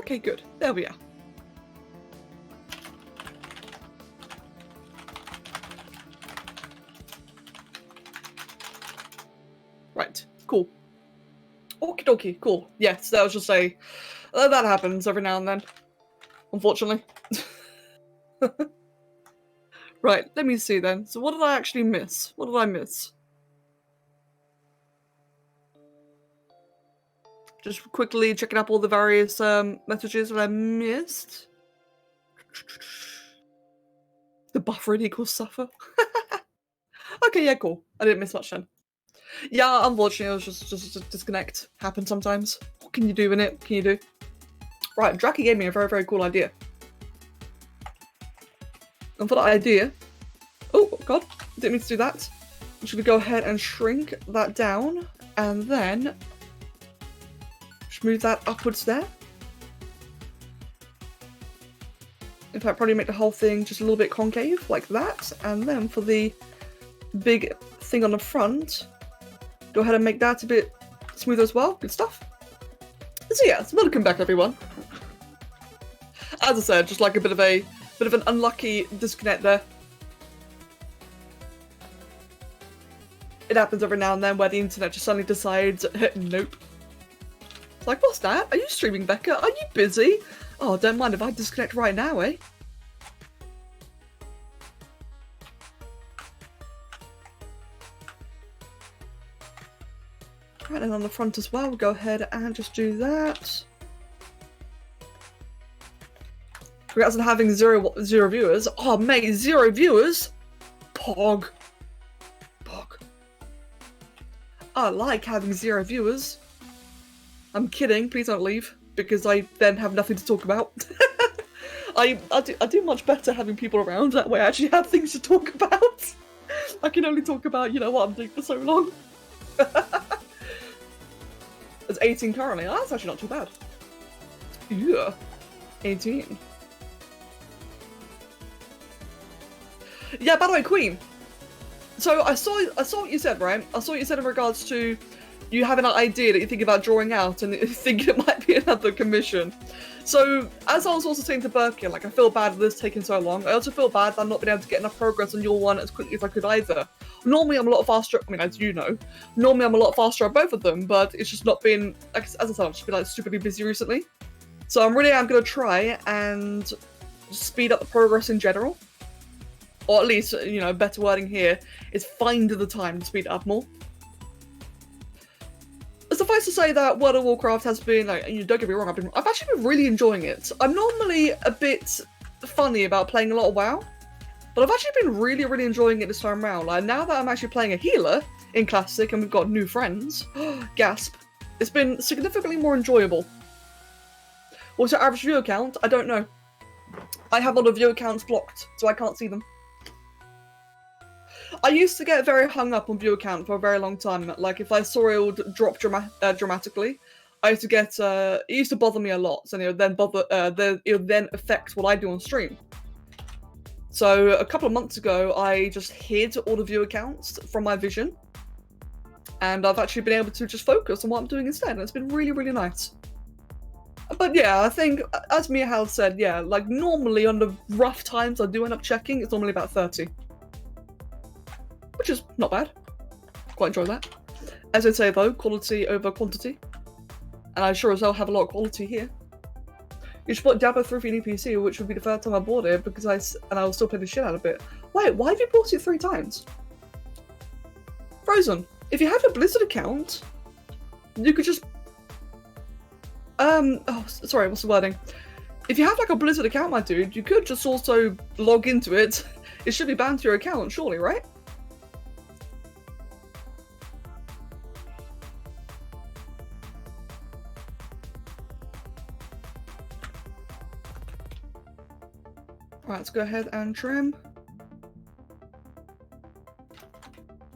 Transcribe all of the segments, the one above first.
Okay, good. There we are. Right, cool. Okie dokie, cool. Yes, that was just that happens every now and then, unfortunately. Right, let me see then. So what did I actually miss? What did I miss? Just quickly checking up all the various messages that I missed. The buffering equals suffer. Okay, yeah, cool. I didn't miss much then. Yeah, unfortunately, it was just a disconnect. Happens sometimes. What can you do in it? What can you do? Right, Draki gave me a very, very cool idea. And for that idea... Oh, God. Didn't mean to do that. I'm just going to go ahead and shrink that down. And then... just move that upwards there. In fact, probably make the whole thing just a little bit concave, like that. And then for the big thing on the front, go ahead and make that a bit smoother as well. Good stuff. So yeah, so welcome back, everyone. As I said, just like a bit of an unlucky disconnect there. It happens every now and then where the internet just suddenly decides, nope. It's like, what's that? Are you streaming, Becca? Are you busy? Oh, don't mind if I disconnect right now, eh? Right, and on the front as well, we'll go ahead and just do that. Congrats on having zero viewers. Oh, mate, 0 viewers? Pog. Pog. I like having 0 viewers. I'm kidding, please don't leave, because I then have nothing to talk about. I do much better having people around, that way I actually have things to talk about. I can only talk about, you know, what I'm doing for so long. There's 18 currently. Oh, that's actually not too bad. Yeah. 18. Yeah, by the way, Queen. So I saw what you said, right? I saw what you said in regards to you having an idea that you think about drawing out and you think it might be another commission. So, as I was also saying to Birkin, like, I feel bad that this is taking so long. I also feel bad that I'm not being able to get enough progress on your one as quickly as I could either. Normally, I'm a lot faster, I mean, as you know, normally I'm a lot faster at both of them, but it's just not been, like, as I said, I've just been, like, stupidly busy recently. So I'm going to try and speed up the progress in general. Or at least, you know, better wording here is find the time to speed it up more. Suffice to say that World of Warcraft has been, like, you don't get me wrong, I've actually been really enjoying it. I'm normally a bit funny about playing a lot of WoW, but I've actually been really, really enjoying it this time around. Like, now that I'm actually playing a healer in Classic and we've got new friends, gasp, it's been significantly more enjoyable. What's your average viewer count? I don't know. I have all the viewer counts blocked, so I can't see them. I used to get very hung up on viewer count for a very long time. Like, if I saw it would drop dramatically, I used to get, it used to bother me a lot, and it would then it would then affect what I do on stream. So, a couple of months ago, I just hid all the viewer counts from my vision, and I've actually been able to just focus on what I'm doing instead, and it's been really, really nice. But yeah, I think, as Mia Hal said, yeah, like, normally on the rough times I do end up checking, it's normally about 30. Which is not bad. Quite enjoy that. As I say though, quality over quantity. And I sure as hell have a lot of quality here. You should put Diablo 3 for your new PC, which would be the third time I bought it, because I will still play the shit out of it. Wait, why have you bought it 3 times? Frozen, if you have a Blizzard account, you could just... oh, sorry, what's the wording? If you have like a Blizzard account, my dude, you could just also log into it. It should be bound to your account, surely, right? Right, let's go ahead and trim.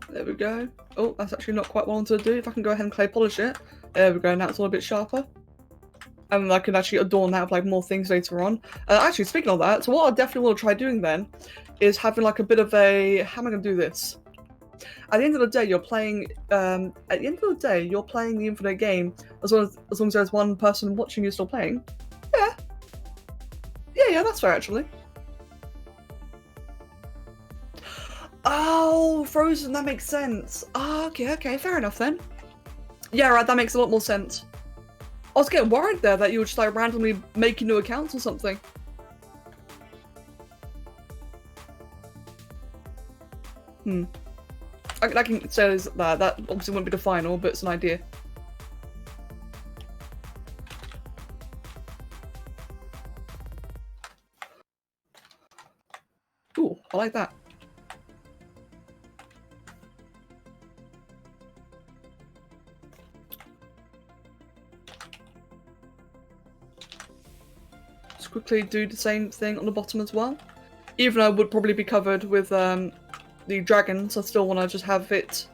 There we go. Oh, that's actually not quite what I wanted to do. If I can go ahead and clay polish it. There we go, now it's all a bit sharper. And I can actually adorn that with like more things later on. Actually, speaking of that, so what I definitely will try doing then is having like a bit of a... How am I going to do this? At the end of the day, you're playing... the infinite game, as long as there's one person watching you still playing. Yeah. Yeah, that's fair, actually. Oh, Frozen, that makes sense. Oh, okay, fair enough then. Yeah, right, that makes a lot more sense. I was getting worried there that you were just like randomly making new accounts or something. I can say that obviously wouldn't be the final, but it's an idea. Ooh, I like that. Just quickly do the same thing on the bottom as well. Even though I would probably be covered with the dragons, I still want to just have it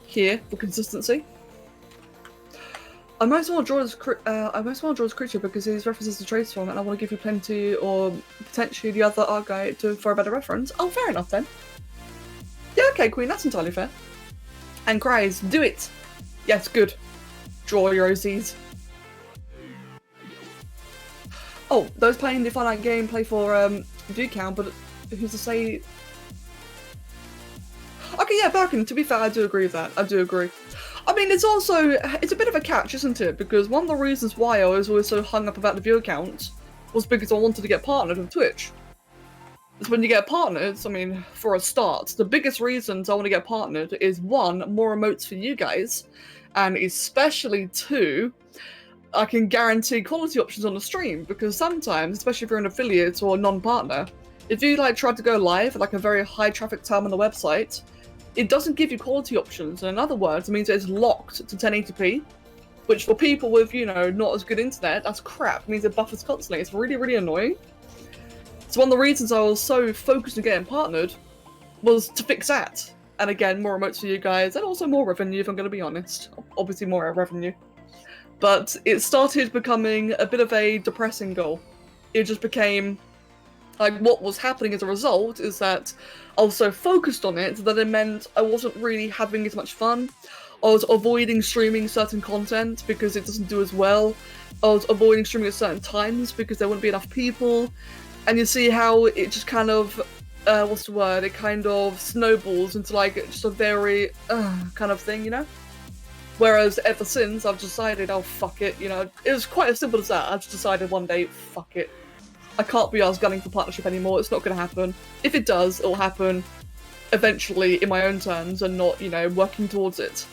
here for consistency. I might as well draw this creature because he's references to trace form, and I want to give you plenty, or potentially the other art guide for a better reference. Oh, fair enough then. Yeah, okay, Queen, that's entirely fair. And cries, do it. Yes, good. Draw your OCs. Oh, those playing the finite game play for view count, but who's to say? Okay, yeah, Birkin, to be fair, I do agree with that. I do agree. I mean, it's a bit of a catch, isn't it? Because one of the reasons why I was always so hung up about the view count was because I wanted to get partnered with Twitch. It's when you get partnered, I mean, for a start, the biggest reasons I want to get partnered is 1, more emotes for you guys, and especially 2, I can guarantee quality options on the stream, because sometimes, especially if you're an affiliate or a non-partner, if you like try to go live at like a very high traffic time on the website, it doesn't give you quality options. In other words, it means that it's locked to 1080p, which for people with, you know, not as good internet, that's crap. It means it buffers constantly. It's really, really annoying. So one of the reasons I was so focused on getting partnered was to fix that. And again, more emotes for you guys, and also more revenue, if I'm going to be honest. Obviously more revenue. But it started becoming a bit of a depressing goal. It just became, like, what was happening as a result is that I was so focused on it that it meant I wasn't really having as much fun. I was avoiding streaming certain content because it doesn't do as well. I was avoiding streaming at certain times because there wouldn't be enough people. And you see how it just kind of, what's the word? It kind of snowballs into like just a very kind of thing, you know? Whereas ever since I've decided, oh fuck it, you know, it was quite as simple as that. I just decided one day, fuck it. I can't be asked gunning for partnership anymore, it's not going to happen. If it does, it'll happen eventually in my own terms and not, you know, working towards it.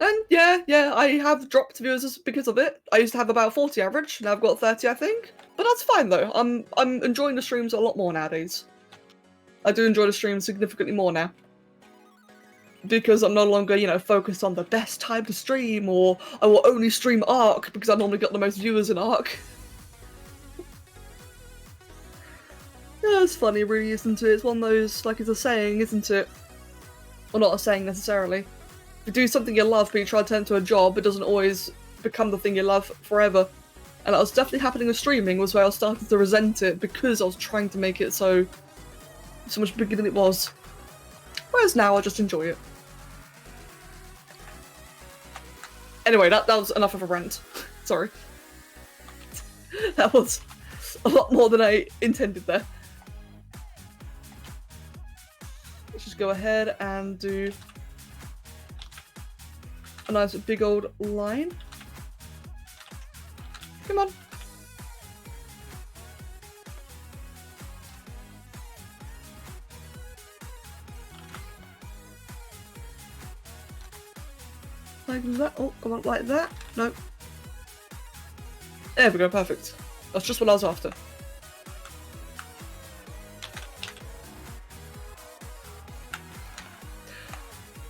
And yeah, I have dropped viewers because of it. I used to have about 40 average, now I've got 30 I think. But that's fine though, I'm enjoying the streams a lot more nowadays. I do enjoy the streams significantly more now. Because I'm no longer, you know, focused on the best time to stream, or I will only stream Ark because I normally got the most viewers in Ark. Yeah, it's funny really, isn't it? It's one of those, like it's a saying, isn't it? Well, not a saying necessarily. If you do something you love but you try to turn it into a job, it doesn't always become the thing you love forever. And that was definitely happening with streaming, was where I was starting to resent it because I was trying to make it so much bigger than it was. Whereas now I just enjoy it. Anyway, that was enough of a rant. Sorry. That was a lot more than I intended there. Let's just go ahead and do a nice big old line. Come on. Like that. Oh, come on, like that. No. There we go, perfect. That's just what I was after.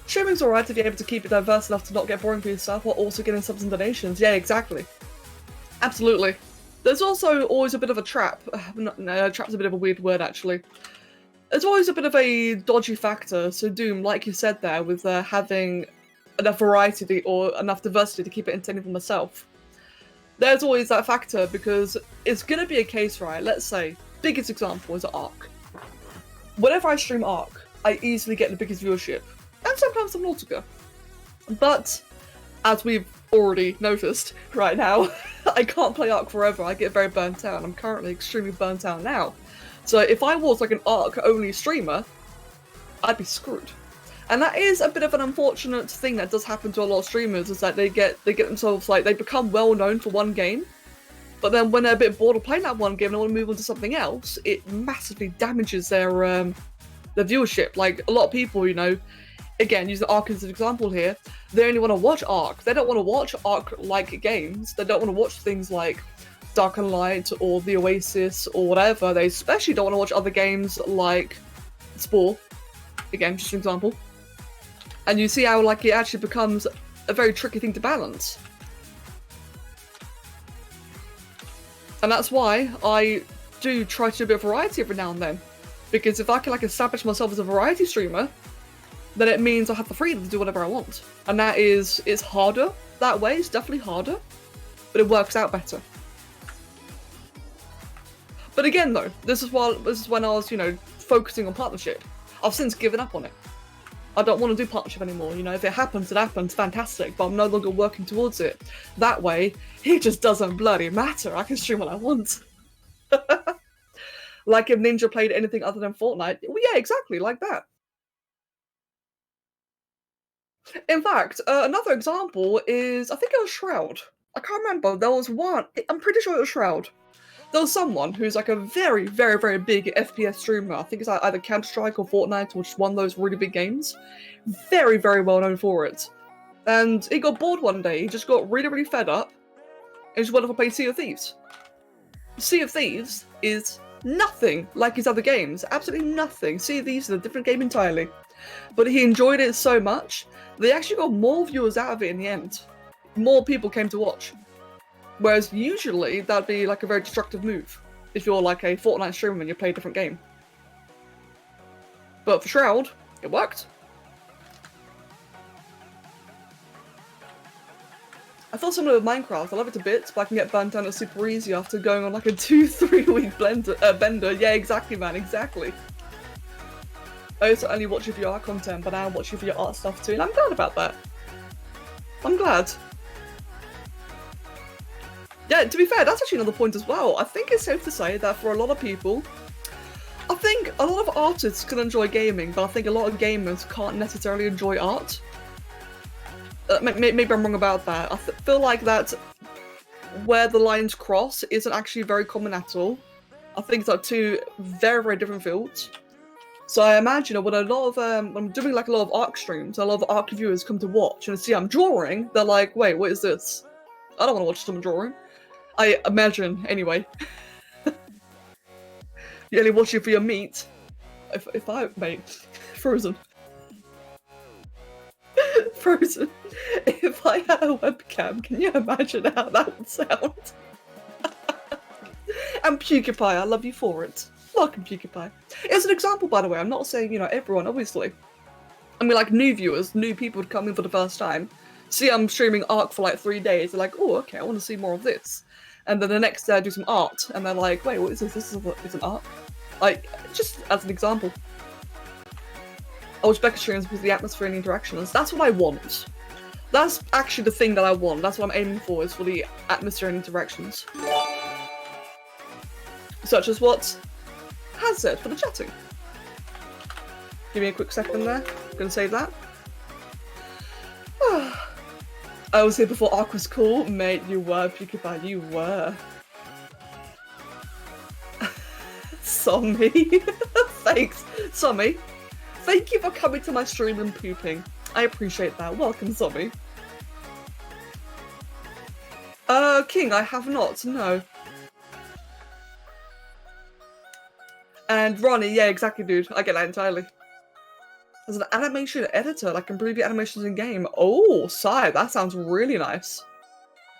Streaming's alright if you're able to keep it diverse enough to not get boring for yourself while also getting subs and donations. Yeah, exactly. Absolutely. There's also always a bit of a trap. No, trap's a bit of a weird word, actually. There's always a bit of a dodgy factor. So Doom, like you said there, with having enough variety or enough diversity to keep it entertaining for myself. There's always that factor because it's going to be a case, right? Let's say, biggest example is Ark. Whenever I stream Ark, I easily get the biggest viewership. And sometimes Subnautica. But, as we've already noticed right now, I can't play Ark forever. I get very burnt out. I'm currently extremely burnt out now. So if I was like an Ark-only streamer, I'd be screwed. And that is a bit of an unfortunate thing that does happen to a lot of streamers, is that they get themselves, like, they become well known for one game, but then when they're a bit bored of playing that one game and they want to move on to something else, it massively damages their viewership. Like, a lot of people, you know, again, using Ark as an example here, they only want to watch Ark. They don't want to watch Ark-like games. They don't want to watch things like Dark and Light or The Oasis or whatever. They especially don't want to watch other games like Spore. Again, just an example. And you see how, like, it actually becomes a very tricky thing to balance. And that's why I do try to do a bit of variety every now and then. Because if I can, like, establish myself as a variety streamer, then it means I have the freedom to do whatever I want. And that is, it's harder that way, it's definitely harder, but it works out better. But again though, this is when I was, you know, focusing on partnership. I've since given up on it. I don't want to do partnership anymore, you know, if it happens, fantastic, but I'm no longer working towards it. That way, it just doesn't bloody matter, I can stream what I want. Like if Ninja played anything other than Fortnite, well, yeah, exactly, like that. In fact, another example is, I think it was Shroud. I can't remember, there was one, I'm pretty sure it was Shroud. There was someone who's like a very, very, very big FPS streamer. I think it's either Counter-Strike or Fortnite or just one of those really big games. Very, very well known for it. And he got bored one day, he just got really, really fed up, and just went off and played Sea of Thieves. Sea of Thieves is nothing like his other games, absolutely nothing. Sea of Thieves is a different game entirely. But he enjoyed it so much, they actually got more viewers out of it in the end. More people came to watch. Whereas usually that'd be like a very destructive move if you're like a Fortnite streamer and you play a different game. But for Shroud, it worked. I feel similar with Minecraft. I love it a bit, but I can get burnt down super easy after going on like a 2-3 week bender. Yeah, exactly, man, exactly. I used to only watch you for your art content, but now I watch you for your art stuff too, and I'm glad about that. I'm glad. Yeah, to be fair, that's actually another point as well. I think it's safe to say that for a lot of people, I think a lot of artists can enjoy gaming, but I think a lot of gamers can't necessarily enjoy art. Maybe I'm wrong about that. I feel like that where the lines cross isn't actually very common at all. I think it's like two very, very different fields. So I imagine when a lot of I'm doing like a lot of Ark streams, a lot of Ark viewers come to watch and see I'm drawing, they're like, wait, what is this? I don't want to watch someone drawing. I imagine, anyway. You only watch it for your meat. If I, mate, Frozen. Frozen. If I had a webcam, can you imagine how that would sound? And PewDiePie, I love you for it. Welcome, PewDiePie. It's an example, by the way. I'm not saying, you know, everyone, obviously. I mean, like, new viewers, new people would come in for the first time. See, I'm streaming Ark for like 3 days. They're like, oh, okay, I want to see more of this. And then the next day I do some art, and they're like, wait, what is this? This is an Ark? Like, just as an example. I watch Becca streams because the atmosphere and interactions. That's what I want. That's actually the thing that I want. That's what I'm aiming for, is for the atmosphere and interactions. Such as what Has said for the chatting. Give me a quick second there. I'm gonna save that. I was here before Ark was cool. Mate, you were, PewDiePie, you were. Sommy. Thanks, Sommy. Thank you for coming to my stream and pooping. I appreciate that. Welcome, Sommy. King, I have not, no. And Ronnie, yeah, exactly, dude. I get that entirely. There's an animation editor that can preview animations in game. Oh, Sai, that sounds really nice.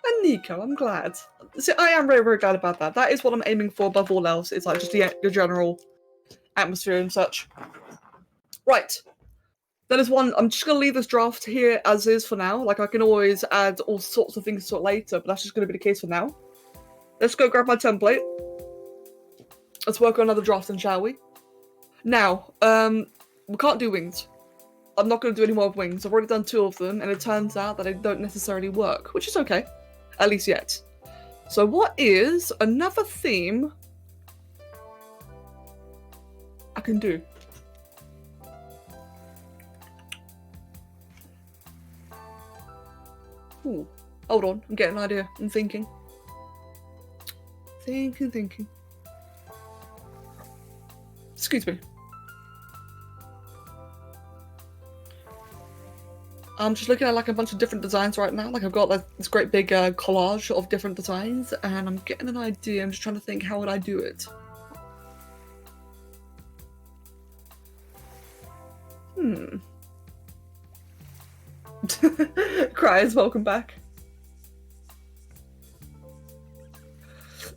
And Nico, I'm glad. See, I am very, very glad about that. That is what I'm aiming for above all else. It's like just the general atmosphere and such. Right. That is one. I'm just going to leave this draft here as is for now. Like, I can always add all sorts of things to it later, but that's just going to be the case for now. Let's go grab my template. Let's work on another draft then, shall we? Now, we can't do wings. I'm not going to do any more wings. I've already done 2 of them, and it turns out that they don't necessarily work, which is okay, at least yet. So what is another theme I can do? Ooh, hold on, I'm getting an idea. I'm thinking. Thinking. Excuse me. I'm just looking at like a bunch of different designs right now. Like I've got like this great big collage of different designs, and I'm getting an idea. I'm just trying to think, how would I do it? Cries, welcome back.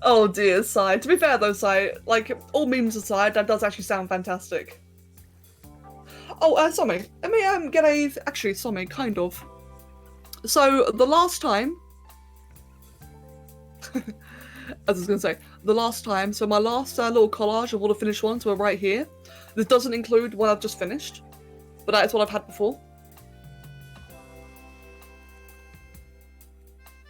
Oh dear, Sai. To be fair though, Sai, like, all memes aside, that does actually sound fantastic. Oh, Somi, let me get a... Actually, Somi, kind of. So, the last time... As I was going to say, the last time, so my last little collage of all the finished ones were right here. This doesn't include what I've just finished, but that is what I've had before.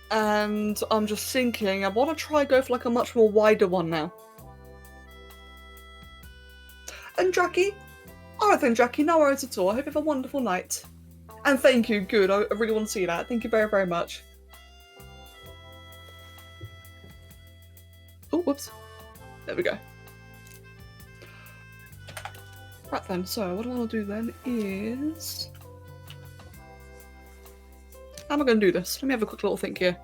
And I'm just thinking, I want to try go for like a much more wider one now. And Jackie? Alright then, Jackie, no worries at all. I hope you have a wonderful night. And thank you, good. I really want to see that. Thank you very, very much. Oh, whoops. There we go. Right then, so what I want to do then is... How am I going to do this? Let me have a quick little think here.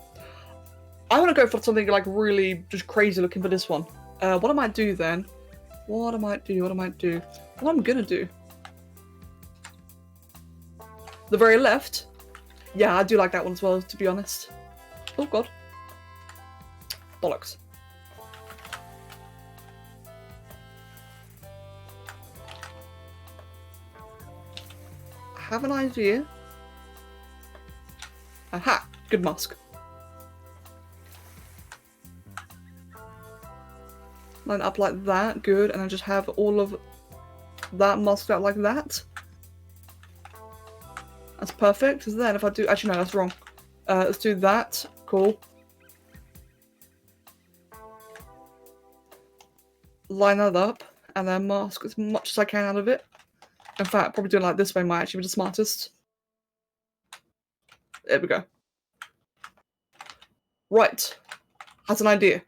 I want to go for something like really just crazy looking for this one. What I might do then... What I'm going to do... The very left. Yeah, I do like that one as well, to be honest. Oh god. Bollocks. I have an idea. Aha! Good mask. Line up like that, good, and then just have all of that masked out like that. That's perfect. So then if I do... Actually, no, that's wrong. Let's do that. Cool. Line that up, and then mask as much as I can out of it. In fact, probably doing it like this way might actually be the smartest. There we go. Right. Has an idea.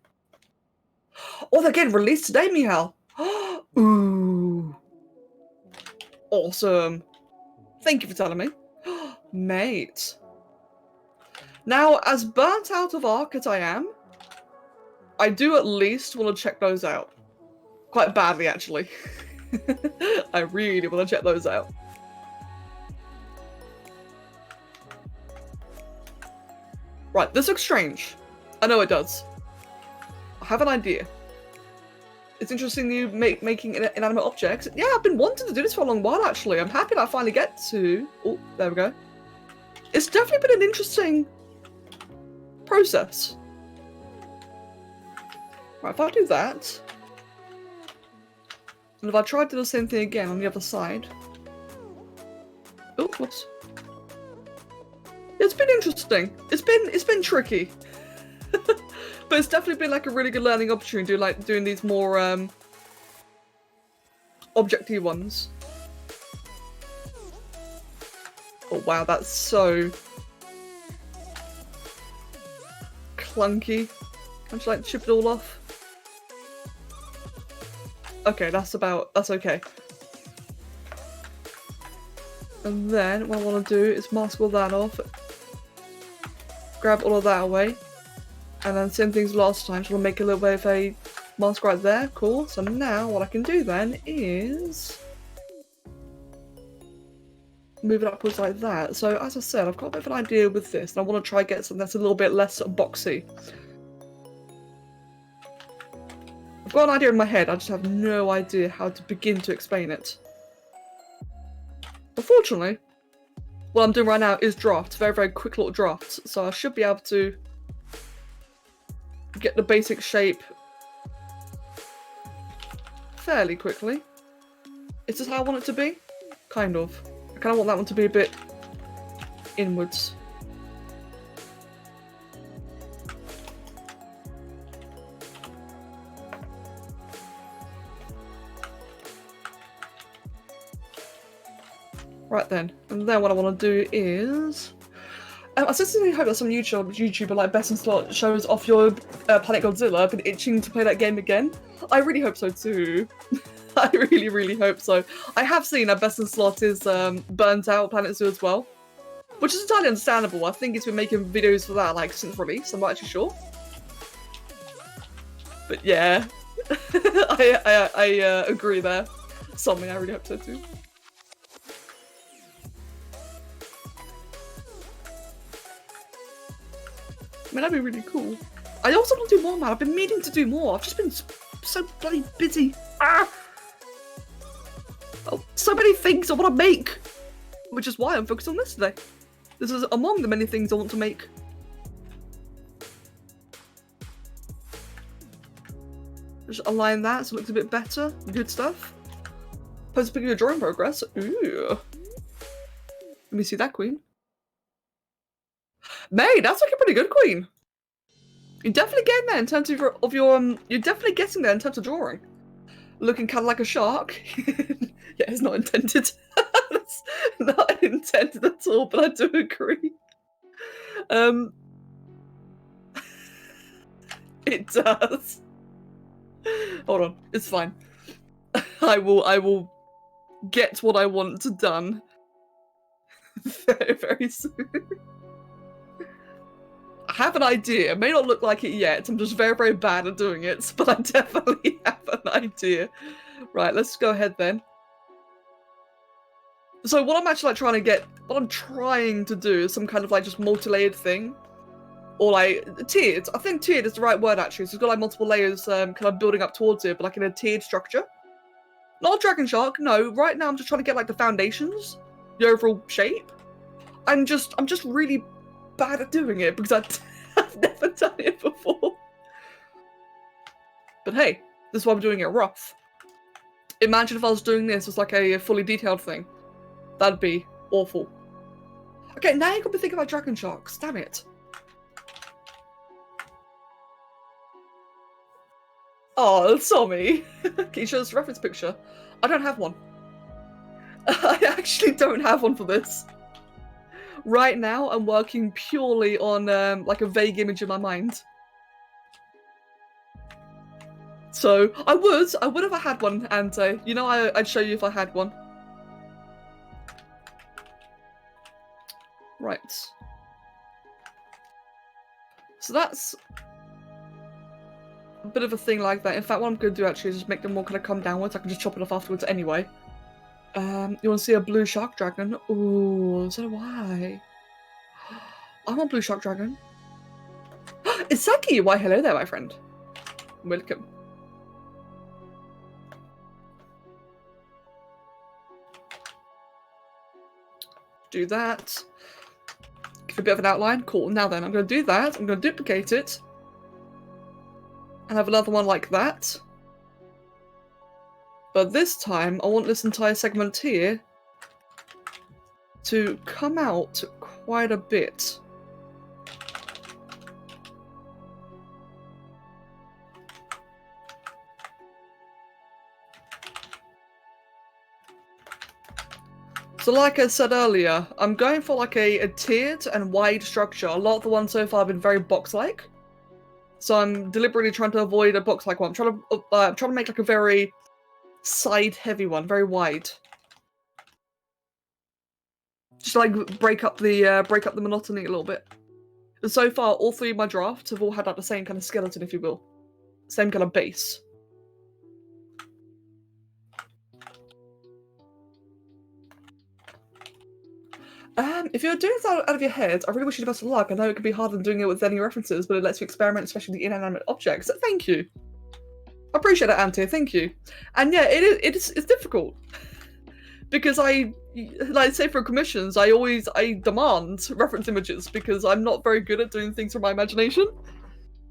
Oh, they're getting released today, Mihal. Ooh. Awesome. Thank you for telling me. Mate. Now, as burnt out of Ark as I am, I do at least want to check those out. Quite badly, actually. I really want to check those out. Right, this looks strange. I know it does. I have an idea. It's interesting you making inanimate objects. Yeah, I've been wanting to do this for a long while, actually. I'm happy that I finally get to... Oh, there we go. It's definitely been an interesting process. Right, if I do that... And if I try to do the same thing again on the other side... Oh, whoops. It's been interesting. It's been tricky. But it's definitely been like a really good learning opportunity, like doing these more objecty ones. Oh wow, that's so clunky. I'd just like chip it all off. Okay, that's okay. And then what I want to do is mask all that off. Grab all of that away. And then same things last time, so we'll make a little bit of a mask right there. Cool. So now what I can do then is move it upwards like that. So as I said, I've got a bit of an idea with this, and I want to try and get something that's a little bit less boxy. I've got an idea in my head, I just have no idea how to begin to explain it. Unfortunately, what I'm doing right now is drafts, very, very quick little drafts, so I should be able to get the basic shape fairly quickly. Is this how I want it to be? Kind of. kind of want that one to be a bit inwards. Right then, and then what I want to do is... I sincerely hope that some YouTuber like Best in Slot shows off your Planet Godzilla. I've been itching to play that game again. I really hope so too. I really, really hope so. I have seen that Best in Slot is burnt out Planet Zoo as well, which is entirely understandable. I think he's been making videos for that like since release. I'm not actually sure, but yeah, I agree there. Something I really hope so too. I mean, that'd be really cool. I also want to do more, man. I've been meaning to do more. I've just been so bloody busy. Ah! Oh, so many things I want to make, which is why I'm focused on this today. This is among the many things I want to make. Just align that so it looks a bit better. Good stuff. Post a picture of your drawing progress. Ooh. Let me see that, Queen. May, that's looking pretty good, Queen. You're definitely getting there in terms of your you're definitely getting there in terms of drawing. Looking kind of like a shark. Yeah, it's not intended. It's not intended at all, but I do agree. It does. Hold on, it's fine. I will get what I want done very, very soon. I have an idea. It may not look like it yet. I'm just very, very bad at doing it, but I definitely have an idea. Right, let's go ahead then. So what I'm actually like what I'm trying to do is some kind of like just multi-layered thing. Or like tiered. I think tiered is the right word actually. So it's got like multiple layers kind of building up towards it, but like in a tiered structure. Not a dragon shark, no. Right now I'm just trying to get like the foundations, the overall shape. I'm just really bad at doing it because I've never done it before. But hey, this is why I'm doing it rough. Imagine if I was doing this as like a fully detailed thing. That'd be awful. Okay, now you got me thinking about dragon sharks. Damn it. Oh, Tommy. Can you show us a reference picture? I don't have one. I actually don't have one for this. Right now, I'm working purely on like a vague image in my mind. So I would if I had one, Ante. You know, I'd show you if I had one. Right. So that's a bit of a thing like that. In fact, what I'm going to do actually is just make them more kind of come downwards. I can just chop it off afterwards anyway. You want to see a blue shark dragon? Ooh, so do I. I want blue shark dragon. It's Saki! Why, hello there, my friend. Welcome. Do that. Give a bit of an outline. Cool. Now then, I'm going to do that. I'm going to duplicate it. And have another one like that. But this time, I want this entire segment here to come out quite a bit. So like I said earlier, I'm going for like a tiered and wide structure. A lot of the ones so far have been very box-like. So I'm deliberately trying to avoid a box-like one. I'm trying to make like a very side-heavy one, very wide. Just like break up the monotony a little bit. And so far, all three of my drafts have all had like the same kind of skeleton, if you will. Same kind of base. If you're doing this out of your head, I really wish you the best of luck. I know it can be harder than doing it with any references, but it lets you experiment, especially the inanimate objects. So thank you. I appreciate that, Ante. Thank you. And yeah, it's difficult because like say for commissions, I demand reference images because I'm not very good at doing things from my imagination.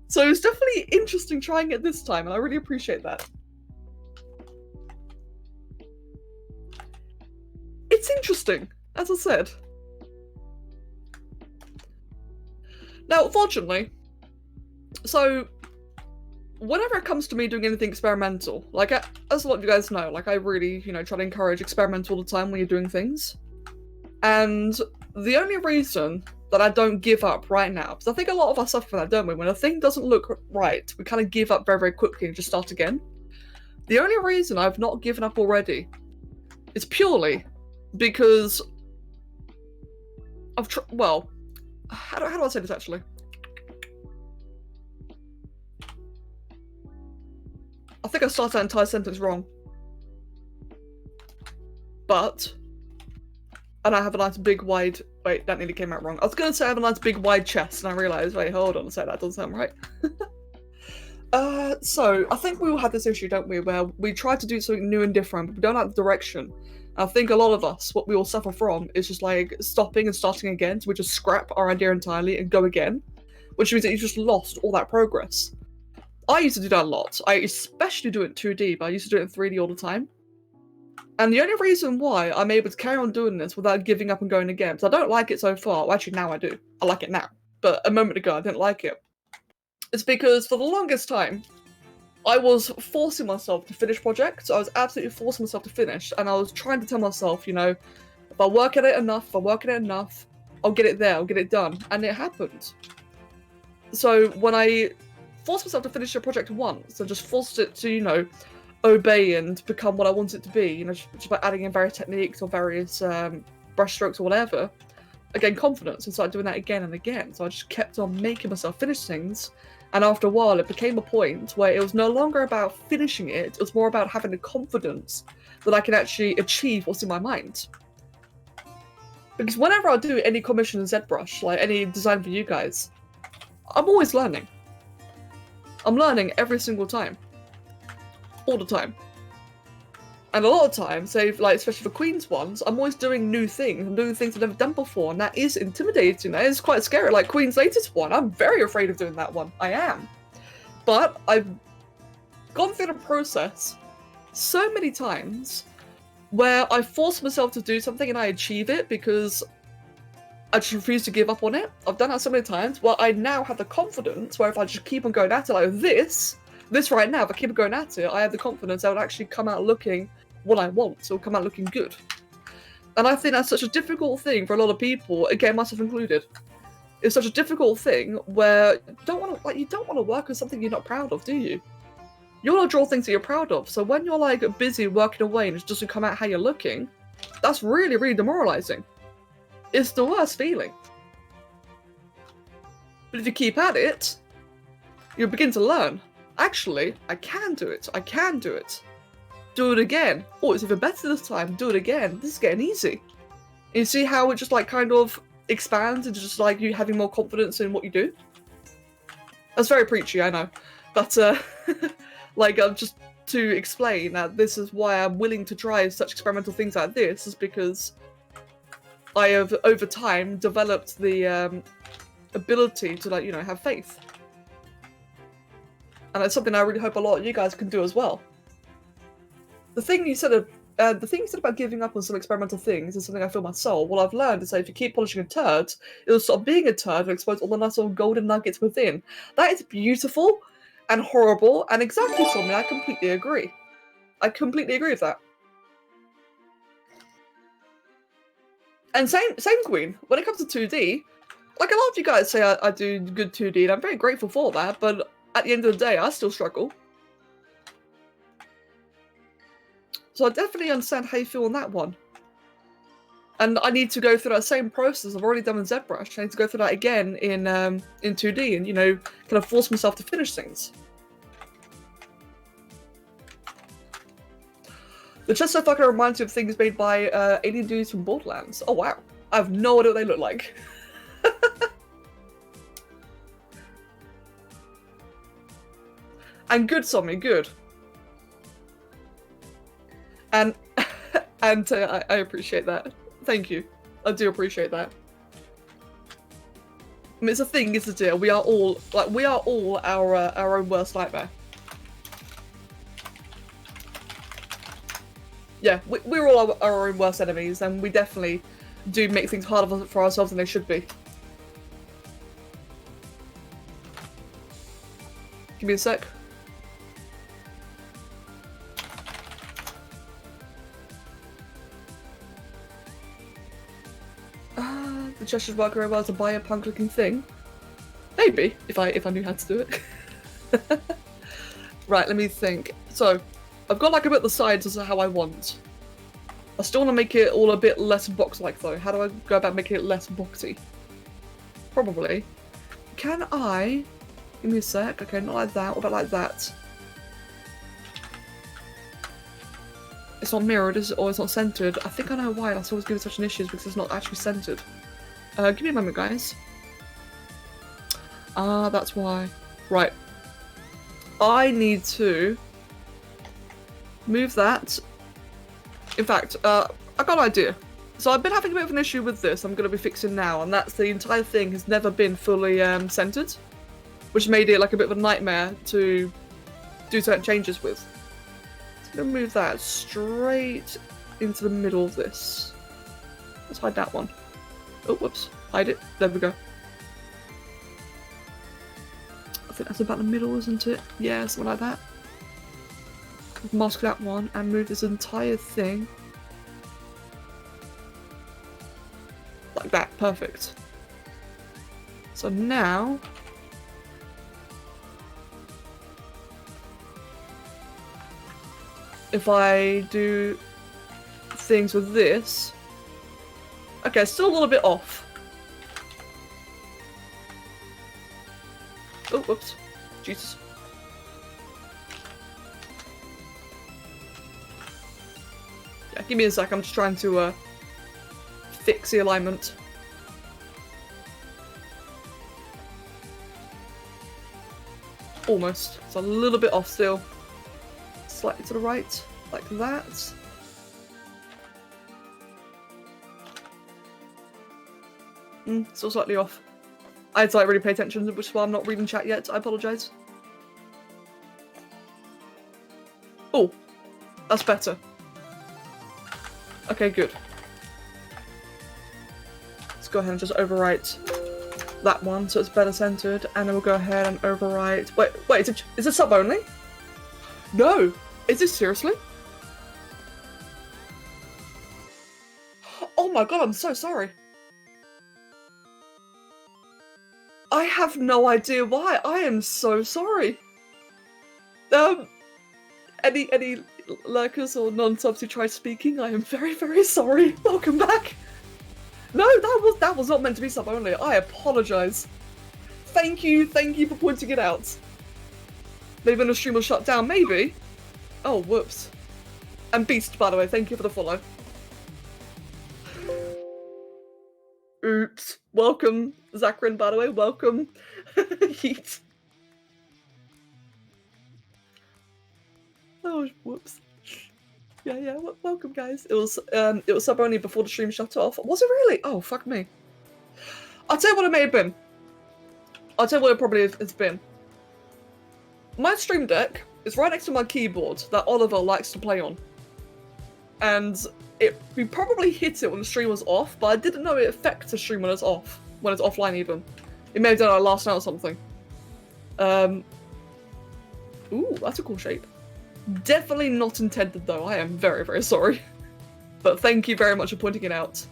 So it's definitely interesting trying it this time, and I really appreciate that. It's interesting. as I said. Now, fortunately, so whenever it comes to me doing anything experimental, like, as a lot of you guys know, like, I really, you know, try to encourage experiments all the time when you're doing things. And the only reason that I don't give up right now, because I think a lot of us suffer from that, don't we? When a thing doesn't look right, we kind of give up very, very quickly and just start again. The only reason I've not given up already is purely because I've well, how do I say this actually? I think I started that entire sentence wrong. But, and I have a nice big wide, wait, that nearly came out wrong. I was going to say I have a nice big wide chest, and I realised, wait, hold on a sec, that doesn't sound right. So, I think we all have this issue, don't we, where we try to do something new and different, but we don't have the direction. I think a lot of us, what we all suffer from, is just like stopping and starting again, so we just scrap our idea entirely and go again, which means that you've just lost all that progress. I used to do that a lot. I especially do it in 2D, but I used to do it in 3D all the time. And the only reason why I'm able to carry on doing this without giving up and going again, because I don't like it so far. Well, actually, now I do. I like it now. But a moment ago, I didn't like it. It's because for the longest time, I was forcing myself to finish projects. I was absolutely forcing myself to finish. And I was trying to tell myself, you know, if I work at it enough, I'll get it there, I'll get it done. And it happened. So when I forced myself to finish a project once, I just forced it to, you know, obey and become what I want it to be, you know, just by adding in various techniques or various brushstrokes or whatever, I gained confidence and started doing that again and again. So I just kept on making myself finish things, and after a while it became a point where it was no longer about finishing it, it was more about having the confidence that I can actually achieve what's in my mind. Because whenever I do any commission in ZBrush, like any design for you guys, I'm always learning. I'm learning every single time. All the time. And a lot of times, say, like, especially for Queen's ones, I'm always doing new things. I'm doing things I've never done before, and that is intimidating. That is quite scary. Like Queen's latest one, I'm very afraid of doing that one. I am. But I've gone through the process so many times where I force myself to do something and I achieve it because I just refuse to give up on it. I've done that so many times. Well, I now have the confidence where if I just keep on going at it like this right now, if I keep on going at it, I have the confidence I would actually come out looking what I want, so come out looking good. And I think that's such a difficult thing for a lot of people, again, myself included. It's such a difficult thing where you don't want to work on something you're not proud of, do you? You want to draw things that you're proud of. So when you're like busy working away and it doesn't come out how you're looking, that's really, really demoralizing. It's the worst feeling. But if you keep at it, you'll begin to learn. Actually, I can do it. I can do it. Do it again. Oh, it's even better this time. Do it again. This is getting easy. And you see how it just like kind of expands into just like you having more confidence in what you do? That's very preachy, I know. But like just to explain that this is why I'm willing to try such experimental things like this, is because I have over time developed the ability to, like, you know, have faith. And it's something I really hope a lot of you guys can do as well. The thing you said about giving up on some experimental things is something I feel my soul. What I've learned is that if you keep polishing a turd, it'll stop being a turd and expose all the nice little golden nuggets within. That is beautiful and horrible, and exactly for me, I completely agree. I completely agree with that. And same Queen, when it comes to 2D, like a lot of you guys say I do good 2D, and I'm very grateful for that, but at the end of the day, I still struggle. So I definitely understand how you feel on that one. And I need to go through that same process I've already done in ZBrush. I need to go through that again in 2D and, you know, kind of force myself to finish things. The chest so fucking reminds me of things made by alien dudes from Borderlands. Oh wow. I have no idea what they look like. And good, Sommy, good. And I appreciate that. Thank you. I do appreciate that. I mean, it's a thing, isn't it? We are all our own worst nightmare. Yeah, we're all our own worst enemies, and we definitely do make things harder for ourselves than they should be. Give me a sec. The gestures work very well to buy a punk-looking thing. Maybe, if I knew how to do it. Right, let me think. So, I've got like a bit of the sides as to how I want. I still want to make it all a bit less box-like though. How do I go about making it less boxy? Probably. Can I... Give me a sec. Okay, not like that. What about like that? It's not mirrored, is it? Or it's not centered. I think I know why that's always giving such an issue, because it's not actually centered. Give me a moment, guys. Ah, that's why. Right. I need to move that. In fact, I got an idea. So I've been having a bit of an issue with this I'm going to be fixing now, and that's the entire thing has never been fully centered, which made it like a bit of a nightmare to do certain changes with. So I'm going to move that straight into the middle of this. Let's hide that one. Oh, whoops. Hide it. There we go. I think that's about the middle, isn't it? Yeah, something like that. Mask that one and move this entire thing. Like that. Perfect. So now... if I do things with this... Okay, still a little bit off. Oh, whoops. Jesus. Yeah, give me a sec. I'm just trying to fix the alignment. Almost. It's a little bit off still. Slightly to the right, like that. Still slightly off. I had to like really pay attention, which is why I'm not reading chat yet. I apologise. Oh, that's better. Okay, good. Let's go ahead and just overwrite that one so it's better centered, and then we'll go ahead and overwrite. Wait, is it sub only? No, is this seriously? Oh my god, I'm so sorry. I have no idea why. I am so sorry. Any lurkers or non-subs who try speaking, I am very, very sorry. Welcome back. No, that was not meant to be sub only. I apologise. Thank you for pointing it out. Maybe when the stream will shut down, maybe. Oh, whoops. And Beast, by the way, thank you for the follow. Oops. Welcome, Zachrin, by the way. Welcome. Yeet. Oh, whoops. Yeah, welcome, guys. It was sub only before the stream shut off. Was it really? Oh, fuck me. I'll tell you what it may have been. I'll tell you what it probably has been. My stream deck is right next to my keyboard that Oliver likes to play on. And we probably hit it when the stream was off, but I didn't know it affects the stream when it's off. When it's offline even. It may have done it last night or something. Ooh, that's a cool shape. Definitely not intended though. I am very, very sorry. But thank you very much for pointing it out.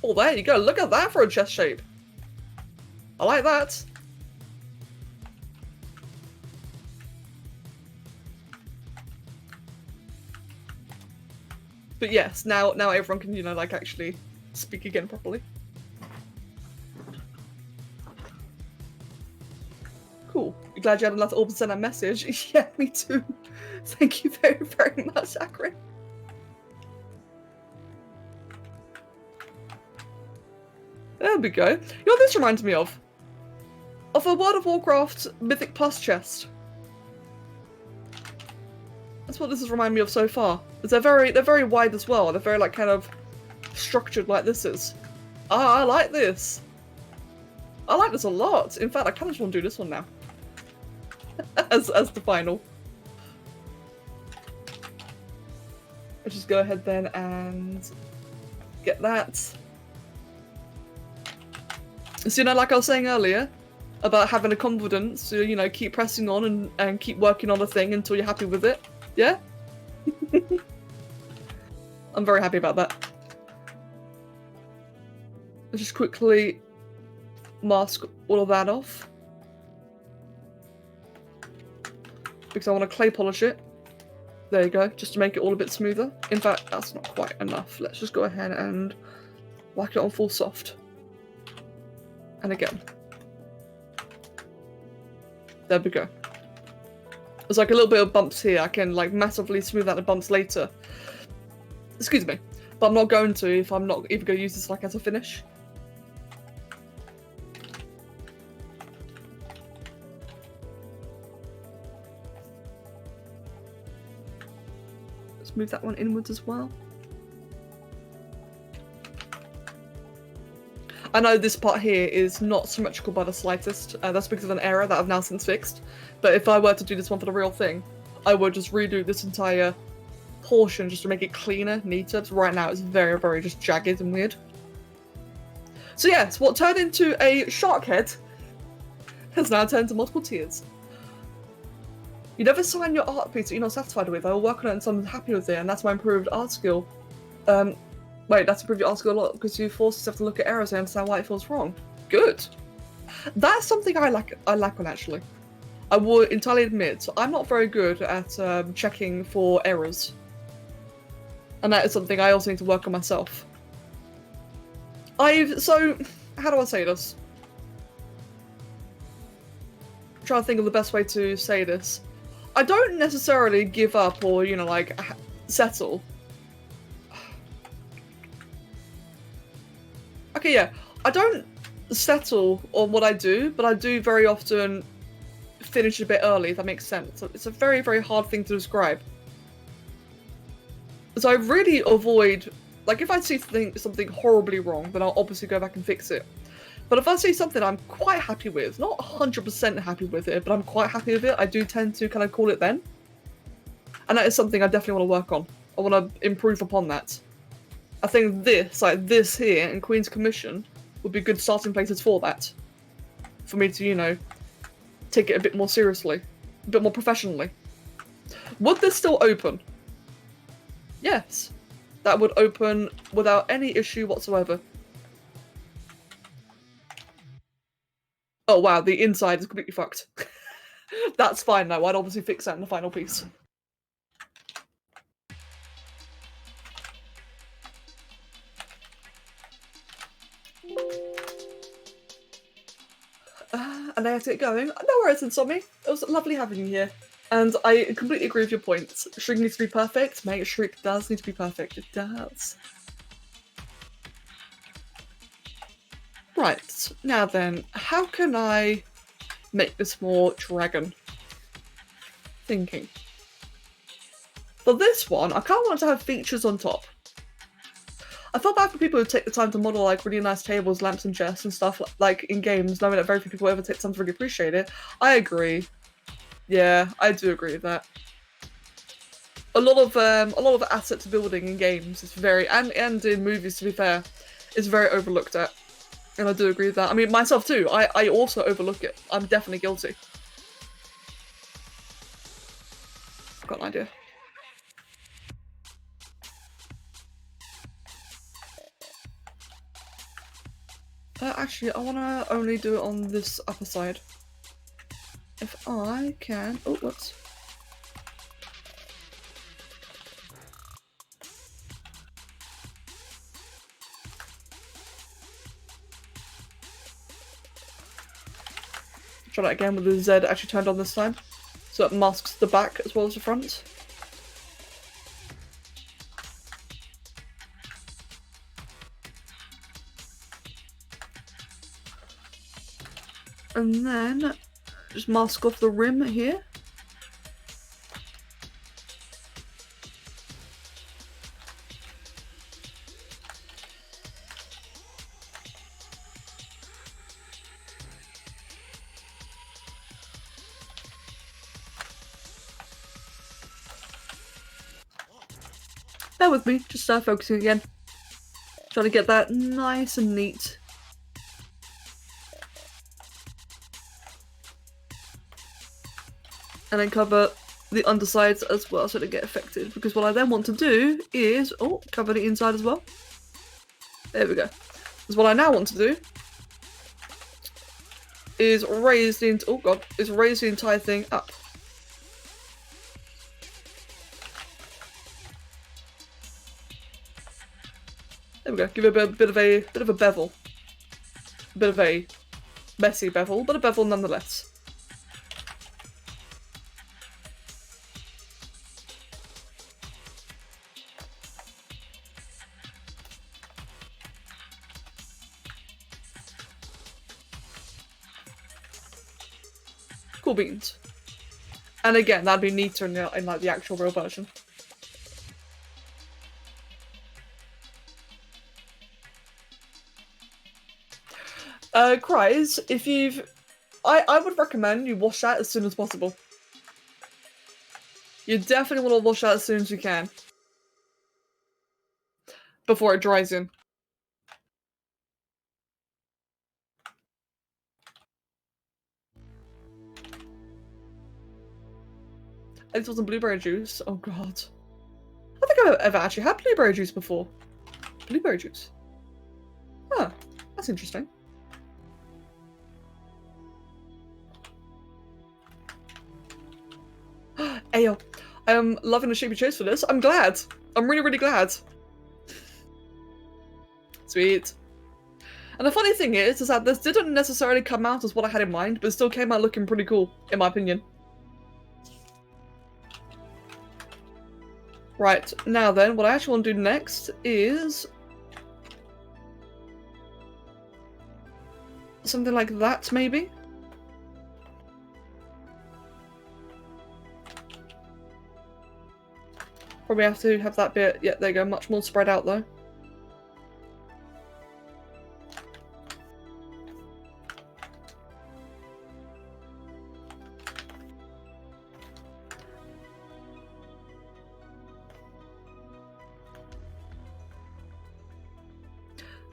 Oh, there you go. Look at that for a chest shape. I like that. But yes, now everyone can, you know, like actually speak again properly. Cool. You glad you had enough to send a message? Yeah, me too. Thank you very, very much, Akron. There we go. You know what this reminds me of? Of a World of Warcraft Mythic Plus chest. That's what this has reminded me of so far. They're very wide as well. They're very like kind of structured like this is. Ah, I like this. I like this a lot. In fact, I kind of just want to do this one now. as the final. Let's just go ahead then and get that. So, you know, like I was saying earlier, about having a confidence to, you know, keep pressing on and keep working on a thing until you're happy with it. Yeah? I'm very happy about that. Let's just quickly mask all of that off. Because I want to clay polish it. There you go, just to make it all a bit smoother. In fact, that's not quite enough. Let's just go ahead and whack it on full soft. And again. There we go. There's like a little bit of bumps here. I can like massively smooth out the bumps later. Excuse me. But I'm not going to if I'm not even going to use this like as a finish. Let's move that one inwards as well. I know this part here is not symmetrical by the slightest. That's because of an error that I've now since fixed. But if I were to do this one for the real thing, I would just redo this entire portion just to make it cleaner, neater. So right now it's very, very just jagged and weird. So yes, what turned into a shark head has now turned to multiple tears. You never sign your art piece that you're not satisfied with. I will work on it until I'm happy with it, and that's my improved art skill. Wait, that's improved your art skill a lot because you force yourself to look at errors and understand why it feels wrong. Good. That's something I lack on actually. I would entirely admit, so I'm not very good at checking for errors. And that is something I also need to work on myself. So, how do I say this? I'm trying to think of the best way to say this. I don't necessarily give up or, you know, like, settle. Okay, yeah. I don't settle on what I do, but I do very often finish a bit early, if that makes sense. It's a very, very hard thing to describe. So I really avoid, like, if I see something horribly wrong, then I'll obviously go back and fix it. But if I see something I'm quite happy with, not 100% happy with it, but I'm quite happy with it, I do tend to kind of call it then. And that is something I definitely want to work on. I want to improve upon that. I think this, like this here, and Queen's Commission would be good starting places for that. For me to, you know, take it a bit more seriously. A bit more professionally. Would this still open? Yes. That would open without any issue whatsoever. Oh wow, the inside is completely fucked. That's fine though, I'd obviously fix that in the final piece. And I have to get going. No worries, Insomni. It was lovely having you here. And I completely agree with your points. Shrink needs to be perfect. Mate, Shrink does need to be perfect. It does. Right, now then, how can I make this more dragon? Thinking. For this one, I kind of want to have features on top. I feel bad for people who take the time to model like really nice tables, lamps and chests and stuff like in games, knowing that very few people ever take time to really appreciate it. I agree. Yeah, I do agree with that. A lot of assets building in games is very, and in movies to be fair, is very overlooked at. And I do agree with that. I mean, myself too. I also overlook it. I'm definitely guilty. I've got an idea. Actually, I want to only do it on this upper side. If I can... Oh, whoops. Try that again with the Z actually turned on this time. So it masks the back as well as the front. And then just mask off the rim here. bear with me, just focusing again. Trying to get that nice and neat. And then cover the undersides as well so they get affected. Because what I then want to do is, oh, cover the inside as well. There we go. Because what I now want to do is raise the entire thing up. There we go. Give it a bit of a bevel. A bit of a messy bevel, but a bevel nonetheless. Cool beans. And again, that'd be neater in like the actual real version. Cries, if you've... I would recommend you wash that as soon as possible. You definitely want to wash that as soon as you can. Before it dries in. And this wasn't blueberry juice. Oh god. I don't think I've ever actually had blueberry juice before. Blueberry juice. Huh. That's interesting. Ayo. I am loving the shape you chose for this. I'm glad. I'm really, really glad. Sweet. And the funny thing is that this didn't necessarily come out as what I had in mind, but it still came out looking pretty cool, in my opinion. Right, now then, what I actually want to do next is something like that, maybe? Probably have to have that bit, yeah, there you go, much more spread out though.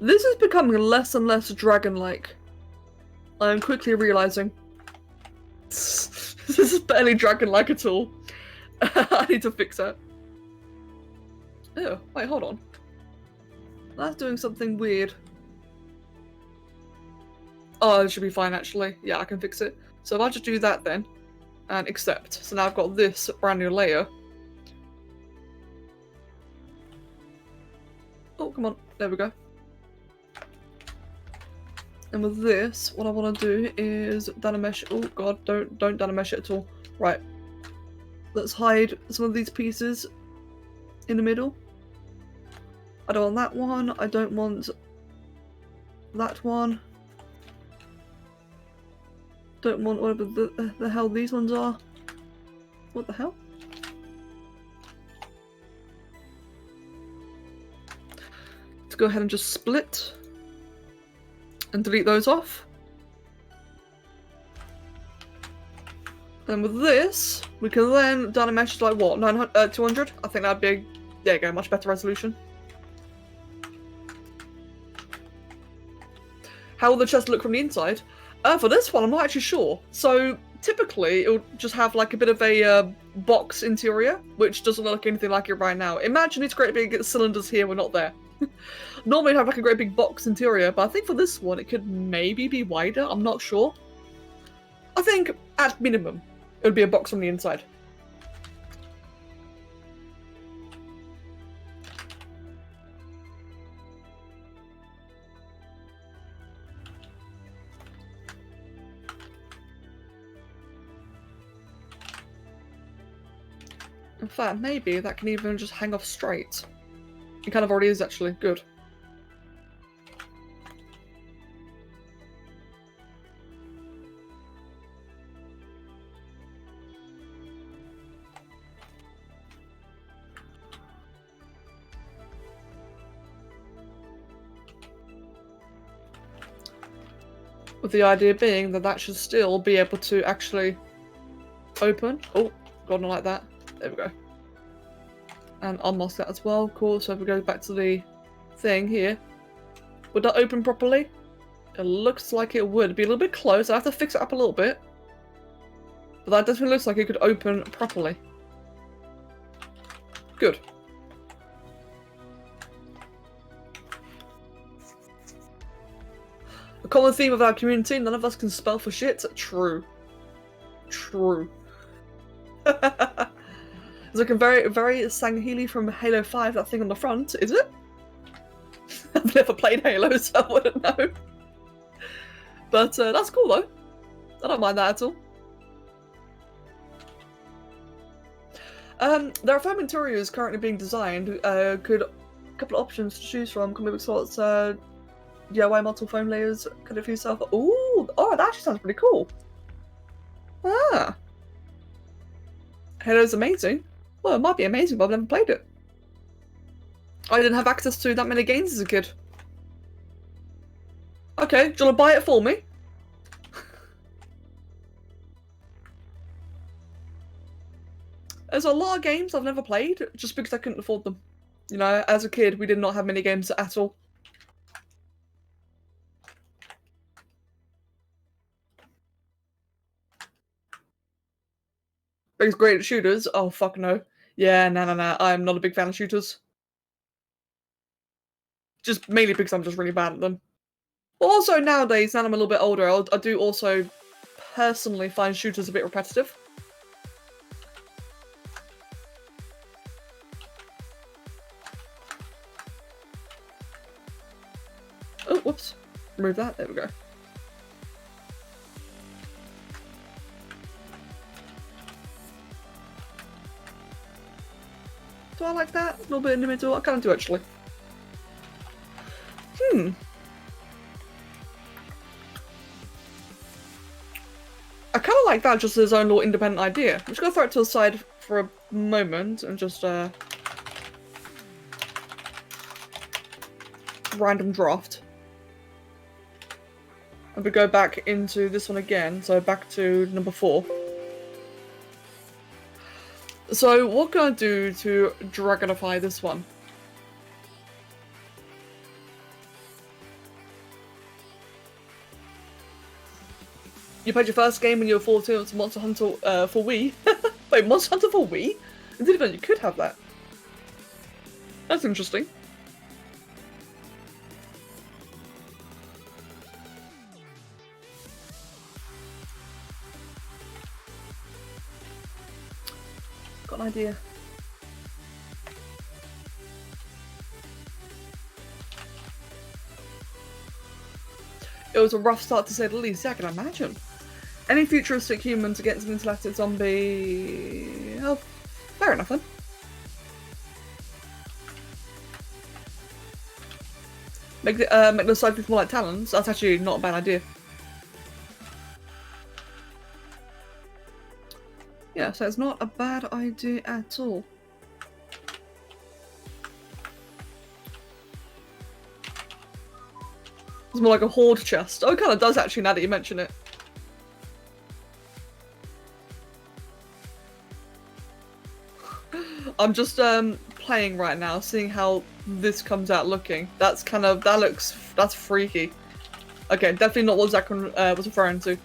This is becoming less and less dragon-like. I am quickly realizing. This is barely dragon-like at all. I need to fix that. Oh, wait, hold on. That's doing something weird. Oh, it should be fine actually. Yeah, I can fix it. So if I just do that then, and accept. So now I've got this brand new layer. Oh, come on. There we go. And with this, what I want to do is dynamesh. Oh god, don't dynamesh it at all. Right. Let's hide some of these pieces in the middle. I don't want that one. I don't want that one. Don't want whatever the hell these ones are. What the hell? Let's go ahead and just split. And delete those off. And with this, we can then dynamesh like what, 200? I think that'd be, there you go, much better resolution. How will the chest look from the inside? For this one, I'm not actually sure. So typically, it'll just have like a bit of a box interior, which doesn't look anything like it right now. Imagine these great big cylinders here were not there. Normally it'd have like a great big box interior, but I think for this one it could maybe be wider, I'm not sure. I think at minimum it would be a box on the inside. In fact, maybe that can even just hang off straight. It kind of already is actually. Good. With the idea being that that should still be able to actually open. Oh, God, not like that. There we go. And unmask that as well, of course. So if we go back to the thing here, would that open properly? It looks like it would. Be a little bit close. I have to fix it up a little bit. But that definitely looks like it could open properly. Good. A common theme of our community, none of us can spell for shit. True. True. It's looking very, very Sangheili from Halo 5, that thing on the front, is it? I've never played Halo, so I wouldn't know. But that's cool though. I don't mind that at all. There are foam interiors currently being designed. A couple of options to choose from. Comic book slots, DIY multiple foam layers. Cut it for yourself. Ooh, oh, that actually sounds pretty cool. Ah, Halo's amazing. Well, it might be amazing, but I've never played it. I didn't have access to that many games as a kid. Okay, do you want to buy it for me? There's a lot of games I've never played, just because I couldn't afford them. You know, as a kid, we did not have many games at all. But he's great at shooters. Oh, fuck no. Yeah, no. I'm not a big fan of shooters. Just mainly because I'm just really bad at them. Also, nowadays, now I'm a little bit older, I do also personally find shooters a bit repetitive. Oh, whoops. Remove that. There we go. Do I like that? A little bit in the middle? I kind of do, actually. I kind of like that just as its own little independent idea. I'm just going to throw it to the side for a moment and just, random draft. And we go back into this one again, so back to number 4. So what can I do to dragonify this one? You played your first game when you were 14, it's Monster Hunter for Wii. Wait, Monster Hunter for Wii? I didn't know you could have that. That's interesting. Got an idea. It was a rough start to say the least, yeah, I can imagine. Any futuristic humans against an intellected zombie... Oh, fair enough then. Make the sidekicks more like talons. That's actually not a bad idea. Yeah, so it's not a bad idea at all. It's more like a horde chest. Oh, it kind of does actually now that you mention it. I'm just playing right now, seeing how this comes out looking. That's that's freaky. Okay, definitely not what Zach was referring to.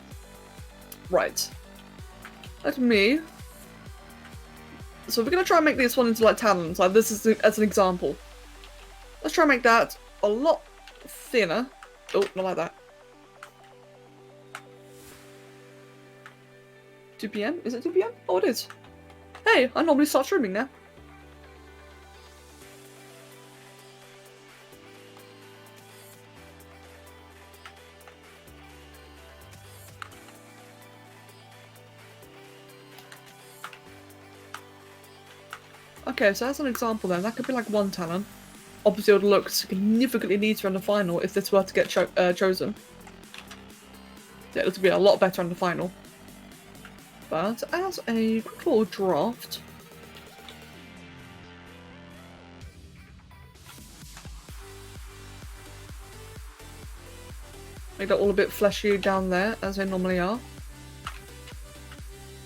Right. Let me. So we're gonna try and make this one into like talons. Like this is as an example. Let's try and make that a lot thinner. Oh, not like that. 2 PM? Is it 2 PM? Oh, it is. Hey, I normally start streaming now. Okay, so as an example then, that could be like 1 talon. Obviously it would look significantly neater in the final if this were to get chosen. Yeah, it would be a lot better in the final. But as a quick little draft... Make that all a bit fleshy down there, as they normally are.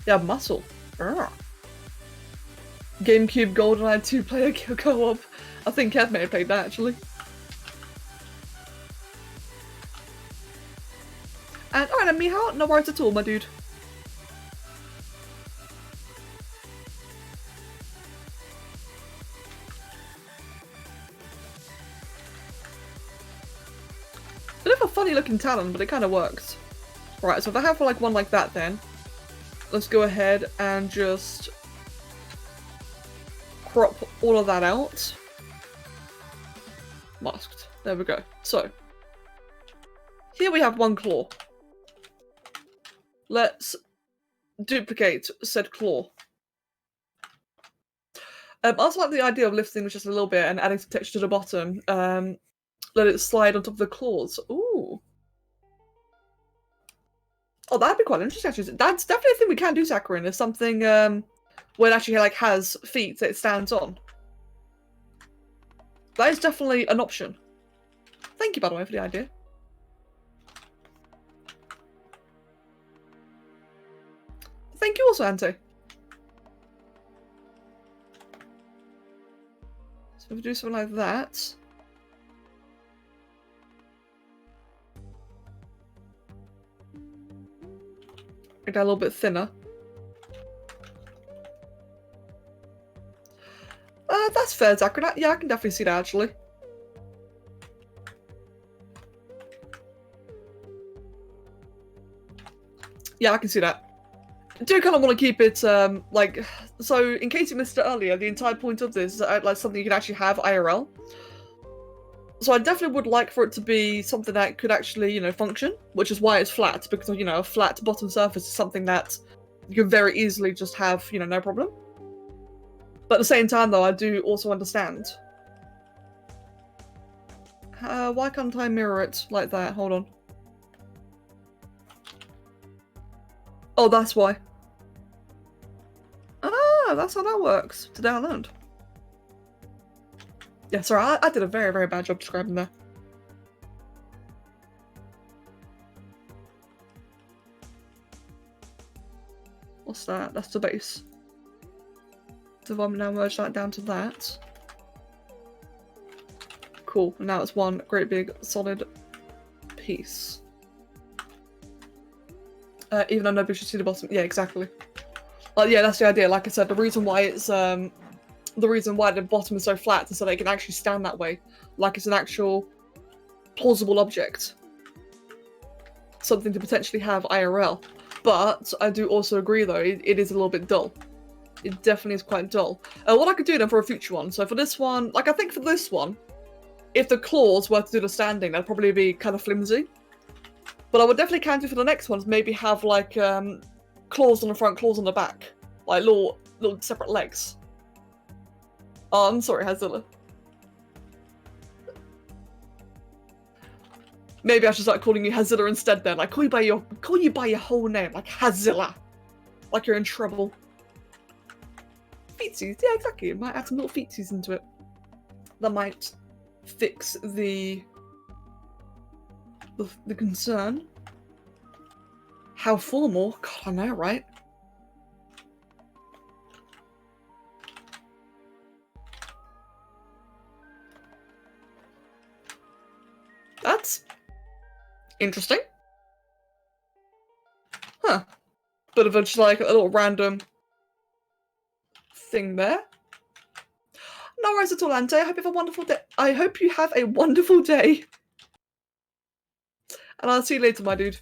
Yeah, muscle. Urgh. GameCube GoldenEye 2-player co-op. I think Kev may have played that actually. And alright then, Mihao, no worries at all, my dude. Bit of a funny looking talon, but it kind of works. Right, so if I have like one like that then, let's go ahead and just crop all of that out. Masked. There we go. So, here we have one claw. Let's duplicate said claw. I also like the idea of lifting just a little bit and adding some texture to the bottom. Let it slide on top of the claws. Ooh. Oh, that'd be quite interesting actually. That's definitely a thing we can do, Saccharin. If something when it actually like has feet that it stands on. That is definitely an option. Thank you, by the way, for the idea. Thank you also, Ante. So if we do something like that. Make that a little bit thinner. That's fair, Zachary. Yeah, I can definitely see that, actually. Yeah, I can see that. I do kind of want to keep it, like... So, in case you missed it earlier, the entire point of this is like something you can actually have IRL. So I definitely would like for it to be something that could actually, you know, function, which is why it's flat, because, you know, a flat bottom surface is something that you can very easily just have, you know, no problem. But at the same time, though, I do also understand. Why can't I mirror it like that? Hold on. Oh, that's why. Ah, that's how that works. Today I learned. Yeah, sorry, I did a very, very bad job describing that. What's that? That's the base. So if I'm now merge that down to that. Cool, and now it's one great big solid piece. Even though nobody should see the bottom. Yeah, exactly. Yeah, that's the idea. Like I said, the reason why it's the reason why the bottom is so flat is so that it can actually stand that way, like it's an actual plausible object, something to potentially have IRL. But I do also agree, though, it is a little bit dull. It definitely is quite dull. What I could do then for a future one. So for this one, like I think for this one, if the claws were to do the standing, that'd probably be kind of flimsy. But I would definitely can do for the next ones, maybe have like claws on the front, claws on the back, like little separate legs. Oh, I'm sorry, Hazilla. Maybe I should start calling you Hazilla instead then. Like call you by your whole name, like Hazilla. Like you're in trouble. Feetsies, yeah, exactly. It might add some little feetsies into it. That might fix the concern. How formal? God, I know, right? That's interesting. Huh. Bit of a, just like a little random thing there. No worries at all, Ante. I hope you have a wonderful day. I hope you have a wonderful day. And I'll see you later, my dude.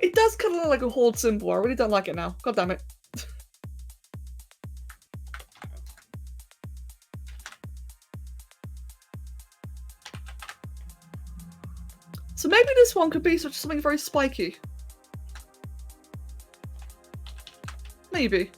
It does kind of look like a horde symbol. I really don't like it now. God damn it. So maybe this one could be something very spiky. Maybe.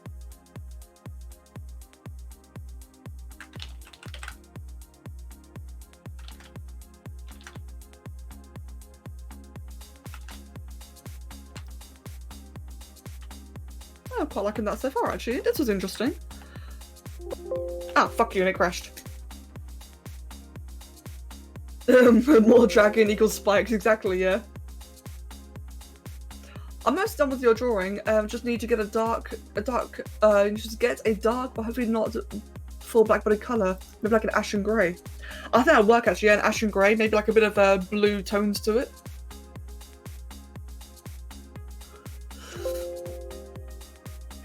I'm quite liking that so far, actually. This was interesting. Ah, fuck you, and it crashed. More dragon equals spikes, exactly, yeah. I'm almost done with your drawing. Just need to get just get a dark, but hopefully not full black body color. Maybe like an ashen grey. I think that'd work actually, yeah, an ashen grey, maybe like a bit of blue tones to it.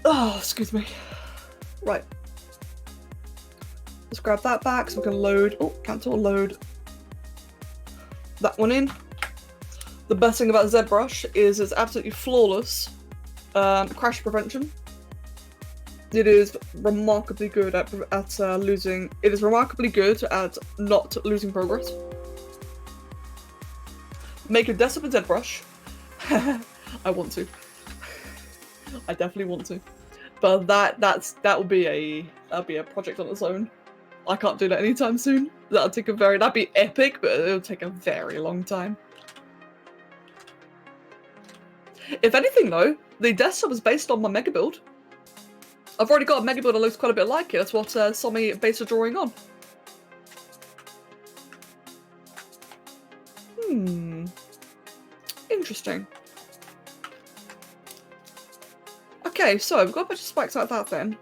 Oh, excuse me. Right. Let's grab that back so we can load. Oh, cancel, load that one in. The best thing about ZBrush is it's absolutely flawless crash prevention. It is remarkably good at losing. It is remarkably good at not losing progress. Make your desktop in ZBrush. I want to. I definitely want to. But that'll be a project on its own. I can't do that anytime soon. That'd be epic, but it'll take a very long time. If anything though, the desktop is based on my mega build. I've already got a mega build that looks quite a bit like it. That's what Somi based the drawing on. Interesting. Okay, so I've got a bunch of spikes like that then.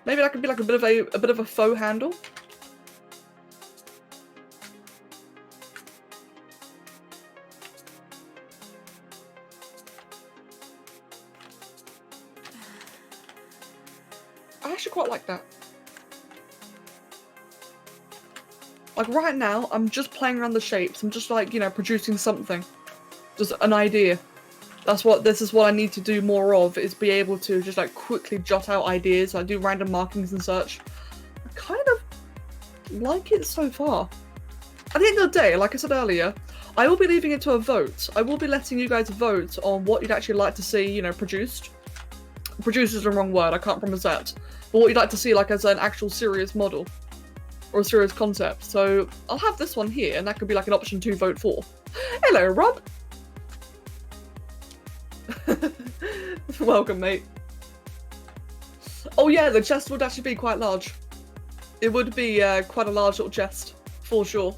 Maybe that could be like a bit of a faux handle. I actually quite like that. Like right now, I'm just playing around the shapes. I'm just like, you know, producing something. Just an idea. This is what I need to do more of, is be able to just like quickly jot out ideas. I do random markings and such. I kind of like it so far. At the end of the day, like I said earlier, I will be leaving it to a vote. I will be letting you guys vote on what you'd actually like to see, you know, produced. Produced is the wrong word, I can't promise that. But what you'd like to see like as an actual serious model. Or a serious concept. So I'll have this one here, and that could be like an option to vote for. Hello, Rob! Welcome, mate. Oh yeah, the chest would actually be quite large. It would be quite a large little chest, for sure.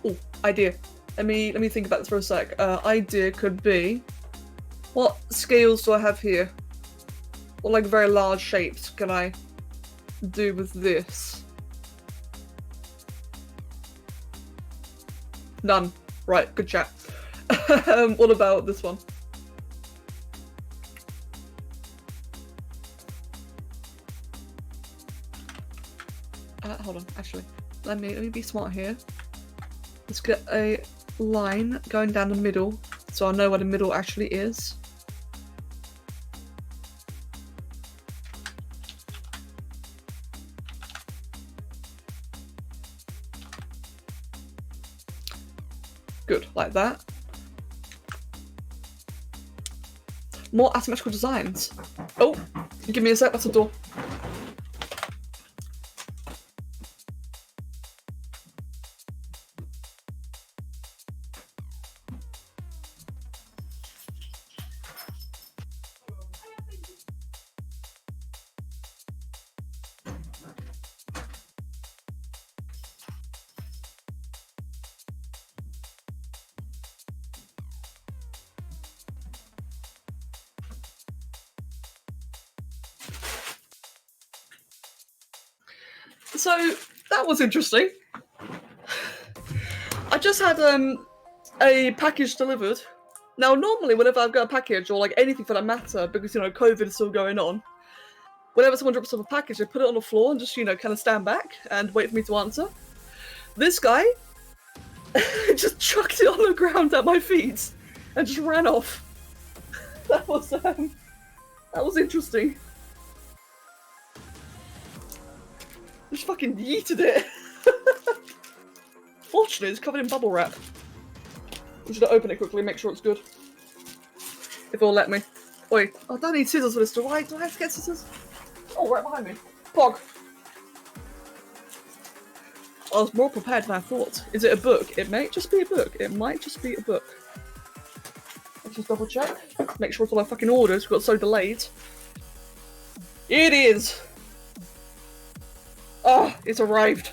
Oh, idea. Let me think about this for a sec. Idea could be, what scales do I have here? What like very large shapes can I do with this? None. Right, good chat. What about this one? Hold on, actually. Let me be smart here. Let's get a line going down the middle, so I know where the middle actually is. Good, like that. More asymmetrical designs. Oh, give me a sec, that's a door. So that was interesting. I just had a package delivered. Now normally whenever I've got a package, or like anything for that matter, because you know COVID is still going on, whenever someone drops off a package, I put it on the floor and just, you know, kind of stand back and wait for me to answer. This guy just chucked it on the ground at my feet and just ran off. That was interesting. Just fucking yeeted it. Fortunately, it's covered in bubble wrap. I'm just gonna open it quickly, make sure it's good. If it'll let me. Wait, I don't need scissors for this. Do I have to get scissors? Oh, right behind me. Pog. I was more prepared than I thought. Is it a book? It may just be a book. It might just be a book. Let's just double check. Make sure it's all our fucking orders. We got so delayed. It is. Oh, it's arrived.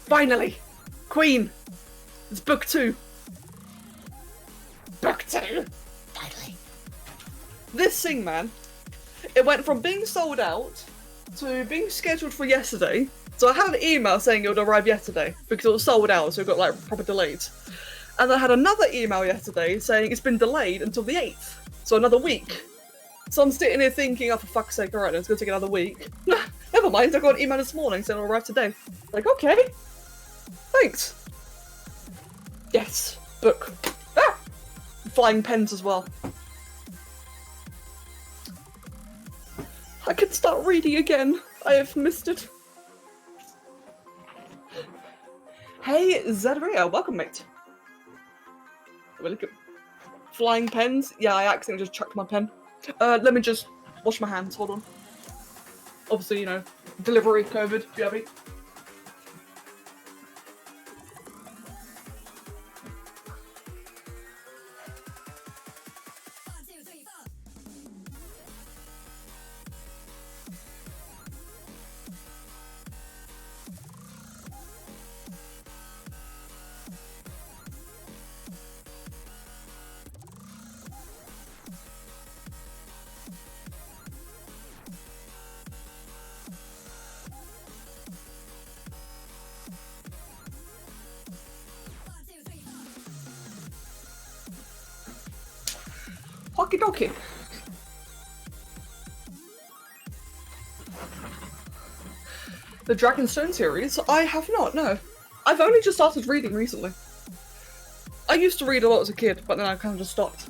Finally! Queen! It's book 2. Book 2! Finally. This thing, man, it went from being sold out to being scheduled for yesterday. So I had an email saying it would arrive yesterday because it was sold out, so it got like proper delayed. And I had another email yesterday saying it's been delayed until the 8th, so another week. So I'm sitting here thinking, oh, for fuck's sake, alright, it's gonna take another week. Never mind, I got an email this morning saying it'll arrive today. Like, okay. Thanks. Yes, book. Ah! Flying pens as well. I can start reading again. I have missed it. Hey, Zedria, welcome, mate. Welcome. Flying pens? Yeah, I accidentally just chucked my pen. Let me just wash my hands, hold on. Obviously, you know, delivery, COVID, BRB. Okie dokie. The Dragonstone series? I have not, no. I've only just started reading recently. I used to read a lot as a kid, but then I kind of just stopped.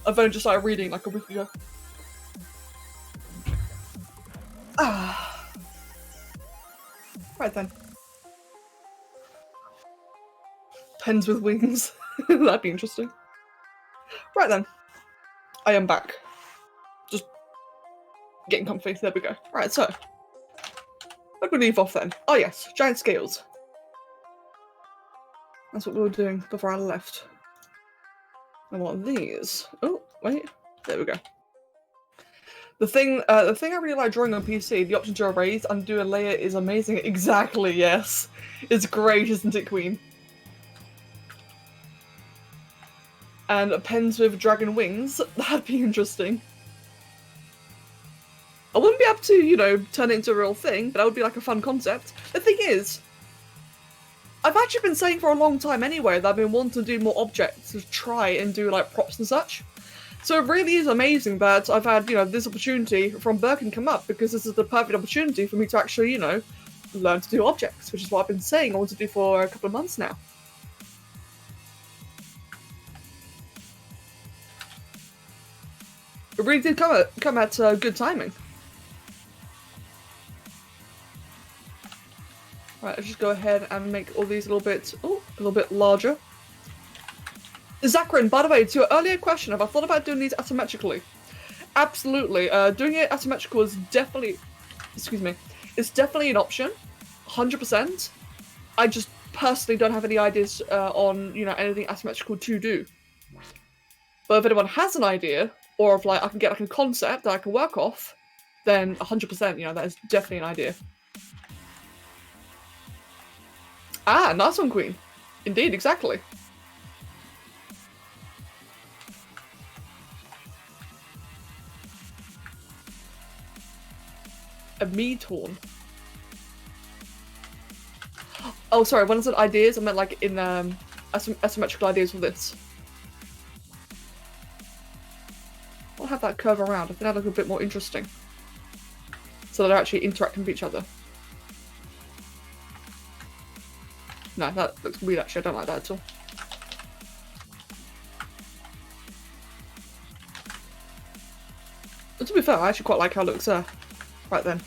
I've only just started reading like a week ago. Ah. Right then. Pens with wings. That'd be interesting. Right then. I am back. Just getting comfy. There we go. Right, so. Where did we leave off then? Oh yes, giant scales. That's what we were doing before I left. I want these. Oh, wait. There we go. The thing I really like drawing on PC, the option to erase, undo a layer is amazing. Exactly, yes. It's great, isn't it, Queen? And pens with dragon wings. That'd be interesting. I wouldn't be able to, you know, turn it into a real thing, but that would be like a fun concept. The thing is, I've actually been saying for a long time anyway that I've been wanting to do more objects to try and do like props and such. So it really is amazing that I've had, you know, this opportunity from Birkin come up, because this is the perfect opportunity for me to actually, you know, learn to do objects, which is what I've been saying I want to do for a couple of months now. It really did come at good timing. Right, let's just go ahead and make all these a little bit larger. Zachrin, by the way, to your earlier question, have I thought about doing these asymmetrically? Absolutely. Doing it asymmetrical is definitely, it's definitely an option, 100%. I just personally don't have any ideas on, you know, anything asymmetrical to do. But if anyone has an idea, or if like I can get like a concept that I can work off, then 100%, you know, that is definitely an idea. Ah, nice one, Queen. Indeed, exactly. A meat horn. Oh, sorry, when I said ideas, I meant like in asymmetrical ideas for this. I'll have that curve around. I think that'll look a bit more interesting. So they're actually interacting with each other. No, that looks weird actually, I don't like that at all. But to be fair, I actually quite like how it looks there. Right then.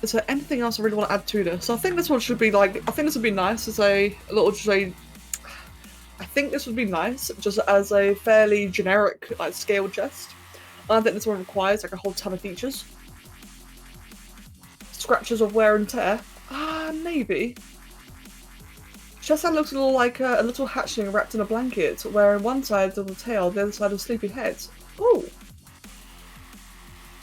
Is there anything else I really want to add to this? So I think this one should be like, I think this would be nice as a little, just a, I think this would be nice just as a fairly generic like scale chest. I don't think this one requires like a whole ton of features. Scratches of wear and tear. Maybe. Chest hand looks a little like a little hatchling wrapped in a blanket, where on one side of the tail, the other side of sleepy head. Ooh.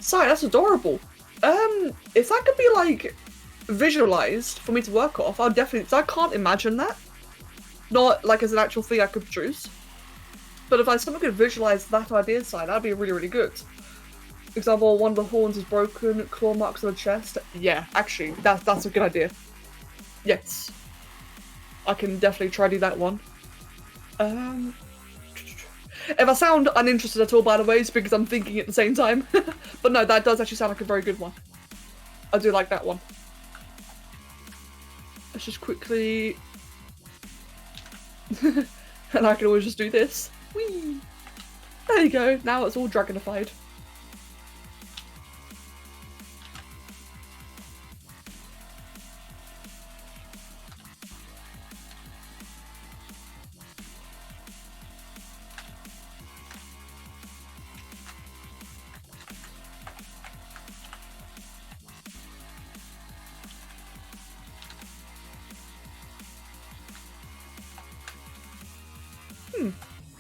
Sorry, that's adorable. If that could be like visualized for me to work off, I'll definitely. So I can't imagine that. Not like as an actual thing I could produce. But if someone could visualize that idea side, that'd be really, really good. Example, one of the horns is broken, claw marks on the chest. Yeah, actually, that's a good idea. Yes. I can definitely try to do that one. If I sound uninterested at all, by the way, it's because I'm thinking at the same time. But no, that does actually sound like a very good one. I do like that one. Let's just quickly... and I can always just do this. Whee! There you go, now it's all dragonified.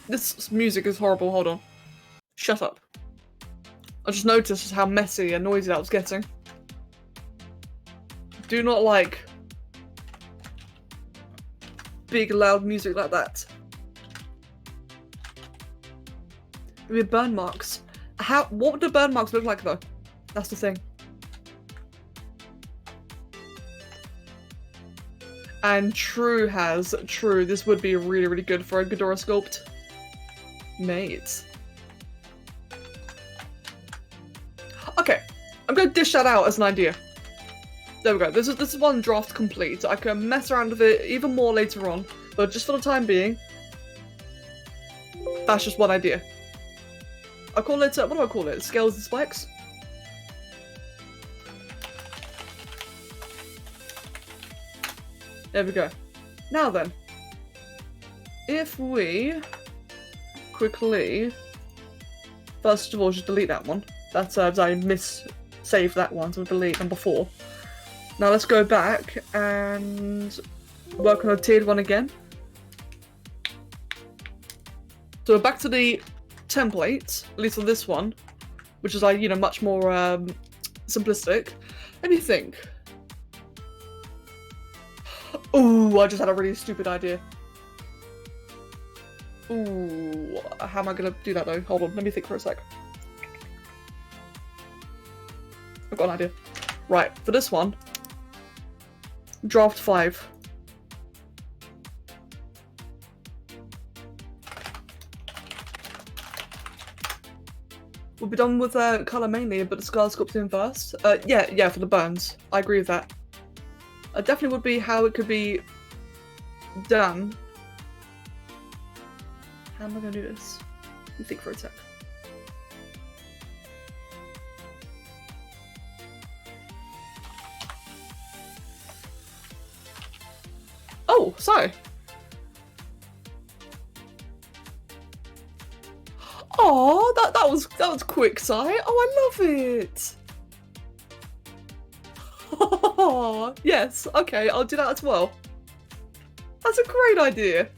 This music is horrible, hold on. Shut up. I just noticed how messy and noisy that was getting. Do not like big loud music like that. With burn marks. What would the burn marks look like though? That's the thing. And true, this would be really, really good for a Ghidorah sculpt. Mate. Okay, I'm gonna dish that out as an idea. There we go. This is one draft complete. I can mess around with it even more later on, but just for the time being, that's just one idea. I call it, what do I call it? Scales and spikes? There we go. Now then, if we quickly, first of all, just delete that one. That's I saved that one, so delete number 4. Now let's go back and work on a tiered one again. So we're back to the template, at least on this one, which is like, you know, much more simplistic. Let me think. Ooh, I just had a really stupid idea. Ooh, how am I gonna do that though? Hold on, let me think for a sec. I've got an idea. Right, for this one, draft 5. We'll be done with colour mainly, but the scar sculpting first. Yeah, for the burns. I agree with that. Definitely would be how it could be done. How am I gonna do this? Let me think for a sec. Oh, sorry. Oh, that was quick, Si. Oh, I love it. Oh, yes. Okay, I'll do that as well. That's a great idea.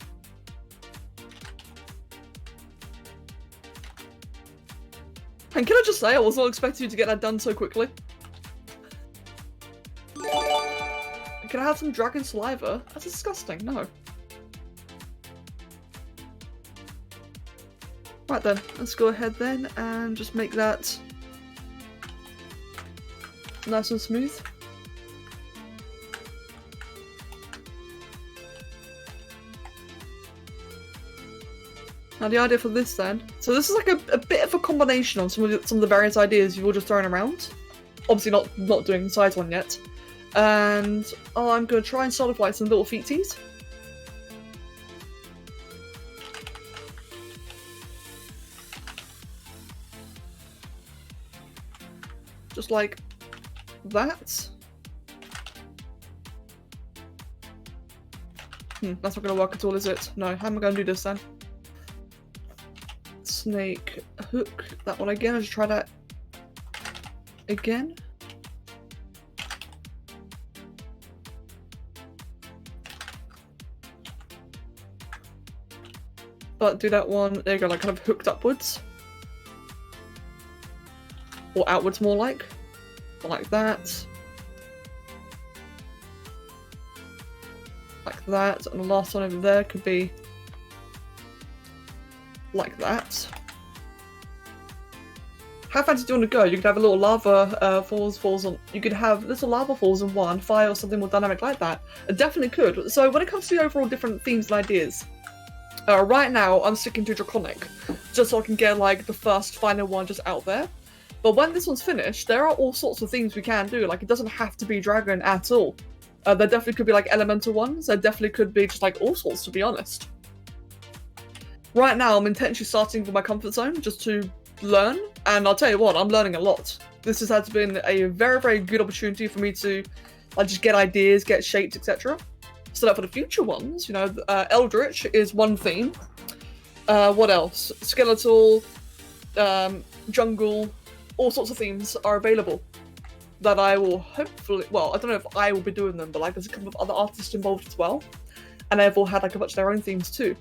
And can I just say, I was not expecting you to get that done so quickly. Can I have some dragon saliva? That's disgusting. No. Right then, let's go ahead then and just make that nice and smooth. Now the idea for this then, so this is like a bit of a combination on some of the various ideas you've all just thrown around. Obviously not doing the sides one yet. And I'm going to try and solidify some little feeties. Just like that. That's not going to work at all, is it? No, how am I going to do this then? Snake hook, that one again. I'll just try that again. But do that one, there you go, like kind of hooked upwards. or outwards more like that. Like that, and the last one over there could be like that. How fancy do you want to go? You could have a little lava falls on. You could have little lava falls in one, fire or something more dynamic like that. It definitely could. So when it comes to the overall different themes and ideas, right now I'm sticking to Draconic, just so I can get like the first final one just out there. But when this one's finished, there are all sorts of things we can do. Like it doesn't have to be dragon at all. There definitely could be like elemental ones. There definitely could be just like all sorts, to be honest. Right now I'm intentionally starting with my comfort zone just to learn, and I'll tell you what, I'm learning a lot. This has been a very, very good opportunity for me to like just get ideas, get shapes, etc. So that for the future ones, you know, Eldritch is one theme. What else? Skeletal, jungle, all sorts of themes are available that I will hopefully, well, I don't know if I will be doing them, but like there's a couple of other artists involved as well, and they've all had like a bunch of their own themes too.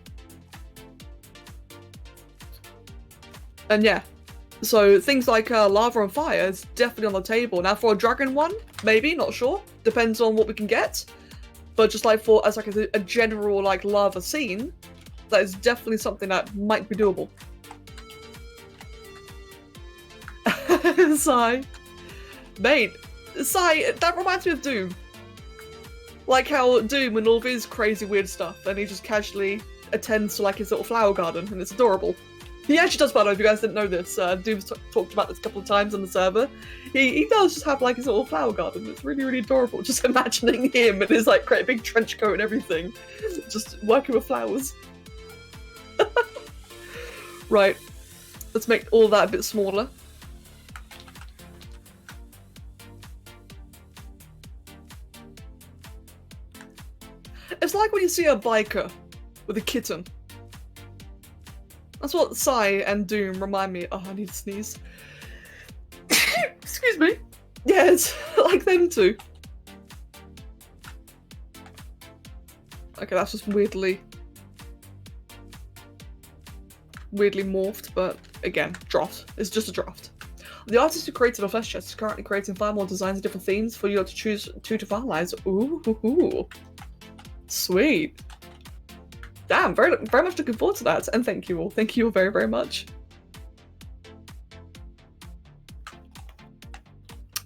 And yeah, so things like lava and fire is definitely on the table. Now for a dragon one, maybe, not sure. Depends on what we can get. But just like for as like a general like lava scene, that is definitely something that might be doable. Sigh. Mate, Sigh, that reminds me of Doom. Like how Doom and all of his crazy weird stuff, and he just casually attends to like his little flower garden, and it's adorable. He actually does, by the way, if you guys didn't know this, Doom's talked about this a couple of times on the server. He does just have like his little flower garden. It's really, really adorable. Just imagining him in his like great big trench coat and everything, just working with flowers. Right, let's make all that a bit smaller. It's like when you see a biker with a kitten. That's what Psy and Doom remind me. Oh, I need to sneeze. Excuse me. Yeah, it's like them too. Okay, that's just weirdly morphed, but again, draft. It's just a draft. The artist who created our flesh chest is currently creating 5 more designs of different themes for you to choose 2 to finalize. Ooh, sweet. Damn, very much looking forward to that, and thank you all. Thank you all very, very much.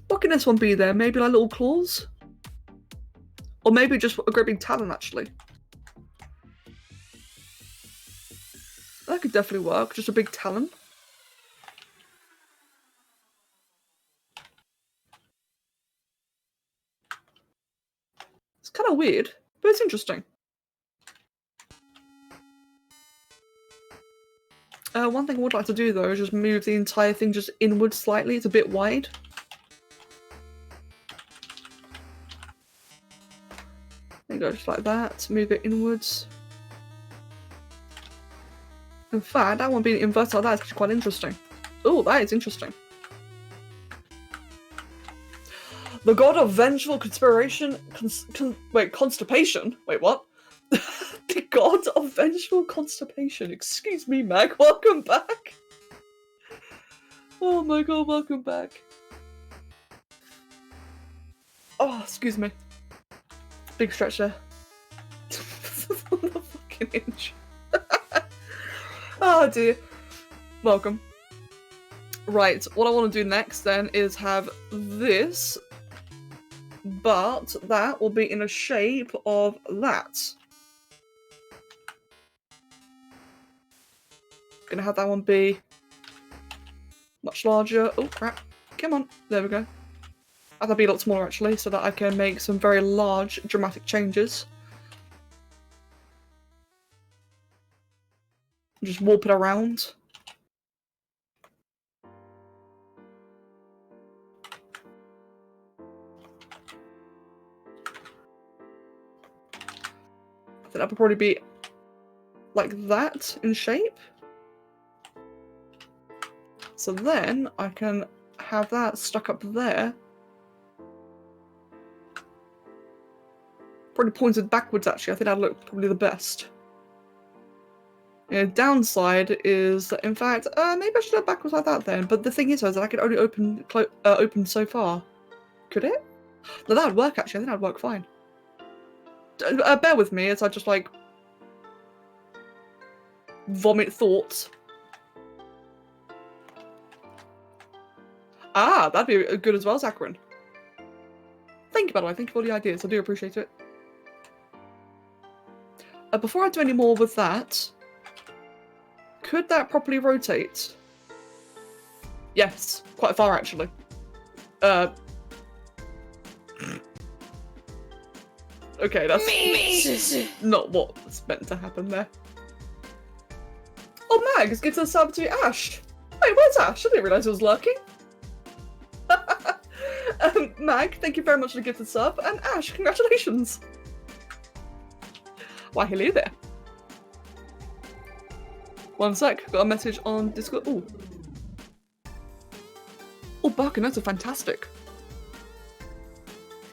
What can this one be there? Maybe like little claws? Or maybe just a great big talon, actually. That could definitely work, just a big talon. It's kind of weird, but it's interesting. One thing I would like to do though is just move the entire thing just inward slightly. It's a bit wide. There you go, just like that. Move it inwards. In fact, that one being inverted like that is actually quite interesting. Oh, that is interesting. The god of vengeful conspiration. Constipation? Wait, what? The god of vengeful constipation. Excuse me, Mag. Welcome back. Oh my god, welcome back. Oh, excuse me. Big stretch there. The fucking inch. Oh dear. Welcome. Right, what I want to do next then is have this, but that will be in a shape of that. Gonna have that one be much larger. Oh crap. Come on. There we go. Have that be a lot smaller actually, so that I can make some very large dramatic changes. Just warp it around. I think that would probably be like that in shape. So then I can have that stuck up there. Probably pointed backwards actually, I think that'd look probably the best. Downside is, in fact, maybe I should go backwards like that then. But the thing is, though, is that I can only open so far. Could it? No, that would work actually. I think that would work fine. Bear with me as I just like vomit thoughts. Ah, that'd be good as well, Zacharian. Thank you, by the way. Thank you for all the ideas. I do appreciate it. Before I do any more with that, could that properly rotate? Yes, quite far actually. Okay, that's not what's meant to happen there. Oh, Mag, it's good to sub to Ash. Wait, where's Ash? I didn't realise it was lurking. Mag, thank you very much for the gifted sub, and Ash, congratulations. Why, hello there. One sec, got a message on Discord. Ooh. Oh, Barkin, those are fantastic.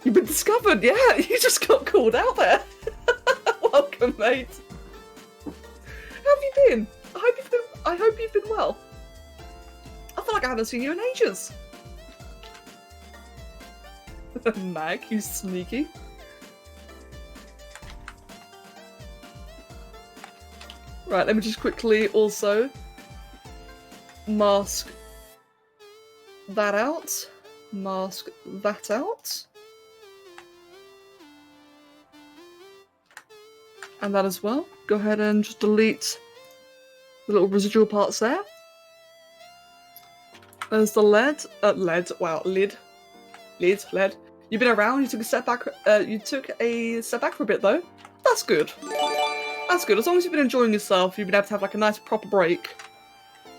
You've been discovered, yeah, you just got called out there. Welcome, mate. How have you been? I hope you've been well. I feel like I haven't seen you in ages. Mag, you sneaky. Right, let me just quickly also mask that out. Mask that out. And that as well. Go ahead and just delete the little residual parts there. There's the lid. Wow, lid. You've been around. You took a step back. You took a step back for a bit though. That's good. That's good. As long as you've been enjoying yourself, you've been able to have like a nice proper break.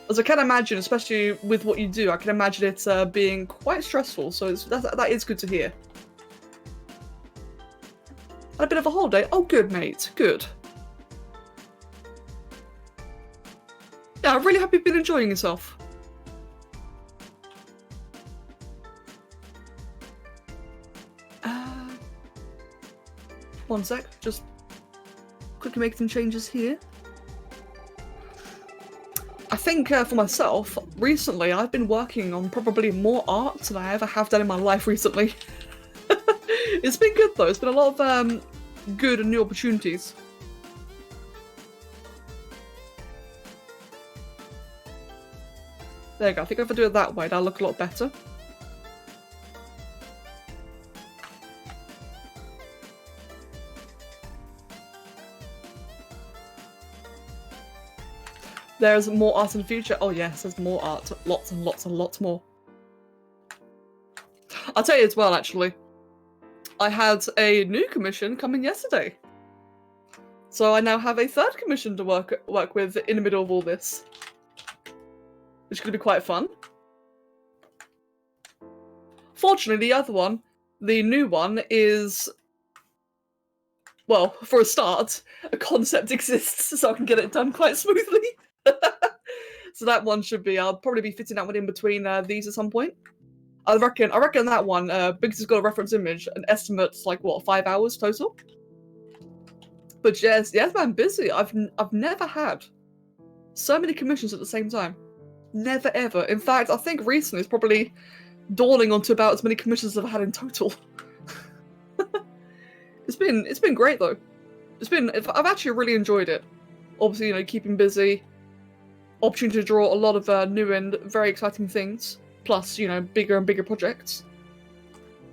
As I can imagine, especially with what you do, I can imagine it being quite stressful. So that is good to hear. Had a bit of a holiday. Oh, good, mate. Good. Yeah, I really hope you've been enjoying yourself. One sec. Just quickly make some changes here. I think for myself, recently I've been working on probably more art than I ever have done in my life recently. It's been good though. It's been a lot of good and new opportunities. There you go. I think if I do it that way, that'll look a lot better. There's more art in the future. Oh yes, there's more art. Lots and lots and lots more. I'll tell you as well, actually. I had a new commission come in yesterday. So I now have a third commission to work with in the middle of all this. Which is going to be quite fun. Fortunately, the other one, the new one, is... Well, for a start, a concept exists so I can get it done quite smoothly. So that one should be, I'll probably be fitting that one in between these at some point. I reckon that one, because it's got a reference image, an estimate's like, what, 5 hours total? But yes, I'm busy. I've never had so many commissions at the same time. Never ever. In fact, I think recently it's probably dawning onto about as many commissions as I've had in total. It's been great though. I've actually really enjoyed it. Obviously, you know, keeping busy, opportunity to draw a lot of new and very exciting things, plus, you know, bigger and bigger projects.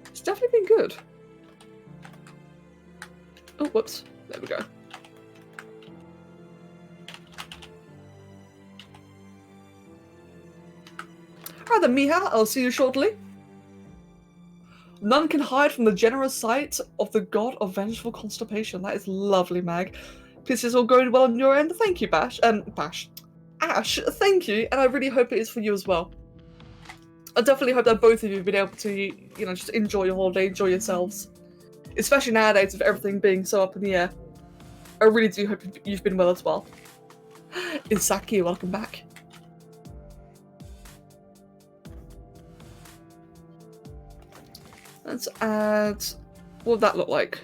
It's definitely been good. Oh, whoops. There we go. Alright then, Miha, I'll see you shortly. None can hide from the generous sight of the god of vengeful constipation. That is lovely, Mag. This is all going well on your end. Thank you, Ash, thank you, and I really hope it is for you as well. I definitely hope that both of you have been able to, you know, just enjoy your holiday, enjoy yourselves. Especially nowadays with everything being so up in the air. I really do hope you've been well as well. Isaki, welcome back. Let's add... What would that look like?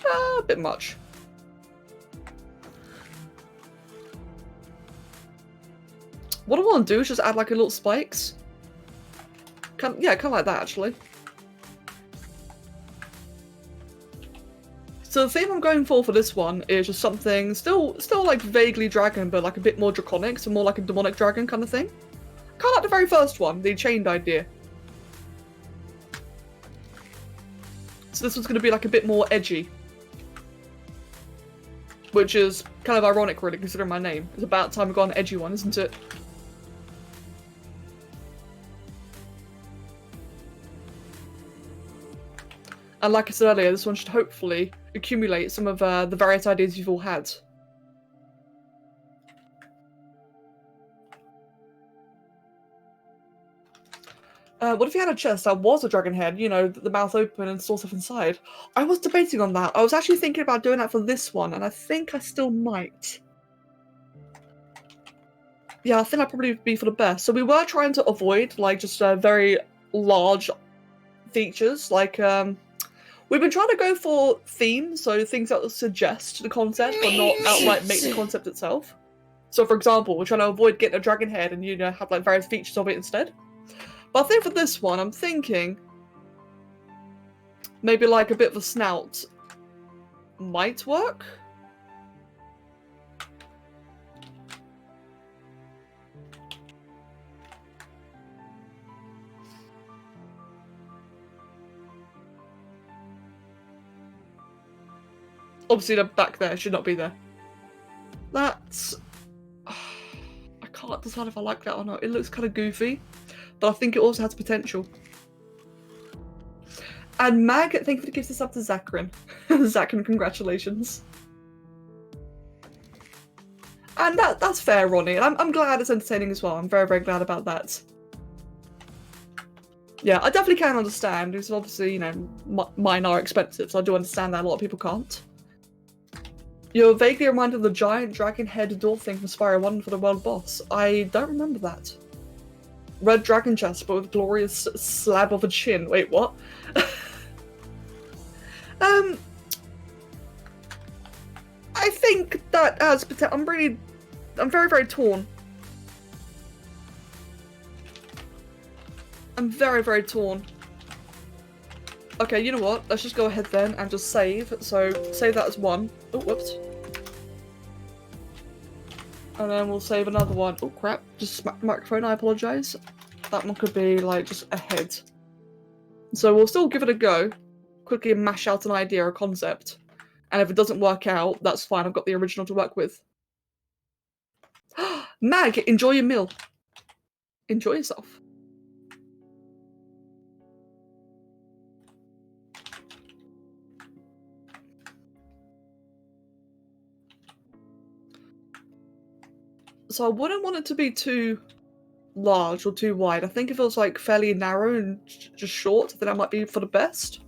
A bit much. What I want to do is just add like a little spikes. Yeah, kind of like that actually. So the theme I'm going for this one is just something still like vaguely dragon, but like a bit more draconic, so more like a demonic dragon kind of thing. Kind of like the very first one, the chained idea. So this one's going to be like a bit more edgy. Which is kind of ironic really, considering my name. It's about time we got an edgy one, isn't it? And like I said earlier, this one should hopefully accumulate some of the various ideas you've all had. What if you had a chest that was a dragon head, you know, the mouth open and sort of inside? I was debating on that. I was actually thinking about doing that for this one, and I think I still might. Yeah, I think that'd probably be for the best. So we were trying to avoid, like, just very large features, like, we've been trying to go for themes, so things that suggest the concept, but not outright make the concept itself. So, for example, we're trying to avoid getting a dragon head and, you know, have, like, various features of it instead. But I think for this one, I'm thinking maybe, like, a bit of a snout might work. Obviously, the back there should not be there. That's... I can't decide if I like that or not. It looks kind of goofy, but I think it also has potential. And Mag, thank you for the gift this up to Zachrin. Zachrin, congratulations. And that's fair, Ronnie. And I'm glad it's entertaining as well. I'm very, very glad about that. Yeah, I definitely can understand, because obviously, you know, mine are expensive, so I do understand that a lot of people can't. You're vaguely reminded of the giant dragon head door thing from Spyro 1 for the world boss. I don't remember that. Red dragon chest, but with glorious slab of a chin. Wait, what? I think that has potential. I'm very, very torn. I'm very, very torn. Okay, you know what? Let's just go ahead then and just save. So, save that as one. Oh, whoops. And then we'll save another one. Oh, crap. Just smacked the microphone. I apologise. That one could be, like, just ahead. So we'll still give it a go. Quickly mash out an idea or concept. And if it doesn't work out, that's fine. I've got the original to work with. Mag, enjoy your meal. Enjoy yourself. So I wouldn't want it to be too large or too wide. I think if it was like fairly narrow and just short, then that might be for the best.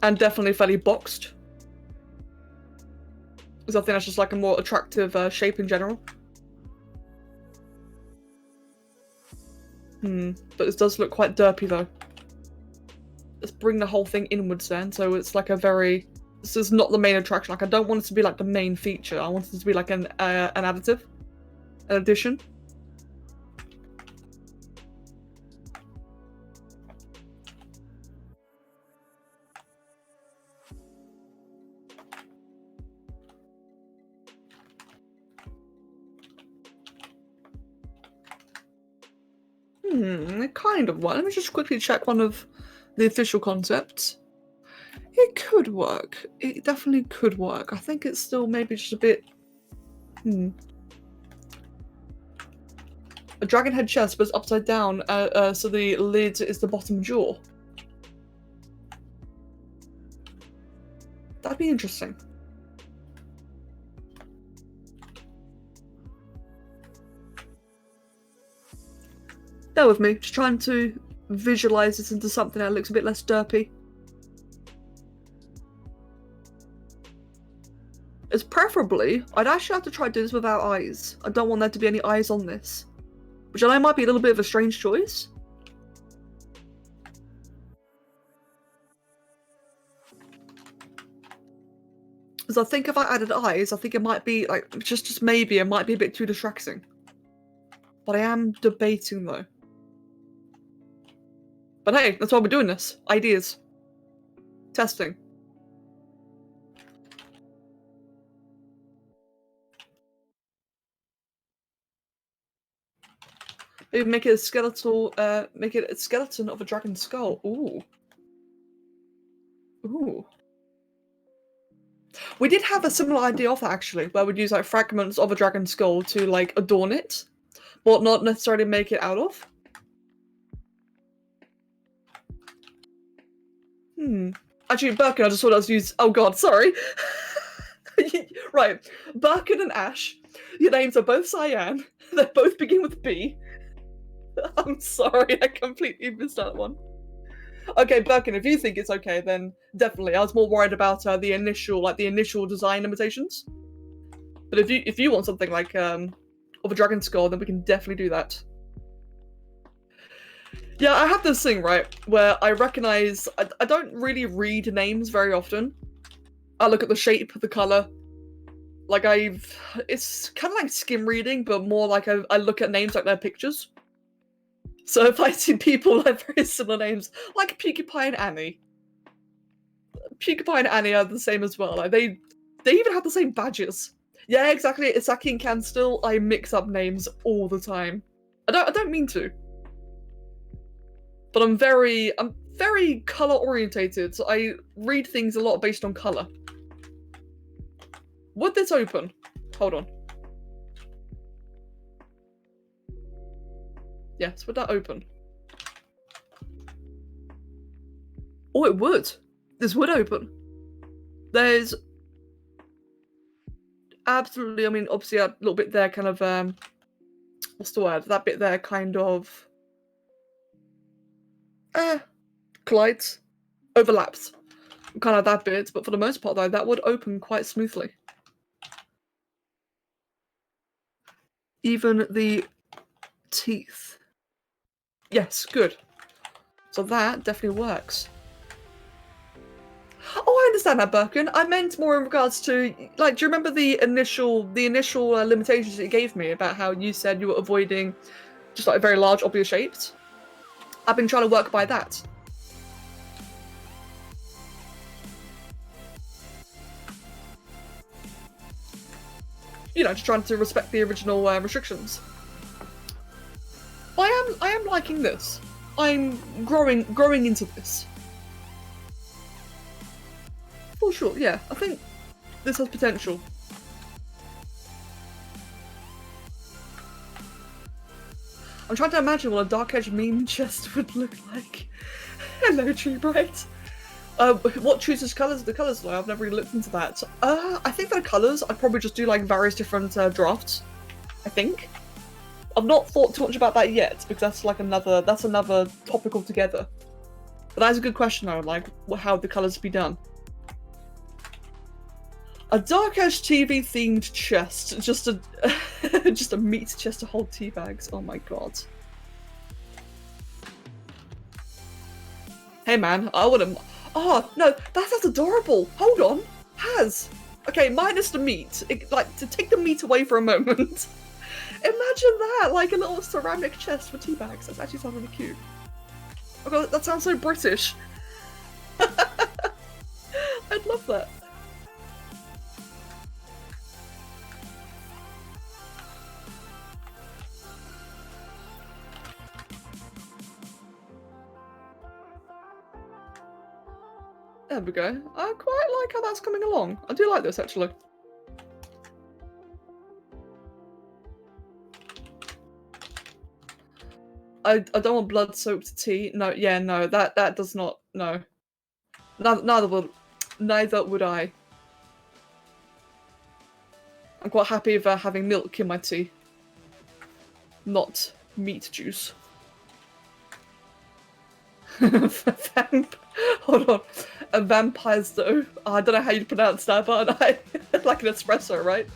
And definitely fairly boxed. Because I think that's just like a more attractive shape in general. But this does look quite derpy though. Let's bring the whole thing inwards then, so it's like a very... This is not the main attraction. Like, I don't want it to be like the main feature. I want it to be like an additive. An addition. Kind of one. Let me just quickly check one of the official concepts. It could work. It definitely could work. I think it's still maybe just a bit... A dragon head chest, but it's upside down, so the lid is the bottom jaw. That'd be interesting. Bear with me, just trying to visualize this into something that looks a bit less derpy. It's preferably, I'd actually have to try to do this without eyes. I don't want there to be any eyes on this. Which I know might be a little bit of a strange choice. Because I think if I added eyes, I think it might be like just maybe it might be a bit too distracting. But I am debating though. But hey, that's why we're doing this. Ideas. Testing. Maybe make it a skeletal, make it a skeleton of a dragon skull. Ooh. Ooh. We did have a similar idea of that actually, where we'd use like fragments of a dragon skull to like adorn it, but not necessarily make it out of. Actually, Birkin, I just thought I was used. Oh god, sorry. Right, Birkin and Ash. Your names are both cyan. They both begin with B. I'm sorry, I completely missed that one. Okay, Birkin, if you think it's okay, then definitely. I was more worried about the initial design limitations. But if you want something like of a dragon skull, then we can definitely do that. Yeah, I have this thing, right, where I recognize I don't really read names very often. I look at the shape, the color. Like it's kind of like skim reading, but more like I look at names like their pictures. So if I see people with like very similar names, like PewDiePie and Annie. PewDiePie and Annie are the same as well. Like they even have the same badges. Yeah, exactly. Isaki and Can still, I mix up names all the time. I don't mean to. But I'm very color orientated, so I read things a lot based on color. Would this open? Hold on. Yes, would that open? Oh, it would. This would open. There's absolutely, I mean, obviously a little bit there kind of, what's the word? That bit there kind of, collides, overlaps. Kind of that bit, but for the most part though, that would open quite smoothly. Even the teeth. Yes, good. So that definitely works. Oh, I understand that, Birkin. I meant more in regards to, like, do you remember the initial limitations that you gave me about how you said you were avoiding just like very large obvious shapes? I've been trying to work by that. You know, just trying to respect the original restrictions. But I am liking this. I'm growing into this. For sure, yeah. I think this has potential. I'm trying to imagine what a Dark Edge meme chest would look like. Hello, Tree Bright. What chooses colours? The colours, though, I've never really looked into that. I think for the colours, I'd probably just do like various different drafts. I think. I've not thought too much about that yet because that's like another topic altogether. But that's a good question though, like how the colours be done. A DarkEdgeTV themed chest, just a meat chest to hold tea bags. Oh my god. Hey man, I wouldn't. Oh no, that's adorable. Hold on, Has. Okay, minus the meat. Like to take the meat away for a moment. Imagine that, like a little ceramic chest for tea bags. That actually sounds really cute. Oh god, that sounds so British. I'd love that. There we go. I quite like how that's coming along. I do like this, actually. I don't want blood-soaked tea. No, yeah, no, that does not. No, neither would I. I'm quite happy with having milk in my tea, not meat juice. Hold on. A vampire's though. Oh, I don't know how you pronounce that, but like an espresso, right?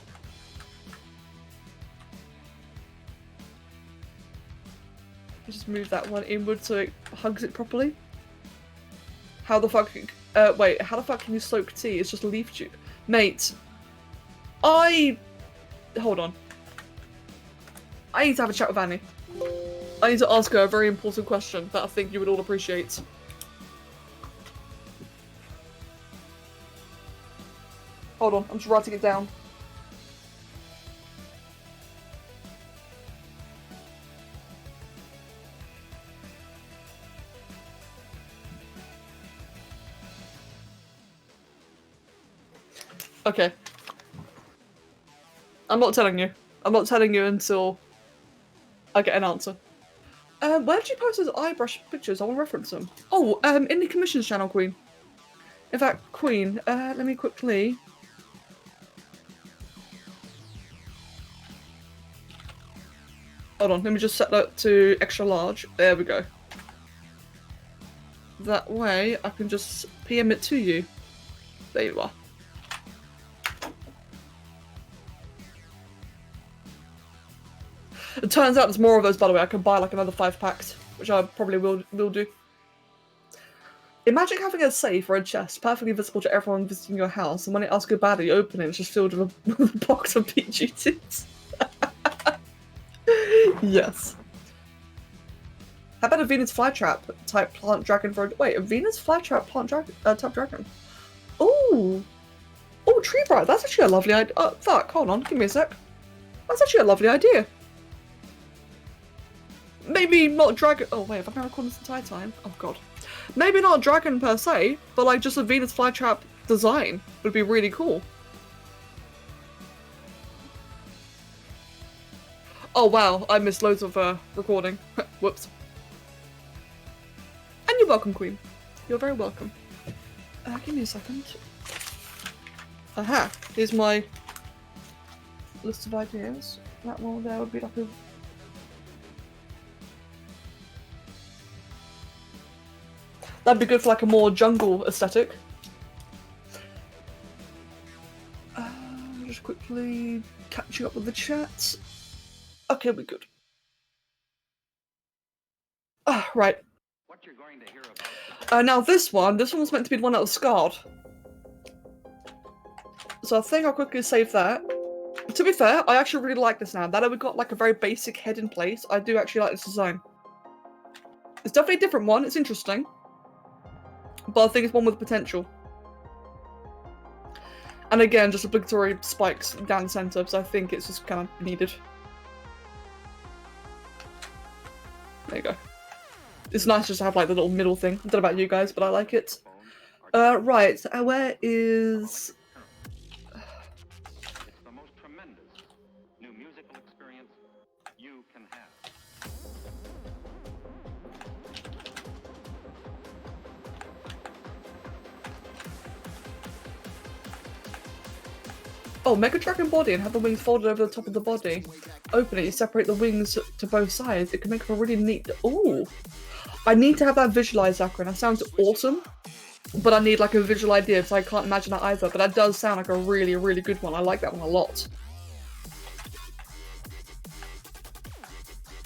Just move that one inward so it hugs it properly. How the fuck? Wait. How the fuck can you soak tea? It's just leaf juice. Mate, hold on. I need to have a chat with Annie. I need to ask her a very important question that I think you would all appreciate. Hold on, I'm just writing it down. Okay. I'm not telling you. I'm not telling you until I get an answer. Where did you post those eyebrush pictures? I want to reference them. Oh, in the commissions channel, Queen. In fact, Queen, let me quickly... Hold on, let me just set that to extra large. There we go. That way, I can just PM it to you. There you are. It turns out there's more of those, by the way. I can buy like another 5 packs, which I probably will do. Imagine having a safe or a chest perfectly visible to everyone visiting your house, and when it asks you about it, you open it, it's just filled with a box of PGTs. Yes. How about a Venus flytrap type plant dragon for a Venus flytrap plant type dragon? Ooh. Oh, tree bright. That's actually a lovely idea. Fuck, hold on, give me a sec. That's actually a lovely idea. Maybe not dragon. Oh wait, have I been recording this entire time? Oh god. Maybe not a dragon per se, but like just a Venus flytrap design would be really cool. Oh wow, I missed loads of recording. Whoops. And you're welcome, Queen. You're very welcome. Give me a second. Aha, here's my list of ideas. That one there would be like a... That'd be good for like a more jungle aesthetic. Just quickly catching up with the chat. Okay, we're good. Right. What you're going to hear about... now this one was meant to be the one that was scarred. So I think I'll quickly save that. To be fair, I actually really like this now. That we got like a very basic head in place, I do actually like this design. It's definitely a different one, it's interesting. But I think it's one with potential. And again, just obligatory spikes down the centre, so I think it's just kind of needed. There you go. It's nice just to have like the little middle thing. I don't know about you guys, but I like it. Right, where is... It's the most tremendous new musical experience you can have. Oh, make a dragon body and have the wings folded over the top of the body. Open it, you separate the wings to both sides. It can make a really neat... Ooh! I need to have that visualized, Akron. That sounds awesome. But I need like a visual idea, so I can't imagine that either. But that does sound like a really, really good one. I like that one a lot.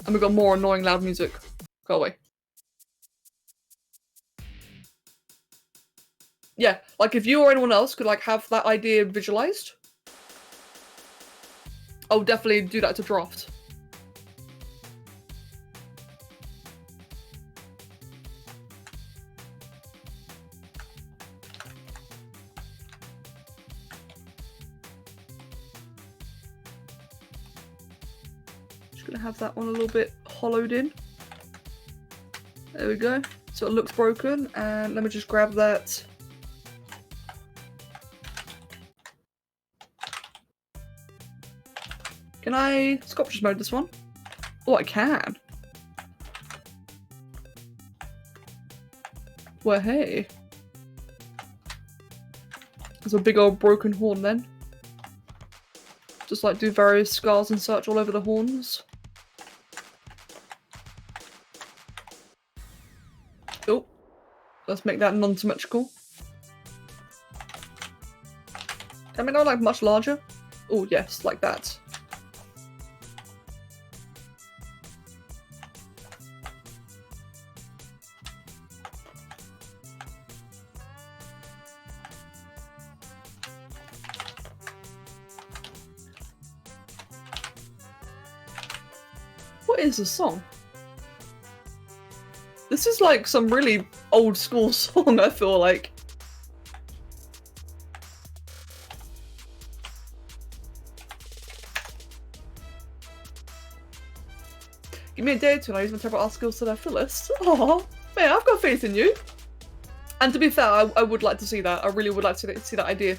And we've got more annoying loud music. Go away. Yeah, like if you or anyone else could like have that idea visualized, I'll definitely do that to draft. Just gonna have that one a little bit hollowed in. There we go. So it looks broken, and let me just grab that. Can I sculptures mode this one? Oh, I can. Well, hey. There's a big old broken horn then. Just like do various scars and such all over the horns. Oh, let's make that non-symmetrical. Can I make that like much larger? Oh yes, like that. What is this song? This is like some really old school song, I feel like. Give me a day or two and I use my terrible art skills to their fullest. Aw, man, I've got faith in you. And to be fair, I would like to see that. I really would like to see that idea.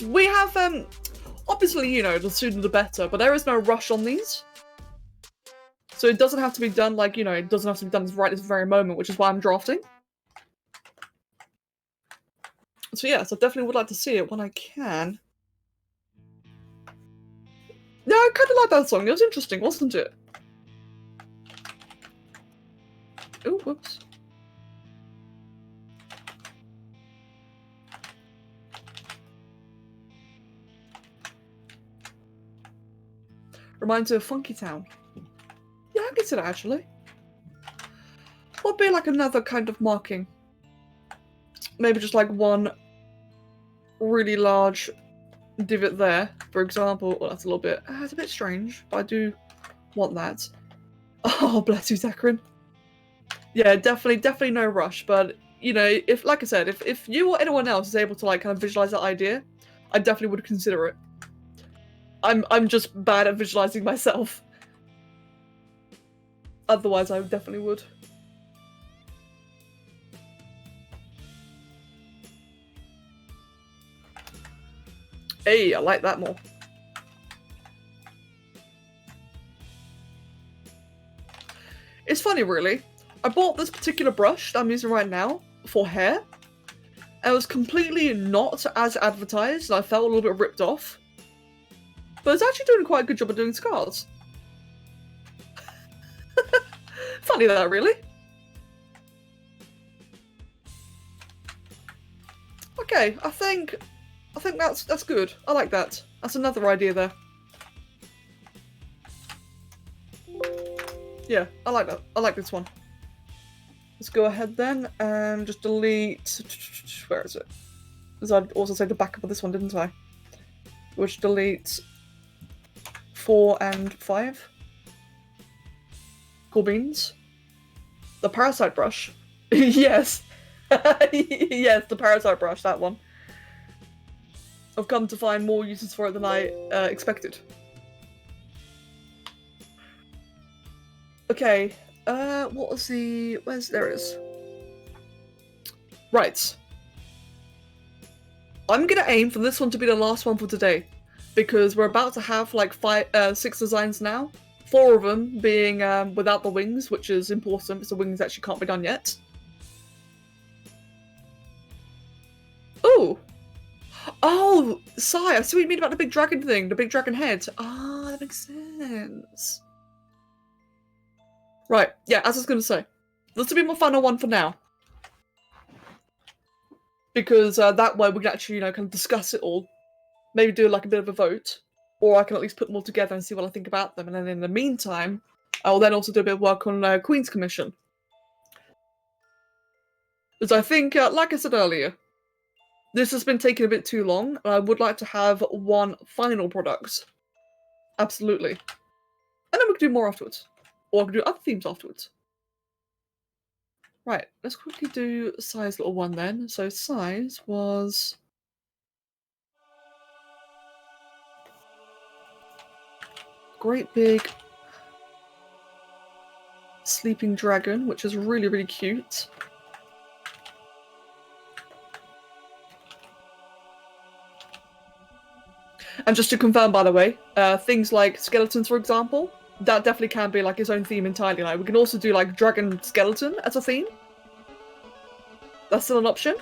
We have, obviously, you know, the sooner the better, but there is no rush on these. So it doesn't have to be done like, you know, it doesn't have to be done right this very moment, which is why I'm drafting. So yes, I definitely would like to see it when I can. Yeah, I kind of like that song. It was interesting, wasn't it? Oh, whoops. Reminds me of Funky Town. Yeah, I can see that actually. What would be like another kind of marking? Maybe just like one really large divot there, for example. Well, that's a little bit, it's a bit strange, but I do want that. Oh, bless you, Zachary. Yeah, definitely no rush, but you know, if, like I said, if you or anyone else is able to like kind of visualize that idea, I definitely would consider it. I'm just bad at visualizing myself. Otherwise, I definitely would. Hey, I like that more. It's funny, really. I bought this particular brush that I'm using right now for hair. And it was completely not as advertised, and I felt a little bit ripped off. But it's actually doing quite a good job of doing scars. Funny that, really. Okay, I think that's good. I like that. That's another idea there. Yeah, I like that. I like this one. Let's go ahead then and just delete. Where is it? Because I'd also say the backup of this one, didn't I? Which delete 4 and 5. Cool beans. The parasite brush. Yes. Yes, the parasite brush, that one. I've come to find more uses for it than I expected. Okay, what was the... there it is. Right. I'm gonna aim for this one to be the last one for today, because we're about to have like 6 designs now. 4 of them being without the wings, which is important because the wings actually can't be done yet. Ooh! Oh, Sai, I see what you mean about the big dragon thing, the big dragon head. Ah, that makes sense. Right, yeah, as I was going to say, this will be my final one for now. Because that way we can actually, you know, kind of discuss it all. Maybe do like a bit of a vote. Or I can at least put them all together and see what I think about them. And then in the meantime, I will then also do a bit of work on Queen's Commission. Because I think, like I said earlier, this has been taking a bit too long, and I would like to have one final product. Absolutely. And then we can do more afterwards. Or I can do other themes afterwards. Right, let's quickly do Sai's little one then. So Sai's was... great big sleeping dragon, which is really, really cute. And just to confirm, by the way, things like skeletons, for example, that definitely can be like its own theme entirely. Like we can also do like dragon skeleton as a theme. That's still an option.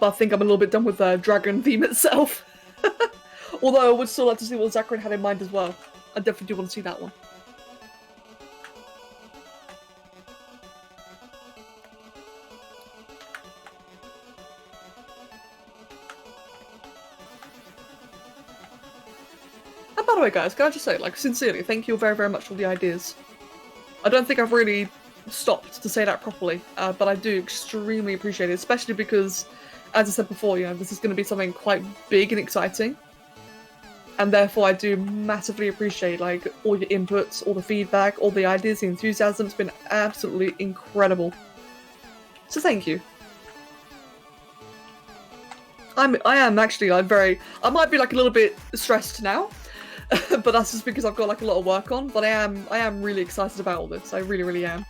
But I think I'm a little bit done with the dragon theme itself. Although I would still like to see what Zachary had in mind as well. I definitely do want to see that one. And by the way, guys, can I just say, like, sincerely, thank you very, very much for the ideas. I don't think I've really stopped to say that properly, but I do extremely appreciate it, especially because, as I said before, you know, this is going to be something quite big and exciting. And therefore I do massively appreciate like all your inputs, all the feedback, all the ideas, the enthusiasm. It's been absolutely incredible. So thank you. I am actually like I might be like a little bit stressed now, but that's just because I've got like a lot of work on, but I am really excited about all this. I really, really am.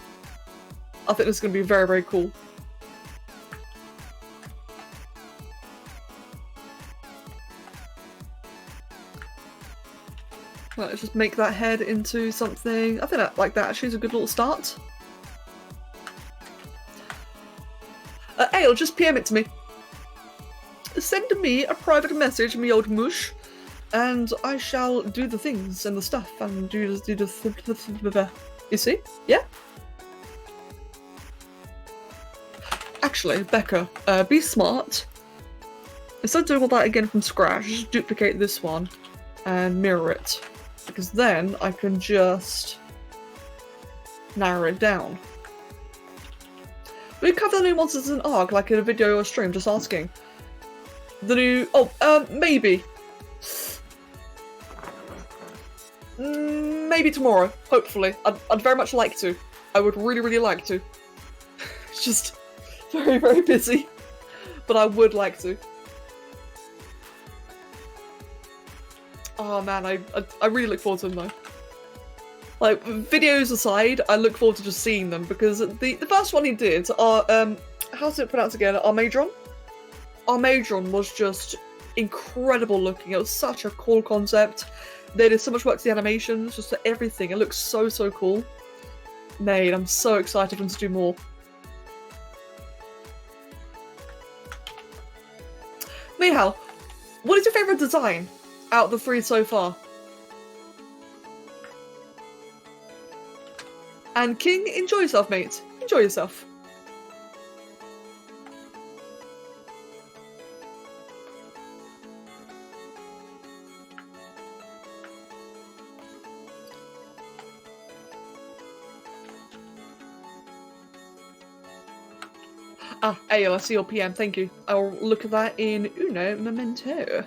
I think this is going to be very, very cool. Right, let's just make that head into something. I think that, like that actually is a good little start. Ale, just PM it to me. Send me a private message, me old mush, and I shall do the things and the stuff and do the you see? Yeah? Actually, Becca, be smart. Instead of doing all that again from scratch, just duplicate this one and mirror it. Because then I can just narrow it down. We cover the new monsters in ARC, like in a video or stream, just asking. The new... Oh, maybe. Maybe tomorrow, hopefully. I'd very much like to. I would really, really like to. It's just very, very busy. But I would like to. Oh man, I really look forward to them though. Like, videos aside, I look forward to just seeing them because the first one he did, how's it pronounced again? Armadron? Armadron was just incredible looking. It was such a cool concept. They did so much work to the animations, just to everything. It looks so, so cool. Mate, I'm so excited for them to do more. Mihal, what is your favourite design out of the 3 so far? And King, enjoy yourself, mate. Enjoy yourself. Ah, Ale, I see your PM, thank you. I'll look at that in uno momento.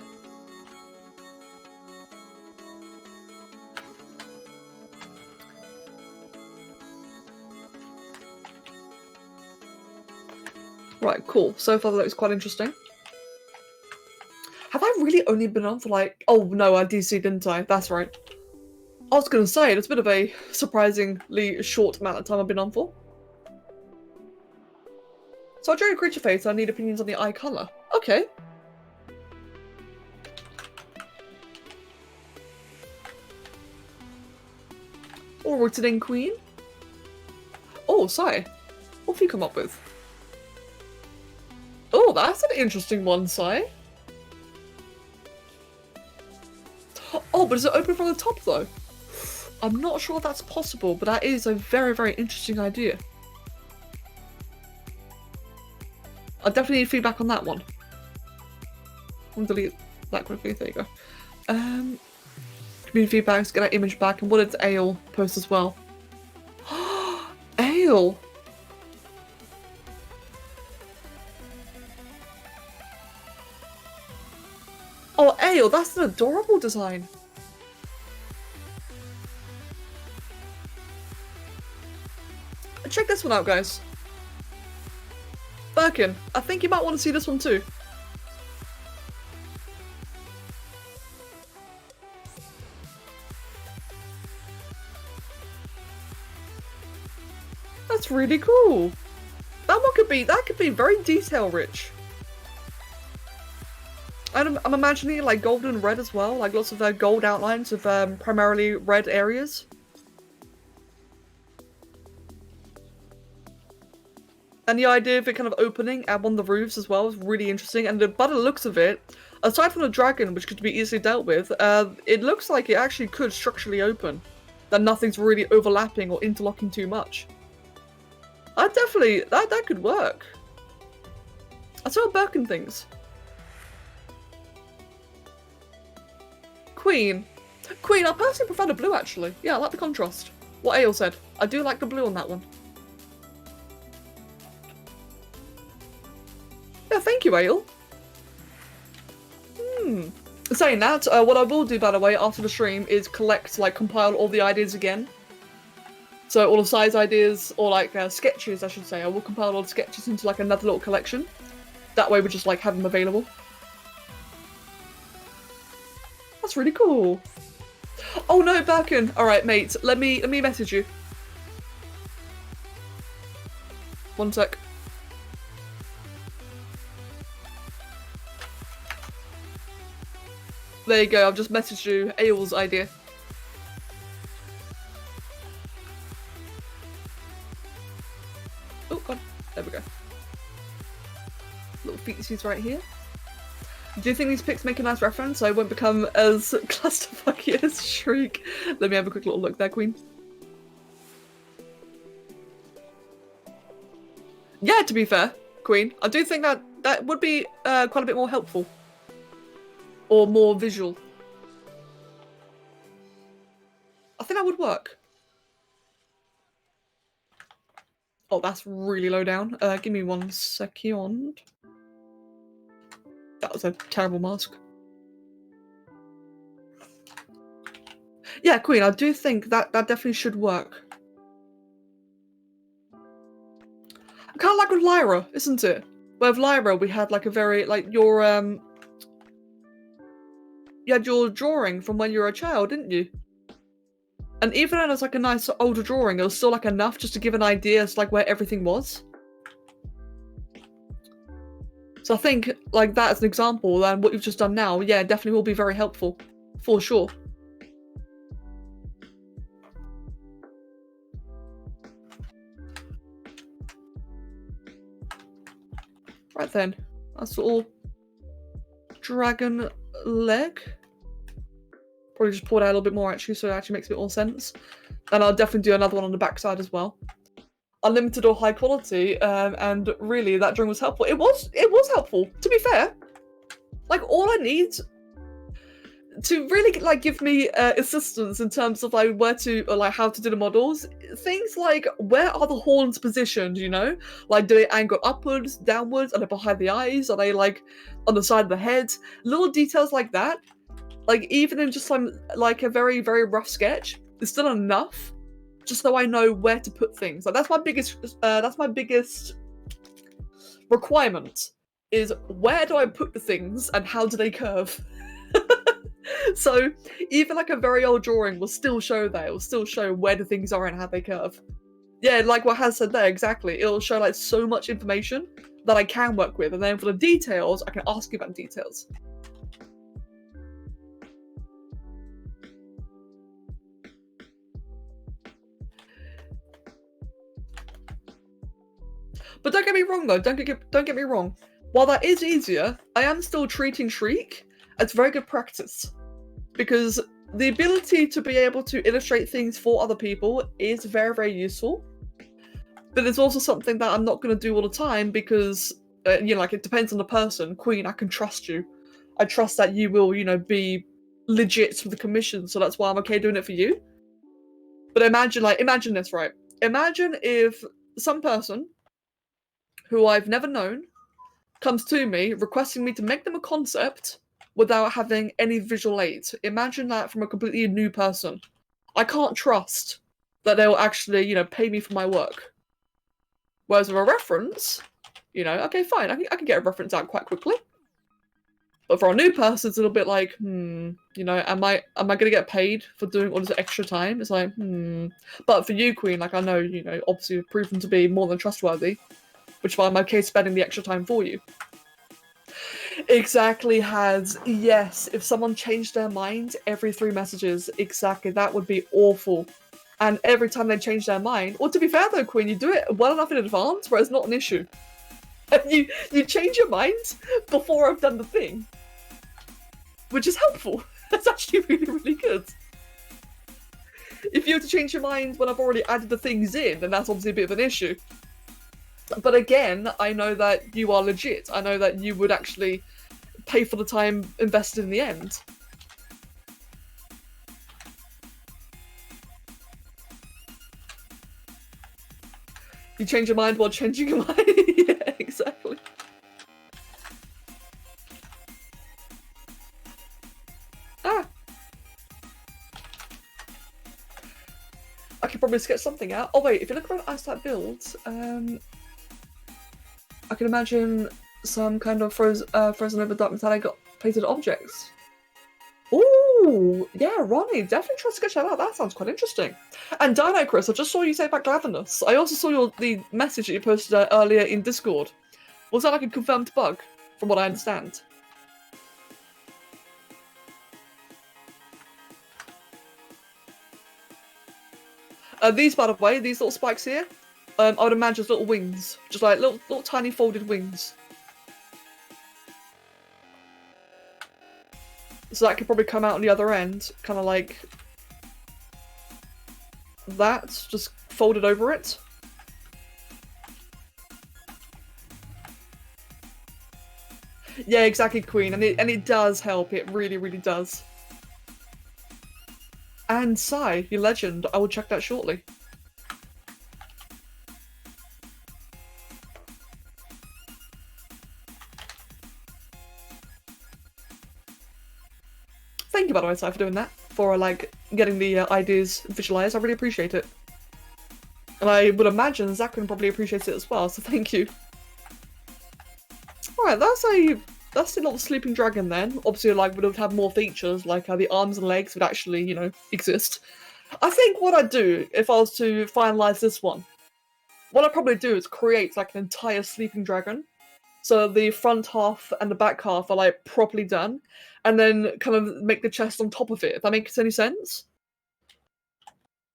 Right, cool. So far that looks quite interesting. Have I really only been on for like... Oh no, I DC, didn't I? That's right. I was going to say, it's a bit of a surprisingly short amount of time I've been on for. So I drew a creature face, I need opinions on the eye colour. Okay. Or Rotating Queen. Oh, Sai. What have you come up with? Oh, that's an interesting one, Sai. Oh, but is it open from the top, though? I'm not sure if that's possible, but that is a very, very interesting idea. I definitely need feedback on that one. I'll delete that quickly. There you go. Community feedback, get that image back, and what did Ale post as well? Ale! Oh, Ale, that's an adorable design. Check this one out, guys. Birkin, I think you might want to see this one too. That's really cool. That could be very detail rich. And I'm imagining like gold and red as well, like lots of gold outlines of primarily red areas. And the idea of it kind of opening at one of the roofs as well is really interesting. And by the looks of it, aside from the dragon, which could be easily dealt with, it looks like it actually could structurally open. That nothing's really overlapping or interlocking too much. That definitely, that could work. I saw Birkin things. Queen, I personally prefer the blue actually. Yeah, I like the contrast. What Ale said. I do like the blue on that one. Yeah, thank you, Ale. Saying that, what I will do, by the way, after the stream is compile all the ideas again. So all the size ideas, or sketches, I should say. I will compile all the sketches into another little collection. That way we just have them available. That's really cool. Oh no, Birkin! Alright, mate, let me message you. One sec. There you go, I've just messaged you Ail's idea. Oh god, there we go. Little feetsies right here. Do you think these pics make a nice reference so I won't become as clusterfucky as Shriek? Let me have a quick little look there, Queen. Yeah, to be fair, Queen, I do think that would be quite a bit more helpful. Or more visual. I think that would work. Oh, that's really low down. Give me 1 second. That was a terrible mask. Yeah, Queen, I do think that definitely should work. Kind of like with Lyra, isn't it? Where with Lyra we had a very you had your drawing from when you were a child, didn't you? And even though it was a nice older drawing, it was still enough just to give an idea as where everything was. So I think that as an example, and what you've just done now, yeah, definitely will be very helpful, for sure. Right then, that's all. Dragon leg. Probably just pour it out a little bit more actually, so it actually makes a bit more sense. And I'll definitely do another one on the backside as well. Unlimited or high quality, and really that drawing was helpful. It was helpful, to be fair. All I need to really give me assistance in terms of where to or how to do the models, things where are the horns positioned, you know? Do they angle upwards, downwards, are they behind the eyes, are they on the side of the head? Little details like that. Even in just a very, very rough sketch, it's still enough just so I know where to put things. That's my biggest requirement, is where do I put the things and how do they curve? So even a very old drawing will still show that. It will still show where the things are and how they curve. Yeah, like what Has said there, exactly. It'll show so much information that I can work with, and then for the details, I can ask you about details. But don't get me wrong though, don't get me wrong. While that is easier, I am still treating Shriek as very good practice. Because the ability to be able to illustrate things for other people is very, very useful. But it's also something that I'm not going to do all the time because, it depends on the person. Queen, I can trust you. I trust that you will, be legit with the commission, so that's why I'm okay doing it for you. But imagine this, right? Imagine if some person who I've never known comes to me requesting me to make them a concept without having any visual aids. Imagine that from a completely new person. I can't trust that they'll actually, pay me for my work. Whereas with a reference, okay, fine, I can get a reference out quite quickly. But for a new person, it's a little bit am I gonna get paid for doing all this extra time? It's But for you, Queen, I know, obviously you've proven to be more than trustworthy, which is why I'm okay spending the extra time for you. Exactly, Has. Yes, if someone changed their mind every 3 messages, exactly, that would be awful. And every time they change their mind, or to be fair though, Queen, you do it well enough in advance where it's not an issue. And you change your mind before I've done the thing. Which is helpful. That's actually really, really good. If you were to change your mind when I've already added the things in, then that's obviously a bit of an issue. But again, I know that you are legit. I know that you would actually pay for the time invested in the end. You change your mind while changing your mind. Yeah, exactly. could probably sketch something out. Oh wait, if you look around ice type builds, I can imagine some kind of frozen over dark metallic plated objects. Ooh, yeah, Ronnie, definitely try to sketch that out. That sounds quite interesting. And Dino Chris, I just saw you say about Glavernous. I also saw the message that you posted earlier in Discord. Was that like a confirmed bug, from what I understand? These, by the way, these little spikes here, I would imagine as little wings, just like little tiny folded wings. So that could probably come out on the other end, kind of like that, just folded over it. Yeah, exactly, Queen, and it does help. It really, really does. And Sai, your legend. I will check that shortly. Thank you, by the way, Sai, for doing that. For like getting the ideas visualized. I really appreciate it. And I would imagine Zachrin probably appreciates it as well. So thank you. All right, that's the little sleeping dragon then. Obviously, like, would have more features, like the arms and legs would actually, you know, exist. I think what I'd do, if I was to finalize this one, what I'd probably do is create, like, an entire sleeping dragon. So the front half and the back half are, like, properly done. And then kind of make the chest on top of it, if that makes any sense.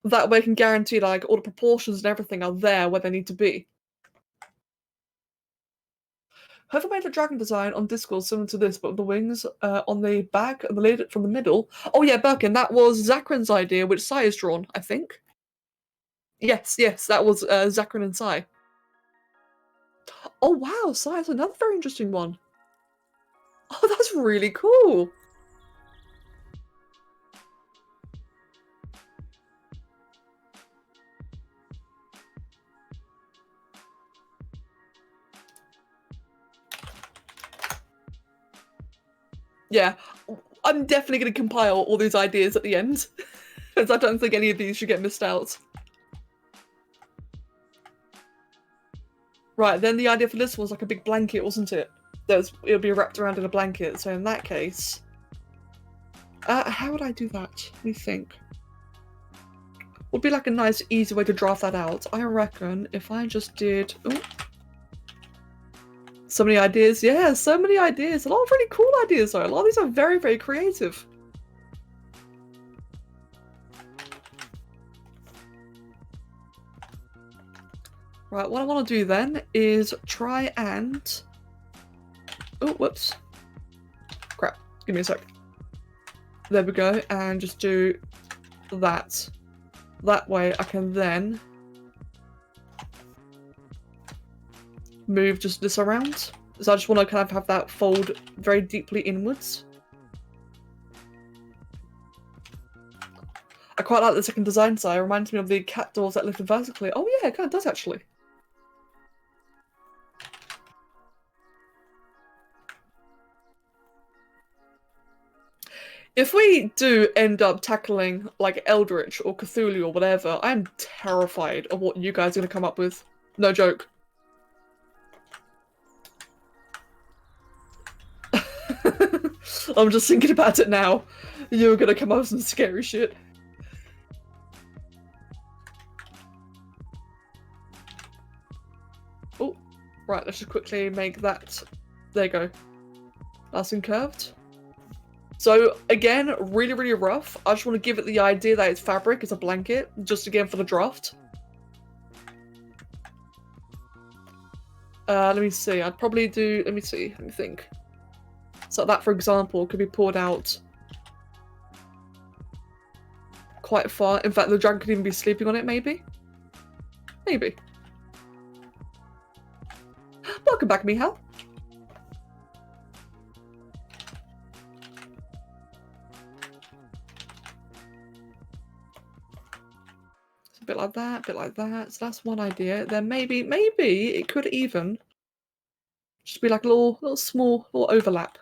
That way I can guarantee, like, all the proportions and everything are there where they need to be. Whoever made a dragon design on Discord similar to this, but with the wings on the back and the lid from the middle. Oh yeah, Birkin, that was Zachrin's idea, which Sai has drawn, I think. Yes, that was Zachrin and Sai. Oh wow, Sai is another very interesting one. Oh, that's really cool. Yeah, I'm definitely going to compile all these ideas at the end, because I don't think any of these should get missed out. Right, then the idea for this was like a big blanket, wasn't it? It'll be wrapped around in a blanket, so in that case... how would I do that? Let me think. Would be like a nice, easy way to draft that out. I reckon if I just did... Ooh. So many ideas. Yeah, so many ideas. A lot of really cool ideas, though. A lot of these are very, very creative. Right, what I want to do then is try and... Oh, whoops. Crap. Give me a sec. There we go. And just do that. That way I can then move just this around. So I just want to kind of have that fold very deeply inwards. I quite like the second design side. It reminds me of the cat doors that lifted vertically. Oh yeah, it kind of does actually. If we do end up tackling like Eldritch or Cthulhu or whatever, I'm terrified of what you guys are going to come up with. No joke. I'm just thinking about it now. You're going to come up with some scary shit. Oh, right, let's just quickly make that. There you go. Nice and curved. So, again, really, really rough. I just want to give it the idea that it's fabric, it's a blanket, just again for the draft. Let me see, I'd probably do, let me think. So that, for example, could be poured out quite far. In fact, the dragon could even be sleeping on it, maybe? Maybe. Welcome back, Mihal. A bit like that, a bit like that. So that's one idea. Then maybe it could even just be like a little small overlap.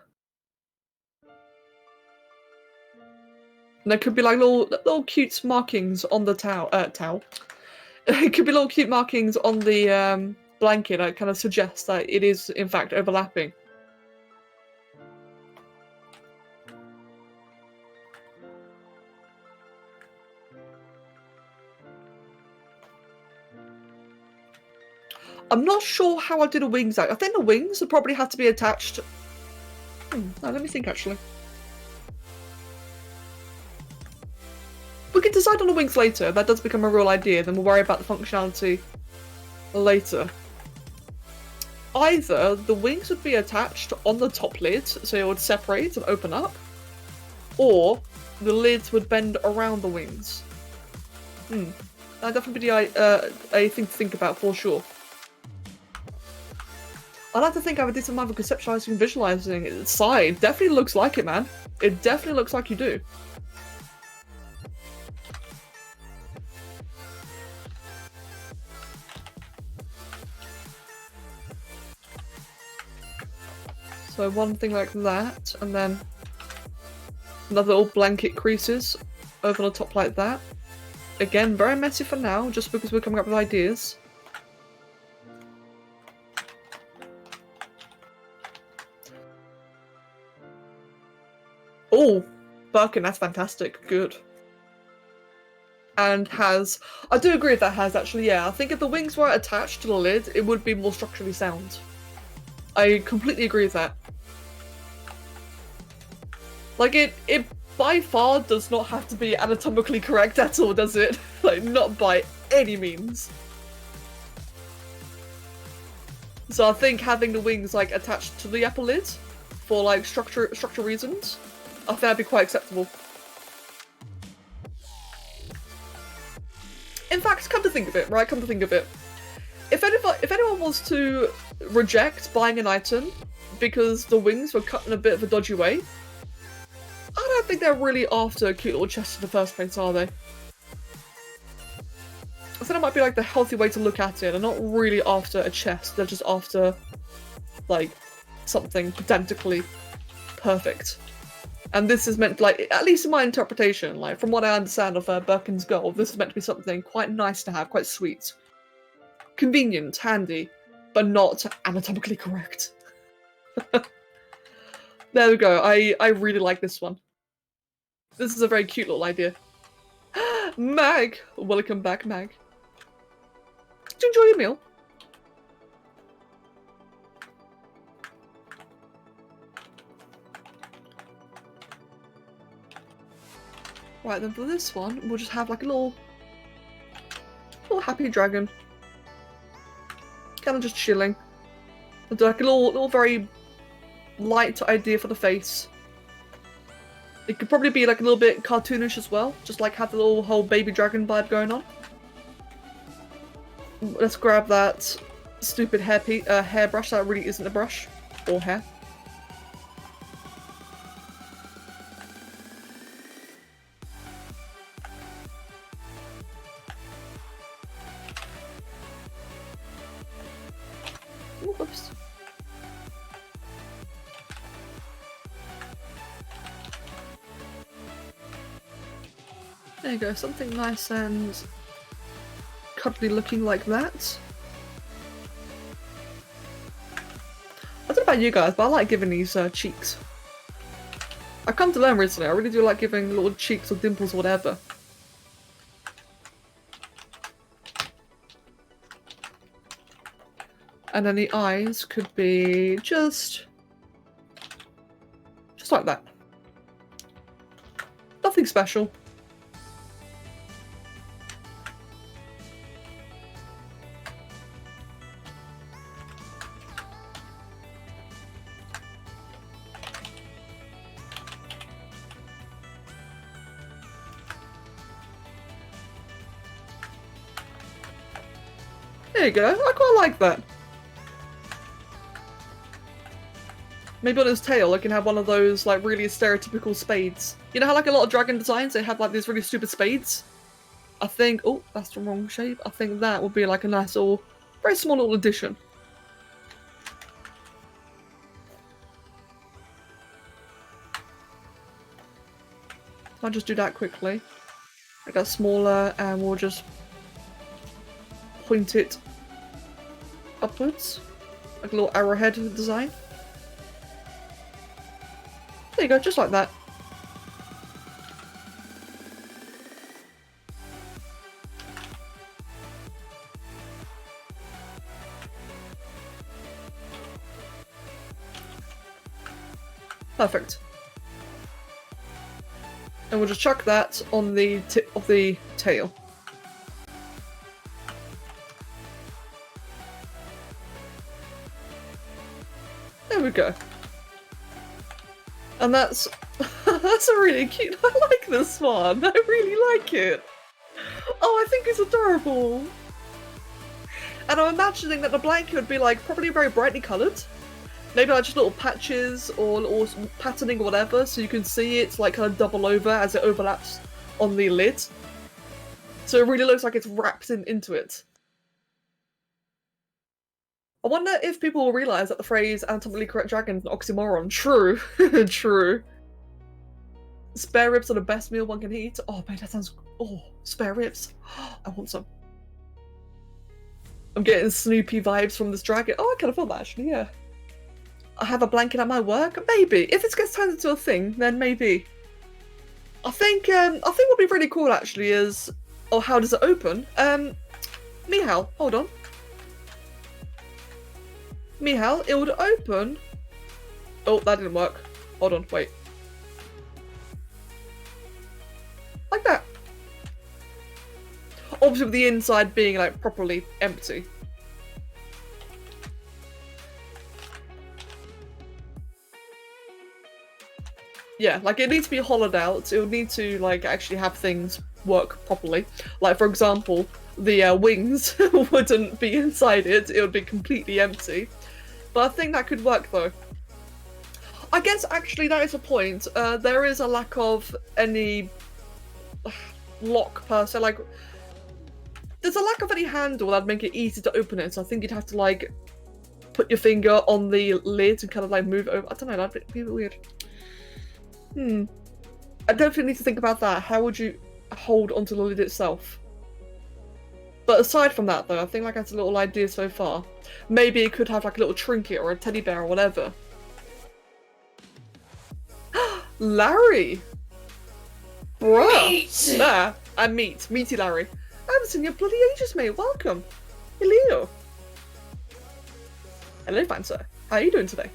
And there could be like little cute markings on the towel. It could be little cute markings on the blanket that kind of suggest that it is in fact overlapping. I'm not sure how I do the wings out. I think the wings would probably have to be attached. No, let me think actually. We can decide on the wings later. If that does become a real idea, then we'll worry about the functionality later. Either the wings would be attached on the top lid, so it would separate and open up, or the lids would bend around the wings. That'd definitely be a thing to think about for sure. I'd like to think I have a decent amount of conceptualizing and visualizing it. Side definitely looks like it, man. It definitely looks like you do. So one thing like that, and then another little blanket creases over the top like that. Again, very messy for now, just because we're coming up with ideas. Oh, Birkin, that's fantastic. Good. And has... I do agree with that has, actually, yeah. I think if the wings were attached to the lid, it would be more structurally sound. I completely agree with that. Like, it by far does not have to be anatomically correct at all, does it? Like, not by any means. So I think having the wings, like, attached to the upper lid for, like, structure reasons, I think that'd be quite acceptable. In fact, come to think of it, right? Come to think of it. If anyone was to reject buying an item because the wings were cut in a bit of a dodgy way, I don't think they're really after a cute little chest in the first place, are they? I think that might be like the healthy way to look at it. They're not really after a chest, they're just after, like, something pedantically perfect. And this is meant, like, at least in my interpretation, like, from what I understand of Birkin's gold, this is meant to be something quite nice to have, quite sweet. Convenient, handy, but not anatomically correct. There we go, I really like this one. This is a very cute little idea. Mag! Welcome back, Mag. Did you enjoy your meal? Right, then for this one, we'll just have like a little happy dragon. Kind of just chilling. We'll do like a little very light idea for the face. It could probably be like a little bit cartoonish as well, just like have the little whole baby dragon vibe going on. Let's grab that stupid hairbrush that really isn't a brush or hair. Ooh, whoops. There you go, something nice and cuddly looking like that. I don't know about you guys, but I like giving these cheeks. I've come to learn recently, I really do like giving little cheeks or dimples or whatever. And then the eyes could be just like that. Nothing special. There you go, I quite like that. Maybe on his tail I can have one of those like really stereotypical spades. You know how like a lot of dragon designs, they have like these really stupid spades? I think, oh, that's the wrong shape. I think that would be like a nice little, very small little addition. I'll just do that quickly. Make that smaller, and we'll just point it upwards, like a little arrowhead design. There you go, just like that. Perfect. And we'll just chuck that on the tip of the tail. There we go. And that's that's a really cute. I like this one. I really like it. Oh, I think it's adorable. And I'm imagining that the blanket would be like probably very brightly coloured. Maybe like just little patches or little patterning or whatever, so you can see it's like kind of double over as it overlaps on the lid. So it really looks like it's wrapped into it. I wonder if people will realise that the phrase anatomically correct dragon is an oxymoron. True. True. Spare ribs are the best meal one can eat. Oh man, that sounds... Oh, spare ribs. I want some. I'm getting Snoopy vibes from this dragon. Oh, I kind of feel that actually, yeah. I have a blanket at my work? Maybe. If it gets turned into a thing, then maybe. I think what would be really cool actually is... Oh, how does it open? Mihal, hold on. Mihal, it would open... Oh, that didn't work. Hold on, wait. Like that. Obviously with the inside being like properly empty. Yeah, like it needs to be hollowed out. It would need to like actually have things work properly. Like for example, the wings wouldn't be inside it. It would be completely empty. But I think that could work though. I guess actually that is a point. There is a lack of any lock per se. Like there's a lack of any handle that'd make it easy to open it. So I think you'd have to like put your finger on the lid and kind of like move it over. I don't know. That'd be a bit weird. I definitely need to think about that. How would you hold onto the lid itself? But aside from that though, I think like that's a little idea so far. Maybe it could have like a little trinket or a teddy bear or whatever. Larry! Bruh! Nah, I'm Meaty Larry. I haven't seen you in bloody ages, mate. Welcome. Hello. Hello, fine sir. How are you doing today?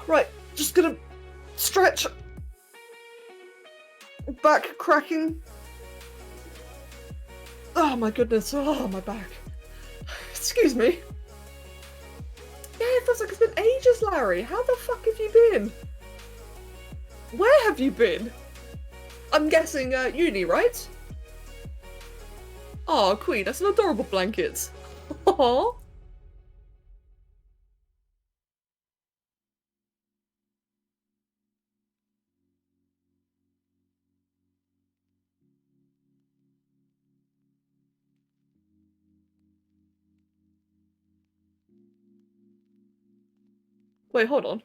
Right, just gonna stretch. Back cracking. Oh my goodness, oh my back. Excuse me. Yeah, it feels like it's been ages, Larry. How the fuck have you been? Where have you been? I'm guessing uni, right? Oh, Queen, that's an adorable blanket. Aww. Wait, hold on.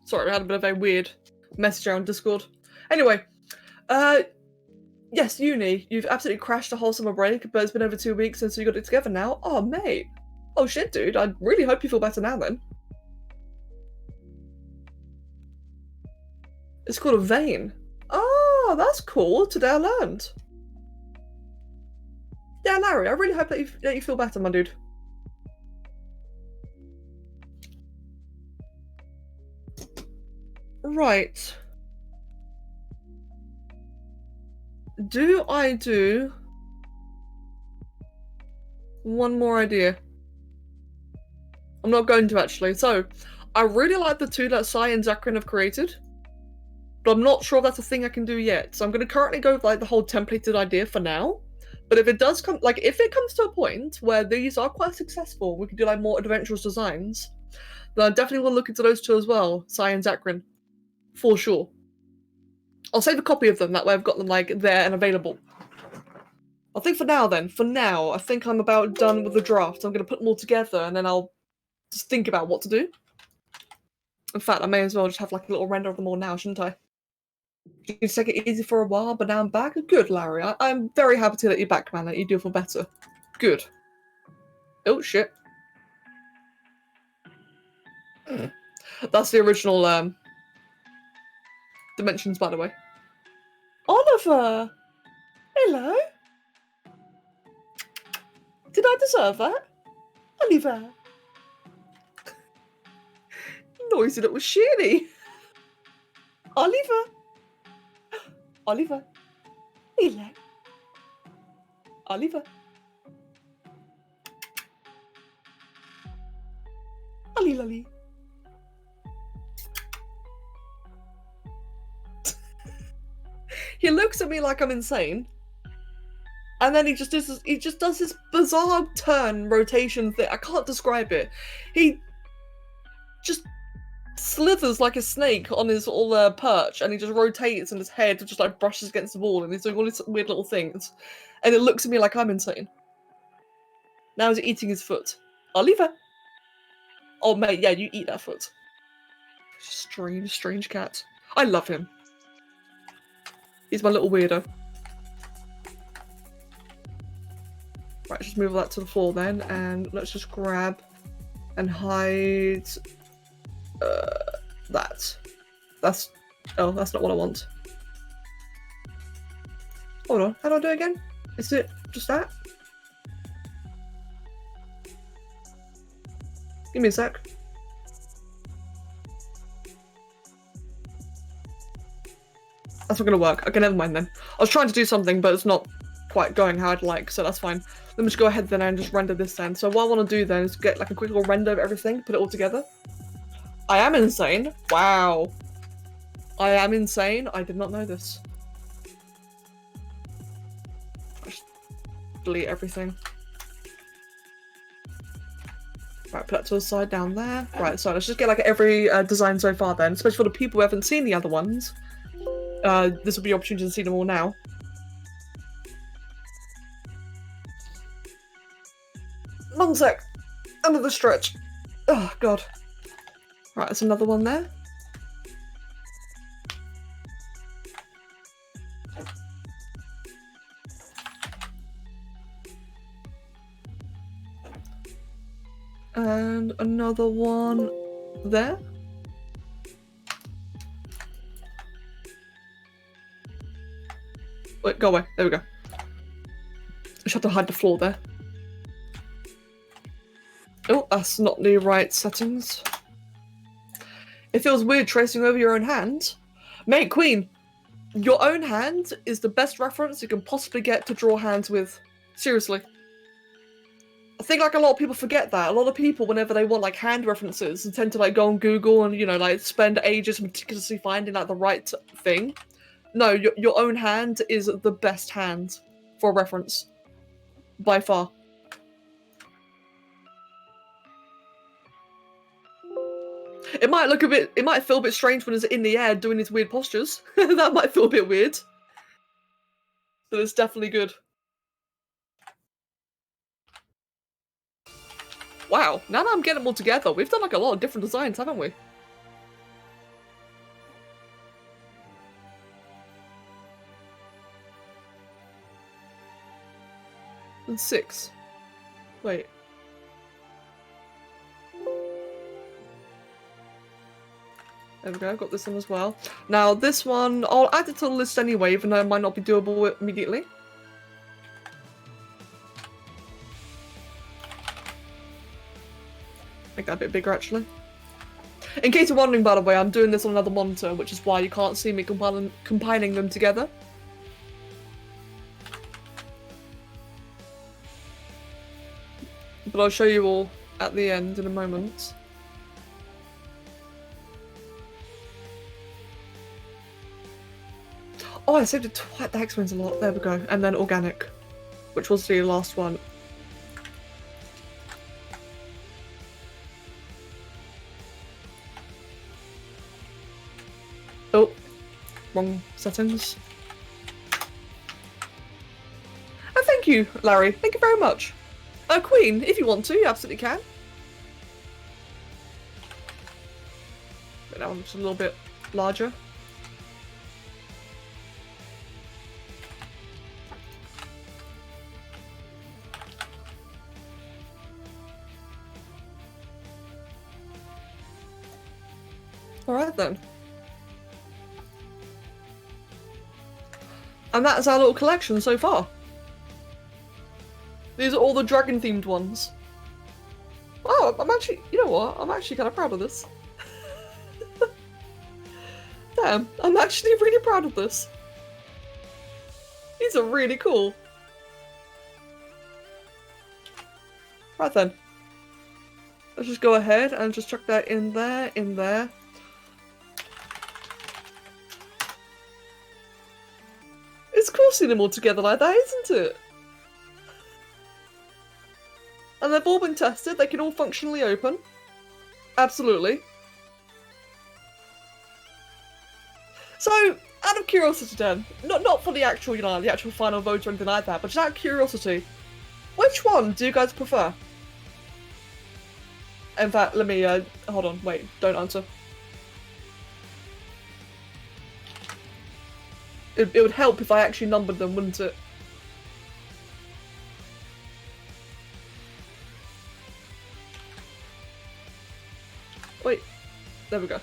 Sorry, I had a bit of a weird message around Discord. Anyway, yes, uni. You've absolutely crashed a whole summer break, but it's been over 2 weeks since we got it together now. Oh, mate. Oh, shit, dude. I really hope you feel better now, then. It's called a vein. Oh, that's cool. Today I learned. Yeah, Larry, I really hope that you feel better, my dude. Right. do I do one more idea? I'm not going to actually. So, I really like the two that Sai and Zakrin have created, but I'm not sure if that's a thing I can do yet. So I'm going to currently go with like the whole templated idea for now. But if it does come, like if it comes to a point where these are quite successful, we can do like more adventurous designs, then I definitely will look into those two as well, Sai and Zakrin, for sure. I'll save a copy of them, that way I've got them like there and available. I think for now, I think I'm about done with the draft. I'm going to put them all together and then I'll just think about what to do. In fact, I may as well just have like a little render of them all now, shouldn't I? You can take it easy for a while, but now I'm back. Good, Larry. I'm very happy to let you back, man. That you do feel better. Good. Oh, shit. That's the original dimensions, by the way. Oliver! Hello? Did I deserve that? Oliver! Noisy little sheeny! Oliver! Oliver! Hello? Oliver! Ollie lolly! He looks at me like I'm insane. And then he just does this bizarre turn rotation thing. I can't describe it. He just slithers like a snake on his little perch, and he just rotates, and his head just like brushes against the wall, and he's doing all these weird little things. And it looks at me like I'm insane. Now he's eating his foot. Oliver! Oh mate, yeah, you eat that foot. Strange, strange cat. I love him. He's my little weirdo. Right, just move that to the floor then, and let's just grab and hide that. That's not what I want. Hold on, how do I do it again? Is it just that? Give me a sec. That's not gonna work. Okay, never mind then. I was trying to do something, but it's not quite going how I'd like, so that's fine. Let me just go ahead then and just render this then. So what I want to do then is get like a quick little render of everything, put it all together. I am insane. Wow. I am insane. I did not know this. I just delete everything. Right, put that to the side down there. Right, so let's just get like every design so far then, especially for the people who haven't seen the other ones. This will be your opportunity to see them all now. Long sec. Another stretch. Oh, God. Right, there's another one there. And another one there. Wait, go away. There we go. I just have to hide the floor there. Oh, that's not the right settings. It feels weird tracing over your own hand. Mate, Queen, your own hand is the best reference you can possibly get to draw hands with. Seriously. I think like a lot of people forget that. A lot of people, whenever they want like hand references, tend to like go on Google and, you know, like spend ages meticulously finding like the right thing. No, your own hand is the best hand for reference. By far. It might look a bit, it might feel a bit strange when it's in the air doing these weird postures. That might feel a bit weird. But it's definitely good. Wow, now that I'm getting them all together, we've done like a lot of different designs, haven't we? And 6. Wait. There we go, I've got this one as well. Now this one, I'll add it to the list anyway, even though it might not be doable immediately. Make that a bit bigger actually. In case you're wondering, by the way, I'm doing this on another monitor, which is why you can't see me compiling them together. but I'll show you all at the end in a moment. Oh, I saved it twice. That explains a lot. There we go. And then organic, which was the last one. Oh, wrong settings. Oh, thank you, Larry. Thank you very much. Queen, if you want to, you absolutely can. But now I'm just a little bit larger. Alright then. And that's our little collection so far. These are all the dragon themed ones. Wow, I'm actually, you know what? I'm actually kind of proud of this. Damn, I'm actually really proud of this. These are really cool. Right then. Let's just go ahead and just chuck that in there, in there. It's cool seeing them all together like that, isn't it? And they've all been tested, they can all functionally open. Absolutely. So, out of curiosity then, not for the actual, you know, the actual final vote or anything like that, but just out of curiosity, which one do you guys prefer? In fact, let me, hold on, wait, don't answer. It would help if I actually numbered them, wouldn't it? Wait, there we go.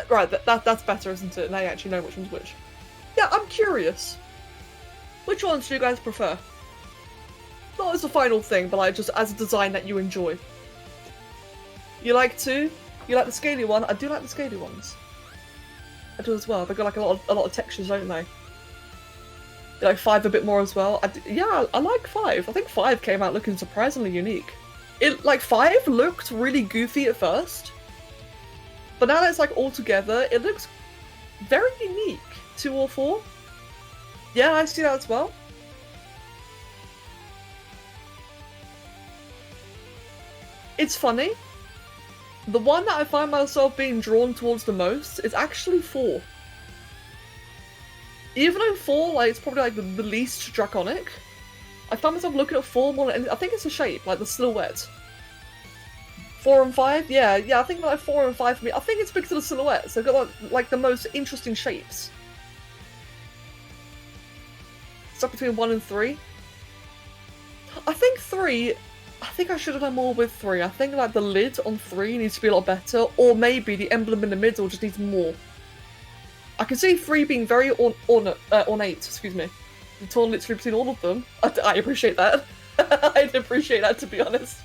Right, that's better, isn't it? Now you actually know which one's which. Yeah, I'm curious. Which ones do you guys prefer? Not as a final thing, but like just as a design that you enjoy. You like the scaly one? I do like the scaly ones. I do as well. They've got like a lot of textures, don't they? You like 5 a bit more as well? Yeah, I like 5. I think 5 came out looking surprisingly unique. Like 5 looked really goofy at first, but now that it's like all together, it looks very unique. 2 or 4? Yeah, I see that as well. It's funny. The one that I find myself being drawn towards the most is actually 4. Even though 4, like, it's probably like the least draconic, I find myself looking at 4 more than anything. I think it's the shape, like the silhouette. 4 and 5? Yeah, I think like 4 and 5 for me. I think it's because of the silhouettes. They've got like the most interesting shapes. Stuck between 1 and 3. I think 3... I think I should have done more with 3. I think like the lid on 3 needs to be a lot better, or maybe the emblem in the middle just needs more. I can see 3 being very ornate, excuse me. The torn literally between all of them. I appreciate that. I'd appreciate that, to be honest.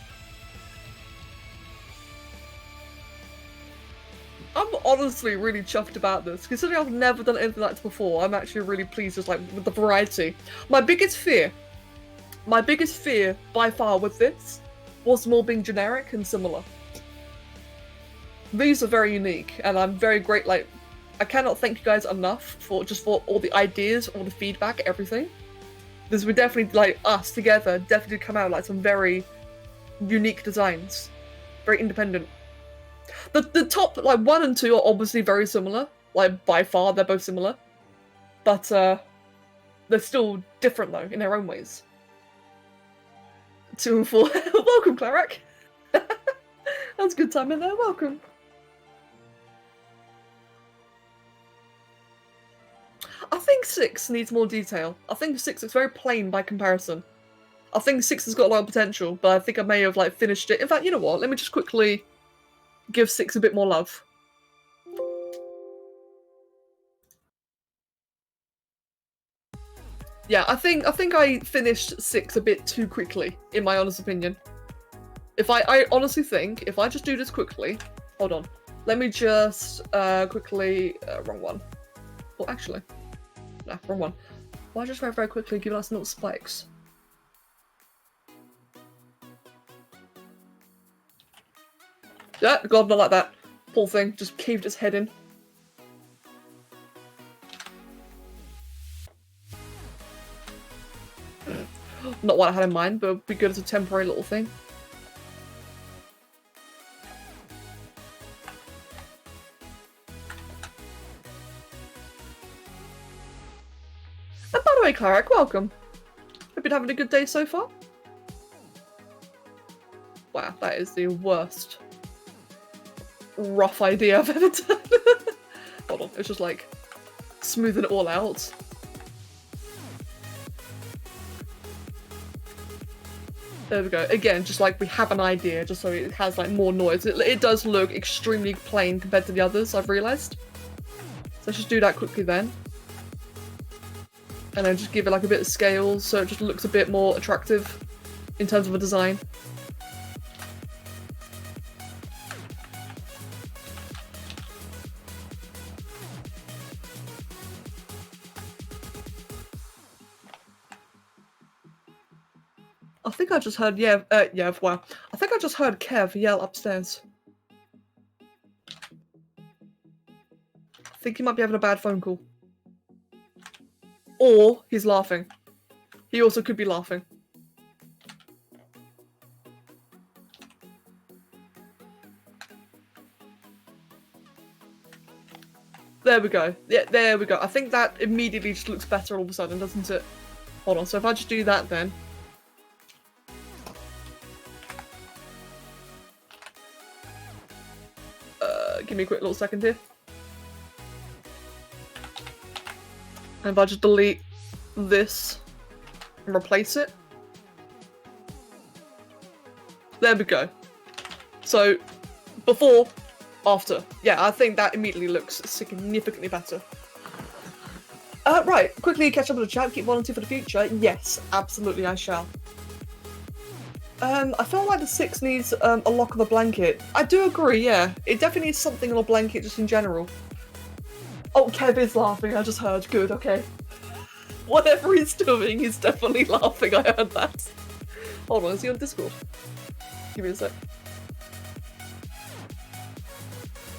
I'm honestly really chuffed about this. Considering I've never done anything like this before, I'm actually really pleased just like with the variety. My biggest fear by far with this was more being generic and similar. These are very unique, and I'm very great. Like, I cannot thank you guys enough for all the ideas, all the feedback, everything. This would definitely, like, us together definitely come out like some very unique designs, very independent. The top, like, 1 and 2 are obviously very similar. Like, by far, they're both similar. But, they're still different, though, in their own ways. 2 and 4. Welcome, Clarac. That's a good time in there. Welcome. I think 6 needs more detail. I think 6 is very plain by comparison. I think 6 has got a lot of potential, but I think I may have, like, finished it. In fact, you know what? Let me just quickly give 6 a bit more love. Yeah, I think I finished 6 a bit too quickly, in my honest opinion. I honestly think, if I just do this quickly... Hold on. Let me just quickly... wrong one. Well, actually... No, wrong one. Why just very, very quickly giving us little spikes? Yeah, God, not like that. Poor thing, just caved its head in. Not what I had in mind, but it would be good as a temporary little thing. And by the way, Clark, welcome. Hope you're having a good day so far. Wow, that is the worst rough idea I've ever done. Hold on, it's just like smoothing it all out. There we go. Again, just like we have an idea, just so it has like more noise. It does look extremely plain compared to the others, I've realised. So let's just do that quickly then. And then just give it like a bit of scale so it just looks a bit more attractive in terms of a design. I think I just heard Yev, wow. I think I just heard Kev yell upstairs. I think he might be having a bad phone call. Or he's laughing. He also could be laughing. There we go. Yeah, there we go. I think that immediately just looks better all of a sudden, doesn't it? Hold on, so if I just do that then. Give me a quick little second here. And if I just delete this and replace it. There we go. So, before, after. Yeah, I think that immediately looks significantly better. Right, quickly catch up with the chat, keep volunteering for the future. Yes, absolutely I shall. I feel like the 6 needs a lock of a blanket. I do agree, yeah. It definitely needs something on a blanket just in general. Oh, Kev is laughing, I just heard. Good, okay. Whatever he's doing, he's definitely laughing, I heard that. Hold on, is he on Discord? Give me a sec.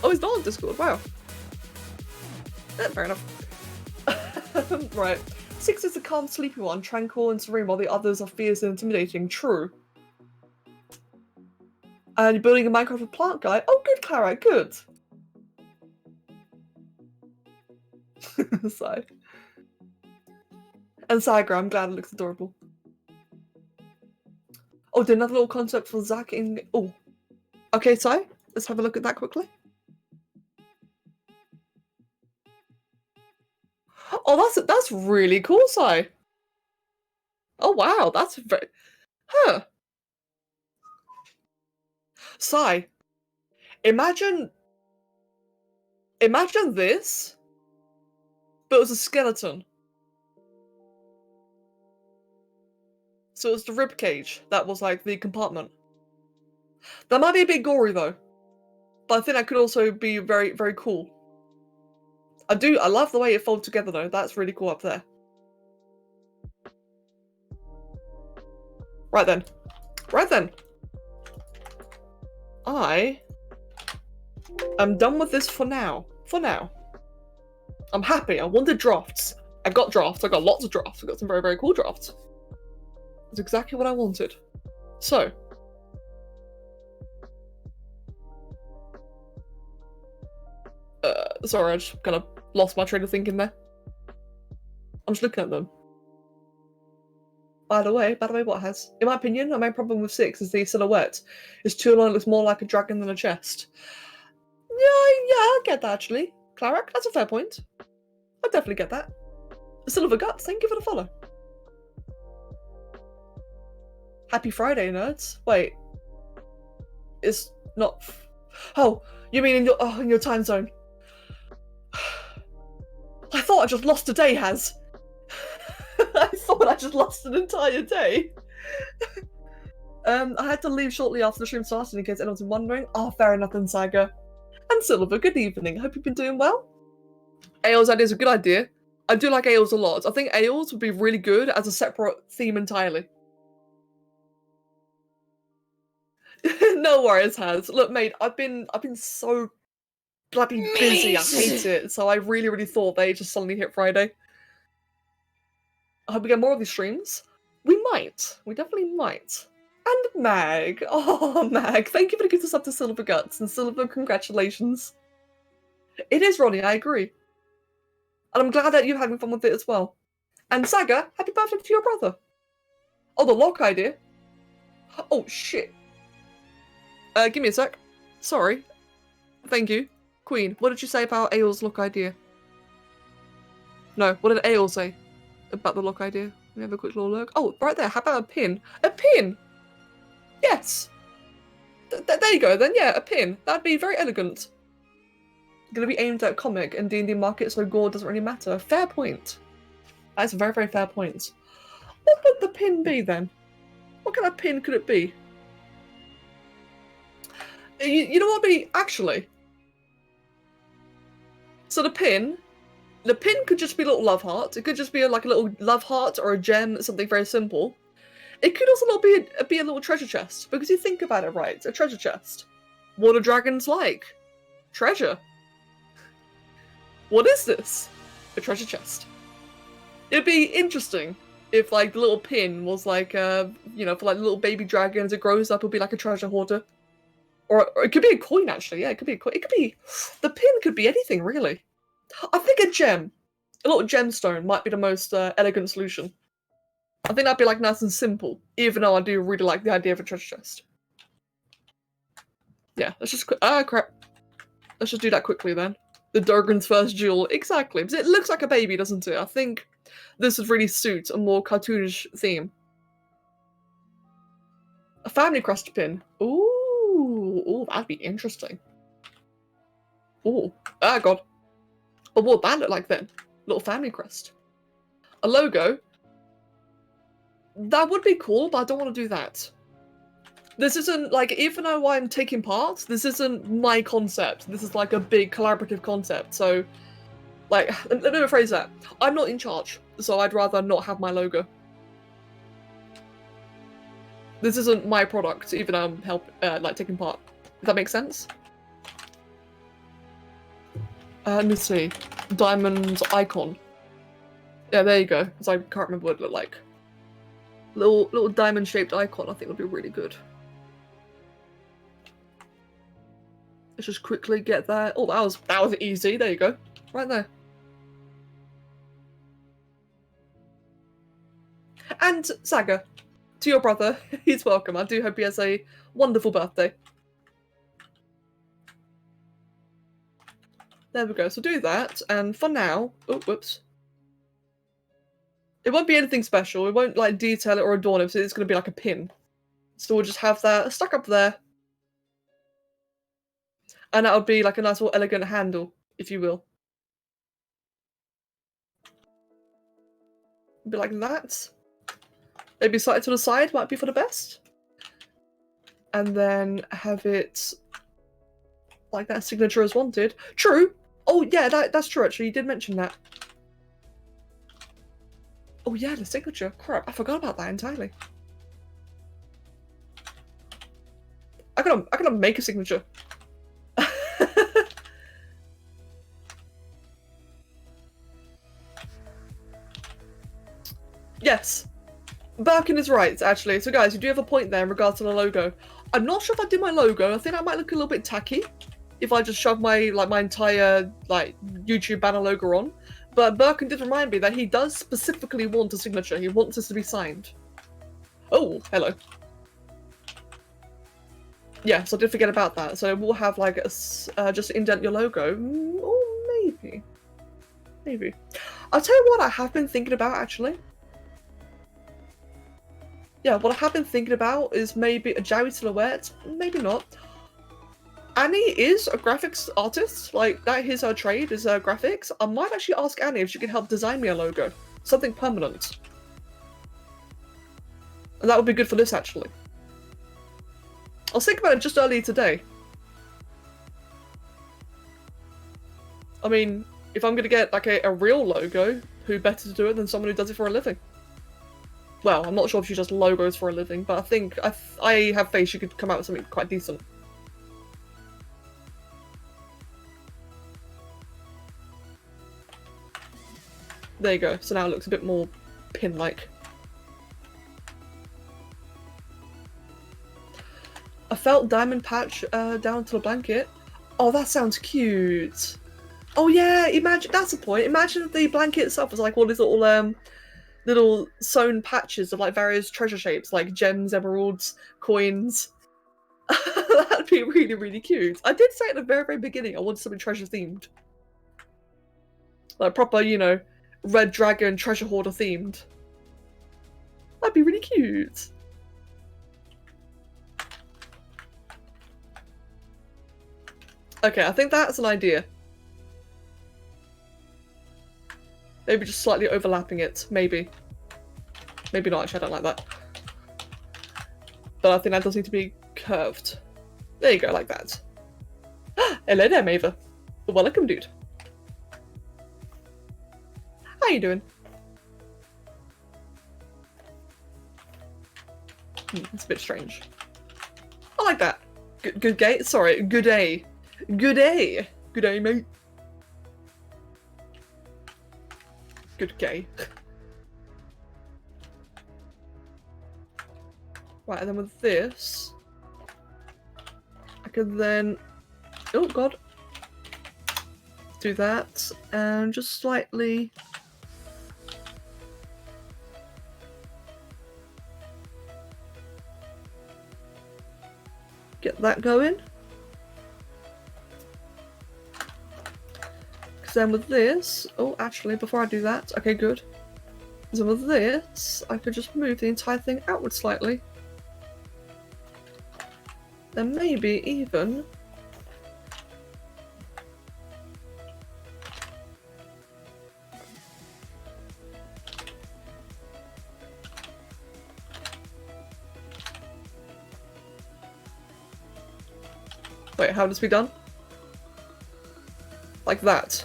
Oh, he's not on Discord, wow. Fair enough. Right. 6 is the calm, sleepy one, tranquil and serene, while the others are fierce and intimidating. True. And you're building a Minecraft with plant guy. Oh, good, Clara, good. Sigh. And Sagra, I'm glad it looks adorable. Oh, did another little concept for Zach in... Oh. Okay, Sai, let's have a look at that quickly. Oh, that's really cool, Sai. Oh, wow, that's very... Huh. Sai, imagine this, but it was a skeleton. So it's the rib cage that was like the compartment. That might be a bit gory though, but I think that could also be very, very cool. I love the way it folds together though. That's really cool up there. Right then. I am done with this for now. I'm happy. I wanted drafts. I got drafts. I got lots of drafts. I got some very, very cool drafts. That's exactly what I wanted. So. Sorry, I just kind of lost my train of thinking there. I'm just looking at them. By the way, what has? In my opinion, my main problem with 6 is the silhouette. It's too long, it looks more like a dragon than a chest. Yeah, I get that actually. Clarac, that's a fair point. I definitely get that. Silver Guts, thank you for the follow. Happy Friday, nerds. Wait. It's not... Oh, you mean in your time zone? I thought I just lost a day, Haz. I thought I just lost an entire day. I had to leave shortly after the stream started in case anyone's wondering. Oh, fair enough then, Saga. And Silver, good evening. Hope you've been doing well. Ales idea is a good idea. I do like Ales a lot. I think Ales would be really good as a separate theme entirely. No worries, Has. Look, mate, I've been so bloody busy. I hate it. So I really thought they just suddenly hit Friday. I hope we get more of these streams. We might. We definitely might. And Mag. Oh, Mag. Thank you for giving us up to Silver Guts. And Silver, congratulations. It is, Ronnie. I agree. And I'm glad that you're having fun with it as well. And Saga, happy birthday to your brother. Oh, the lock idea. Oh, shit. Give me a sec. Sorry. Thank you. Queen, what did you say about Ael's lock idea? No, what did Ael say about the lock idea? Let me have a quick little look. Oh, right there. How about a pin? A pin! Yes! There you go then. Yeah, a pin. That'd be very elegant. Gonna be aimed at comic and D&D market, so gore doesn't really matter. Fair point. That's a very fair point. What would the pin be then? What kind of pin could it be? You know what would be actually? So the pin could just be a little love heart. It could just be like a little love heart or a gem, something very simple. It could also be a little treasure chest, because you think about it right, a treasure chest. What are dragons like? Treasure. What is this? A treasure chest. It'd be interesting if like the little pin was like, you know, for like little baby dragons, it grows up, it'll be like a treasure hoarder. Or it could be a coin actually, yeah, it could be a coin. It could be, the pin could be anything really. I think a gem, a little gemstone might be the most elegant solution. I think that'd be like nice and simple, even though I do really like the idea of a treasure chest. Yeah, let's just, crap. Let's just do that quickly then. The Durgan's first jewel, exactly. Because it looks like a baby, doesn't it? I think this would really suit a more cartoonish theme. A family crest pin. Ooh, that'd be interesting. Ooh, God. What would that look like then? Little family crest. A logo. That would be cool, but I don't want to do that. This isn't, like, even though I'm taking part, this isn't my concept. This is, like, a big collaborative concept, so, like, let me rephrase that. I'm not in charge, so I'd rather not have my logo. This isn't my product, even though I'm like, taking part. Does that make sense? Let me see. Diamond icon. Yeah, there you go, because I can't remember what it looked like. Little diamond-shaped icon, I think would be really good. Let's just quickly get that. Oh, that was easy. There you go, right there. And Saga, to your brother, he's welcome. I do hope he has a wonderful birthday. There we go. So do that, and for now, oh, whoops. It won't be anything special. It won't like detail it or adorn it. So it's going to be like a pin. So we'll just have that stuck up there. And that would be like a nice little elegant handle, if you will. Be like that. Maybe slightly to the side might be for the best. And then have it like that signature as wanted. True. Oh yeah, that's true actually. You did mention that. Oh yeah, the signature. Crap, I forgot about that entirely. I gotta make a signature. Yes. Birkin is right, actually. So guys, you do have a point there in regards to the logo. I'm not sure if I do my logo. I think that might look a little bit tacky if I just shove my entire YouTube banner logo on. But Birkin did remind me that he does specifically want a signature. He wants this to be signed. Oh, hello. Yeah, so I did forget about that. So we'll have like a, just indent your logo. Oh, maybe. Maybe. I'll tell you what I have been thinking about actually. Yeah, what I have been thinking about is maybe a Jowie silhouette. Maybe not. Annie is a graphics artist. Like, that is her trade, is graphics. I might actually ask Annie if she can help design me a logo. Something permanent. And that would be good for this, actually. I was thinking about it just earlier today. I mean, if I'm going to get, like, a real logo, who better to do it than someone who does it for a living? Well, I'm not sure if she does logos for a living, but I think I have faith she could come out with something quite decent. There you go. So now it looks a bit more pin-like. A felt diamond patch down to the blanket. Oh, that sounds cute. Oh yeah, imagine, that's a point. Imagine if the blanket itself was like all these little sewn patches of like various treasure shapes, like gems, emeralds, coins. That'd be really, really cute. I did say at the very, very beginning I wanted something treasure themed. Like proper, you know, red dragon treasure hoarder themed. That'd be really cute. Okay, I think that's an idea. Maybe just slightly overlapping it. Maybe. Maybe not, actually, I don't like that. But I think that does need to be curved. There you go, like that. Hello there, Maver. Welcome, dude. How you doing? It's a bit strange. I like that. Good day? Sorry, good day. Good day. Good day, mate. Good day. Right, and then with this, I could then, oh god, do that and just slightly get that going. Because then with this, oh actually before I do that, okay good. So with this, I could just move the entire thing outward slightly. And maybe even wait, how does it be done? Like that.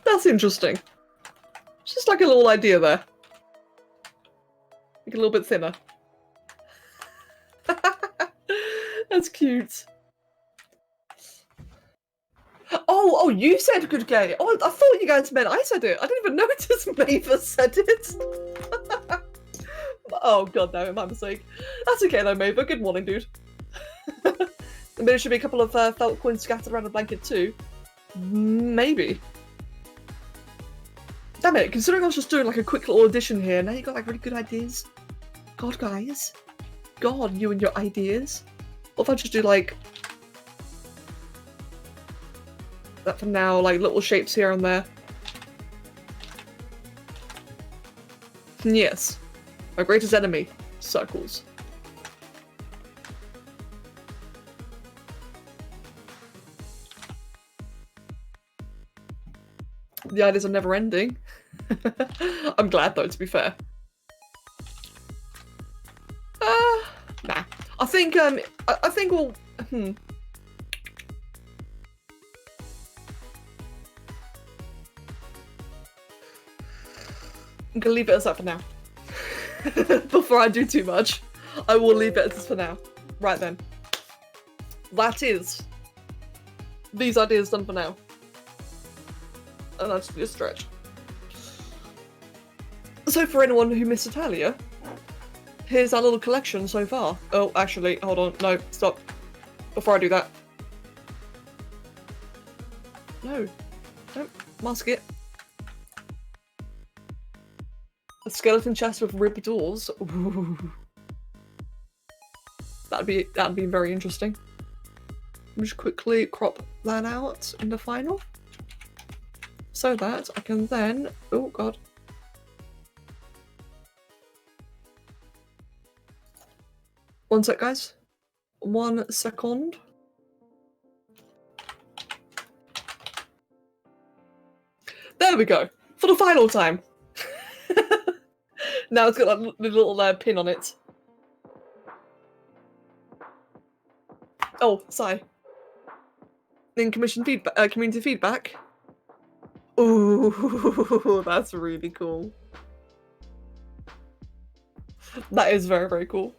That's interesting. Just like a little idea there. Make it a little bit thinner. That's cute. Oh, you said good gay. Oh, I thought you guys meant I said it. I didn't even notice Maver said it. Oh god, no, my mistake. That's okay though, Maver. Good morning, dude. Maybe there should be a couple of felt coins scattered around the blanket too. Maybe. Damn it, considering I was just doing like a quick little addition here, now you got like really good ideas. God, guys. God, you and your ideas. What if I just do like that for now, like little shapes here and there. Yes. My greatest enemy, circles. The ideas are never ending. I'm glad though, to be fair. Nah. I think we'll I'm gonna leave it as that for now. Before I do too much, I will leave it as this for now. Right then. That is these ideas done for now. And that's just a stretch. So for anyone who missed it earlier, here's our little collection so far. Oh, actually, hold on. No, stop. Before I do that. No. Don't mask it. A skeleton chest with ribbed doors. Ooh. That'd be very interesting. Let me just quickly crop that out in the final. So that I can then, oh god. One sec, guys. 1 second. There we go. For the final time. Now it's got a little pin on it. Oh, sigh. in community feedback. Ooh, that's really cool. That is very, very cool.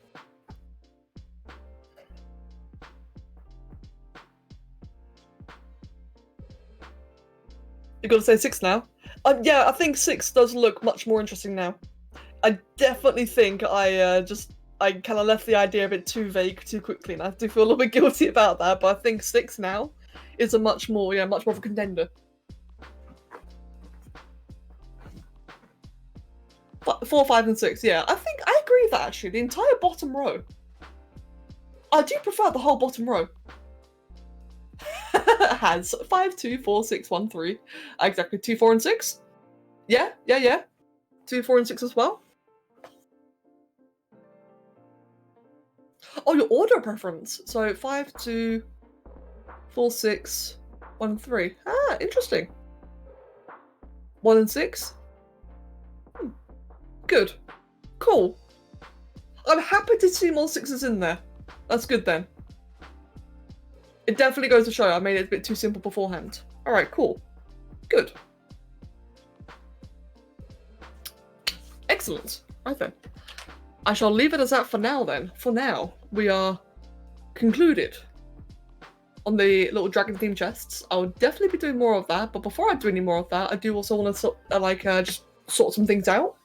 You gotta say 6 now. Yeah, I think 6 does look much more interesting now. I definitely think I kind of left the idea a bit too vague too quickly, and I do feel a little bit guilty about that. But I think 6 now is a much more of a contender. 4, 5, and 6. Yeah, I think I agree with that actually. The entire bottom row. I do prefer the whole bottom row. Has 5, 2, 4, 6, 1, 3. Exactly 2, 4, and 6. Yeah. 2, 4, and 6 as well. Oh, your order preference. So 5, 2, 4, 6, 1, 3. Ah, interesting. 1 and 6. Good. Cool. I'm happy to see more 6s in there. That's good then. It definitely goes to show I made it a bit too simple beforehand. Alright, cool. Good. Excellent. Right then. I shall leave it as that for now then. For now, we are concluded on the little dragon theme chests. I'll definitely be doing more of that, but before I do any more of that, I do also want to just sort some things out.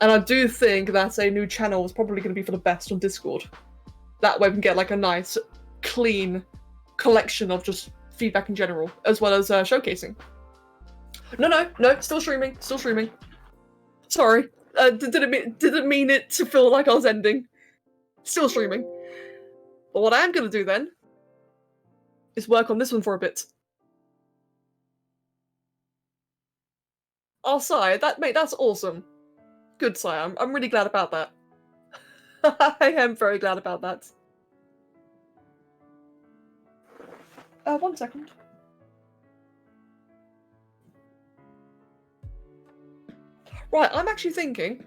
And I do think that a new channel is probably going to be for the best on Discord. That way we can get like a nice, clean collection of just feedback in general, as well as showcasing. No, still streaming. Sorry, didn't mean it to feel like I was ending. Still streaming. But what I am going to do then is work on this one for a bit. Oh, Sai, that's awesome. Good, Sai. I'm really glad about that. I am very glad about that. 1 second. Right, I'm actually thinking.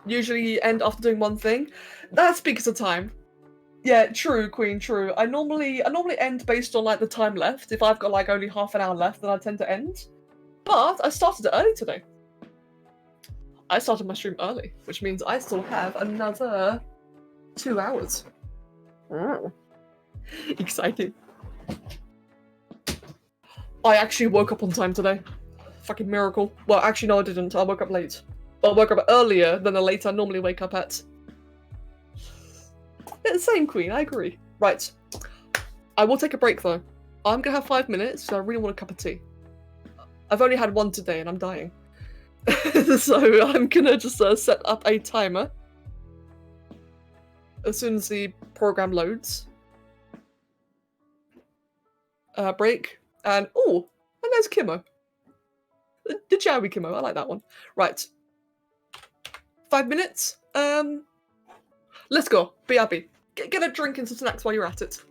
Usually end after doing one thing. That's because of time. Yeah, true, Queen, true. I normally end based on like the time left. If I've got like only half an hour left, then I tend to end. But I started it early today. I started my stream early, which means I still have another 2 hours. Oh. Exciting. I actually woke up on time today. Fucking miracle. Well, actually, no, I didn't. I woke up late. But I woke up earlier than the late I normally wake up at. Yeah, same, Queen. I agree. Right. I will take a break, though. I'm gonna have 5 minutes, so I really want a cup of tea. I've only had one today, and I'm dying. So I'm gonna just set up a timer. As soon as the program loads. Break. And, oh! And there's Kimmo. The Chowie Kimmo. I like that one. Right. 5 minutes. Let's go. BRB. Get a drink and some snacks while you're at it.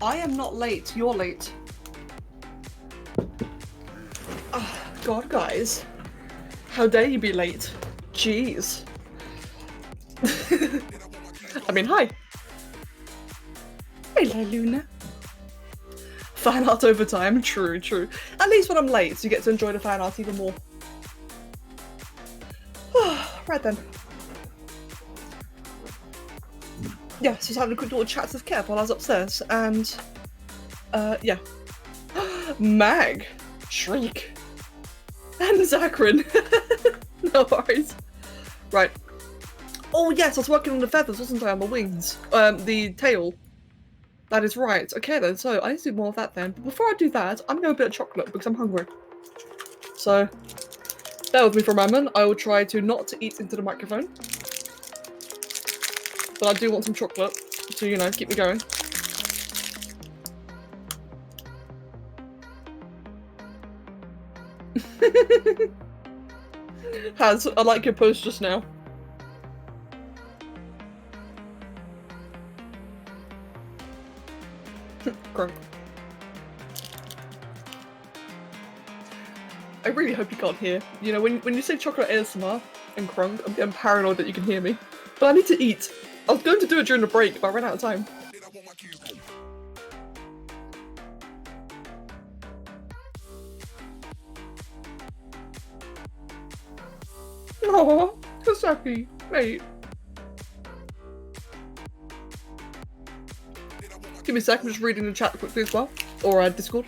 I am not late, you're late. Oh, God, guys. How dare you be late? Jeez. I mean, hi. Hello, Luna. Fan art over time, true, true. At least when I'm late, you get to enjoy the fan art even more. Right then. Yeah, so I was having a quick little chat with Kev while I was upstairs, and yeah. Mag, Shriek, and Zachrin. No worries. Right. Oh yes, I was working on the feathers, wasn't I, on the wings? The tail. That is right. Okay then, so I need to do more of that then. But before I do that, I'm going to get a bit of chocolate because I'm hungry. So, bear with me for a moment. I will try to not eat into the microphone. But I do want some chocolate to, you know, keep me going. Has, I like your post just now. Crunk. I really hope you can't hear. You know, when you say chocolate ASMR and crunk, I'm getting paranoid that you can hear me. But I need to eat. I was going to do it during the break, but I ran out of time. Aww, Kasaki, mate. Give me a sec, I'm just reading the chat quickly as well. Or Discord.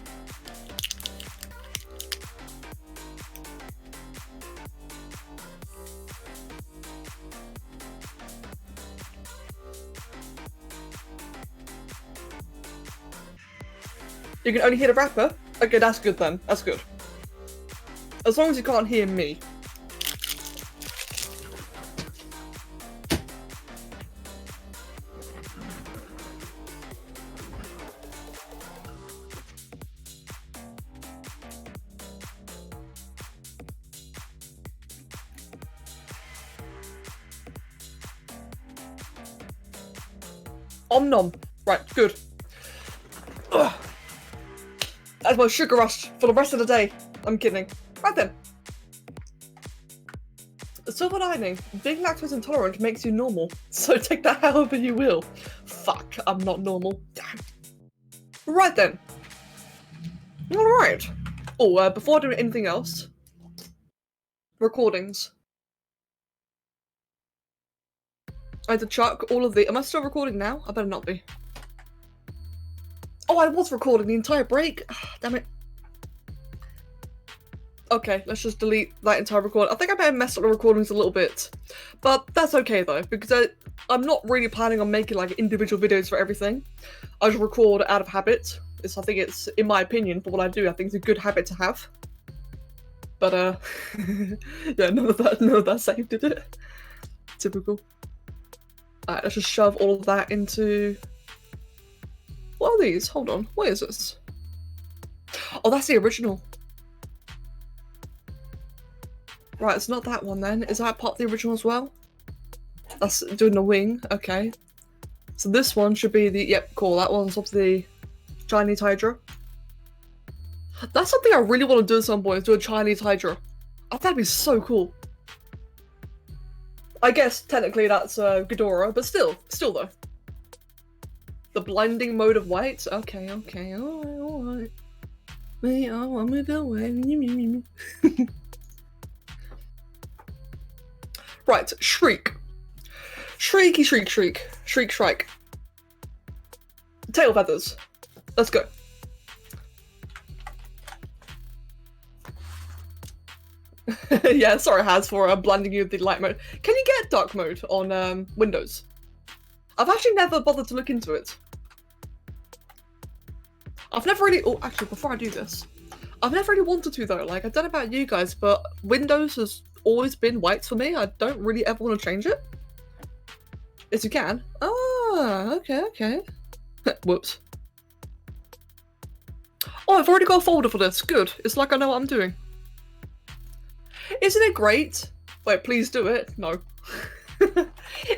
You can only hear the rapper? Okay, that's good then. That's good. As long as you can't hear me. Om nom. Right, good. Ugh. That's my sugar rush for the rest of the day. I'm kidding. Right then. Silver lining. Being lactose intolerant makes you normal. So take that however you will. Fuck, I'm not normal. Damn. Right then. Alright. Oh, before I do anything else. Recordings. I had to chuck all of the... Am I still recording now? I better not be. Oh, I was recording the entire break. Damn it. Okay, let's just delete that entire recording. I think I may have messed up the recordings a little bit. But that's okay though, because I'm not really planning on making like individual videos for everything. I just record out of habit. I think it's, in my opinion, for what I do, I think it's a good habit to have. But yeah, none of that saved, did it? Typical. Alright, let's just shove all of that into... What are these? Hold on. What is this? Oh, that's the original. Right, it's not that one then. Is that part of the original as well? That's doing the wing. Okay. So this one should be the... Yep, cool. That one's of the Chinese Hydra. That's something I really want to do at some point, is do a Chinese Hydra. I think that'd be so cool. I guess technically that's Ghidorah, but still though. The blending mode of white? Okay, alright. Me, I want me the way. Right, shriek. Shrieky shriek shriek. Shriek shrike. Tail feathers. Let's go. Yeah, sorry Haz for blinding you with the light mode. Can you get dark mode on Windows? I've actually never bothered to look into it. I've never really... Oh, actually, before I do this, I've never really wanted to though. Like, I don't know about you guys, but Windows has always been white for me. I don't really ever want to change it. Yes, you can. Ah, okay. Whoops. Oh, I've already got a folder for this. Good. It's like I know what I'm doing. Isn't it great? Wait, please do it. No.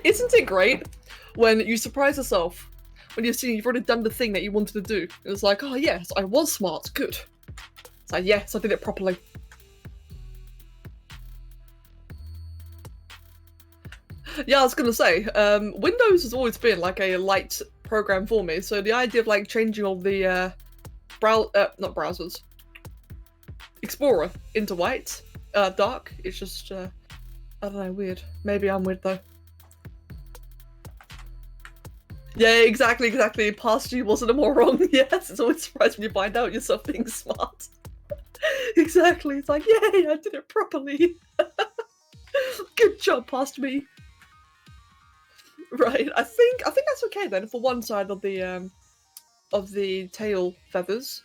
Isn't it great when you surprise yourself when you've already done the thing that you wanted to do? It's like, oh yes, I was smart, good. It's like, yes, I did it properly. Yeah, I was gonna say, Windows has always been like a light program for me, so the idea of like changing all the not browsers, Explorer into white, dark, it's just, I don't know, weird. Maybe I'm weird though. Yeah, exactly. Past you wasn't a moron. Yes, it's always surprised when you find out yourself being smart. Exactly, it's like, yay, I did it properly. Good job, past me. Right, I think that's okay then for one side of the tail feathers.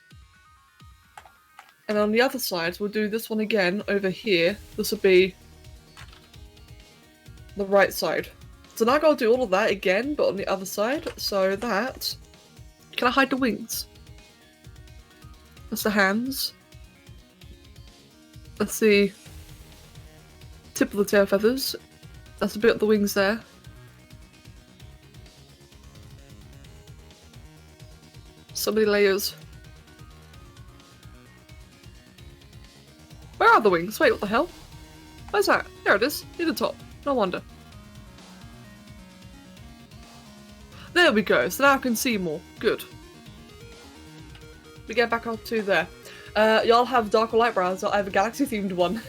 And on the other side, we'll do this one again over here. This will be the right side. So now I gotta do all of that again, but on the other side. So that... Can I hide the wings? That's the hands. That's the tip of the tail feathers. That's a bit of the wings there. So many layers. Where are the wings? Wait, what the hell? Where's that? There it is. Near the top. No wonder. There we go. So now I can see more. Good. We get back up to there. Y'all have dark or light browser. I have a galaxy themed one.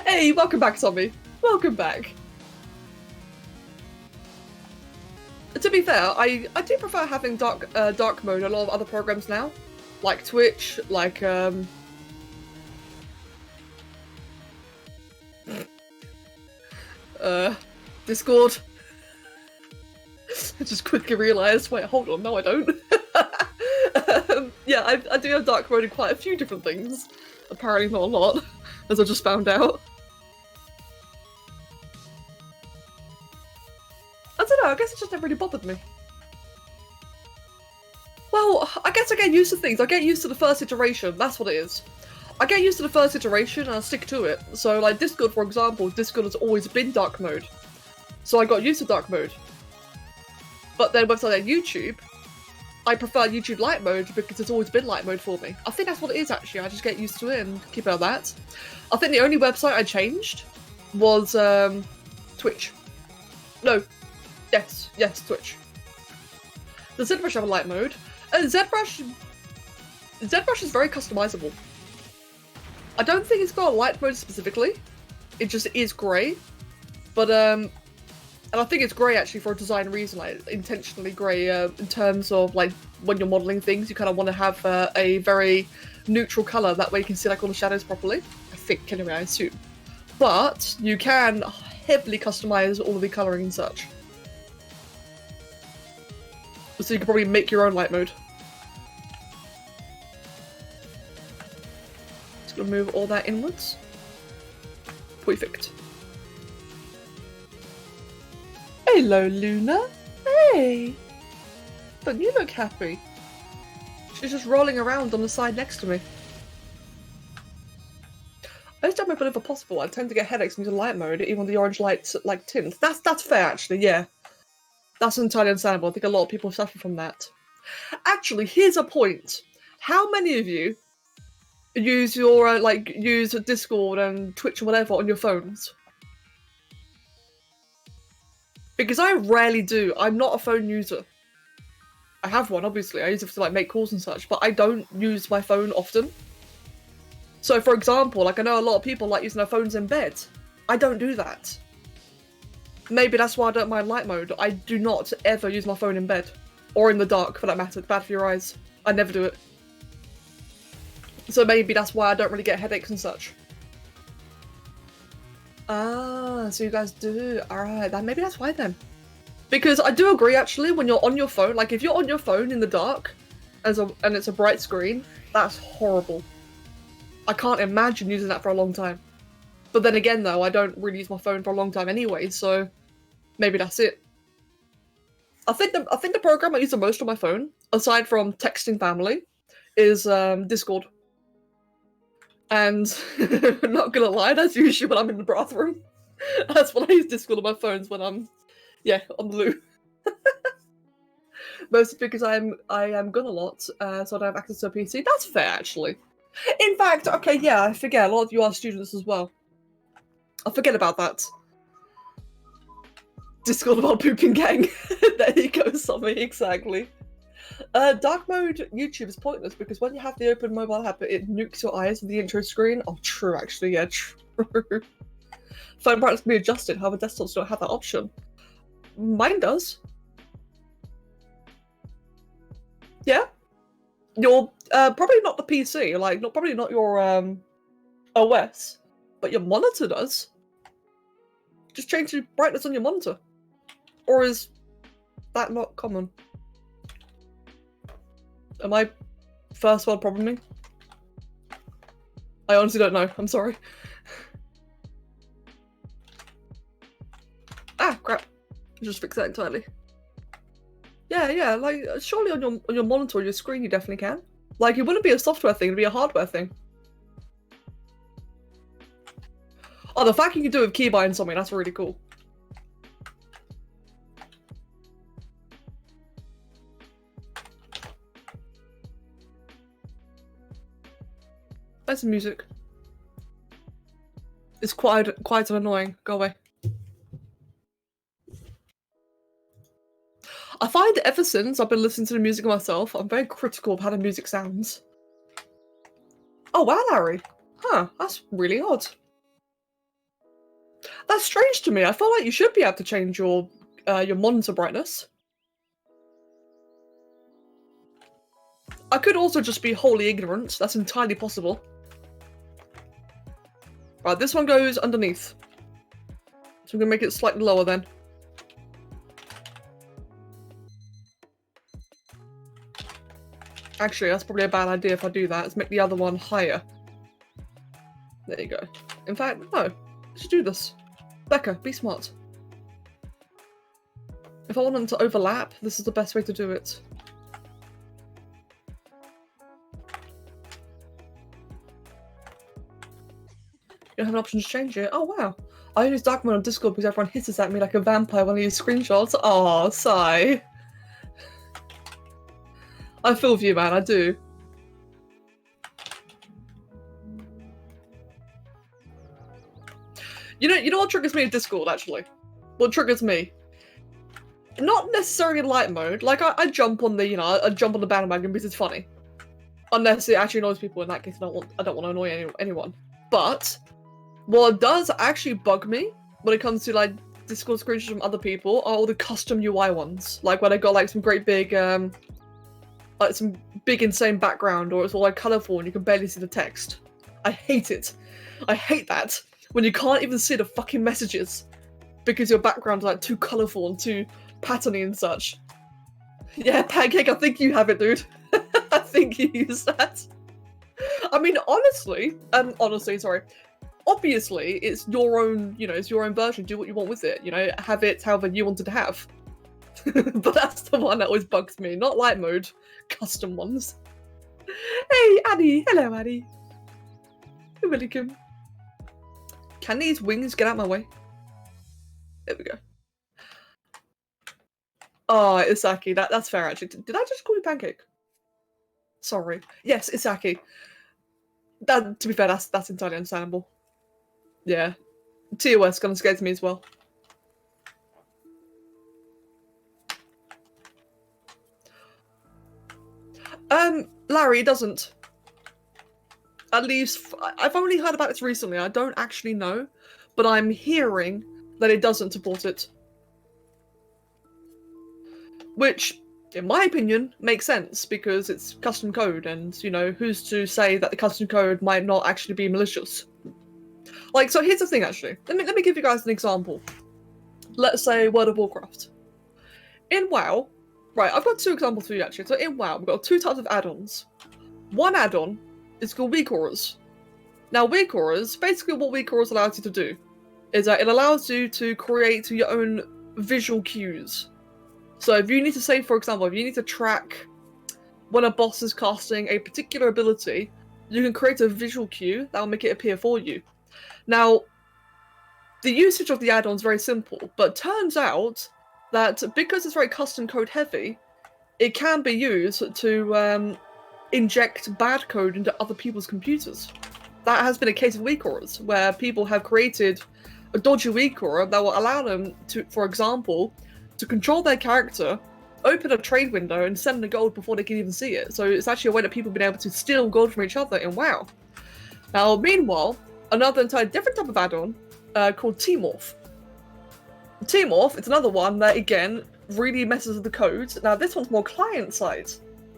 Hey, welcome back, Zombie. Welcome back. To be fair, I do prefer having dark mode on a lot of other programs now, like Twitch, like Discord. I just quickly realised, wait, hold on, no I don't. Yeah, I do have dark mode in quite a few different things. Apparently not a lot, as I just found out. I don't know, I guess it just never really bothered me. Well, I guess I get used to things. I get used to the first iteration, that's what it is. I get used to the first iteration and I stick to it. So like Discord, for example, Discord has always been dark mode. So I got used to dark mode. But then with like YouTube, I prefer YouTube light mode because it's always been light mode for me. I think that's what it is actually, I just get used to it and keep it at that. I think the only website I changed was Twitch. No. Yes, Twitch. The ZBrush have a light mode. And ZBrush is very customizable. I don't think it's got a light mode specifically. It just is grey. But and I think it's grey actually for a design reason, like intentionally grey in terms of like when you're modelling things, you kind of want to have a very neutral colour. That way you can see like all the shadows properly. I think anyway, I assume. But you can heavily customise all of the colouring and such. So you can probably make your own light mode. Just gonna move all that inwards. Perfect. Hello, Luna. Hey. Don't you look happy? She's just rolling around on the side next to me. I just don't whenever possible. I tend to get headaches using light mode, even with the orange lights like tint. That's fair actually, yeah. That's entirely understandable. I think a lot of people suffer from that. Actually, here's a point. How many of you use your use Discord and Twitch and whatever on your phones? Because I rarely do. I'm not a phone user. I have one, obviously. I use it to like make calls and such, but I don't use my phone often. So, for example, like I know a lot of people like using their phones in bed. I don't do that. Maybe that's why I don't mind light mode. I do not ever use my phone in bed. Or in the dark, for that matter. It's bad for your eyes. I never do it. So maybe that's why I don't really get headaches and such. Ah, so you guys do. Alright, maybe that's why then. Because I do agree, actually, when you're on your phone, like if you're on your phone in the dark, and it's a bright screen, that's horrible. I can't imagine using that for a long time. But then again, though, I don't really use my phone for a long time anyway, so maybe that's it. I think the program I use the most on my phone, aside from texting family, is Discord. And I'm not gonna lie, that's usually when I'm in the bathroom. That's what I use Discord on my phones when I'm, yeah, on the loo. Mostly because I am gone a lot, so I don't have access to a PC. That's fair, actually. In fact, okay, yeah, I forget. A lot of you are students as well. I forget about that. Discord about pooping gang. There you go, Sommy, exactly. Dark mode YouTube is pointless because when you have the open mobile app, it nukes your eyes with the intro screen. Oh, true, actually, yeah, true. Phone brightness can be adjusted, however, desktops don't have that option. Mine does. Yeah. Your probably not the PC, like probably not your OS, but your monitor does. Just change the brightness on your monitor. Or is that not common? Am I first world probleming? I honestly don't know. I'm sorry. Ah, crap. I'll just fix that entirely. Yeah, like surely on your monitor or your screen you definitely can. Like it wouldn't be a software thing, it'd be a hardware thing. Oh, the fact you can do it with keybind and something, that's really cool. There's some music. It's quite and annoying. Go away. I find ever since I've been listening to the music myself, I'm very critical of how the music sounds. Oh wow, Larry. Huh, that's really odd. That's strange to me. I feel like you should be able to change your monitor brightness. I could also just be wholly ignorant. That's entirely possible. Right, this one goes underneath. So I'm gonna make it slightly lower then. Actually, that's probably a bad idea if I do that. Let's make the other one higher. There you go. In fact, no. Let's do this. Becca, be smart. If I want them to overlap, this is the best way to do it. You don't have an option to change it? Oh, wow. I use dark mode on Discord because everyone hisses at me like a vampire when I use screenshots. Aw, sigh. I feel for you, man, I do. You know what triggers me in Discord, actually? What triggers me? Not necessarily light mode. Like, I jump on the, I jump on the bandwagon because it's funny. Unless it actually annoys people. In that case, I don't want to annoy anyone. But what does actually bug me when it comes to, like, Discord screenshots from other people are all the custom UI ones. Like, when I got, like, some great big, like, some big insane background, or it's all, like, colourful and you can barely see the text. I hate it. I hate that. When you can't even see the fucking messages because your background's like too colourful and too patterny and such. Yeah, Pancake, I think you have it, dude. I think you use that. I mean, honestly, sorry. Obviously, it's your own, it's your own version. Do what you want with it, have it however you wanted to have. But that's the one that always bugs me. Not light mode, custom ones. Hey, Addy. Hello, Addy. You're welcome. Can these wings get out of my way? There we go. Oh, Isaki, that's fair actually. Did I just call you Pancake? Sorry. Yes, Isaki. To be fair, that's entirely understandable. Yeah. TOS kind of scares me as well. Larry, it doesn't. At least, I've only heard about this recently. I don't actually know, but I'm hearing that it doesn't support it. Which, in my opinion, makes sense, because it's custom code, and, who's to say that the custom code might not actually be malicious? Like, so here's the thing, actually. Let me give you guys an example. Let's say World of Warcraft. In WoW, right, I've got two examples for you, actually. So in WoW, we've got two types of add-ons. One add-on is called weak auras. Now, weak auras, basically what weak auras allows you to do is that it allows you to create your own visual cues. So if you need to say, for example, if you need to track when a boss is casting a particular ability, you can create a visual cue that will make it appear for you. Now, the usage of the add-on is very simple, but turns out that because it's very custom code heavy, it can be used to inject bad code into other people's computers. That has been a case of WeakAuras, where people have created a dodgy WeakAura that will allow them to, for example, to control their character, open a trade window, and send the gold before they can even see it. So it's actually a way that people have been able to steal gold from each other in WoW. Now, meanwhile, another entirely different type of add-on called T-Morph. T-Morph, it's another one that, again, really messes with the code. Now, this one's more client-side.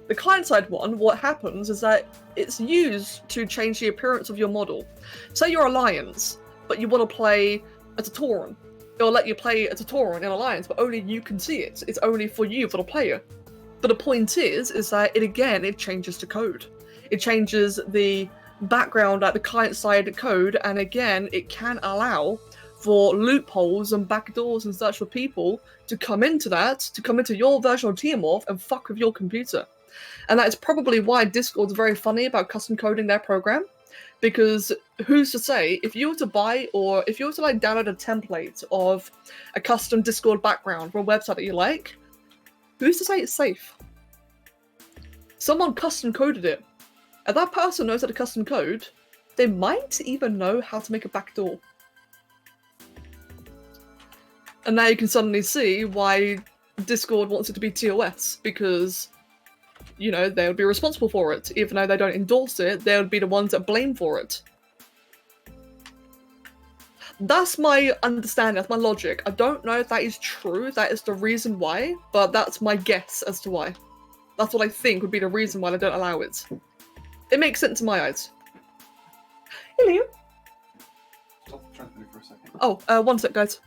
The client-side one, what happens is that it's used to change the appearance of your model. Say you're Alliance, but you want to play as a Tauren. It'll let you play as a Tauren in Alliance, but only you can see it. It's only for you, for the player. But the point is that it changes the code. It changes the background at the client-side code, and again, it can allow for loopholes and backdoors and such for people to come into your version of T-Morph and fuck with your computer. And that is probably why Discord's very funny about custom coding their program, because who's to say, if you were to buy or if you were to like download a template of a custom Discord background for a website that you like, who's to say it's safe? Someone custom coded it. If that person knows how to custom code, they might even know how to make a backdoor. And now you can suddenly see why Discord wants it to be TOS, because, you know, they would be responsible for it. Even though they don't endorse it, they would be the ones that blame for it. That's my understanding, that's my logic. I don't know if that is true, that is the reason why, but that's my guess as to why. That's what I think would be the reason why they don't allow it. It makes sense in my eyes. Hello. Stop transmitting for a second. Oh, one sec, guys.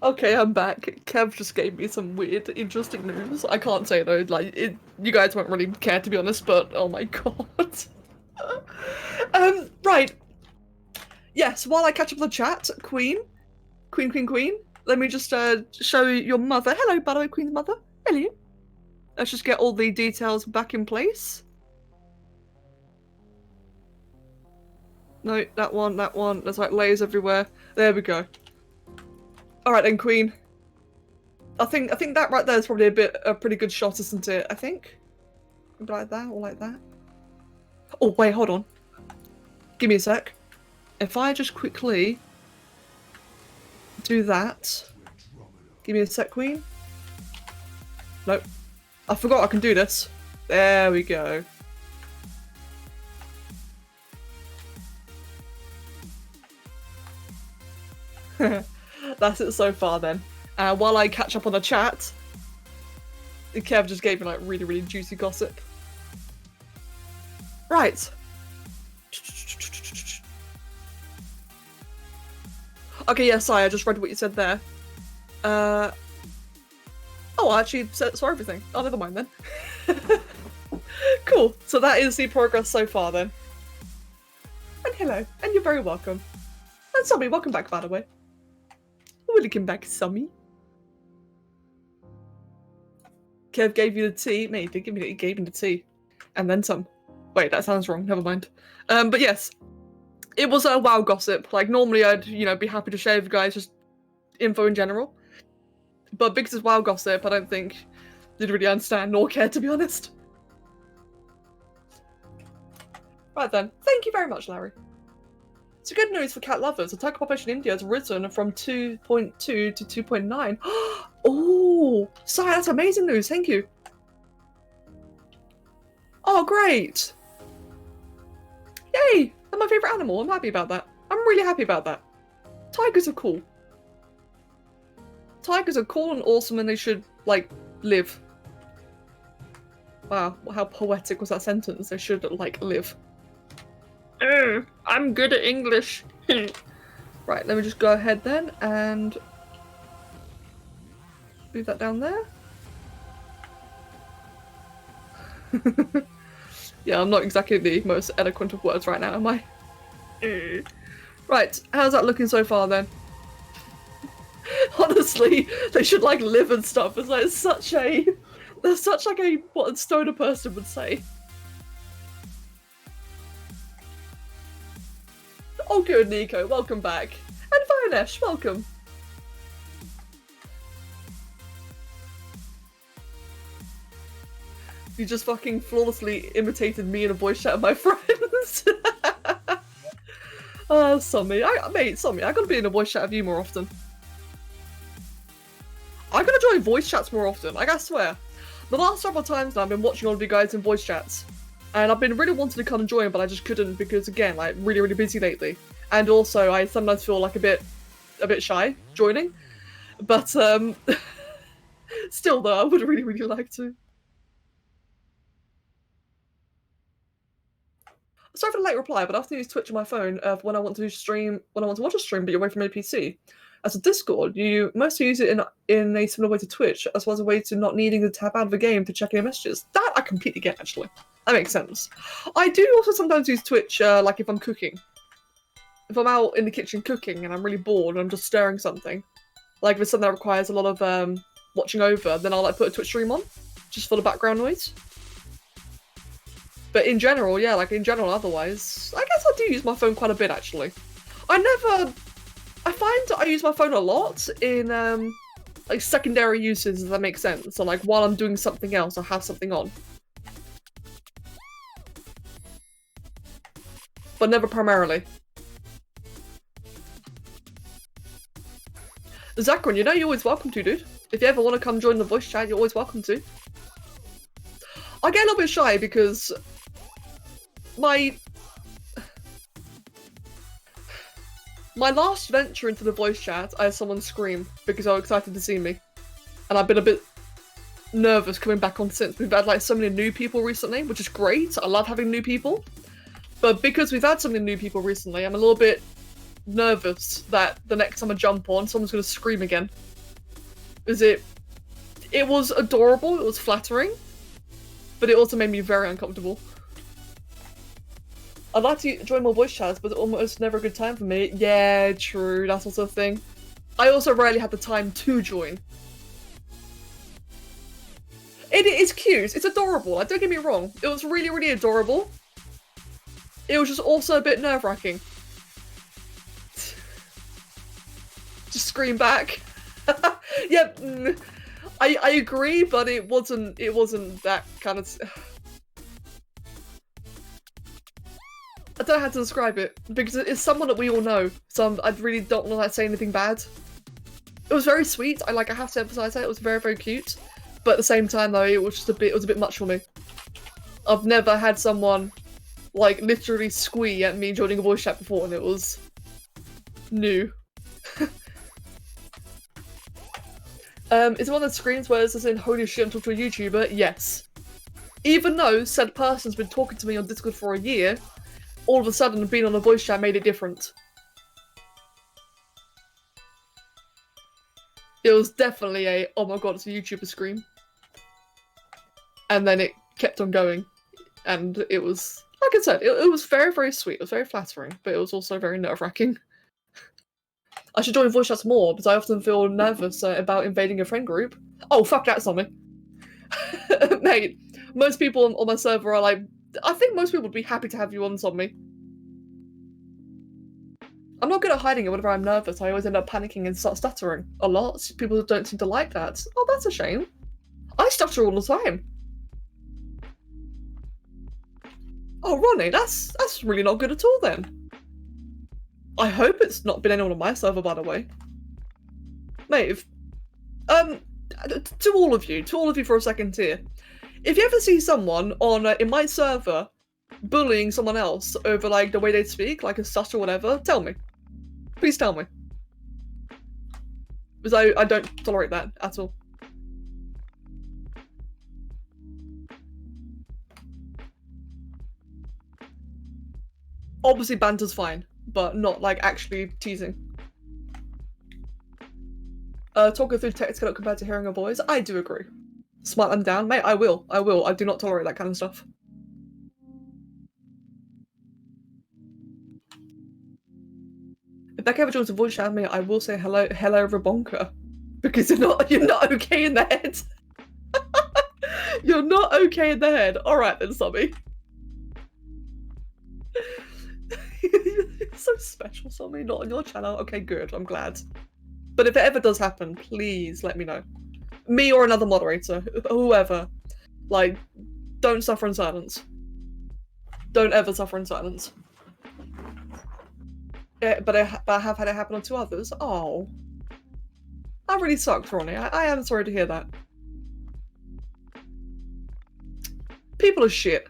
Okay, I'm back. Kev just gave me some weird, interesting news. I can't say though, like, you guys won't really care to be honest, but oh my god. Right. Yes, while I catch up with the chat, Queen, let me just show your mother. Hello, by the way, Queen's mother. Hello. Let's just get all the details back in place. No, that one. There's like layers everywhere. There we go. Alright then, Queen. I think that right there is probably a pretty good shot, isn't it? I think. Like that, or like that. Oh, wait, hold on. Give me a sec. If I just quickly do that. Give me a sec, Queen. Nope. I forgot I can do this. There we go. That's it so far then. While I catch up on the chat, Kev just gave me like really, really juicy gossip. Right. Okay, yeah, sorry, I just read what you said there. Oh, I actually saw everything. Oh, never mind then. Cool. So that is the progress so far then. And hello, and you're very welcome. And Sammy, welcome back, by the way. Welcome back, Sammy. Kev gave you the tea. Mate, he gave me the tea. And then some. Wait, that sounds wrong. Never mind. But yes. It was a WoW gossip. Like, normally I'd, be happy to share with you guys just info in general. But because it's WoW gossip, I don't think you'd really understand nor care, to be honest. Right then. Thank you very much, Larry. So good news for cat lovers. The tiger population in India has risen from 2.2 to 2.9. Oh, sorry, that's amazing news. Thank you. Oh, great. Yay. They're my favourite animal. I'm happy about that. I'm really happy about that. Tigers are cool. Tigers are cool and awesome and they should, like, live. Wow, how poetic was that sentence? They should, like, live. I'm good at English. Right, let me just go ahead then and move that down there. Yeah, I'm not exactly the most eloquent of words right now, am I? Right, how's that looking so far then? Honestly, they should like live and stuff. It's like such a, there's such like a what a stoner person would say. Oh good, Nico, welcome back. And Vinesh, welcome. You just fucking flawlessly imitated me in a voice chat of my friends. Sommy, Sommy, I gotta be in a voice chat of you more often. I gotta join voice chats more often, like I swear. The last several times now I've been watching all of you guys in voice chats. And I've been really wanting to come and join, but I just couldn't because again, like really, really busy lately. And also I sometimes feel like a bit shy joining. But still though, I would really, really like to. Sorry for the late reply, but I often use Twitch on my phone when I want to watch a stream, but you're away from a PC. As a Discord, you mostly use it in a similar way to Twitch, as well as a way to not needing to tap out of the game to check your messages. That I completely get, actually. That makes sense. I do also sometimes use Twitch, like if I'm cooking. If I'm out in the kitchen cooking and I'm really bored and I'm just stirring something, like if it's something that requires a lot of watching over, then I'll like put a Twitch stream on, just for the background noise. But in general, yeah, like in general otherwise, I guess I do use my phone quite a bit actually. I find I use my phone a lot in like secondary uses, if that makes sense. So like while I'm doing something else, I have something on. But never primarily. Zachron, you know you're always welcome to, dude. If you ever want to come join the voice chat, you're always welcome to. I get a little bit shy because my last venture into the voice chat, I had someone scream because they were excited to see me. And I've been a bit nervous coming back on since. We've had like so many new people recently, which is great. I love having new people. But because we've had so many new people recently, I'm a little bit nervous that the next time I jump on, someone's going to scream again. It was adorable, it was flattering, but it also made me very uncomfortable. I'd like to join more voice chats, but it's almost never a good time for me. Yeah, true, that's also a thing. I also rarely have the time to join. It is cute, it's adorable, like, don't get me wrong. It was really, really adorable. It was just also a bit nerve-wracking. Just scream back. Yeah, I agree, but it wasn't that kind of... don't know how to describe it, because it's someone that we all know, so I really don't want to like say anything bad. It was very sweet, I have to emphasize that, it was very, very cute. But at the same time though, it was just it was a bit much for me. I've never had someone, like, literally squee at me joining a voice chat before, and it was new. Is it one of the screens where it says in holy shit I'm talking to a YouTuber? Yes. Even though said person's been talking to me on Discord for a year, all of a sudden being on a voice chat made it different. It was definitely a, oh my god, it's a YouTuber scream. And then it kept on going. And it was, like I said, it was very, very sweet. It was very flattering, but it was also very nerve-wracking. I should join voice chats more, because I often feel nervous about invading a friend group. Oh, fuck that, Tommy. Mate, most people on my server are like, I think most people would be happy to have you on Tommy. I'm not good at hiding it whenever I'm nervous. I always end up panicking and start stuttering a lot. People don't seem to like that. Oh, that's a shame. I stutter all the time. Oh, Ronnie, that's really not good at all then. I hope it's not been anyone on my server, by the way. Mate, to all of you for a second here. If you ever see someone on in my server bullying someone else over like the way they speak, like a stutter or whatever, tell me. Please tell me. Because I don't tolerate that at all. Obviously banter's fine, but not like actually teasing. Talking through text cannot compare to hearing a voice. I do agree. Smart them down, mate. I will. I do not tolerate that kind of stuff. If Becca ever joins a voice chat, mate, I will say hello, Rabonka, because you're not okay in the head. You're not okay in the head. All right then, Sobby. You're so special, Sobby. Not on your channel. Okay, good. I'm glad. But if it ever does happen, please let me know. Me or another moderator, whoever. Like, don't suffer in silence. Don't ever suffer in silence. Yeah, but I have had it happen to others. Oh. That really sucked, Ronnie. I am sorry to hear that. People are shit.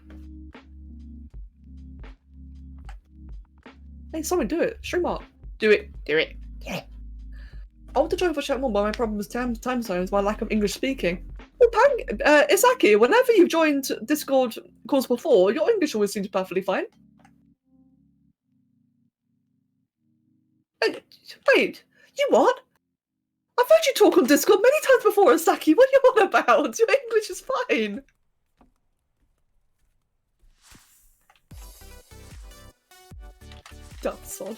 Hey, someone do it. Stream art. Do it. Do it. Yeah. I want to join for chat more, but my problem is time zones, my lack of English speaking. Well, Isaki, whenever you've joined Discord calls before, your English always seems perfectly fine. Wait, you what? I've heard you talk on Discord many times before, Isaki. What are you on about? Your English is fine. Dumb sod.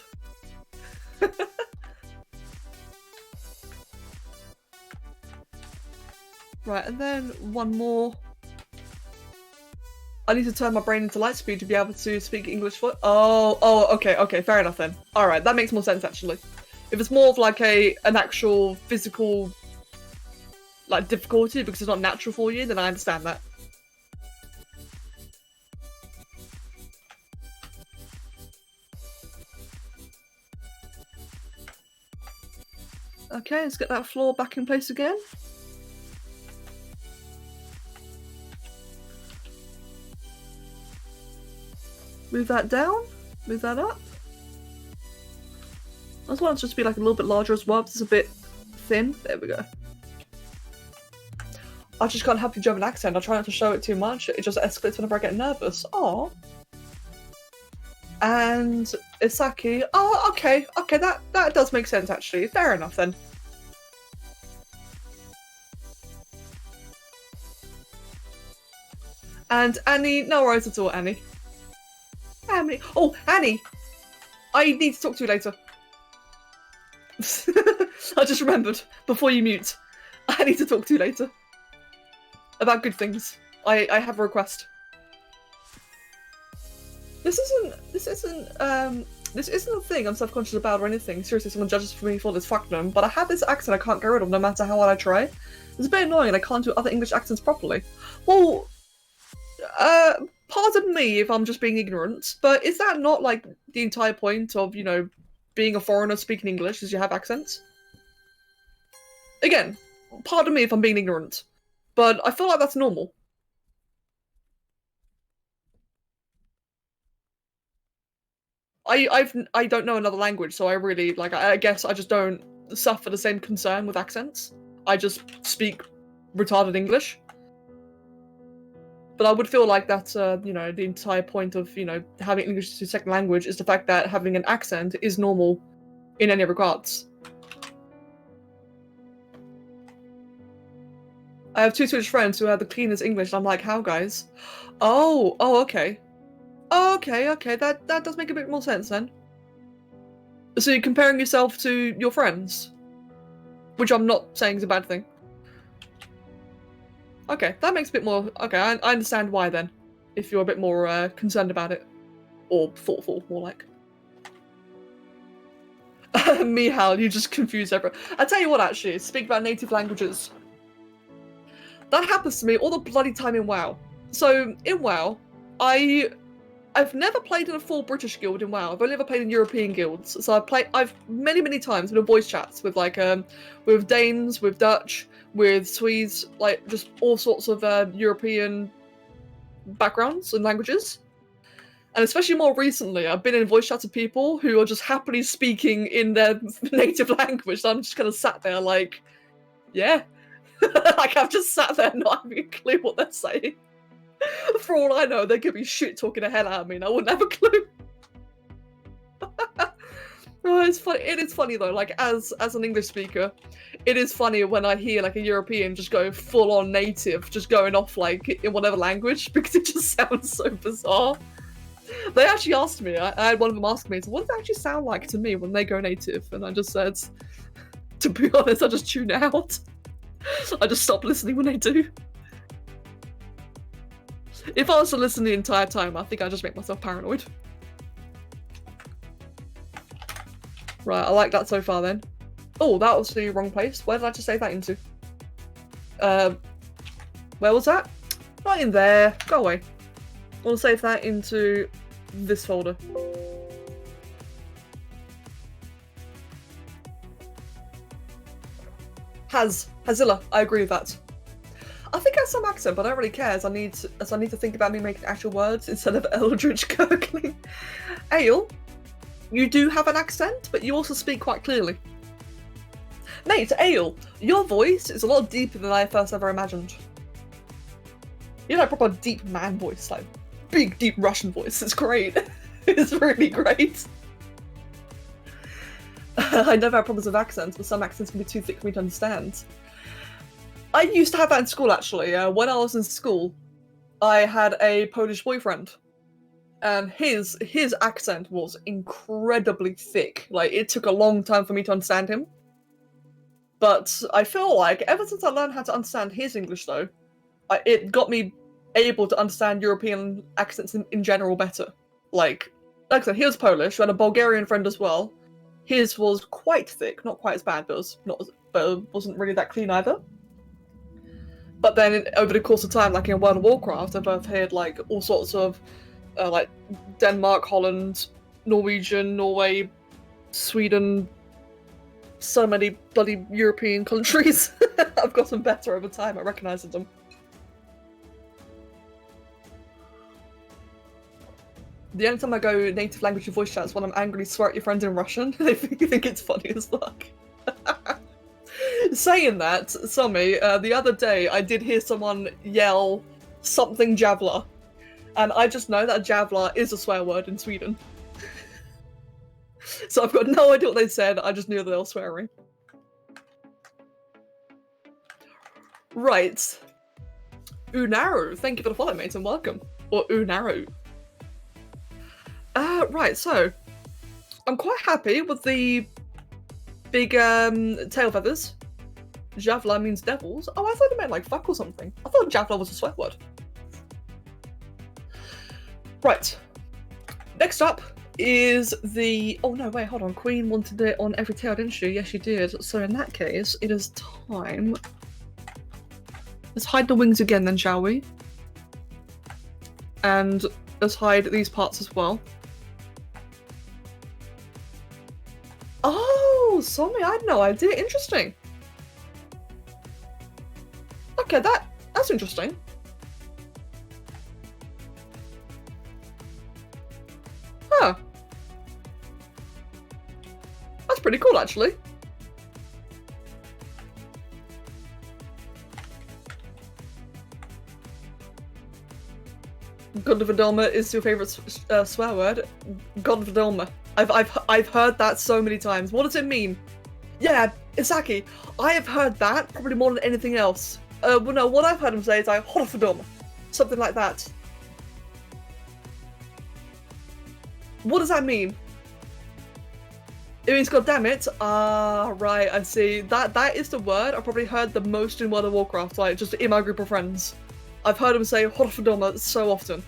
Right, and then one more. I need to turn my brain into light speed to be able to speak English. Oh, okay, fair enough then. Alright, that makes more sense actually. If it's more of like an actual physical like difficulty because it's not natural for you, then I understand that. Okay, let's get that floor back in place again. Move that down, move that up. I just want it to just be like a little bit larger as well, it's a bit thin. There we go. I just can't have the German accent, I try not to show it too much, it just escalates whenever I get nervous. Oh. And Isaki, oh, okay, that does make sense actually, fair enough then. And Annie, no worries at all, Annie. Annie. Oh, Annie! I need to talk to you later. I just remembered, before you mute, I need to talk to you later. About good things. I have a request. This isn't a thing I'm self-conscious about or anything. Seriously, someone judges me for this, fuck them. But I have this accent I can't get rid of no matter how hard I try. It's a bit annoying and I can't do other English accents properly. Well, pardon me if I'm just being ignorant, but is that not like the entire point of, you know, being a foreigner speaking English, is you have accents? Again, pardon me if I'm being ignorant, but I feel like that's normal. I don't know another language, so I really, like, I guess I just don't suffer the same concern with accents. I just speak retarded English. But I would feel like that's, you know, the entire point of, you know, having English as a second language is the fact that having an accent is normal in any regards. I have two Swedish friends who have the cleanest English, and I'm like, how, guys? Oh, okay. Oh, okay, that does make a bit more sense then. So you're comparing yourself to your friends? Which I'm not saying is a bad thing. Okay, that makes a bit more... Okay, I understand why then. If you're a bit more concerned about it. Or thoughtful, more like. Mihal, you just confuse everyone. I tell you what, actually, speak about native languages. That happens to me all the bloody time in WoW. So, in WoW, I've never played in a full British guild in WoW. I've only ever played in European guilds. So I've many times been in voice chats with like with Danes, with Dutch, with Swedes, like just all sorts of European backgrounds and languages. And especially more recently, I've been in voice chats with people who are just happily speaking in their native language. So I'm just kind of sat there like, yeah. Like I've just sat there not having a clue what they're saying. For all I know, they could be shit talking the hell out of me and I wouldn't have a clue. Oh, it's funny. It is funny though, like as an English speaker, it is funny when I hear like a European just go full on native, just going off like in whatever language, because it just sounds so bizarre. They actually asked me, I had one of them ask me, so what does it actually sound like to me when they go native? And I just said, to be honest, I just tune out. I just stop listening when they do. If I was to listen the entire time, I think I'd just make myself paranoid. Right, I like that so far then. Oh, that was the wrong place. Where did I just save that into? Where was that? Not in there. Go away. I'll save that into this folder. Hazilla, I agree with that. I think I have some accent, but I don't really care as I need to think about me making actual words instead of eldritch gurgling. Ale, you do have an accent, but you also speak quite clearly. Mate, Ale, your voice is a lot deeper than I first ever imagined. You know, proper deep man voice, like big, deep Russian voice. It's great. It's really great. I never have problems with accents, but some accents can be too thick for me to understand. I used to have that in school, actually. When I was in school, I had a Polish boyfriend, and his accent was incredibly thick. Like, it took a long time for me to understand him. But I feel like, ever since I learned how to understand his English, though, it got me able to understand European accents in general better. Like I said, he was Polish. We had a Bulgarian friend as well. His was quite thick, not quite as bad, but it wasn't really that clean either. But then over the course of time, like in World of Warcraft, I've heard like all sorts of like Denmark, Holland, Norwegian, Norway, Sweden, so many bloody European countries. I've gotten better over time at recognising them. The only time I go native language in voice chat is when I'm angrily swear at your friends in Russian. They think it's funny as fuck. Saying that, Summy, the other day I did hear someone yell something Javla. And I just know that Javla is a swear word in Sweden. So I've got no idea what they said, I just knew that they were swearing. Right. Unaru, thank you for the follow, mate, and welcome. Or Unaru. Right, so I'm quite happy with the big tail feathers. Javla means devils. Oh, I thought it meant like fuck or something. I thought Javla was a swear word. Right. Next up is the... Oh no, wait, hold on. Queen wanted it on every tail, didn't she? Yes, she did. So in that case, it is time. Let's hide the wings again then, shall we? And let's hide these parts as well. Oh, Somi, I had no idea. Interesting. Okay, that's interesting. Huh. That's pretty cool, actually. Godvadoma is your favorite swear word. Godvadoma. I've heard that so many times. What does it mean? Yeah, exactly. I have heard that probably more than anything else. Well, no, what I've heard him say is like Horfadoma, something like that. What does that mean? It means God damn it. Ah, right. I see. That is the word I've probably heard the most in World of Warcraft. Like just in my group of friends, I've heard him say Horfadoma so often.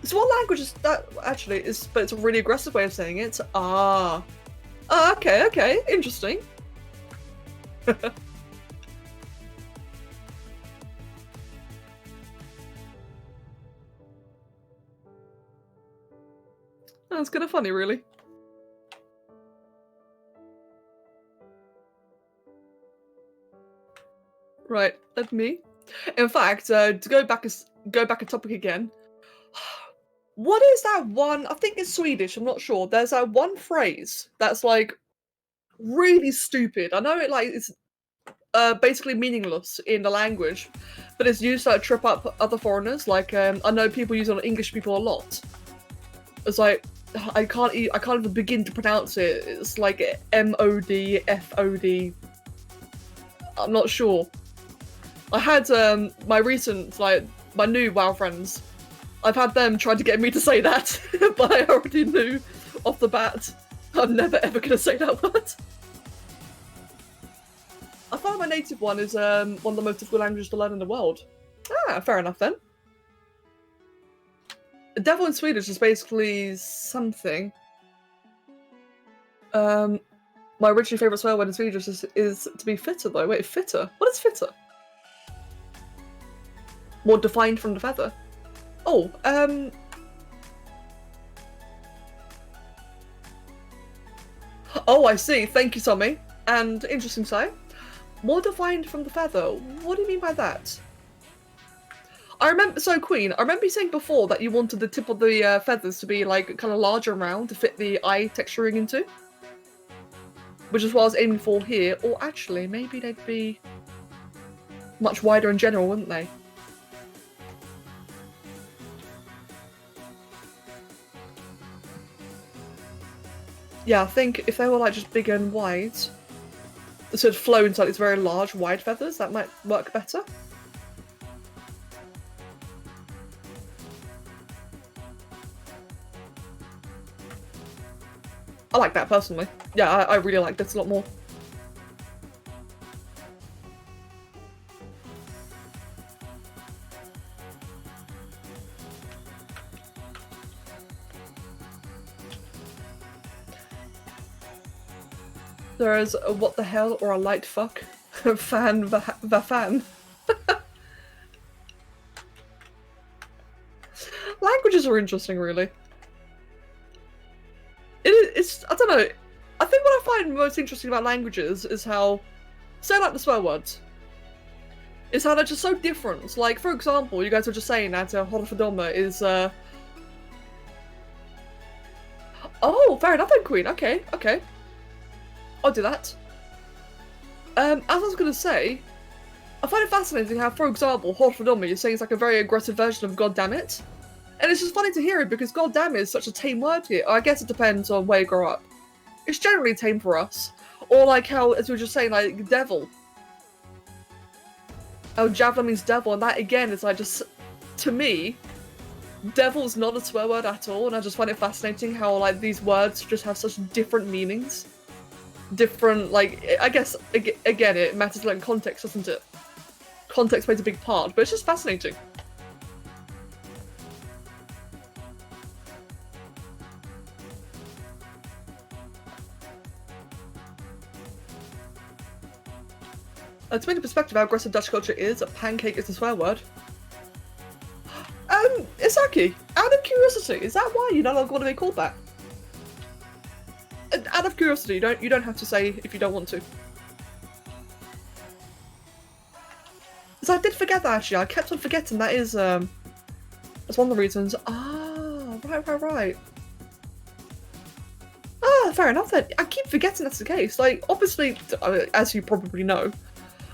So what language is that actually? But it's a really aggressive way of saying it. Ah. Okay, interesting. That's kind of funny, really. Right, let me. In fact, to go back a topic again. What is that one? I think it's Swedish. I'm not sure. There's that one phrase that's like really stupid. I know it's basically meaningless in the language, but it's used to like, trip up other foreigners. Like I know people use it on English people a lot. It's like I can't even begin to pronounce it. It's like MODFOD. I'm not sure. I had my recent my new WoW friends. I've had them try to get me to say that, but I already knew off the bat I'm never ever gonna say that word. I find my native one is one of the most difficult languages to learn in the world. Ah, fair enough then. Devil in Swedish is basically something. My originally favourite swear word in Swedish is to be fitter though. Wait, fitter? What is fitter? More defined from the feather. Oh, oh, I see. Thank you, Tommy. And interesting sight. More defined from the feather. What do you mean by that? I remember, so Queen, I remember you saying before that you wanted the tip of the feathers to be like kind of larger and round to fit the eye texturing into. Which is what I was aiming for here. Or actually, maybe they'd be much wider in general, wouldn't they? Yeah, I think if they were like just bigger and wide, so it'd flow into like these very large, wide feathers, that might work better. I like that personally. Yeah, I really like this a lot more. There is a what the hell or a light fuck fan the fan. Languages are interesting, really. It's I don't know. I think what I find most interesting about languages is how, say like the swear words, is how they're just so different. Like for example, you guys were just saying that Horfadoma is oh, fair enough then, Queen. Okay. I'll do that. As I was gonna say, I find it fascinating how, for example, Horfadoma, you're saying it's like a very aggressive version of God damn it. And it's just funny to hear it because God damn it is such a tame word here. I guess it depends on where you grow up. It's generally tame for us. Or like how, as we were just saying, like devil. How javelin means devil, and that again is like just, to me, devil's not a swear word at all, and I just find it fascinating how like these words just have such different meanings. Different, like, I guess, again, it matters like context, doesn't it? Context plays a big part, but it's just fascinating. To put into perspective how aggressive Dutch culture is, a pancake is a swear word. Isaki, out of curiosity, is that why you no longer want to be called that? Out of curiosity, you don't have to say if you don't want to. Because I did forget that actually. I kept on forgetting that is that's one of the reasons. Ah, right. Ah, fair enough then. I keep forgetting that's the case. Like, obviously, as you probably know,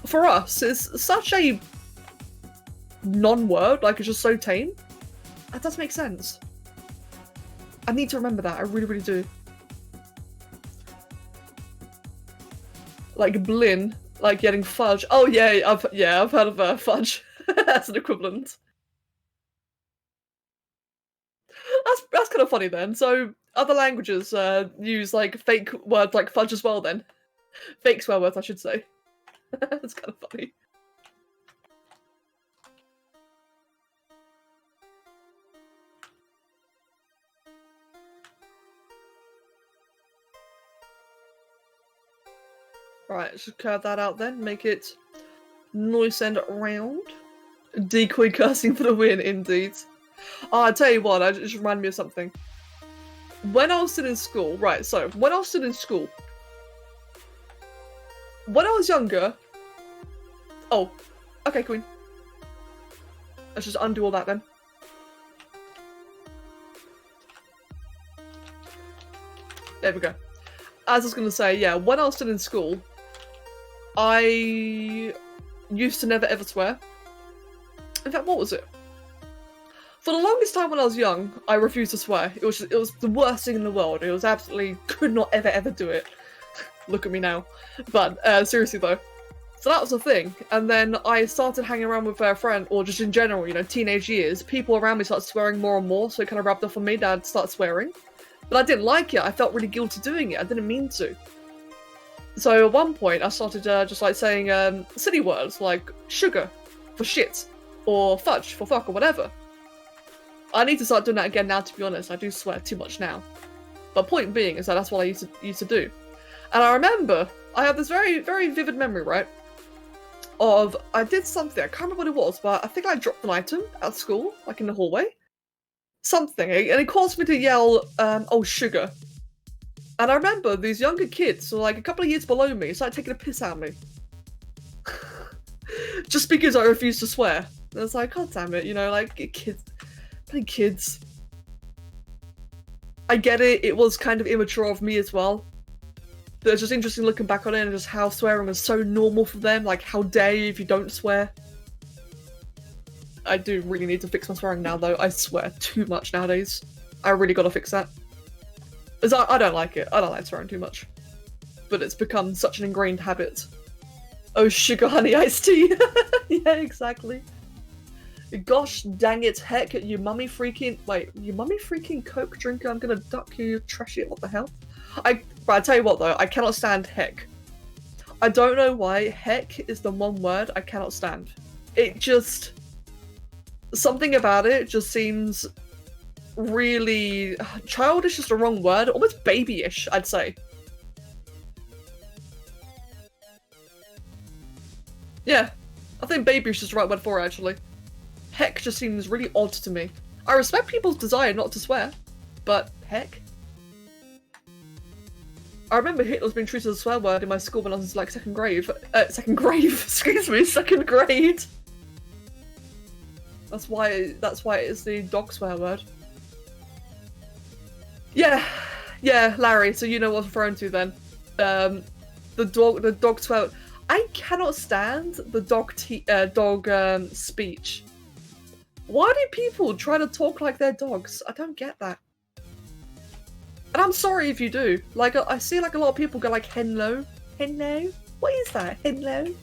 for us, it's such a non-word. Like, it's just so tame. That does make sense. I need to remember that. I really, really do. Like Blin, like getting fudge. Oh yeah, I've heard of fudge as an equivalent. That's kind of funny then. So other languages use like fake words like fudge as well then. Fake swear words, I should say. That's kind of funny. Right, just curve that out then, make it nice and round. Decoy cursing for the win, indeed. Oh, I tell you what, it just reminded me of something. When I was still in school, right, so, when I was still in school, when I was younger... Oh, okay, Queen. Let's just undo all that then. There we go. As I was going to say, yeah, when I was still in school, I used to never ever swear. In fact, what was it? For the longest time when I was young, I refused to swear. It was the worst thing in the world. It was absolutely could not ever do it. Look at me now. But seriously though, so that was the thing. And then I started hanging around with a friend, or just in general, you know, teenage years. People around me started swearing more and more, so it kind of rubbed off on me that I'd start swearing. But I didn't like it. I felt really guilty doing it. I didn't mean to. So at one point, I started just like saying silly words like sugar for shit, or fudge for fuck, or whatever. I need to start doing that again now, to be honest. I do swear too much now. But point being is that that's what I used to do. And I remember, I have this very, very vivid memory, right? Of, I did something, I can't remember what it was, but I think I dropped an item at school, like in the hallway. Something, and it caused me to yell, oh, sugar. And I remember these younger kids, so like a couple of years below me, started taking a piss out of me. Just because I refused to swear. And it's like, god damn it, you know, like, kids. I get it, it was kind of immature of me as well. But it's just interesting looking back on it and just how swearing was so normal for them, like, how dare you if you don't swear. I do really need to fix my swearing now, though. I swear too much nowadays. I really gotta fix that. Because I don't like it. I don't like swearing too much. But it's become such an ingrained habit. Oh, sugar, honey, iced tea. Yeah, exactly. Gosh dang it, heck, you mummy freaking... Wait, you mummy freaking Coke drinker? I'm gonna duck you, trash it, what the hell? But I tell you what, though, I cannot stand heck. I don't know why heck is the one word I cannot stand. It just... Something about it just seems really... Childish is the wrong word. Almost babyish, I'd say. Yeah. I think babyish is the right word for it, actually. Heck just seems really odd to me. I respect people's desire not to swear, but heck? I remember Hitler's being treated as a swear word in my school when I was like second grade. Excuse me, second grade. That's why it is the dog swear word. Yeah, Larry. So you know what I'm referring to then. The dog swear. I cannot stand the dog speech. Why do people try to talk like they're dogs? I don't get that. And I'm sorry if you do. Like, I see like a lot of people go like, hello? Hello? What is that? Hello?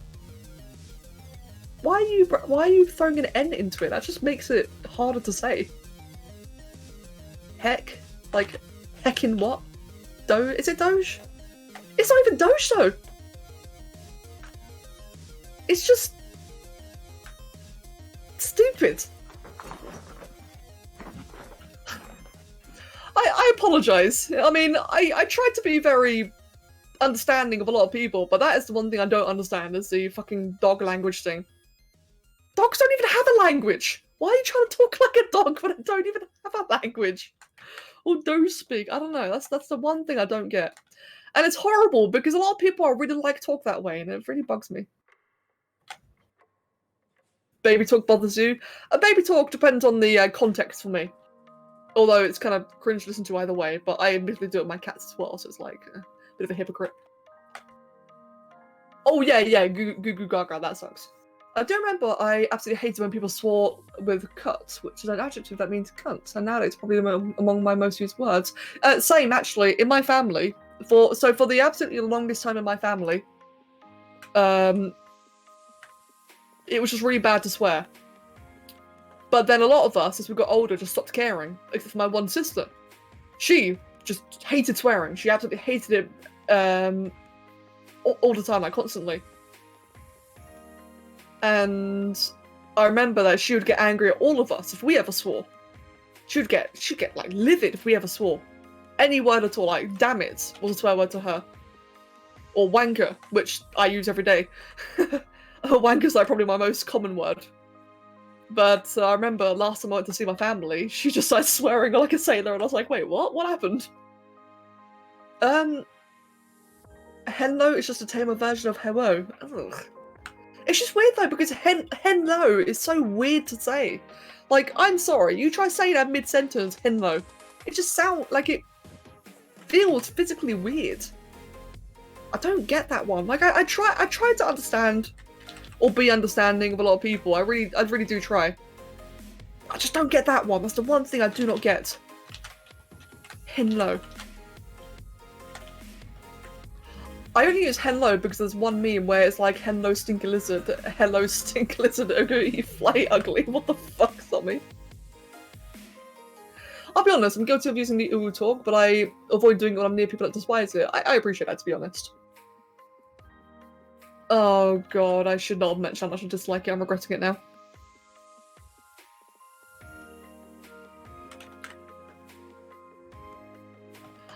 Why are you throwing an N into it? That just makes it harder to say. Heck? Like, heckin' what? Is it Doge? It's not even Doge though! It's just... stupid. I apologise. I mean, I tried to be very understanding of a lot of people, but that is the one thing I don't understand is the fucking dog language thing. Dogs don't even have a language. Why are you trying to talk like a dog when I don't even have a language? Or do speak? I don't know. That's the one thing I don't get. And it's horrible because a lot of people really like talk that way, and it really bugs me. Baby talk bothers you? Baby talk depends on the context for me. Although it's kind of cringe to listen to either way, but I admittedly do it with my cats as well, so it's like a bit of a hypocrite. Oh yeah, goo goo gaga, that sucks. I do remember I absolutely hated when people swore with cuts, which is an adjective that means cunt, and nowadays it's probably among my most used words. Same actually, in my family, for the absolutely longest time in my family, it was just really bad to swear. But then a lot of us, as we got older, just stopped caring, except for my one sister. She just hated swearing. She absolutely hated it all the time, like constantly. And I remember that she would get angry at all of us if we ever swore. She'd get like livid if we ever swore. Any word at all, like damn it was a swear word to her. Or wanker, which I use every day. Wanker's like probably my most common word. But I remember last time I went to see my family, she just started swearing like a sailor, and I was like, wait, what? What happened? Hello is just a tamer version of hello. Ugh. It's just weird though, because hello is so weird to say. Like, I'm sorry, you try saying that mid-sentence, hello. It just sounds like it feels physically weird. I don't get that one. Like, I try to understand or be understanding of a lot of people. I really do try. I just don't get that one. That's the one thing I do not get. Hello. I only use hello because there's one meme where it's like, hello stinky lizard, hello stink lizard, you fly ugly. What the fuck, Tommy? I'll be honest, I'm guilty of using the uwu talk, but I avoid doing it when I'm near people that despise it. I appreciate that, to be honest. Oh god, I should not have mentioned how much I dislike it. I'm regretting it now.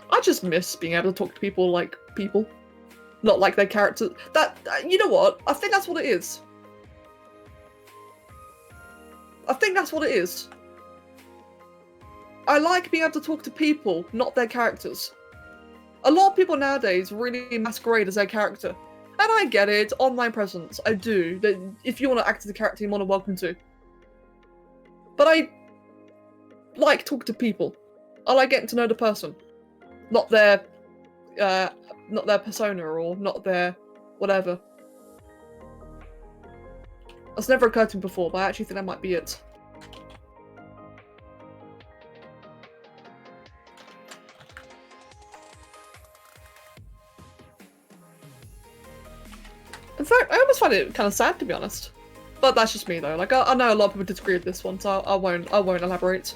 I just miss being able to talk to people like people. Not like their characters. You know what? I think that's what it is. I think that's what it is. I like being able to talk to people, not their characters. A lot of people nowadays really masquerade as their character. And I get it, online presence, I do. If you want to act as a character, you're more than welcome to. But I like talking to people. I like getting to know the person. Not their persona or not their whatever. That's never occurred to me before, but I actually think that might be it. In fact, I almost find it kind of sad, to be honest. But that's just me, though. Like, I know a lot of people disagree with this one, so I won't elaborate.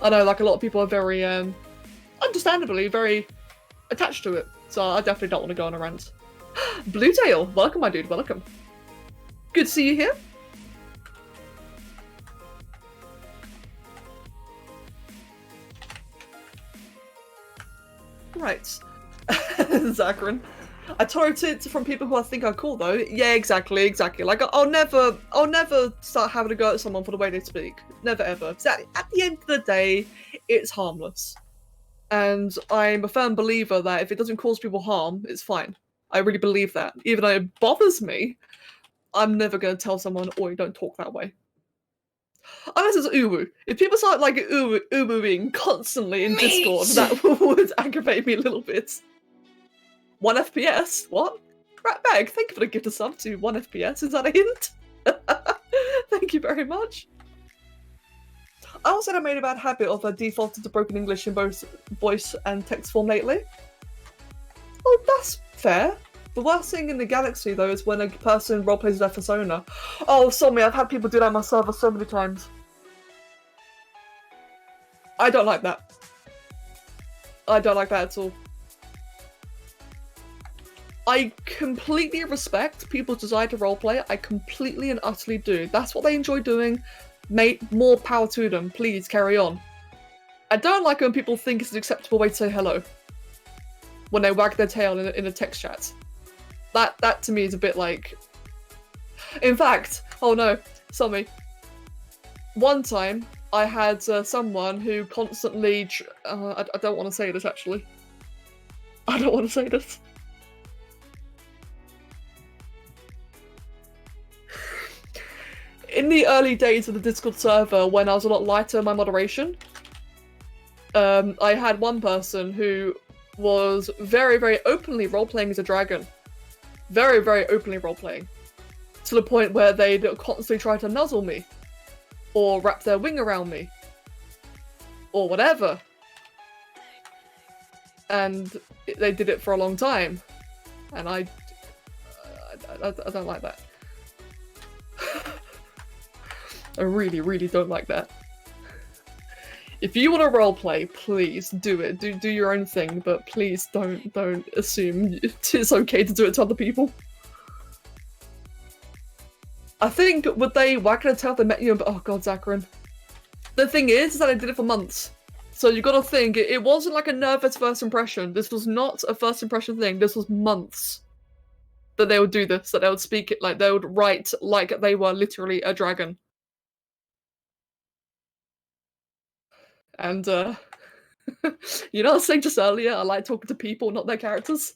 I know, like, a lot of people are very, understandably, very attached to it. So I definitely don't want to go on a rant. Bluetail! Welcome, my dude, welcome. Good to see you here. Right. Zachary. I tolerate it from people who I think are cool, though. Yeah, exactly. Like, I'll never start having a go at someone for the way they speak. Never, ever. At the end of the day, it's harmless. And I'm a firm believer that if it doesn't cause people harm, it's fine. I really believe that. Even though it bothers me, I'm never going to tell someone, oh, you don't talk that way. Unless it's uwu. If people start, like, uwuing constantly in Discord, that would aggravate me a little bit. 1 FPS? What? Ratbag, thank you for the gift of sub to 1 FPS. Is that a hint? Thank you very much. I also have made a bad habit of defaulting to broken English in both voice and text form lately. Well, that's fair. The worst thing in the galaxy, though, is when a person roleplays their persona. Oh, sorry, I've had people do that on my server so many times. I don't like that. I don't like that at all. I completely respect people's desire to roleplay. I completely and utterly do. That's what they enjoy doing. Mate, more power to them. Please, carry on. I don't like when people think it's an acceptable way to say hello. when they wag their tail in a text chat. That to me is a bit like... In fact, oh no, sorry. One time, I had someone who constantly... I don't want to say this, actually. I don't want to say this. In the early days of the Discord server, when I was a lot lighter in my moderation, I had one person who was very, very openly role-playing as a dragon. Very, very openly role-playing. To the point where they'd constantly try to nuzzle me. Or wrap their wing around me. Or whatever. And they did it for a long time. And I don't like that. I really, really don't like that. If you want to roleplay, please do it. Do your own thing, but please don't assume it's okay to do it to other people. I think would they whack their tail if they met you? Oh god, Zacharin. The thing is that I did it for months. So you gotta think, it wasn't like a nervous first impression. This was not a first impression thing. This was months that they would do this, that they would speak it, like they would write like they were literally a dragon. And, you know, I was saying just earlier, I like talking to people, not their characters.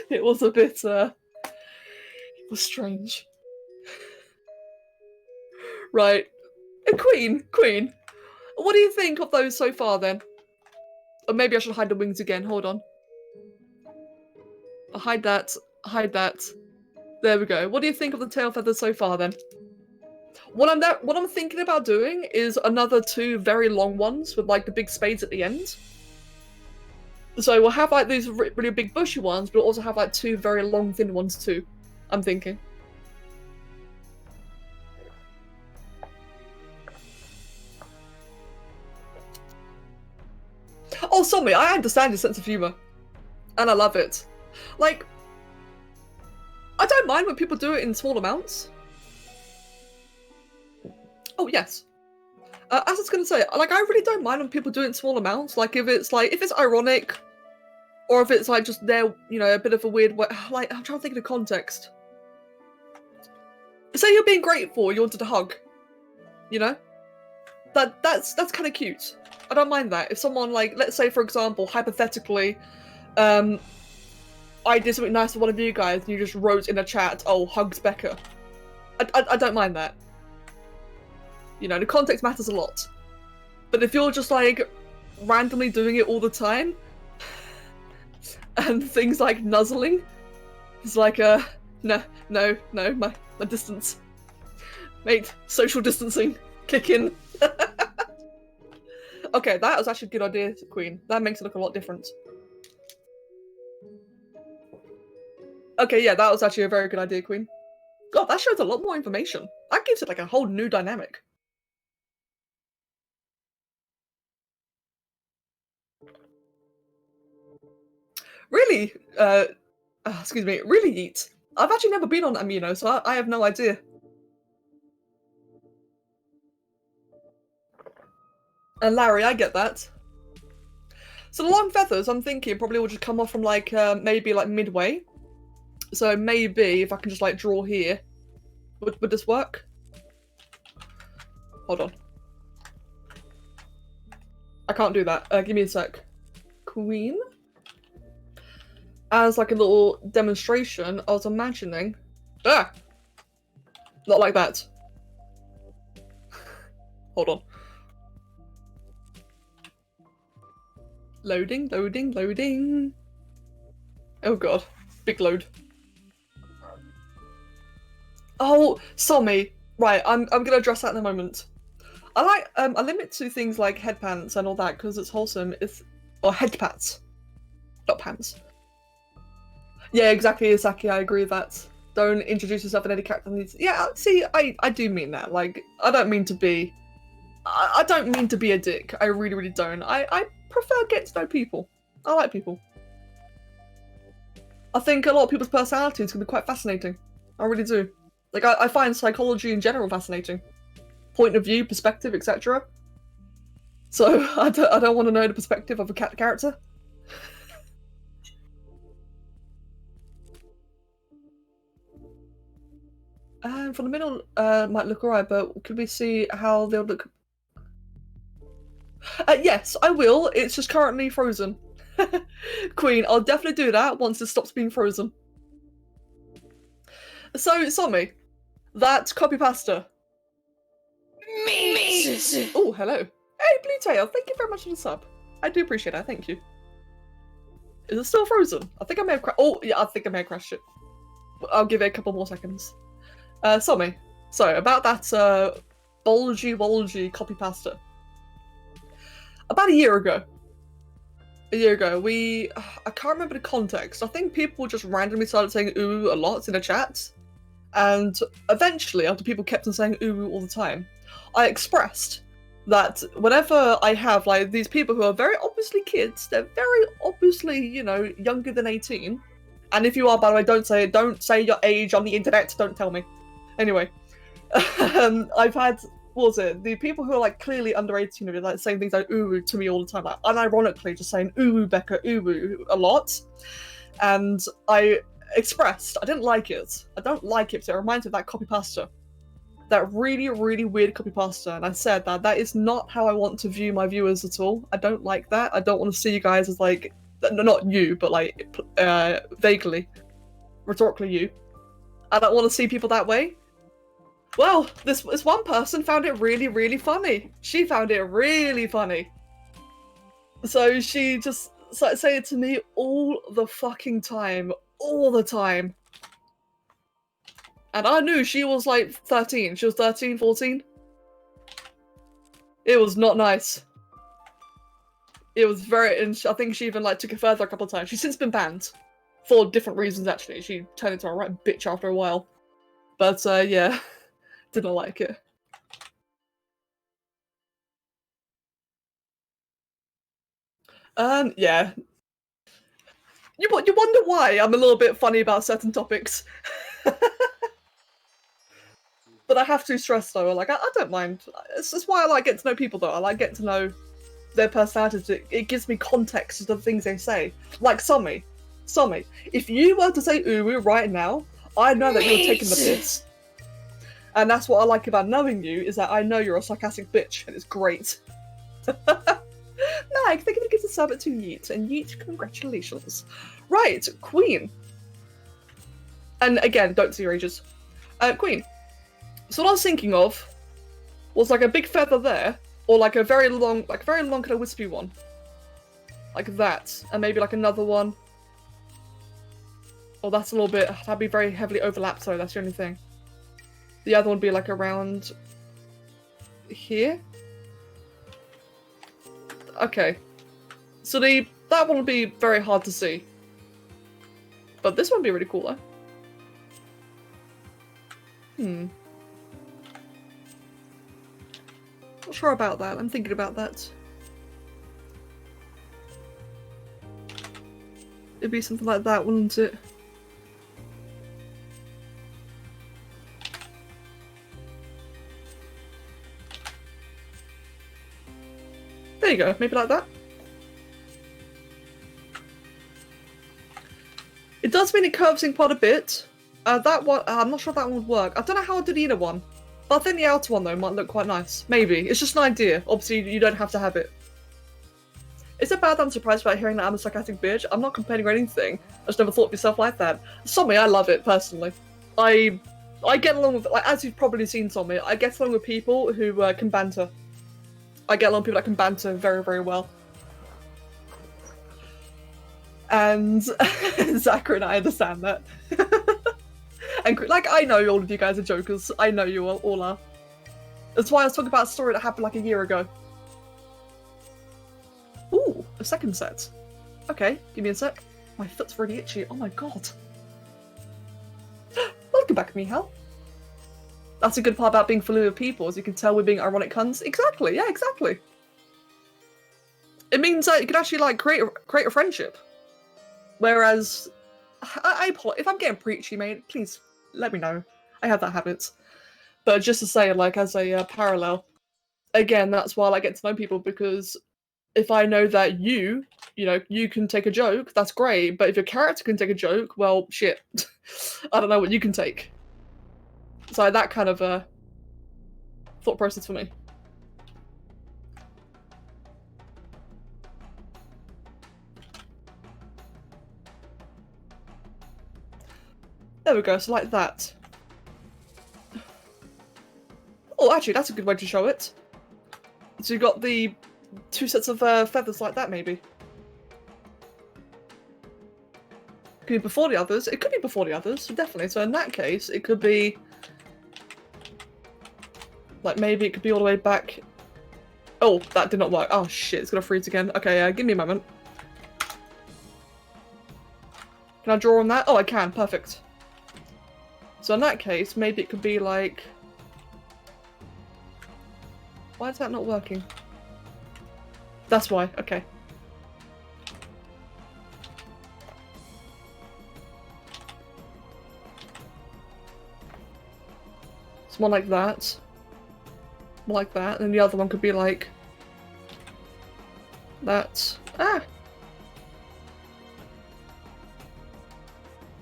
It was a bit, it was strange. Right. Queen. What do you think of those so far, then? Or maybe I should hide the wings again, hold on. I'll hide that. There we go. What do you think of the tail feathers so far, then? What I'm thinking about doing is another 2 very long ones with like the big spades at the end. So we'll have like these really big bushy ones, but we'll also have like 2 very long thin ones too. I'm thinking. Oh, sorry, I understand your sense of humour. And I love it. Like, I don't mind when people do it in small amounts. Oh, yes. As I was going to say, like, I really don't mind when people do it in small amounts. Like, if it's ironic, or if it's, like, just there, you know, a bit of a weird way. Like, I'm trying to think of the context. Say you're being grateful, you wanted a hug. You know? That's kind of cute. I don't mind that. If someone, like, let's say, for example, hypothetically, I did something nice to one of you guys, and you just wrote in a chat, oh, hugs Becca. I don't mind that. You know, the context matters a lot. But if you're just, like, randomly doing it all the time, and things like nuzzling, it's like, no, my distance. Mate, social distancing, kick in. Okay, that was actually a good idea, Queen. That makes it look a lot different. Okay, yeah, that was actually a very good idea, Queen. God, that shows a lot more information. That gives it, like, a whole new dynamic. Really? Excuse me, really, Yeet? I've actually never been on Amino, so I have no idea. And Larry, I get that. So the long feathers, I'm thinking, probably will just come off from, like, maybe, like, midway. So maybe if I can just, like, draw here. Would this work? Hold on. I can't do that. Give me a sec. Queen? As, like, a little demonstration, I was imagining... Ah! Not like that. Hold on. Loading. Oh god. Big load. Oh, sorry. Right, I'm gonna address that in a moment. I like, I limit to things like headpants and all that because it's wholesome. Or headpats. Not pants. Yeah, exactly, Isaki, I agree with that. Don't introduce yourself in any character needs. Yeah, see, I do mean that. Like, I don't mean to be... I don't mean to be a dick. I really, really don't. I prefer getting to know people. I like people. I think a lot of people's personalities can be quite fascinating. I really do. Like, I find psychology in general fascinating. Point of view, perspective, etc. So, I don't want to know the perspective of a character. And from the middle, might look alright, but could we see how they'll look? Yes, I will. It's just currently frozen. Queen, I'll definitely do that once it stops being frozen. So, Somi, that copy pasta. Oh, hello. Hey, Blue Tail, thank you very much for the sub. I do appreciate that, thank you. Is it still frozen? I think I may have oh, yeah, I think I may have crashed it. I'll give it a couple more seconds. Somi, sorry, about that, bulgy copy about a year ago, I can't remember the context. I think people just randomly started saying ooh a lot in the chat. And eventually, after people kept on saying ooh all the time, I expressed that whenever I have, like, these people who are very obviously kids, they're very obviously, you know, younger than 18. And if you are, by the way, don't say your age on the internet, don't tell me. Anyway, I've had, what was it, the people who are like clearly under 18 are like saying things like ooh to me all the time, like unironically just saying ooh Becca, ooh a lot. And I expressed I didn't like it. I don't like it because it reminds me of that copy pasta. That really, really weird copy pasta. And I said that is not how I want to view my viewers at all. I don't like that. I don't want to see you guys as like, not you, but like vaguely, rhetorically you. I don't want to see people that way. Well, this one person found it really, really funny. She found it really funny. So she just started saying it to me all the fucking time. All the time. And I knew she was like 13. She was 13, 14. It was not nice. It was very, and I think she even like took it further a couple of times. She's since been banned. For different reasons, actually. She turned into a right bitch after a while. But, yeah. Didn't like it. Yeah. You wonder why I'm a little bit funny about certain topics. But I have to stress, though, like, I don't mind. It's why I like getting to know people, though. I like getting to know their personalities. It gives me context to the things they say. Like Somi, if you were to say ooh right now, I know that you're taking the piss. And that's what I like about knowing you, is that I know you're a sarcastic bitch, and it's great. Mag, thank you for giving a sub to Yeet, and Yeet, congratulations. Right, Queen. And again, don't see your ages. Queen. So what I was thinking of was like a big feather there, or like a very long kind of wispy one. Like that, and maybe like another one. Oh, that's a little bit, that'd be very heavily overlapped, so that's the only thing. The other one would be like around here. Okay. So that one would be very hard to see. But this one would be really cool though. Not sure about that. I'm thinking about that. It'd be something like that, wouldn't it? There you go, maybe like that. It does mean it curves in quite a bit. That one, I'm not sure if that one would work. I don't know how I'd do the inner one. But I think the outer one, though, might look quite nice. Maybe. It's just an idea. Obviously, you don't have to have it. Is it bad that I'm surprised about hearing that I'm a sarcastic bitch? I'm not complaining or anything. I just never thought of yourself like that. Somi, I love it, personally. I get along with, like, as you've probably seen, Somi, I get along with people who can banter. I get along with people that can banter very, very well. And Zachary and I understand that. And like, I know all of you guys are jokers. I know you all are. That's why I was talking about a story that happened like a year ago. Ooh, a second set. Okay, give me a sec. My foot's really itchy. Oh my god. Welcome back, Mihal. That's a good part about being familiar with people, as you can tell we're being ironic cunts. Exactly, yeah, exactly. It means that you can actually like create a friendship. Whereas, if I'm getting preachy, mate, please let me know. I have that habit. But just to say, like, as a parallel, again, that's why I like getting to know people, because if I know that you know, you can take a joke, that's great. But if your character can take a joke, well, shit. I don't know what you can take. So that kind of thought process for me. There we go, so like that. Oh, actually, that's a good way to show it. So you got the 2 sets of feathers like that, maybe. Could be before the others. It could be before the others, definitely. So in that case, it could be... like, maybe it could be all the way back... Oh, that did not work. Oh, shit, it's gonna freeze again. Okay, give me a moment. Can I draw on that? Oh, I can. Perfect. So in that case, maybe it could be like... Why is that not working? That's why. Okay. It's more like that. More like that. And the other one could be like... that. Ah!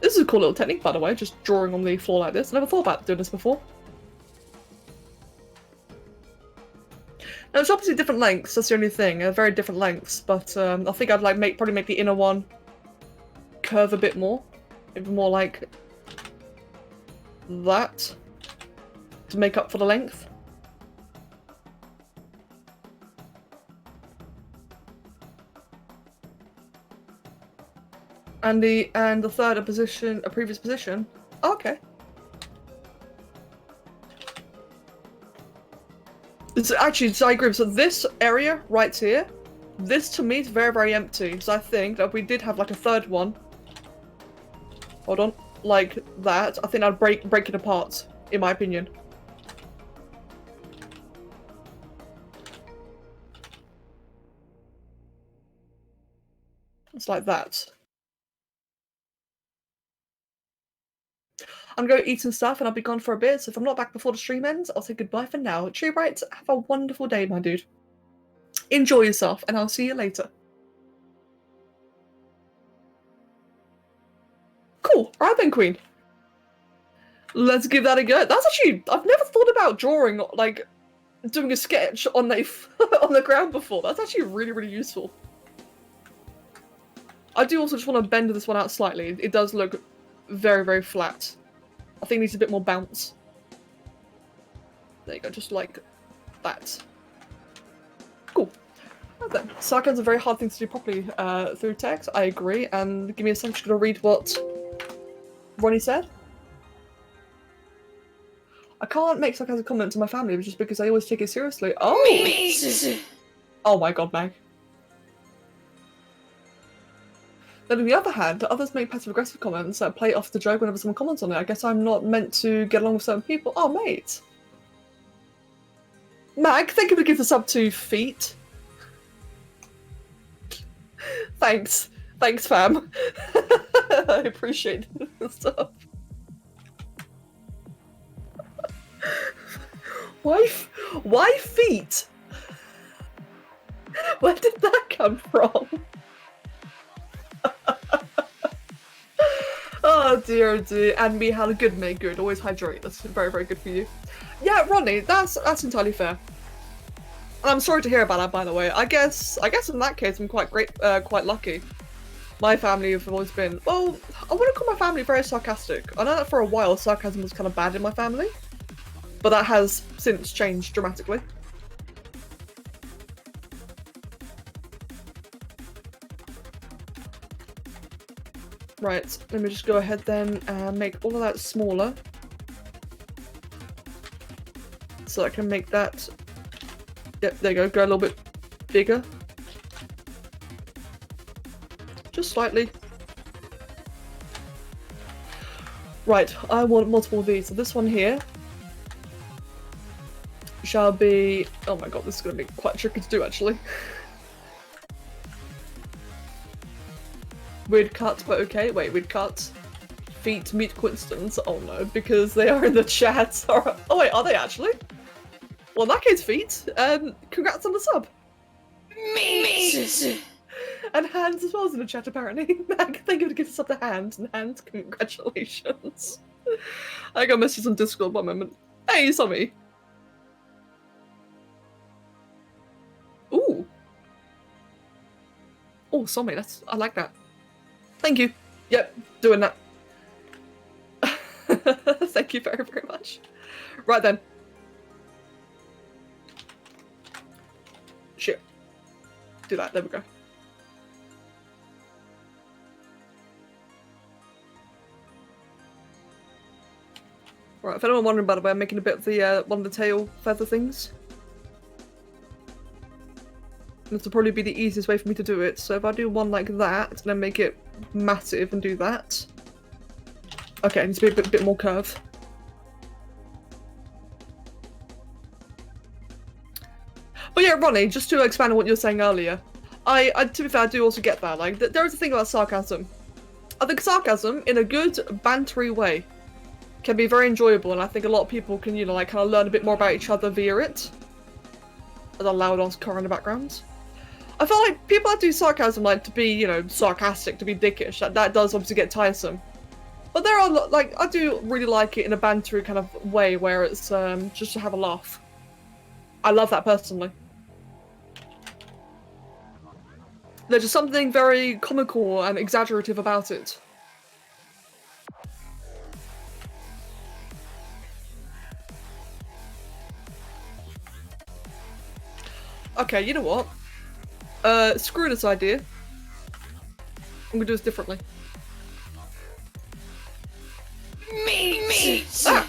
This is a cool little technique, by the way, just drawing on the floor like this. I never thought about doing this before. Now, it's obviously different lengths, that's the only thing. Very different lengths, but I think I'd like probably make the inner one curve a bit more. Maybe more like that to make up for the length. And the third a previous position. Oh, okay. So actually, so I agree. So this area right here, this to me is very, very empty. So I think that if we did have like a third one, hold on, like that, I think I'd break it apart, in my opinion. It's like that. I'm going to eat some stuff and I'll be gone for a bit, so if I'm not back before the stream ends, I'll say goodbye for now. True Bright, have a wonderful day, my dude. Enjoy yourself, and I'll see you later. Cool. Alright then, Queen. Let's give that a go. That's actually... I've never thought about drawing, like, doing a sketch on the, on the ground before. That's actually really, really useful. I do also just want to bend this one out slightly. It does look very, very flat. I think it needs a bit more bounce. There you go, just like that. Cool. Right then. Sarcasm's a very hard thing to do properly through text. I agree. And give me a second, I'm just going to read what Ronnie said. I can't make sarcasm comment to my family just because I always take it seriously. Oh! Oh my god, Meg. Then on the other hand, others make passive-aggressive comments that play off the joke whenever someone comments on it. I guess I'm not meant to get along with certain people. Oh, mate. Mag, thank you for giving the sub 2 feet. Thanks. Thanks, fam. I appreciate the stuff. Why feet? Where did that come from? Oh dear, oh dear. And me had a good mate. Good. Always hydrate. That's very, very good for you. Yeah, Ronnie, that's entirely fair. And I'm sorry to hear about that, by the way. I guess in that case I'm quite lucky. My family have always been, well, I wouldn't call my family very sarcastic. I know that for a while sarcasm was kind of bad in my family, but that has since changed dramatically. Right, let me just go ahead then and make all of that smaller. So I can make that, yep, there you go a little bit bigger. Just slightly. Right, I want multiple of these. So this one here shall be, oh my god, this is going to be quite tricky to do actually. Weird cut, but okay. Wait, weird cut. Feet meet coincidence. Oh no, because they are in the chat. Oh wait, are they actually? Well, in that case, feet. Congrats on the sub. Meat! And Hands as well as in the chat, apparently. Mag, thank you for giving us up to Hands, and Hands, congratulations. I got messages on Discord one moment. Hey, you saw me. Ooh. Oh, saw me. I like that. Thank you. Yep, doing that. Thank you very, very much. Right then. Shit. Do that. There we go. Right, if anyone wondering, by the way, I'm making a bit of the one of the tail feather things. This will probably be the easiest way for me to do it. So if I do one like that, and then make it massive and do that. Okay, it needs to be a bit more curve. But yeah, Ronnie, just to expand on what you were saying earlier, to be fair, I do also get that. Like, there is a thing about sarcasm. I think sarcasm, in a good, bantery way, can be very enjoyable, and I think a lot of people can, you know, like, kind of learn a bit more about each other via it. As a loud car in the background. I feel like people that do sarcasm, like, to be, you know, sarcastic, to be dickish, that does obviously get tiresome. But there are, like, I do really like it in a bantery kind of way, where it's just to have a laugh. I love that personally. There's just something very comical and exaggerative about it. Okay, you know what? Screw this idea. I'm gonna do this differently. Meat! Ah!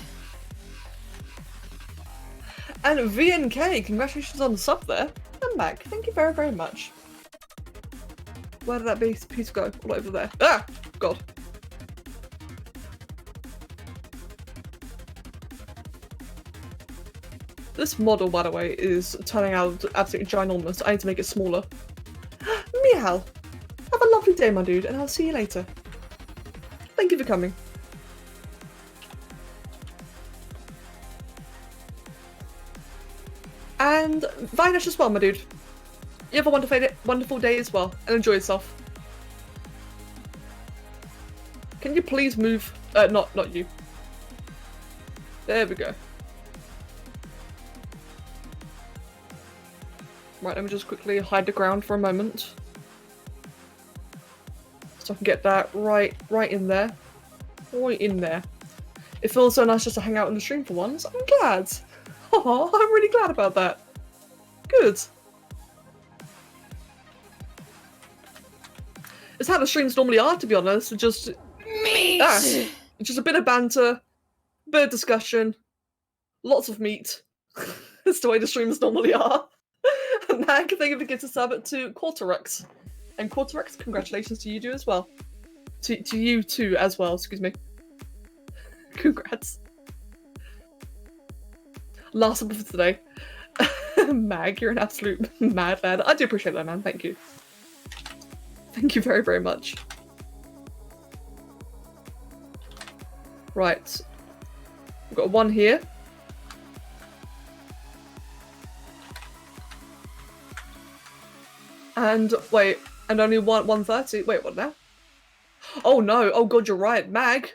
And VNK, congratulations on the sub there. And back. Thank you very, very much. Where did that piece go? All over there. Ah! God. This model, by the way, is turning out absolutely ginormous. I need to make it smaller. Meow! Have a lovely day, my dude, and I'll see you later. Thank you for coming. And Vinesh as well, my dude. You have a wonderful day as well, and enjoy yourself. Can you please move? Not you. There we go. Right, let me just quickly hide the ground for a moment. So I can get that right in there. Right in there. It feels so nice just to hang out in the stream for once. I'm glad. Oh, I'm really glad about that. Good. It's how the streams normally are, to be honest. Just meat. Just a bit of banter, a bit of discussion, lots of meat. That's the way the streams normally are. Mag, thank you for getting a sub to Quarterex. And Quarterex, congratulations to you as well. To you too as well, excuse me. Congrats. Last sub for today. Mag, you're an absolute mad lad. I do appreciate that, man. Thank you. Thank you very, very much. Right. We've got one here. And wait, and only 130. Wait, what now? Oh no! Oh god, you're right, Mag.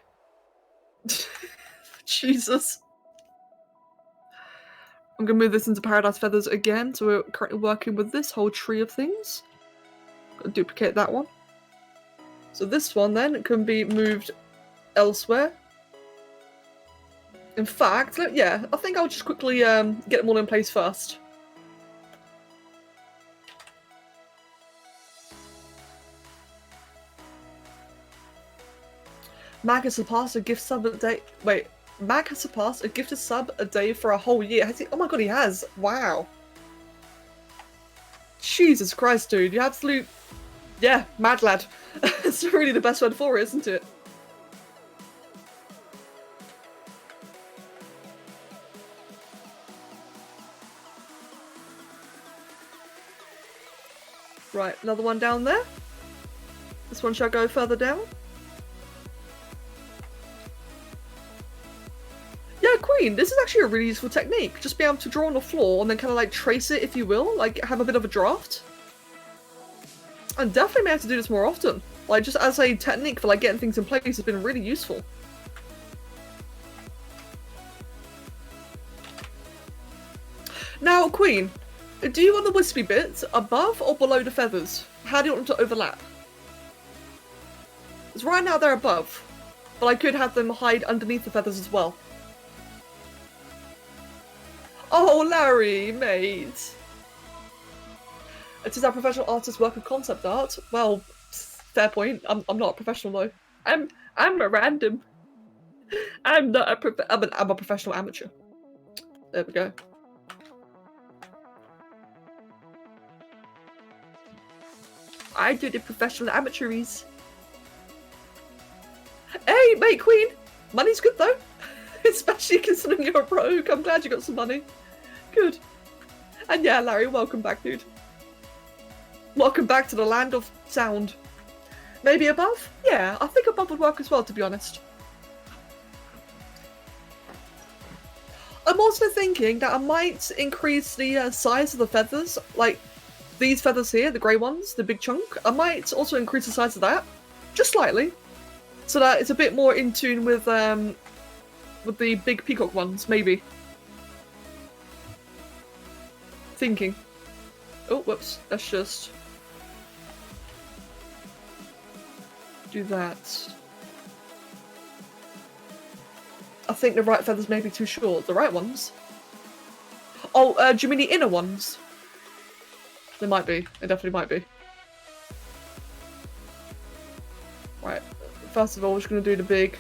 Jesus. I'm gonna move this into Paradise Feathers again. So we're currently working with this whole tree of things. Gotta duplicate that one. So this one then can be moved elsewhere. In fact, yeah, I think I'll just quickly get them all in place first. Mag has surpassed a gift sub a day. Wait, Mag has surpassed a gifted sub a day for a whole year. Has he? Oh my god, he has. Wow. Jesus Christ, dude. You absolute. Yeah, mad lad. It's really the best word for it, isn't it? Right, another one down there. This one shall go further down. Yeah, Queen, this is actually a really useful technique. Just be able to draw on the floor and then kind of like trace it, if you will, like have a bit of a draft. I definitely may have to do this more often. Like, just as a technique for like getting things in place has been really useful. Now, Queen, do you want the wispy bits above or below the feathers? How do you want them to overlap? Because right now they're above, but I could have them hide underneath the feathers as well. Oh, Larry, mate. It is our professional artist's work of concept art. Well, fair point. I'm not a professional though. I'm a random. I'm not a I'm a professional amateur. There we go. I do the professional amateuries. Hey, mate, Queen. Money's good though, especially considering you're a rogue. I'm glad you got some money. Good. And yeah, Larry, welcome back, dude. Welcome back to the land of sound. Maybe above? Yeah, I think above would work as well, to be honest. I'm also thinking that I might increase the size of the feathers, like these feathers here, the grey ones, the big chunk. I might also increase the size of that, just slightly, so that it's a bit more in tune with the big peacock ones, maybe. Thinking. Oh, whoops. Let's just do that. I think the right feathers may be too short. The right ones? Oh, do you mean the inner ones? They might be. They definitely might be. Right. First of all, we're just going to do the big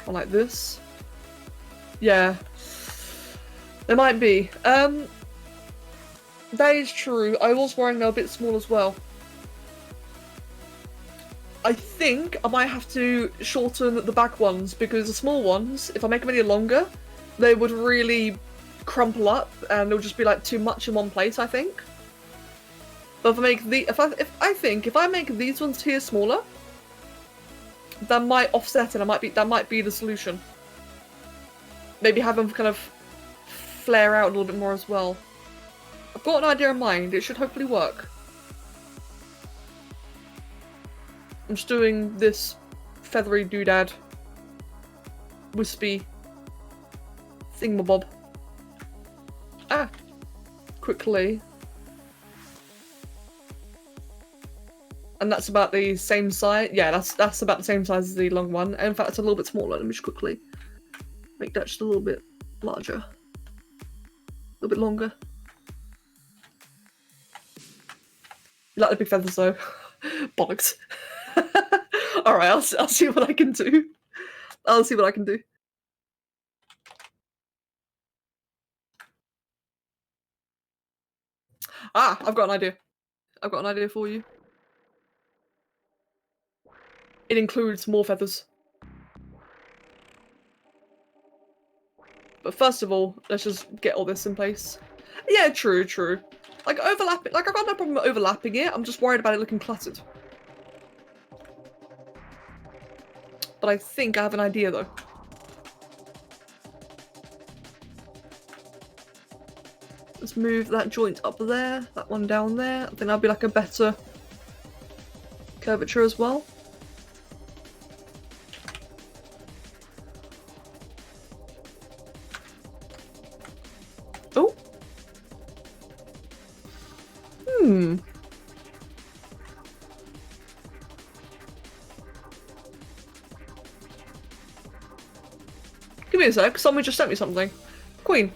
one like this. Yeah. There might be. That is true. I was worrying they're a bit small as well. I think I might have to shorten the back ones because the small ones, if I make them any longer, they would really crumple up and it'll just be like too much in one place, I think. But if I make if I make these ones here smaller, that might offset and that might be the solution. Maybe have them kind of flare out a little bit more as well. I've got an idea in mind. It should hopefully work. I'm just doing this feathery doodad, wispy thingamabob. Ah, quickly. And that's about the same size. Yeah, that's about the same size as the long one. In fact, it's a little bit smaller. Let me just quickly make that just a little bit larger, a little bit longer. You like the big feathers though? Bollocks. Alright, I'll see what I can do. I'll see what I can do. Ah, I've got an idea. I've got an idea for you. It includes more feathers. But first of all, let's just get all this in place. Yeah, true, true. Like overlapping, like I've got no problem with overlapping it, I'm just worried about it looking cluttered. But I think I have an idea though. Let's move that joint up there, that one down there. I think that'll be like a better curvature as well. Oh. Give me a sec, someone just sent me something. Queen.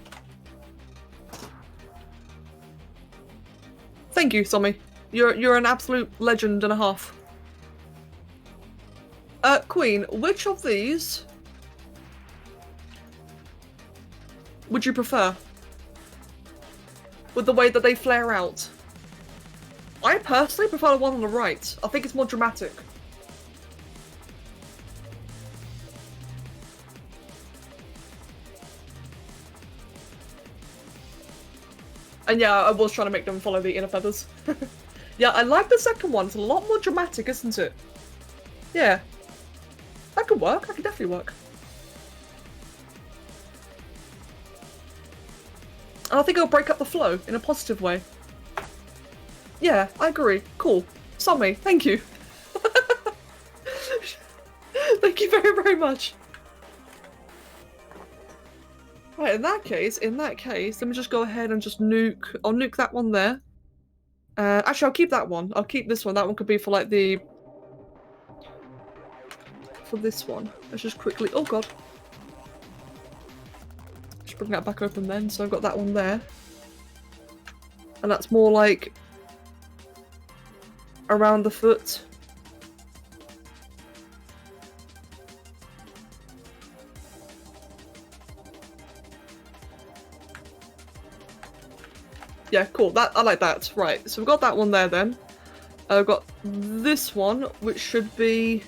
Thank you, Sommy. You're an absolute legend and a half. Queen, which of these would you prefer? With the way that they flare out? I personally prefer the one on the right. I think it's more dramatic. And yeah, I was trying to make them follow the inner feathers. Yeah, I like the second one. It's a lot more dramatic, isn't it? Yeah. That could work. That could definitely work. And I think it'll break up the flow in a positive way. Yeah, I agree. Cool. Sammy, thank you. Thank you very, very much. Right, in that case, let me just go ahead and just nuke. I'll nuke that one there. Actually, I'll keep that one. I'll keep this one. That one could be for like the... For this one. Let's just quickly... Oh god. Just bring that back open then. So I've got that one there. And that's more like... around the foot. Yeah, cool. That I like that. Right, so we've got that one there then. I've got this one, which should be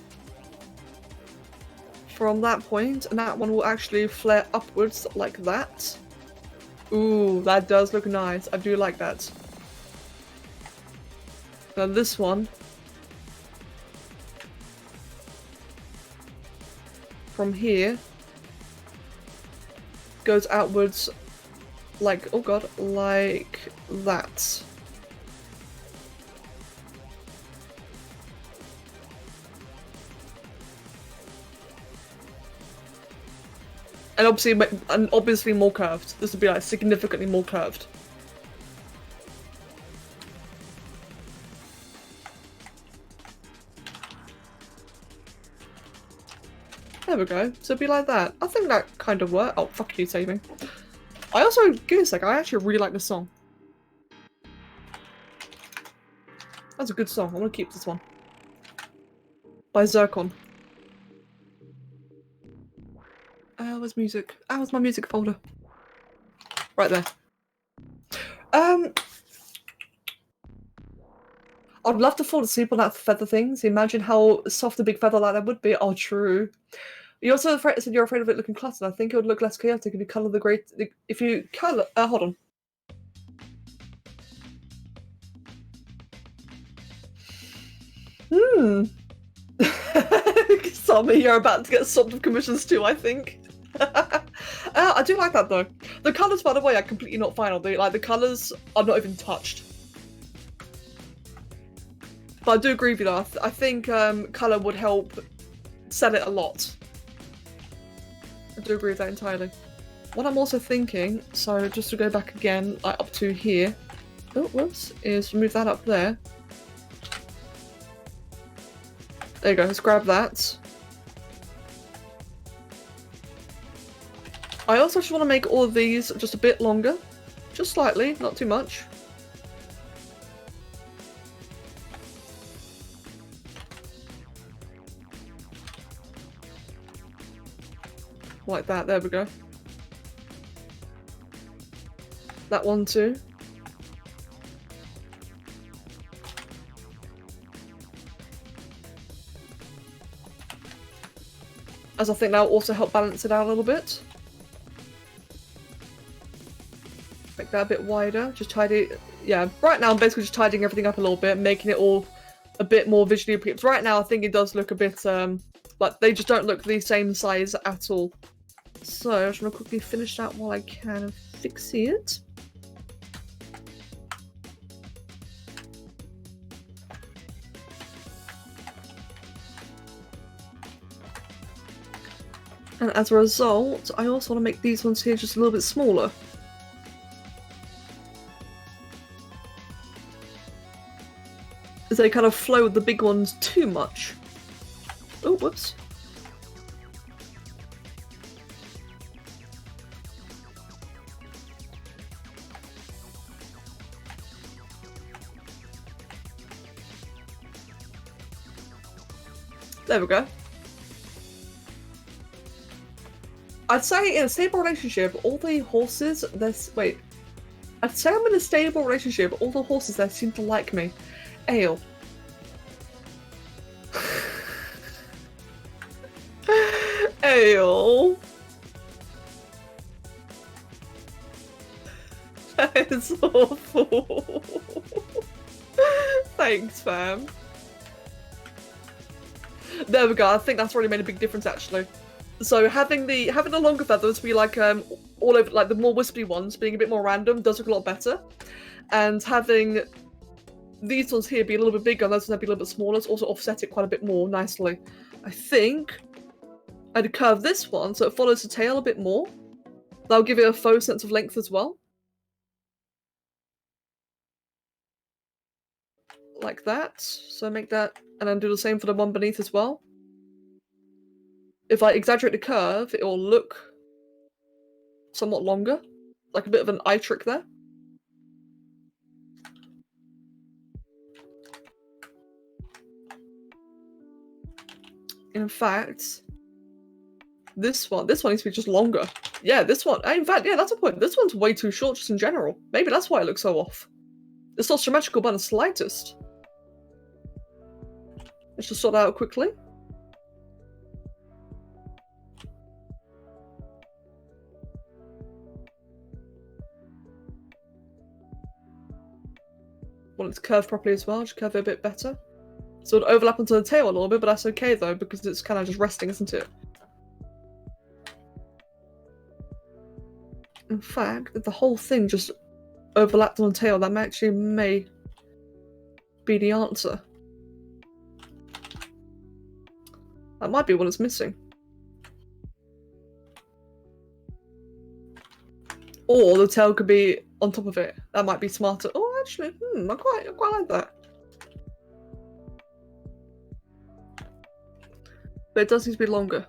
from that point, and that one will actually flare upwards like that. Ooh, that does look nice. I do like that. Now this one, from here, goes outwards like, oh god, like that. And obviously more curved. This would be like significantly more curved. There we go. So it'd be like that. I think that kind of worked. Oh, fuck you, saving. I also, give me a sec, I actually really like this song. That's a good song. I want to keep this one. By Zircon. Where's music? Where's my music folder? Right there. I'd love to fall asleep on that feather thing. So imagine how soft a big feather like that would be. Oh, true. You also said you're afraid of it looking cluttered. I think it would look less chaotic if you colour the great. If you colour. Hold on. Sammy, you're about to get swamped of commissions too, I think. I do like that though. The colours, by the way, are completely not final. The colours are not even touched. But I do agree with you though. I think colour would help sell it a lot. I do agree with that entirely. What I'm also thinking, so just to go back again, like up to here, oh, whoops, is move that up there. There you go, let's grab that. I also just want to make all of these just a bit longer. Just slightly, not too much. Like that, there we go. That one too. As I think that will also help balance it out a little bit. Make that a bit wider, just tidy, yeah, right now I'm basically just tidying everything up a little bit, making it all a bit more visually appealing. Right now I think it does look a bit, like they just don't look the same size at all. So I just want to quickly finish that while I can and fix it. And as a result, I also want to make these ones here just a little bit smaller. As they kind of flow with the big ones too much. Oh, whoops. There we go. I'd say in a stable relationship, all the horses, wait. I'd say I'm in a stable relationship, all the horses there seem to like me. Ale. Ale. That is awful. Thanks, fam. There we go. I think that's really made a big difference, actually. So having the longer feathers be like all over, like the more wispy ones being a bit more random does look a lot better, and having these ones here be a little bit bigger and those ones be a little bit smaller. It's also offset it quite a bit more nicely. I think I'd curve this one so it follows the tail a bit more. That'll give it a faux sense of length as well. Like that. So make that, and then do the same for the one beneath as well. If I exaggerate the curve, it will look somewhat longer. Like a bit of an eye trick there. In fact, this one needs to be just longer. Yeah, this one, in fact, yeah, that's a point. This one's way too short just in general. Maybe that's why it looks so off. It's not symmetrical by the slightest. Let's just sort that out quickly. Want it to curve properly as well, just curve it a bit better. So it'll overlap onto the tail a little bit, but that's okay though, because it's kind of just resting, isn't it? In fact, if the whole thing just overlapped on the tail, that actually may be the answer. That might be what it's missing. Or the tail could be on top of it. That might be smarter. Oh, actually, I quite like that. But it does need to be longer.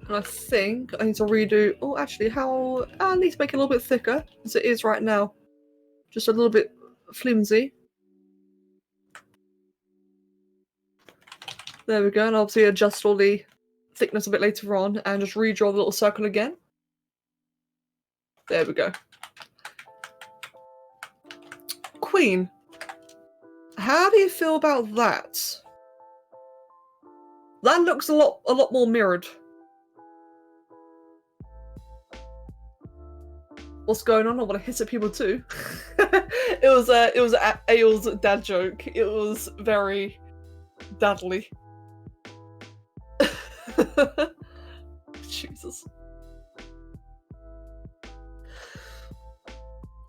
And I think I need to redo. Oh, actually, I need to make it a little bit thicker as it is right now. Just a little bit flimsy. There we go, and obviously adjust all the thickness a bit later on and just redraw the little circle again. There we go. Queen. How do you feel about that? That looks a lot more mirrored. What's going on? I want to hiss at people too. It was Ail's dad joke. It was very dadly. Jesus.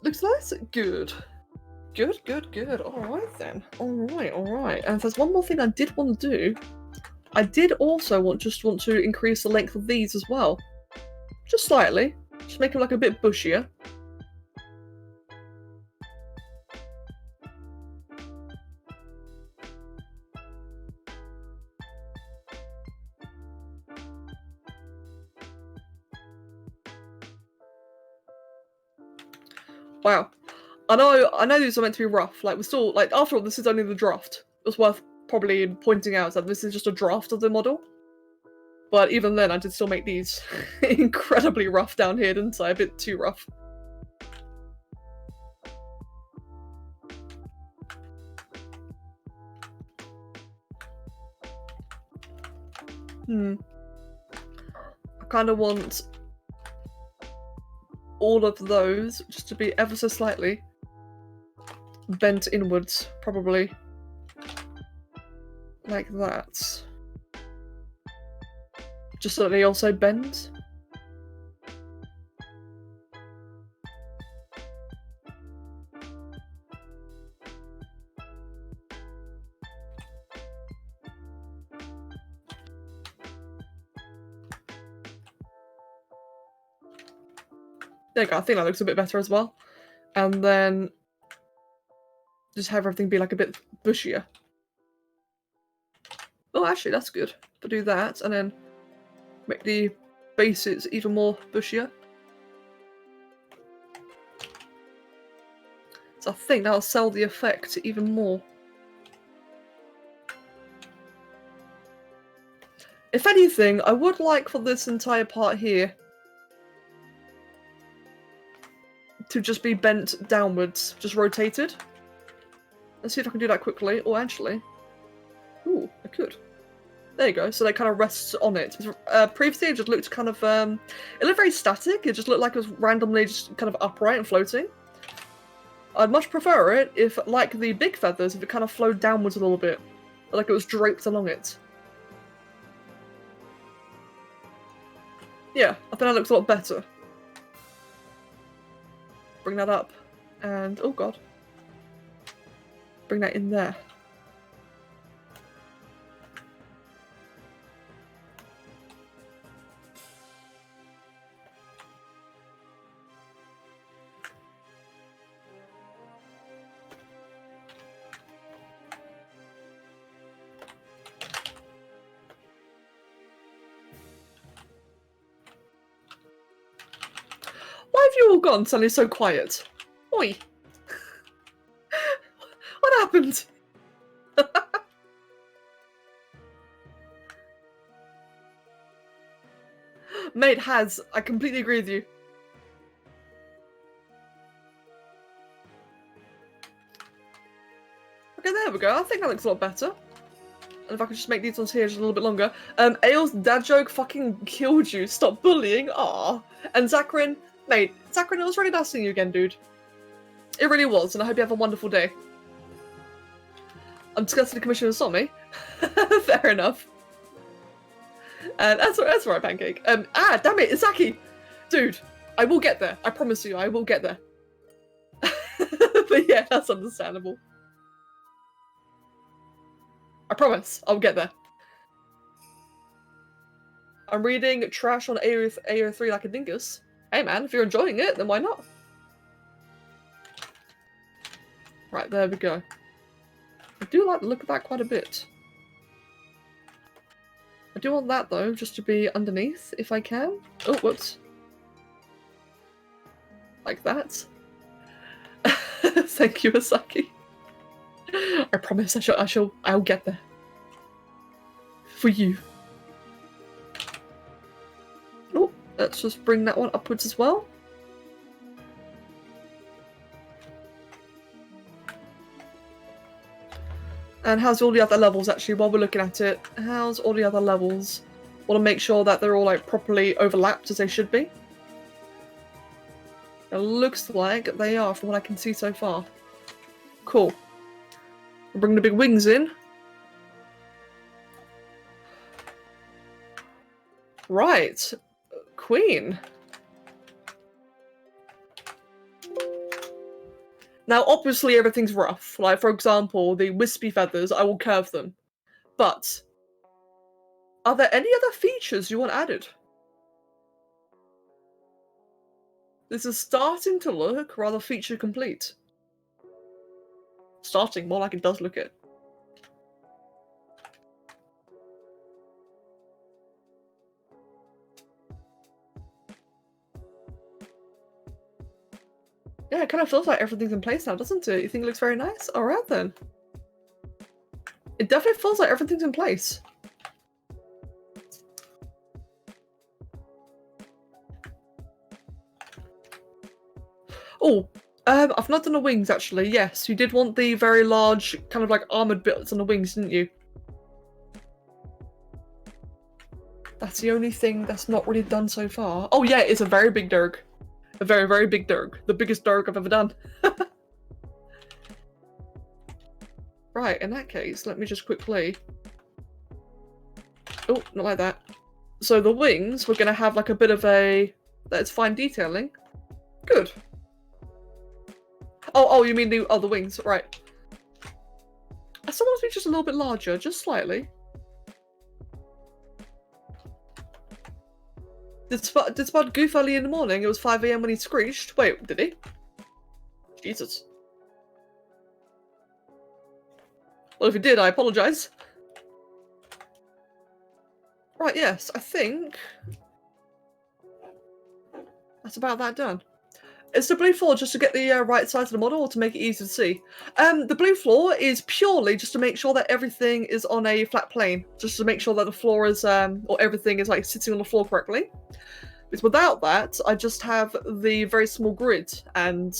Looks nice. Good. Good. Alright then. Alright. And there's one more thing I did want to do. I did also want to increase the length of these as well. Just slightly. Just make them like a bit bushier. Wow. I know these are meant to be rough. Like, we're still, like, after all, this is only the draft. It's worth probably pointing out that this is just a draft of the model. But even then, I did still make these incredibly rough down here, didn't I? A bit too rough. I kind of want all of those just to be ever so slightly bent inwards, probably. Like that. Just so that they also bend. There you go, I think that looks a bit better as well. And then just have everything be like a bit bushier. Oh, actually, that's good. But do that, and then make the bases even more bushier. So I think that'll sell the effect even more. If anything, I would like for this entire part here to just be bent downwards, just rotated. Let's see if I can do that quickly. Oh, actually. Ooh, I could. There you go. So that kind of rests on it. Previously, it just looked kind of, it looked very static. It just looked like it was randomly just kind of upright and floating. I'd much prefer it if, like the big feathers, if it kind of flowed downwards a little bit. Like it was draped along it. Yeah, I think that looks a lot better. Bring that up. And, oh god. Bring that in there. Why have you all gone suddenly so quiet? Oi! What happened? Mate, has. I completely agree with you. Okay, there we go. I think that looks a lot better. And if I could just make these ones here just a little bit longer. Ail's dad joke fucking killed you. Stop bullying. Aw. And Zachrin, mate, Zachrin, it was really nice seeing you again, dude. It really was, and I hope you have a wonderful day. I'm disgusted the commissioner saw me. Fair enough. And that's right, Pancake. Damn it, Izaki! Dude, I will get there. I promise you, I will get there. But yeah, that's understandable. I promise, I'll get there. I'm reading trash on AO3 like a dingus. Hey man, if you're enjoying it, then why not? Right, there we go. I do like the look of that quite a bit. I do want that though, just to be underneath, if I can. Oh, whoops. Like that. Thank you, Asaki. I promise I'll get there. For you. Oh, let's just bring that one upwards as well. And how's all the other levels actually, while we're looking at it? How's all the other levels? Want to make sure that they're all like properly overlapped as they should be. It looks like they are from what I can see so far. Cool. We'll bring the big wings in. Right. Queen. Now, obviously, everything's rough. Like, for example, the wispy feathers, I will curve them. But, are there any other features you want added? This is starting to look rather feature complete. Starting, more like it does look it. Yeah, it kind of feels like everything's in place now, doesn't it? You think it looks very nice? Alright then. It definitely feels like everything's in place. Oh, I've not done the wings actually. Yes, you did want the very large, kind of like armored bits on the wings, didn't you? That's the only thing that's not really done so far. Oh yeah, it's a very big dirk. A very, very big dirk. The biggest dirk I've ever done. Right, in that case, let me just quickly... Oh, not like that. So the wings, we're going to have like a bit of a... Let's fine detailing. Good. Oh, you mean the wings, right. I still want to be just a little bit larger, just slightly. Did Spud goof early in the morning? It was 5 AM when he screeched. Wait, did he? Jesus. Well, if he did, I apologise. Right, yes, I think... that's about that done. Is the blue floor just to get the right size of the model or to make it easy to see? The blue floor is purely just to make sure that everything is on a flat plane. Just to make sure that the floor is, or everything is like sitting on the floor correctly. Because without that, I just have the very small grid. And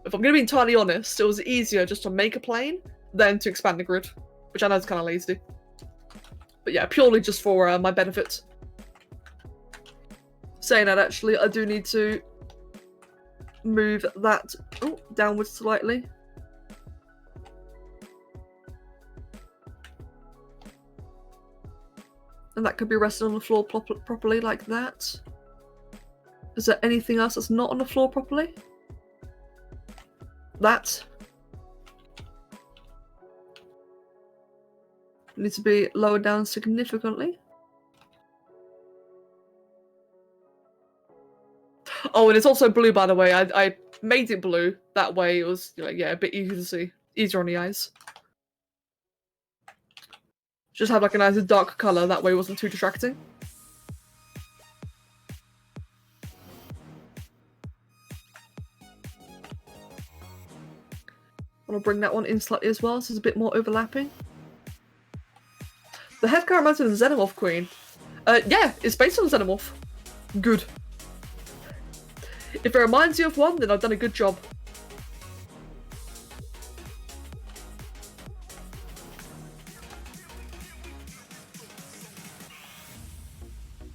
if I'm going to be entirely honest, it was easier just to make a plane than to expand the grid. Which I know is kind of lazy. But yeah, purely just for my benefit. Saying that actually, I do need to move that downwards slightly. And that could be resting on the floor properly like that. Is there anything else that's not on the floor properly? That needs to be lowered down significantly. Oh, and it's also blue, by the way. I made it blue. That way it was, yeah, a bit easier to see. Easier on the eyes. Just have like a nice dark colour. That way it wasn't too distracting. I want to bring that one in slightly as well, so it's a bit more overlapping. The head character reminds me of the Xenomorph Queen. Yeah, it's based on the Xenomorph. Good. If it reminds you of one, then I've done a good job.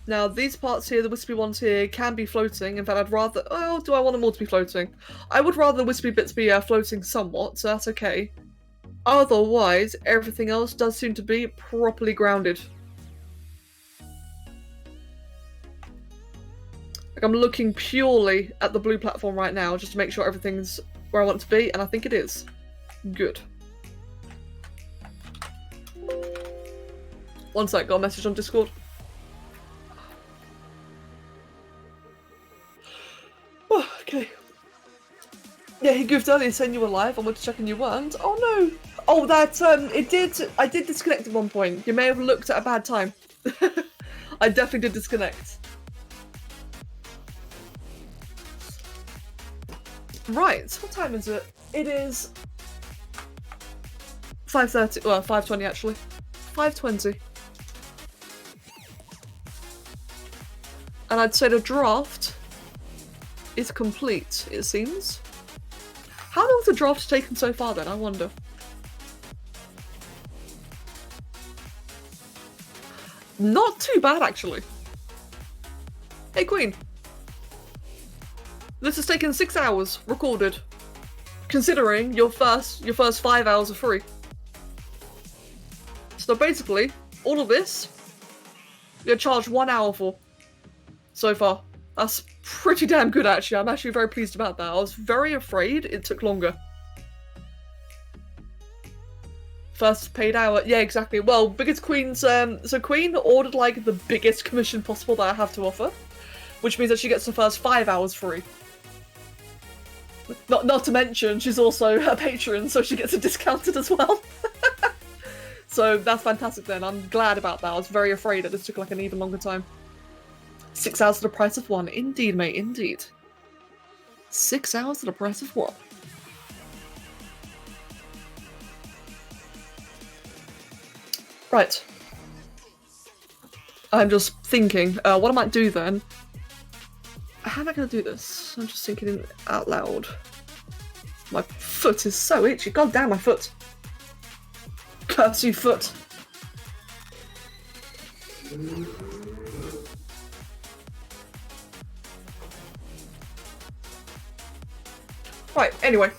Now, these parts here, the wispy ones here, can be floating. In fact, I'd rather... Oh, do I want them all to be floating? I would rather the wispy bits be floating somewhat, so that's okay. Otherwise, everything else does seem to be properly grounded. Like, I'm looking purely at the blue platform right now, just to make sure everything's where I want it to be, and I think it is. Good. One sec, got a message on Discord. Oh, okay. Yeah, he goofed earlier saying you were live. I went to check and you weren't. Oh no! Oh, that, I did disconnect at one point. You may have looked at a bad time. I definitely did disconnect. Right, what time is it? It is 5:30, well, 5:20 actually. 5:20. And I'd say the draft is complete, it seems. How long has the draft taken so far then, I wonder? Not too bad, actually. Hey, Queen. This has taken 6 hours, recorded. Considering your first 5 hours are free. So basically, all of this, you're charged 1 hour for. So far. That's pretty damn good, actually. I'm actually very pleased about that. I was very afraid it took longer. First paid hour. Yeah, exactly. Well, because Queen's... so Queen ordered, like, the biggest commission possible that I have to offer. Which means that she gets the first 5 hours free. Not to mention, she's also a patron, so she gets it discounted as well. So that's fantastic then. I'm glad about that. I was very afraid that this took, like, an even longer time. 6 hours at the price of 1. Indeed, mate, indeed. 6 hours at the price of 1. Right. I'm just thinking, what I might do then... How am I going to do this? I'm just thinking out loud. My foot is so itchy. God damn, my foot. Curse you, foot. Right, anyway.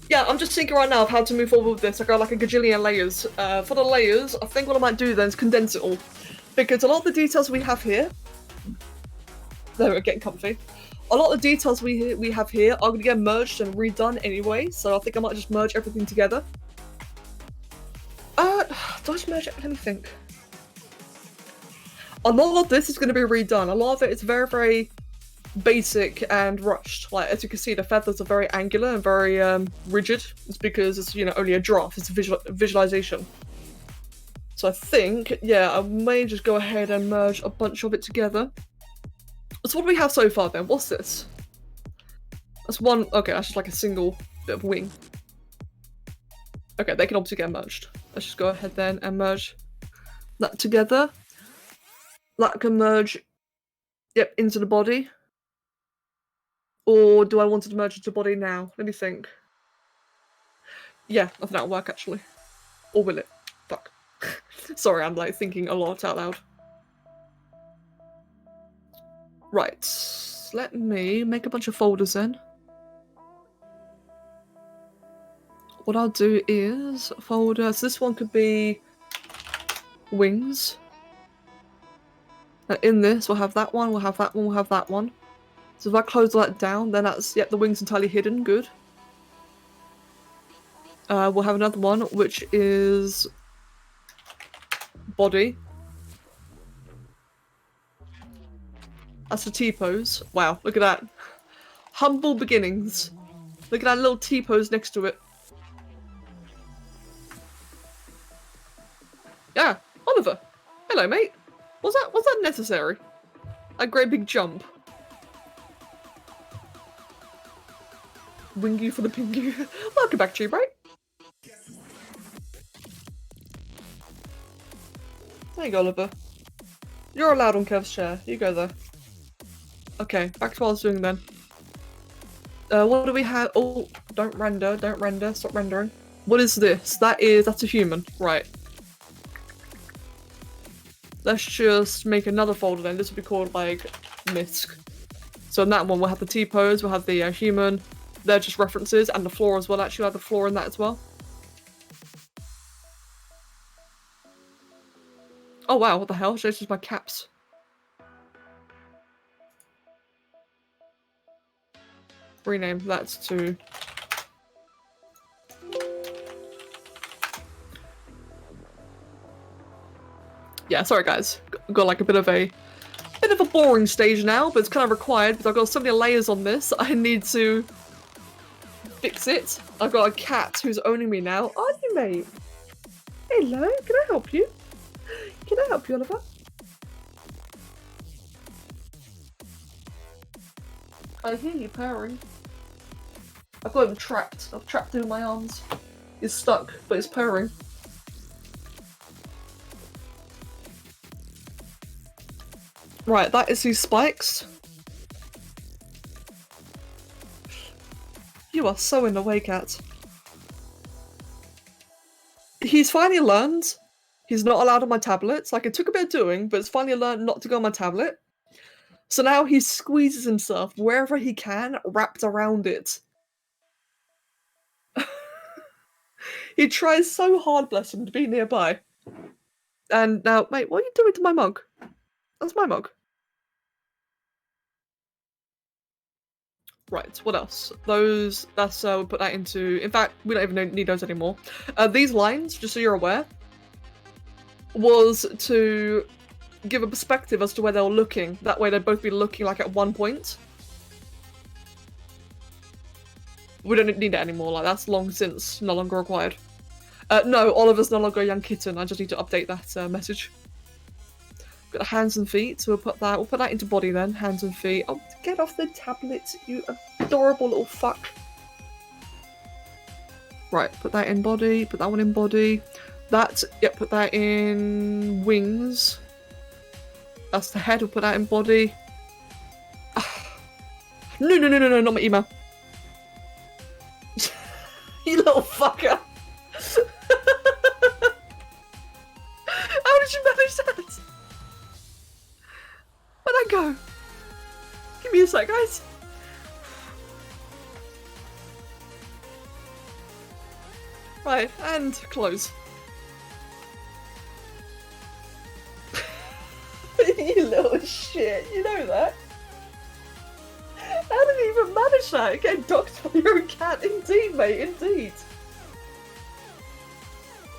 Yeah, I'm just thinking right now of how to move forward with this. I got like a gajillion layers. For the layers, I think what I might do then is condense it all. Because a lot of the details we have here... There, we're getting comfy. A lot of the details we have here are going to get merged and redone anyway, so I think I might just merge everything together. Do I just merge it? Let me think. A lot of this is going to be redone. A lot of it is very, very basic and rushed. Like, as you can see, the feathers are very angular and very rigid. It's because it's, you know, only a draft. It's a visualization. So I think, yeah, I may just go ahead and merge a bunch of it together. So what do we have so far then? What's this? That's one... Okay, that's just like a single bit of wing. Okay, they can obviously get merged. Let's just go ahead then and merge that together. That can merge, yep, into the body. Or do I want it to merge into the body now? Let me think. Yeah, I think that'll work actually. Or will it? Fuck. Sorry, I'm like thinking a lot out loud. Right, let me make a bunch of folders then. what I'll do is folder. So this one could be wings. And in this, we'll have that one, we'll have that one, we'll have that one. So if I close that down, then that's, yep, the wing's entirely hidden. Good. We'll have another one, which is body. That's the T-pose. Wow, look at that. Humble beginnings. Look at that little T-pose next to it. Yeah, Oliver. Hello, mate. Was that necessary? A great big jump. Wing you for the pingu. Welcome back, Tube, right? There you go, Oliver. You're allowed on Kev's chair. You go there. Okay, back to what I was doing then. What do we have? Oh, don't render, don't render, stop rendering. What is this? That's a human, right. Let's just make another folder then. This will be called, like, MISC. So in that one we'll have the T-pose, we'll have the human. They're just references, and the floor as well, actually. We'll have the floor in that as well. Oh wow, what the hell? Should I just my caps? Rename that to... Yeah, sorry guys. Got like a bit of a boring stage now, but it's kind of required because I've got so many layers on this. I need to fix it. I've got a cat who's owning me now. Aren't you, mate? Hello, can I help you? Can I help you, Oliver? I hear you purring. I've got him trapped. I've trapped him in my arms. He's stuck, but he's purring. Right, that is these spikes. You are so in the way, cat. He's finally learned he's not allowed on my tablets. Like, it took a bit of doing, but it's finally learned not to go on my tablet. So now he squeezes himself wherever he can, wrapped around it. He tries so hard, bless him, to be nearby. And now, mate, what are you doing to my mug? That's my mug. Right, what else? Those, we'll put that into... In fact, we don't even need those anymore. These lines, just so you're aware, was to give a perspective as to where they were looking. That way they'd both be looking like at one point. We don't need it anymore, like that's long since no longer required. No, Oliver's no longer a young kitten, I just need to update that message. Got the hands and feet, so we'll put that into body then, hands and feet. Oh, get off the tablet, you adorable little fuck. Right, put that in body, put that one in body. That, yep, put that in wings. That's the head, we'll put that in body. No, not my email. You little fucker. How did you manage that? Where'd that go? Give me a sec, guys. Right, and close. You little shit, you know that? How did he even manage that? Getting docked by your own cat, indeed, mate, indeed.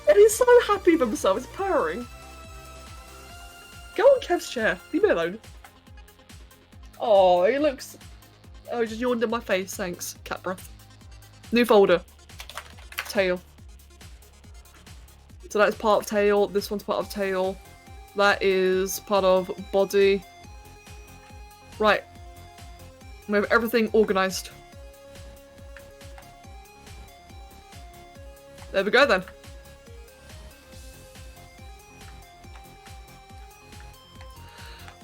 And he's so happy with himself, he's purring. Go on Kev's chair, leave me alone. Oh, he looks... Oh, he just yawned in my face, thanks. Cat breath. New folder. Tail. So that's part of tail, this one's part of tail. That is part of body. Right. We have everything organised. There we go then.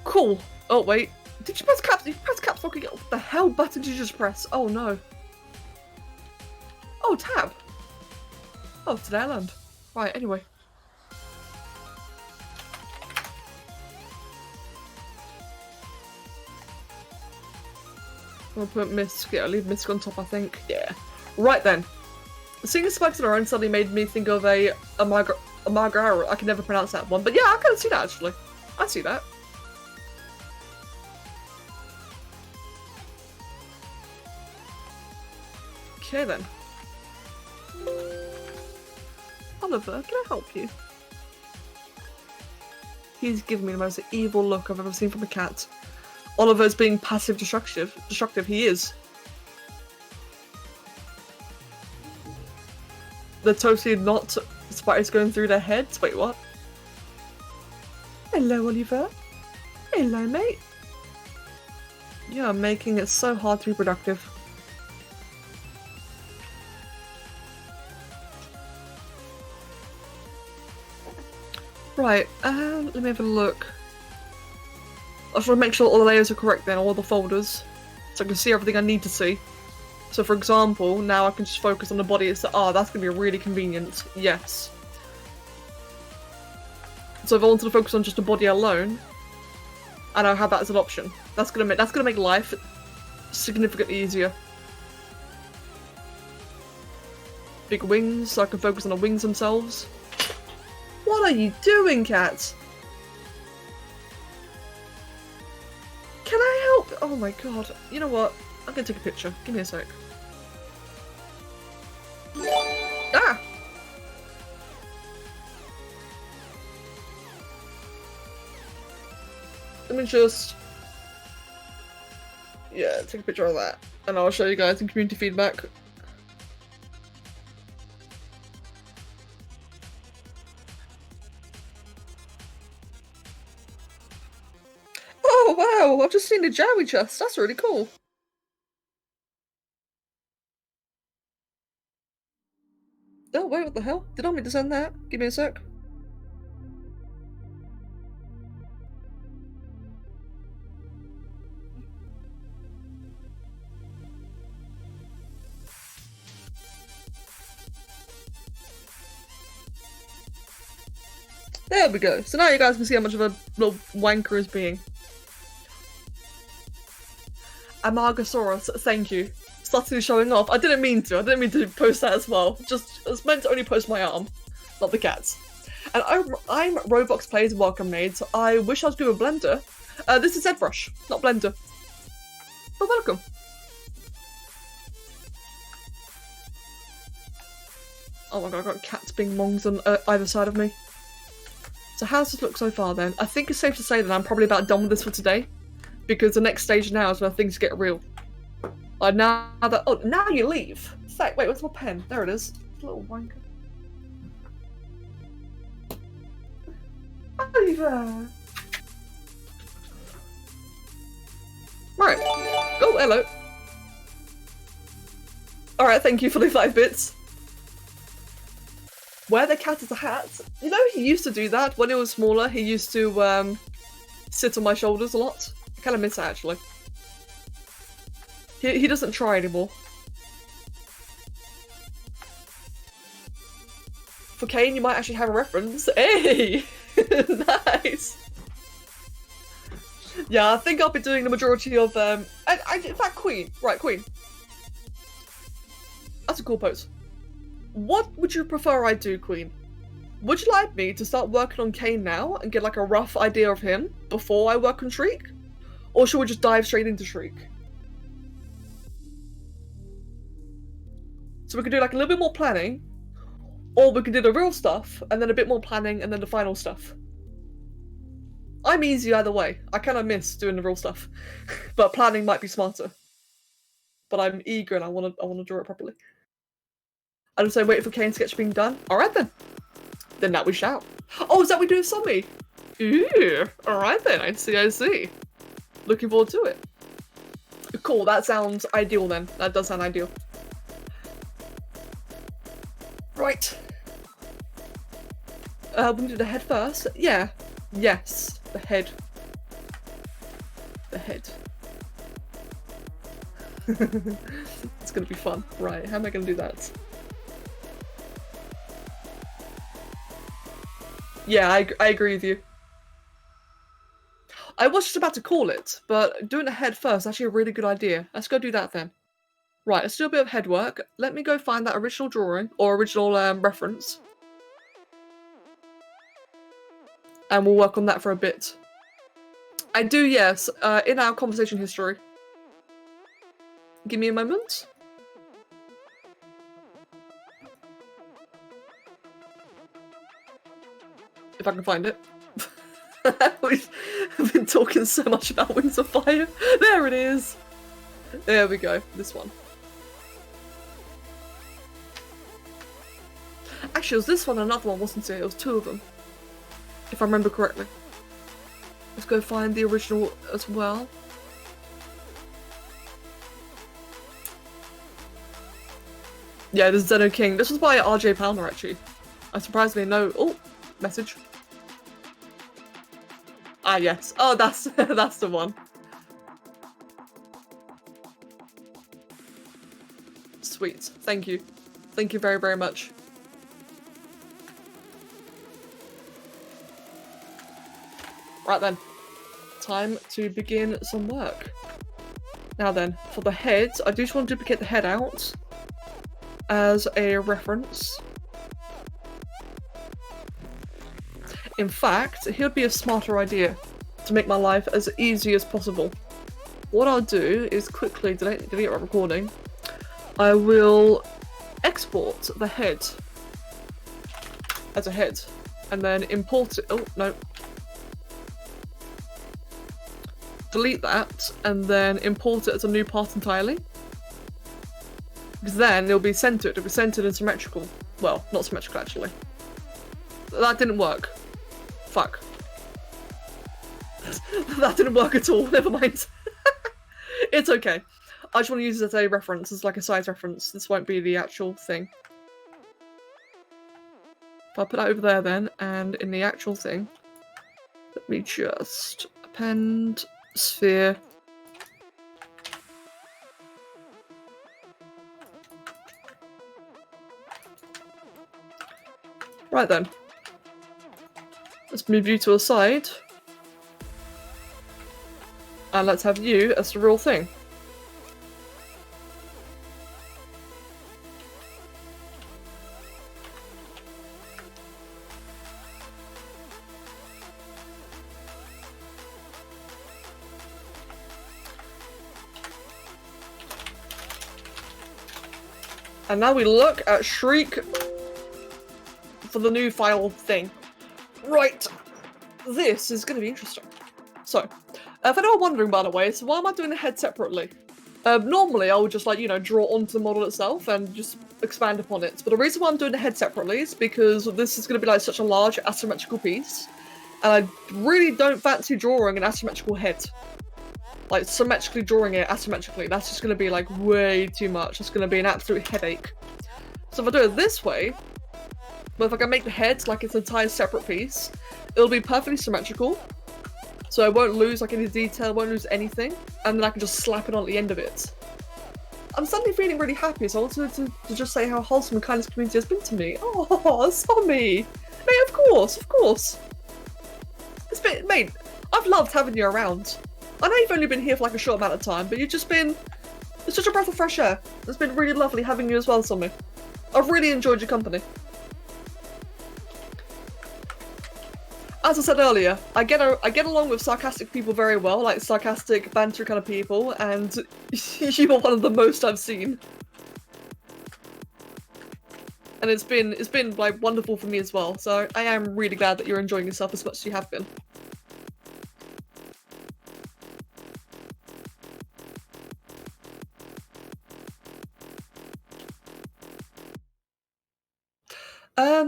Cool. Oh wait. Did you press caps? You press caps lock again? What the hell button did you just press? Oh no. Oh, tab. Oh, today I learned. Right, anyway. I'll put Misk, yeah, I'll leave Misk on top, I think. Yeah. Right then. Seeing the spikes on her own suddenly made me think of a Margara. I can never pronounce that one, but yeah, I can see that actually. I see that. Okay then. Oliver, can I help you? He's giving me the most evil look I've ever seen from a cat. Oliver's being passive destructive. He is. They're totally not spiders going through their heads. Wait, what? Hello, Oliver. Hello, mate. You're making it so hard to be productive. Right, let me have a look. I just want to make sure all the layers are correct then, all the folders. So I can see everything I need to see. So for example, now I can just focus on the body itself. Oh, that's going to be really convenient. Yes. So if I wanted to focus on just the body alone, and I'll have that as an option. That's gonna make life significantly easier. Big wings, so I can focus on the wings themselves. What are you doing, cat? Can I help? Oh my god. You know what? I'm gonna take a picture. Give me a sec. Ah! Let me just... yeah, take a picture of that. And I'll show you guys in community feedback. Oh wow, I've just seen the Jowie chest. That's really cool. Oh wait, what the hell? Did I mean to send that? Give me a sec. There we go. So now you guys can see how much of a little wanker is being. Amargasaurus, thank you. Subtly showing off. I didn't mean to post that as well. Just, I was meant to only post my arm, not the cats. And I'm Roblox Plays Welcome Made, so I wish I was doing a Blender. This is ZBrush, not Blender. But welcome. Oh my god, I've got cats being mongs on either side of me. So how does this look so far then? I think it's safe to say that I'm probably about done with this for today. Because the next stage now is where things get real. Now that... oh, now you leave! Wait, where's my pen? There it is. Little wanker. Oliver! Right. Oh, hello. Alright, thank you for the 5 bits. Wear the cat as a hat. You know, he used to do that when he was smaller. He used to sit on my shoulders a lot. I kind of miss that, actually. He doesn't try anymore. For Kane, you might actually have a reference. Hey! Nice! Yeah, I think I'll be doing the majority of, in fact, Queen. Right, Queen. That's a cool pose. What would you prefer I do, Queen? Would you like me to start working on Kane now and get like a rough idea of him before I work on Shriek? Or should we just dive straight into Shriek? So we could do like a little bit more planning, or we could do the real stuff, and then a bit more planning, and then the final stuff. I'm easy either way. I kind of miss doing the real stuff, but planning might be smarter. But I'm eager and I want to draw it properly. I just say wait for Kane's sketch being done. All right then. Then that we shall. Oh, is that we do Zombie? Ooh. All right then. I see. Looking forward to it. Cool. That sounds ideal then. That does sound ideal. Right. We can do the head first. Yeah. Yes. The head. The head. It's gonna be fun. Right. How am I gonna do that? Yeah, I agree with you. I was just about to call it, but doing the head first is actually a really good idea. Let's go do that then. Right, let's do a bit of head work. Let me go find that original drawing, or original reference. And we'll work on that for a bit. I do, yes, in our conversation history. Give me a moment. If I can find it. We've been talking so much about Wings of Fire. There it is. There we go. This one. Actually, it was this one and another one, wasn't it? It was two of them. If I remember correctly. Let's go find the original as well. Yeah, this is Zeno King. This was by RJ Palmer, actually. Surprisingly, no. Oh, message. Ah, yes. Oh, that's that's the one. Sweet. Thank you. Thank you very, very much. Right then. Time to begin some work. Now then, for the head, I do just want to duplicate the head out as a reference. In fact, it would be a smarter idea to make my life as easy as possible. What I'll do is quickly delete my recording. I will export the head as a head and then import it. Oh, no. Delete that and then import it as a new part entirely. Because then it'll be centered. It'll be centered and symmetrical. Well, not symmetrical actually. That didn't work. Fuck. That didn't work at all. Never mind. It's okay. I just want to use it as a reference, as like a size reference. This won't be the actual thing. If I put that over there then, and in the actual thing, let me just append sphere. Right then. Let's move you to a side. And let's have you as the real thing. And now we look at Shriek for the new file thing. Right, this is going to be interesting. So, if anyone wondering, by the way, so why am I doing the head separately? Normally, I would just, like, you know, draw onto the model itself and just expand upon it. But the reason why I'm doing the head separately is because this is going to be, like, such a large asymmetrical piece. And I really don't fancy drawing an asymmetrical head. Like, symmetrically drawing it asymmetrically. That's just going to be, like, way too much. It's going to be an absolute headache. So if I do it this way, but if I can make the head like its entire separate piece, it'll be perfectly symmetrical. So I won't lose like any detail, won't lose anything, and then I can just slap it on at the end of it. I'm suddenly feeling really happy, so I wanted to just say how wholesome and kind this community has been to me. Oh, Sammy! Mate, of course, of course. It's been, mate, I've loved having you around. I know you've only been here for like a short amount of time, but you've just been, it's such a breath of fresh air. It's been really lovely having you as well, Sammy. I've really enjoyed your company. As I said earlier, I get along with sarcastic people very well, like sarcastic, banter kind of people, and you are one of the most I've seen. And it's been like wonderful for me as well, so I am really glad that you're enjoying yourself as much as you have been.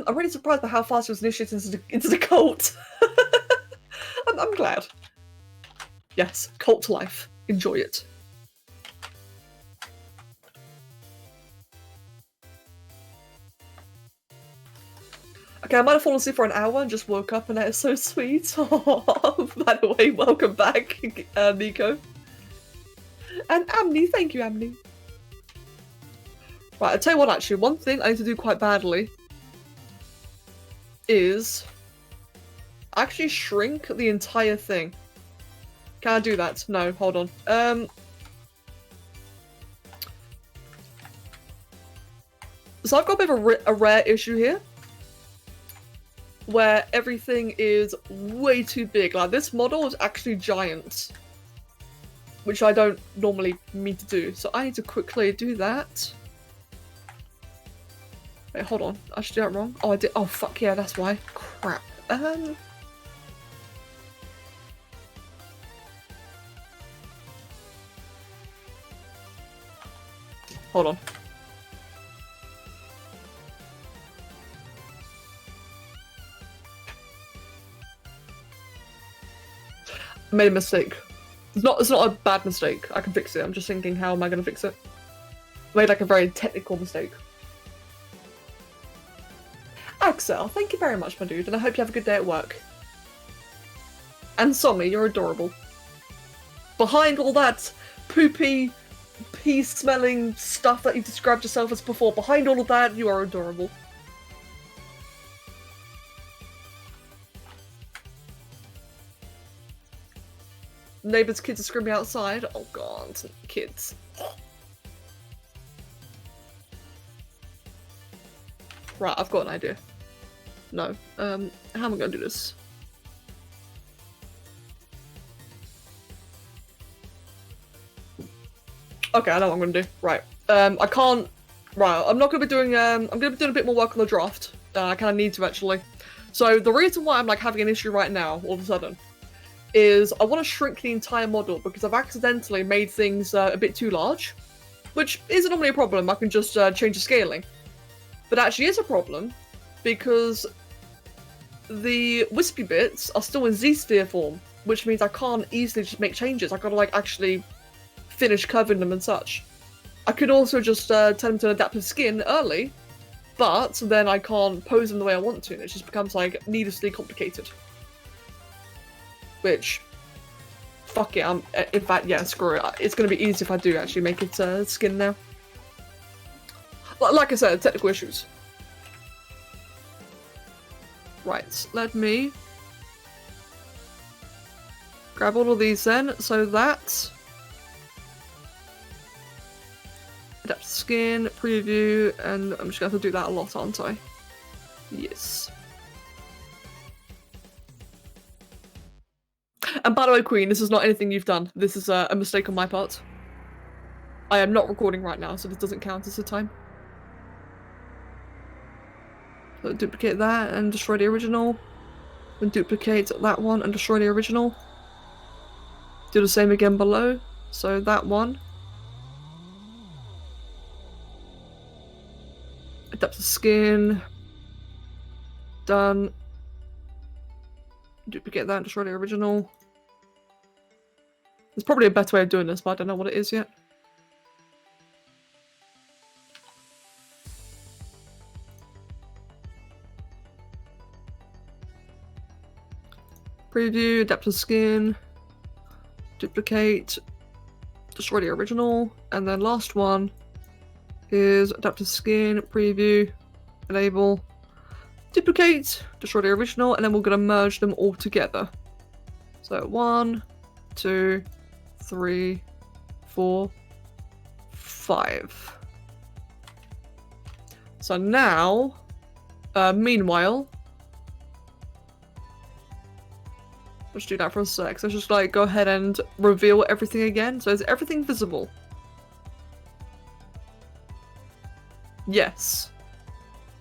I'm really surprised by how fast you was initiated into the cult. I'm glad. Yes, cult life. Enjoy it. Okay, I might have fallen asleep for an hour and just woke up and that is so sweet. Oh, by the way, welcome back, Nico. And Amni, thank you, Amni. Right, I'll tell you what actually, one thing I need to do quite badly is actually shrink the entire thing. Can I do that? No, hold on. So I've got a bit of a rare issue here, where everything is way too big. Like, this model is actually giant, which I don't normally mean to do. So I need to quickly do that. Wait, hold on. I should do that wrong. Oh, I did. Oh, fuck yeah, that's why. Crap. Hold on. I made a mistake. It's not a bad mistake. I can fix it. I'm just thinking, how am I going to fix it? I made like a very technical mistake. Axel, thank you very much, my dude, and I hope you have a good day at work. And Sommy, you're adorable. Behind all that poopy, pea-smelling stuff that you described yourself as before, behind all of that, you are adorable. Neighbours' kids are screaming outside. Oh god, kids. Right, I've got an idea. No. How am I gonna do this? Okay, I know what I'm gonna do. Right. I can't. Right, I'm not gonna be doing. I'm gonna be doing a bit more work on the draft. I kind of need to actually. So the reason why I'm like having an issue right now, all of a sudden, is I want to shrink the entire model because I've accidentally made things a bit too large, which isn't normally a problem. I can just change the scaling. But actually is a problem because the wispy bits are still in Z-sphere form, which means I can't easily just make changes. I gotta like actually finish curving them and such. I could also just tell them to adapt to skin early, but then I can't pose them the way I want to, and it just becomes like needlessly complicated. Which, fuck it, in fact, yeah, screw it. It's gonna be easy if I do actually make it skin now. Like I said, technical issues. Right, let me grab all of these then, so that adapt skin, preview, and I'm just gonna have to do that a lot, aren't I? Yes. And by the way, Queen, this is not anything you've done. This is a mistake on my part. I am not recording right now, so this doesn't count as a time. So duplicate that and destroy the original. Then duplicate that one and destroy the original. Do the same again below. So that one. Adapt the skin. Done. Duplicate that and destroy the original. There's probably a better way of doing this, but I don't know what it is yet. Preview, adapt to skin, duplicate, destroy the original, and then last one is adapt to skin, preview, enable, duplicate, destroy the original, and then we're going to merge them all together. So 1, 2, 3, 4, 5. So now, meanwhile, let's do that for a sec. So let's just like go ahead and reveal everything again. So is everything visible? Yes.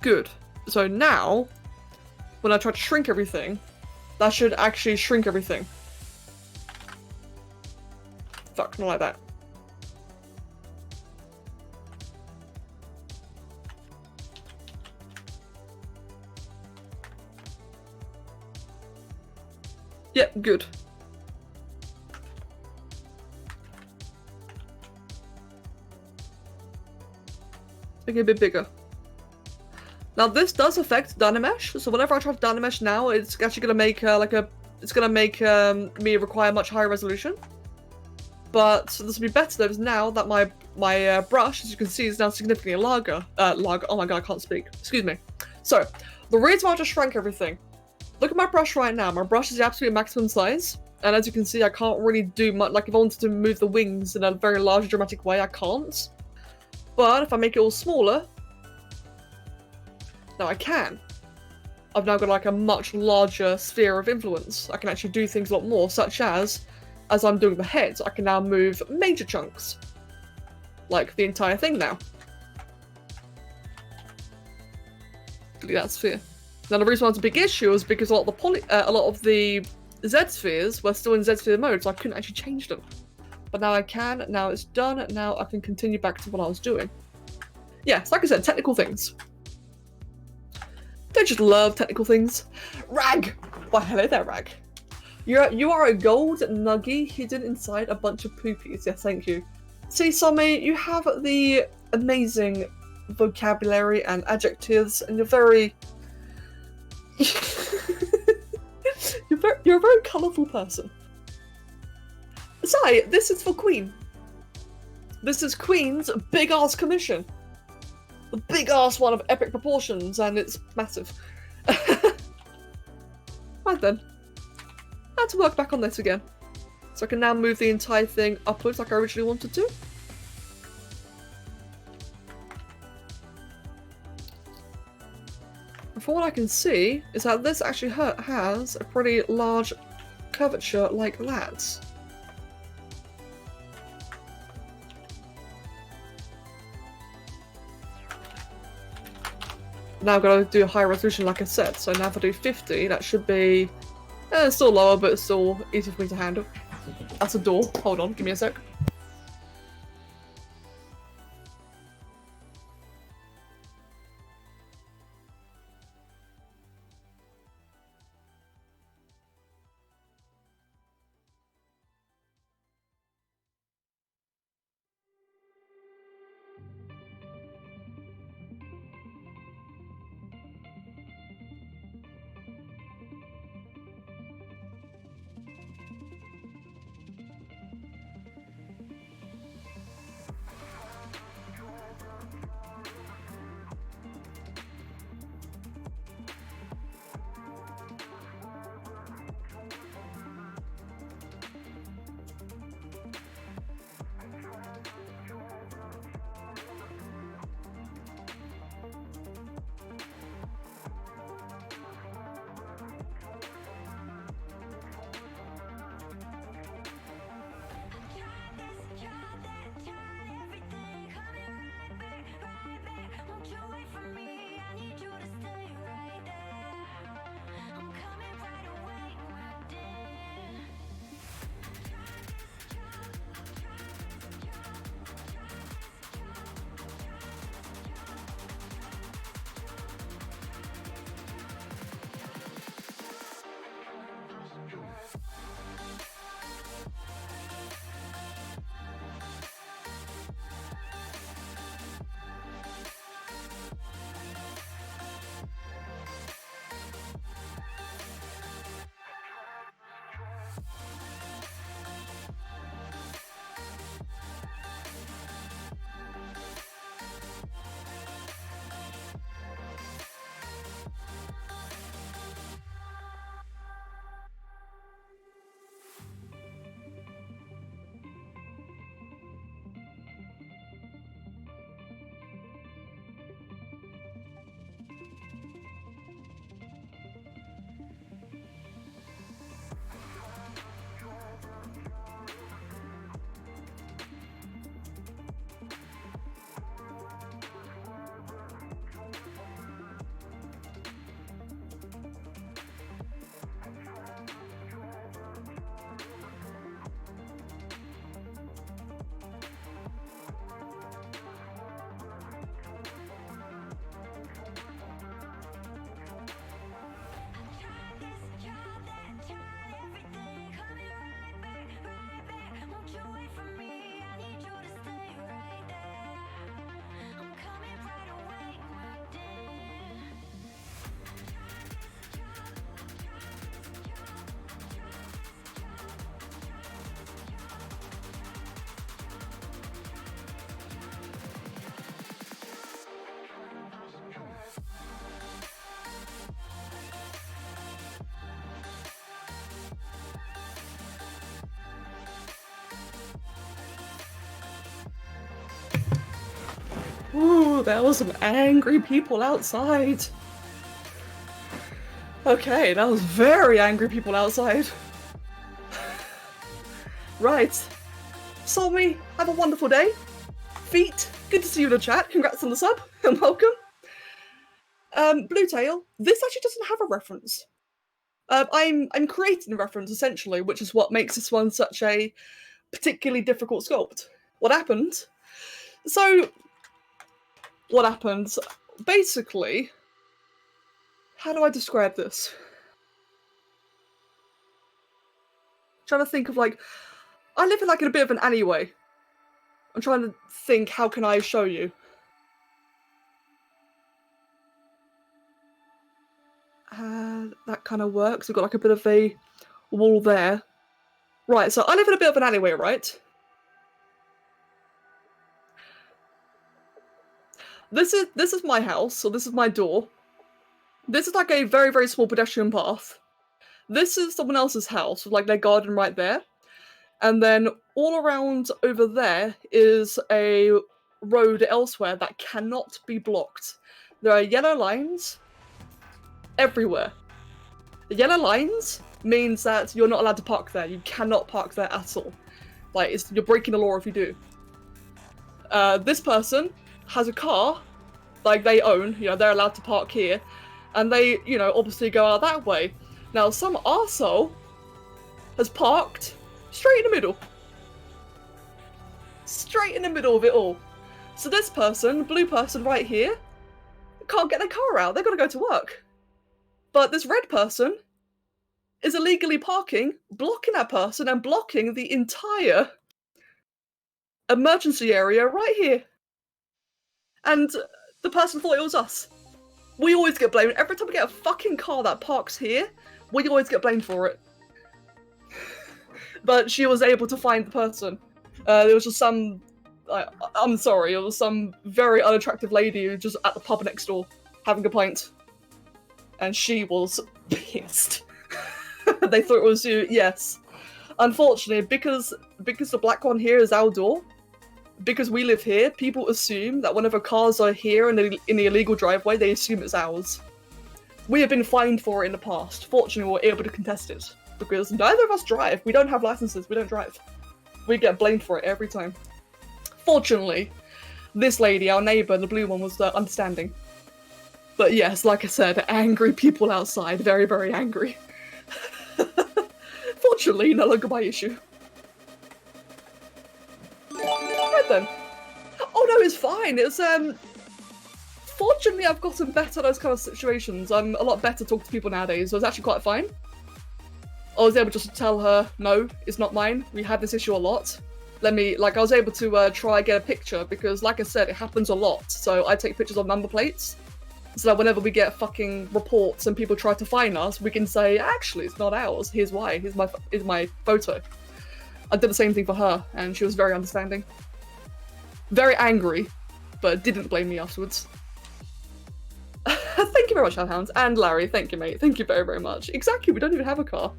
Good. So now, when I try to shrink everything, that should actually shrink everything. Fuck, not like that. Yep, good. Make it a bit bigger. Now this does affect Dynamesh, so whenever I try to Dynamesh now, it's actually gonna make me require much higher resolution. But so this will be better though, because now that my brush, as you can see, is now significantly larger. Oh my god, I can't speak. Excuse me. So the reason why I just shrank everything. Look at my brush right now. My brush is the absolute maximum size, and as you can see, I can't really do much. Like if I wanted to move the wings in a very large, dramatic way, I can't. But if I make it all smaller, Now I can. I've now got like a much larger sphere of influence. I can actually do things a lot more, such as I'm doing the heads, I can now move major chunks. Like the entire thing now. Look at that sphere. Now the reason why it's a big issue is because a lot of the Z spheres were still in Z sphere mode, so I couldn't actually change them. But now I can, now it's done, now I can continue back to what I was doing. Yeah, it's like I said, technical things. Don't just love technical things. Rag! Why, hello there, Rag. You are a gold nugget hidden inside a bunch of poopies. Yes, thank you. See, Sammy, you have the amazing vocabulary and adjectives, and you're very... you're a very colourful person. Sai, this is for Queen. This is Queen's big-ass commission. A big-ass one of epic proportions, and it's massive. Right then. I had to work back on this again. So I can now move the entire thing upwards like I originally wanted to. And from what I can see, is that this actually has a pretty large curvature like that. Now I've got to do a higher resolution like I said, so now if I do 50, that should be... it's still lower, but it's still easy for me to handle. That's a door. Hold on, give me a sec. Ooh, there were some angry people outside. Okay, that was very angry people outside. Right. Solmy, have a wonderful day. Feet, good to see you in the chat. Congrats on the sub and welcome. Bluetail, this actually doesn't have a reference. I'm creating a reference essentially, which is what makes this one such a particularly difficult sculpt. What happened? So, what happened? Basically, how do I describe this? Trying to think of like, I live in like in a bit of an alleyway. I'm trying to think, how can I show you? That kind of works. We've got like a bit of a wall there. Right, so I live in a bit of an alleyway, right? This is my house, so this is my door. This is like a very, very small pedestrian path. This is someone else's house, with like their garden right there. And then all around over there is a road elsewhere that cannot be blocked. There are yellow lines everywhere. The yellow lines means that you're not allowed to park there. You cannot park there at all. Like, you're breaking the law if you do. This person has a car, like they own, you know, they're allowed to park here, and they, you know, obviously go out that way. Now, some arsehole has parked straight in the middle. Straight in the middle of it all. So this person, blue person right here, can't get their car out. They've got to go to work. But this red person is illegally parking, blocking that person and blocking the entire emergency area right here. And the person thought it was us. We always get blamed. Every time we get a fucking car that parks here, we always get blamed for it. But she was able to find the person. There was just some... I'm sorry, it was some very unattractive lady who was just at the pub next door having a pint. And she was pissed. They thought it was you, yes. Unfortunately, because the black one here is our door, because we live here, people assume that whenever cars are here in the illegal driveway, they assume it's ours. We have been fined for it in the past. Fortunately, we were able to contest it, because neither of us drive. We don't have licenses, we don't drive. We get blamed for it every time. Fortunately, this lady, our neighbour, the blue one, was understanding. But yes, like I said, angry people outside, very, very angry. Fortunately, no longer my issue. Right then. Oh no, it's fine. It's fortunately I've gotten better at those kind of situations. I'm a lot better talking to people nowadays, so it's actually quite fine. I was able just to tell her, no, it's not mine. We had this issue a lot. I was able to try and get a picture, because like I said, it happens a lot. So I take pictures of number plates, so that whenever we get fucking reports and people try to fine us, we can say, actually, it's not ours. Here's why. Here's my photo. I did the same thing for her, and she was very understanding. Very angry, but didn't blame me afterwards. Thank you very much, Hellhounds. And Larry, thank you, mate. Thank you very, very much. Exactly, we don't even have a car.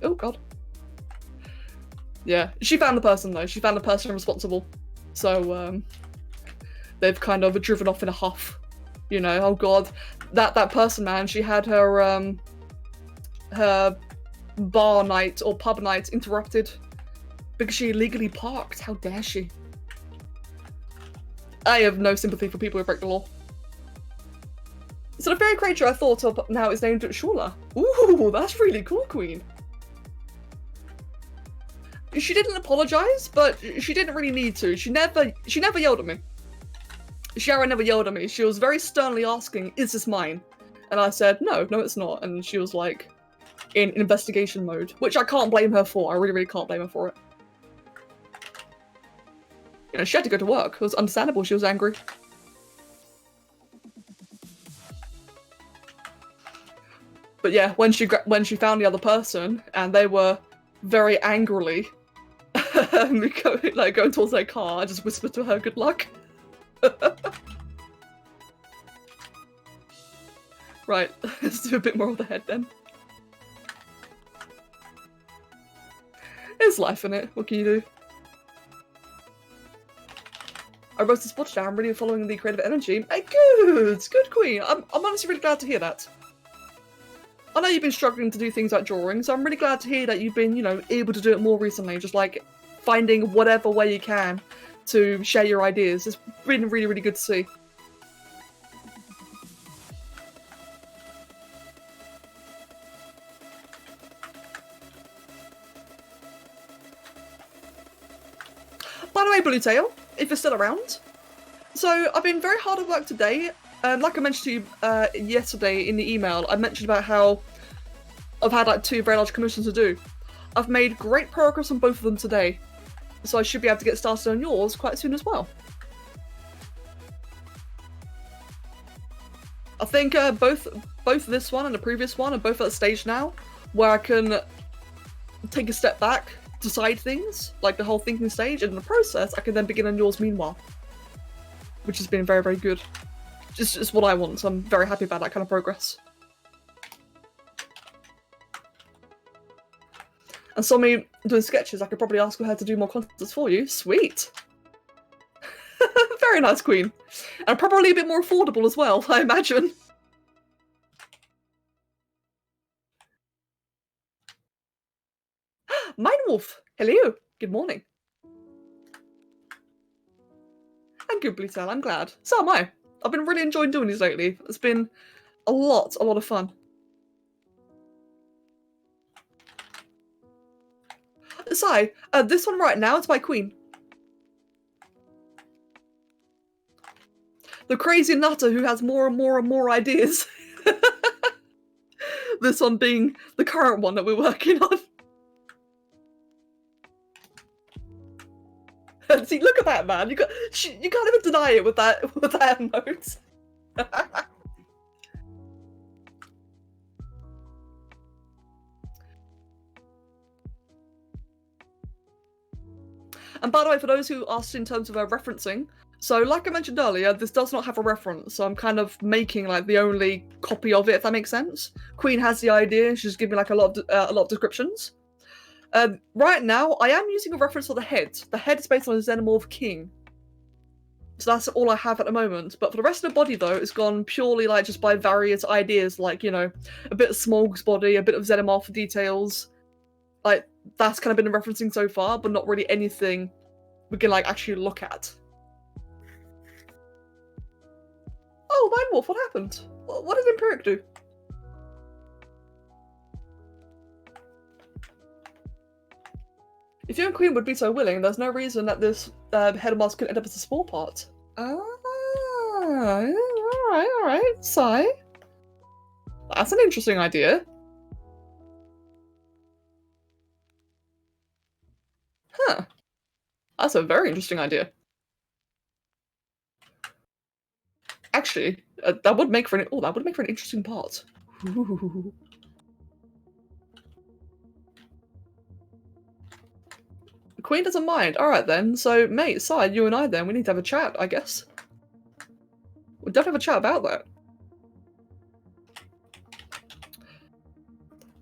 Oh, God. Yeah, she found the person, though. She found the person responsible. So, they've kind of driven off in a huff. You know, oh God. That person, man, she had her, her bar night or pub night interrupted because she illegally parked. How dare she? I have no sympathy for people who break the law. So the fairy creature I thought of now is named Shula. Ooh, that's really cool, Queen. She didn't apologise, but she didn't really need to. She never yelled at me. Shara never yelled at me. She was very sternly asking, is this mine? And I said, no, it's not. And she was like, in investigation mode, which I can't blame her for. I really, really can't blame her for it. You know, she had to go to work. It was understandable she was angry. But yeah, when she found the other person, and they were very angrily going towards their car, I just whispered to her, good luck. Right, let's do a bit more of the head then. There's life in it, what can you do? I roasted Spotch down, I'm really following the creative energy. Hey, good, Queen. I'm honestly really glad to hear that. I know you've been struggling to do things like drawing, so I'm really glad to hear that you've been, you know, able to do it more recently, just like finding whatever way you can to share your ideas. It's been really, really good to see. By the way, Bluetail, if you're still around, so I've been very hard at work today. Like I mentioned to you yesterday in the email, I mentioned about how I've had like 2 very large commissions to do. I've made great progress on both of them today, so I should be able to get started on yours quite soon as well. I think both this one and the previous one are both at a stage now where I can take a step back, decide things, like the whole thinking stage, and in the process I can then begin on yours meanwhile, which has been very, very good. Just what I want, so I'm very happy about that kind of progress. And saw me doing sketches, I could probably ask her to do more contests for you. Sweet! Very nice, Queen. And probably a bit more affordable as well, I imagine. Minewolf! Hello! Good morning. I'm good, Bluetail, I'm glad. So am I. I've been really enjoying doing these lately. It's been a lot of fun. Sai, this one right now, it's by Queen. The crazy nutter who has more and more and more ideas. This one being the current one that we're working on. See, look at that, man. You can't even deny it with that emote. And by the way, for those who asked in terms of referencing, so like I mentioned earlier, this does not have a reference, so I'm kind of making like the only copy of it, if that makes sense. Queen has the idea, she's giving like a lot of descriptions. Right now, I am using a reference for the head. The head is based on a Xenomorph King. So that's all I have at the moment. But for the rest of the body, though, it's gone purely like just by various ideas, like, you know, a bit of Smog's body, a bit of Xenomorph details. Like, that's kind of been the referencing so far, but not really anything we can like actually look at. Oh, Mindwolf, what happened? What did Empiric do? If you and Queen would be so willing, there's no reason that this head mask could end up as a small part. Ah, alright, Sai. That's an interesting idea. Huh. That's a very interesting idea. Actually, that would make for an interesting part. Ooh. Queen doesn't mind. Alright then, so mate, Sai, you and I then, we need to have a chat, I guess. We'll definitely have a chat about that.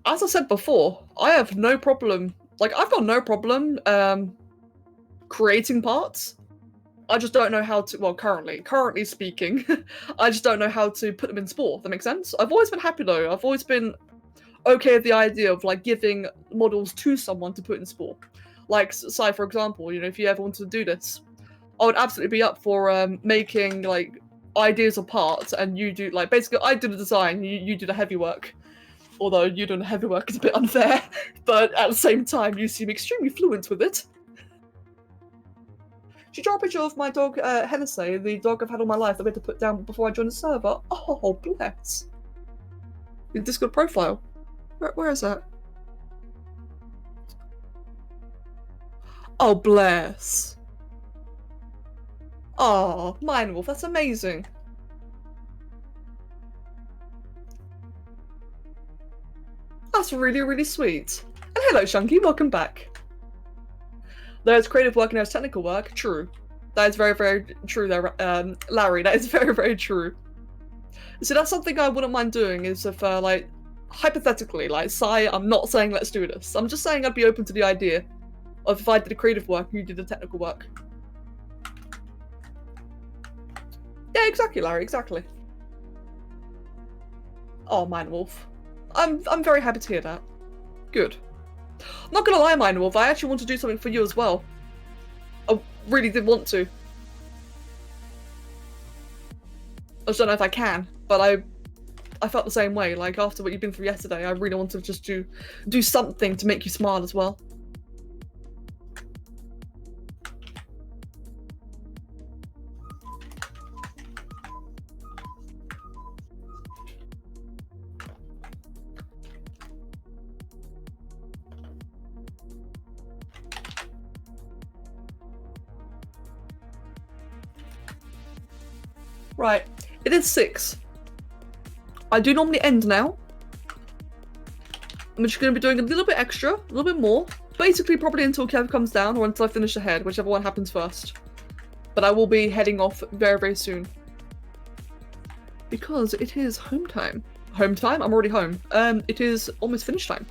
As I said before, I have no problem, like, I've got no problem creating parts. I just don't know how to, well, currently speaking, I just don't know how to put them in Spore. That makes sense? I've always been happy though. I've always been okay with the idea of like giving models to someone to put in Spore. Like, Sai, for example, you know, if you ever wanted to do this, I would absolutely be up for making like ideas of parts, and you do like basically I do the design, you do the heavy work. Although you doing the heavy work is a bit unfair, but at the same time you seem extremely fluent with it. Should you draw a picture of my dog Hennessy, the dog I've had all my life that we had to put down before I joined the server? Oh, bless. Your Discord profile. Where is that? Oh, bless. Oh, Minewolf, that's amazing. That's really, really sweet. And hello, Shunky, welcome back. There's creative work and there's technical work. True. That is very, very true there, Larry. That is very, very true. So that's something I wouldn't mind doing is if, like, hypothetically, like, Sai, I'm not saying let's do this. I'm just saying I'd be open to the idea of if I did the creative work and you did the technical work. Yeah, exactly, Larry, exactly. Oh, Minewolf. I'm very happy to hear that. Good. I'm not gonna lie, Mind Wolf, I actually want to do something for you as well. I really did want to. I just don't know if I can, but I felt the same way. Like, after what you've been through yesterday, I really wanted to just do something to make you smile as well. Right, it is 6. I do normally end now. I'm just going to be doing a little bit extra, a little bit more. Basically, probably until Kev comes down or until I finish the head, whichever one happens first. But I will be heading off very, very soon. Because it is home time. Home time? I'm already home. It is almost finish time.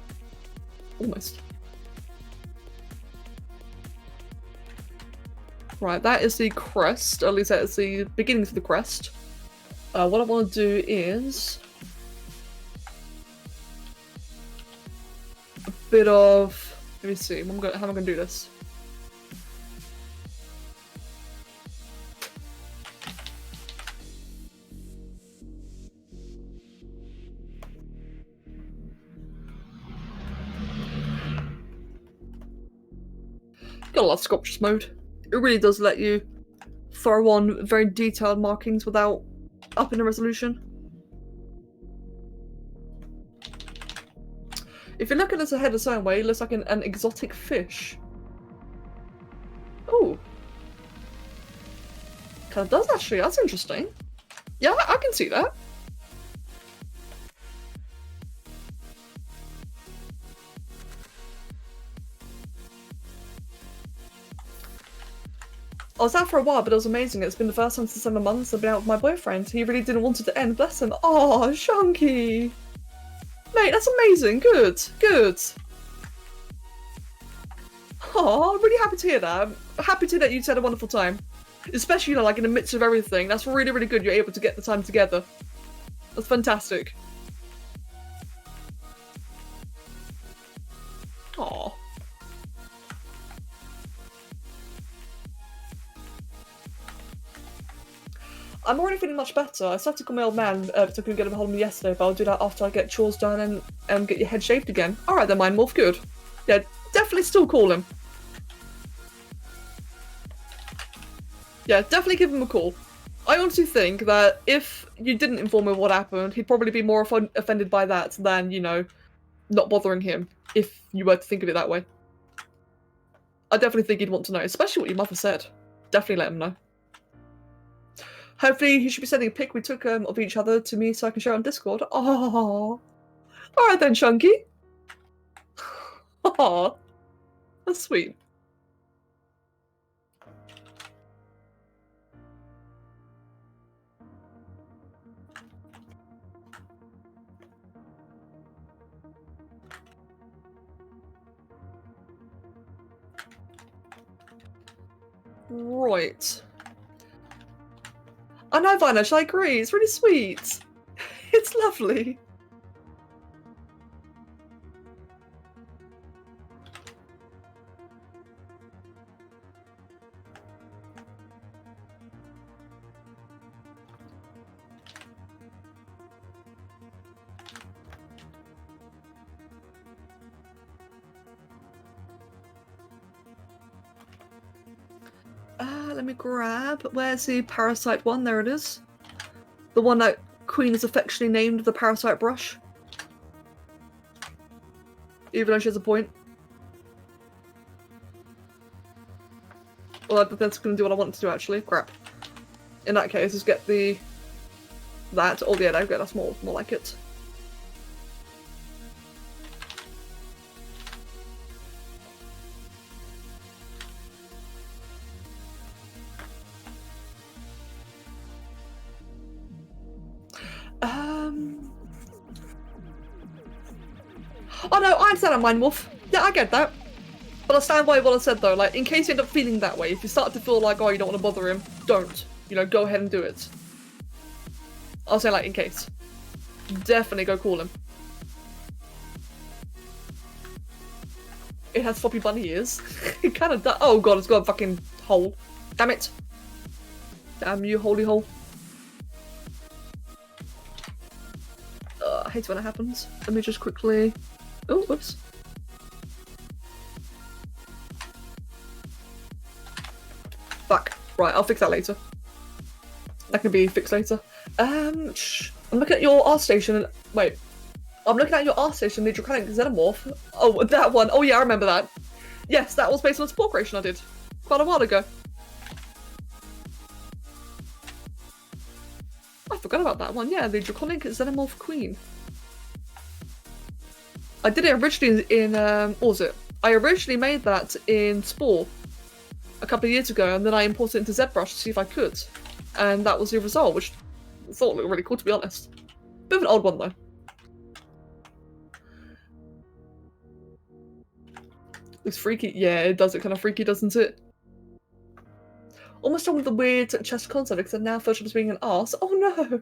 Almost. Right, that is the crest. At least that is the beginnings of the crest. What I want to do is a bit of. Let me see. How am I going to do this? Got a lot of sculptress mode. It really does let you throw on very detailed markings without upping the resolution. If you look at this ahead a certain way, it looks like an exotic fish. Oh. Kind of does actually, that's interesting. Yeah, I can see that. I was out for a while, but it was amazing. It's been the first time since 7 months I've been out with my boyfriend. He really didn't want it to end, bless him. Oh, Shunky! Mate, that's amazing. Good, good. Oh, I'm really happy to hear that. I'm happy to hear that you had a wonderful time. Especially, you know, like in the midst of everything. That's really, really good you're able to get the time together. That's fantastic. Aw. I'm already feeling much better. I started to call my old man because I couldn't get a hold of me yesterday, but I'll do that after I get chores done and get your head shaved again. Alright then, Mind Wolf, good. Yeah, definitely still call him. Yeah, definitely give him a call. I honestly think that if you didn't inform him what happened, he'd probably be more offended by that than, you know, not bothering him, if you were to think of it that way. I definitely think he'd want to know, especially what your mother said. Definitely let him know. Hopefully he should be sending a pic we took of each other to me so I can share it on Discord. Oh, alright then, Chunky. Oh, that's sweet. Right. I know, Vanish, I agree. It's really sweet. It's lovely. Let me grab. Where's the parasite one? There it is. The one that Queen is affectionately named the parasite brush. Even though she has a point. Well, that's going to do what I want to do, actually. Crap. In that case, just get the... that. Oh, yeah, okay, that's more like it. Oh no, I understand that, Mind Wolf. Yeah, I get that. But I stand by what I said though, like, in case you end up feeling that way, if you start to feel like, oh, you don't want to bother him, don't. You know, go ahead and do it. I'll say, like, in case. Definitely go call him. It has floppy bunny ears. It kind of does. Oh god, it's got a fucking hole. Damn it. Damn you, holy hole. I hate when it happens. Let me just quickly... Oh, whoops. Fuck. Right, I'll fix that later. That can be fixed later. I'm looking at your art station and... Wait. I'm looking at your art station, the Draconic Xenomorph. Oh, that one. Oh yeah, I remember that. Yes, that was based on a spore creation I did. Quite a while ago. I forgot about that one. Yeah, the Draconic Xenomorph Queen. I did it originally in, what was it? I originally made that in Spore a couple of years ago, and then I imported it into ZBrush to see if I could. And that was the result, which I thought looked really cool, to be honest. Bit of an old one, though. Looks freaky. Yeah, it does look kind of freaky, doesn't it? Almost done with the weird chest concept, because I'm now photoshopped as being an arse. Oh no!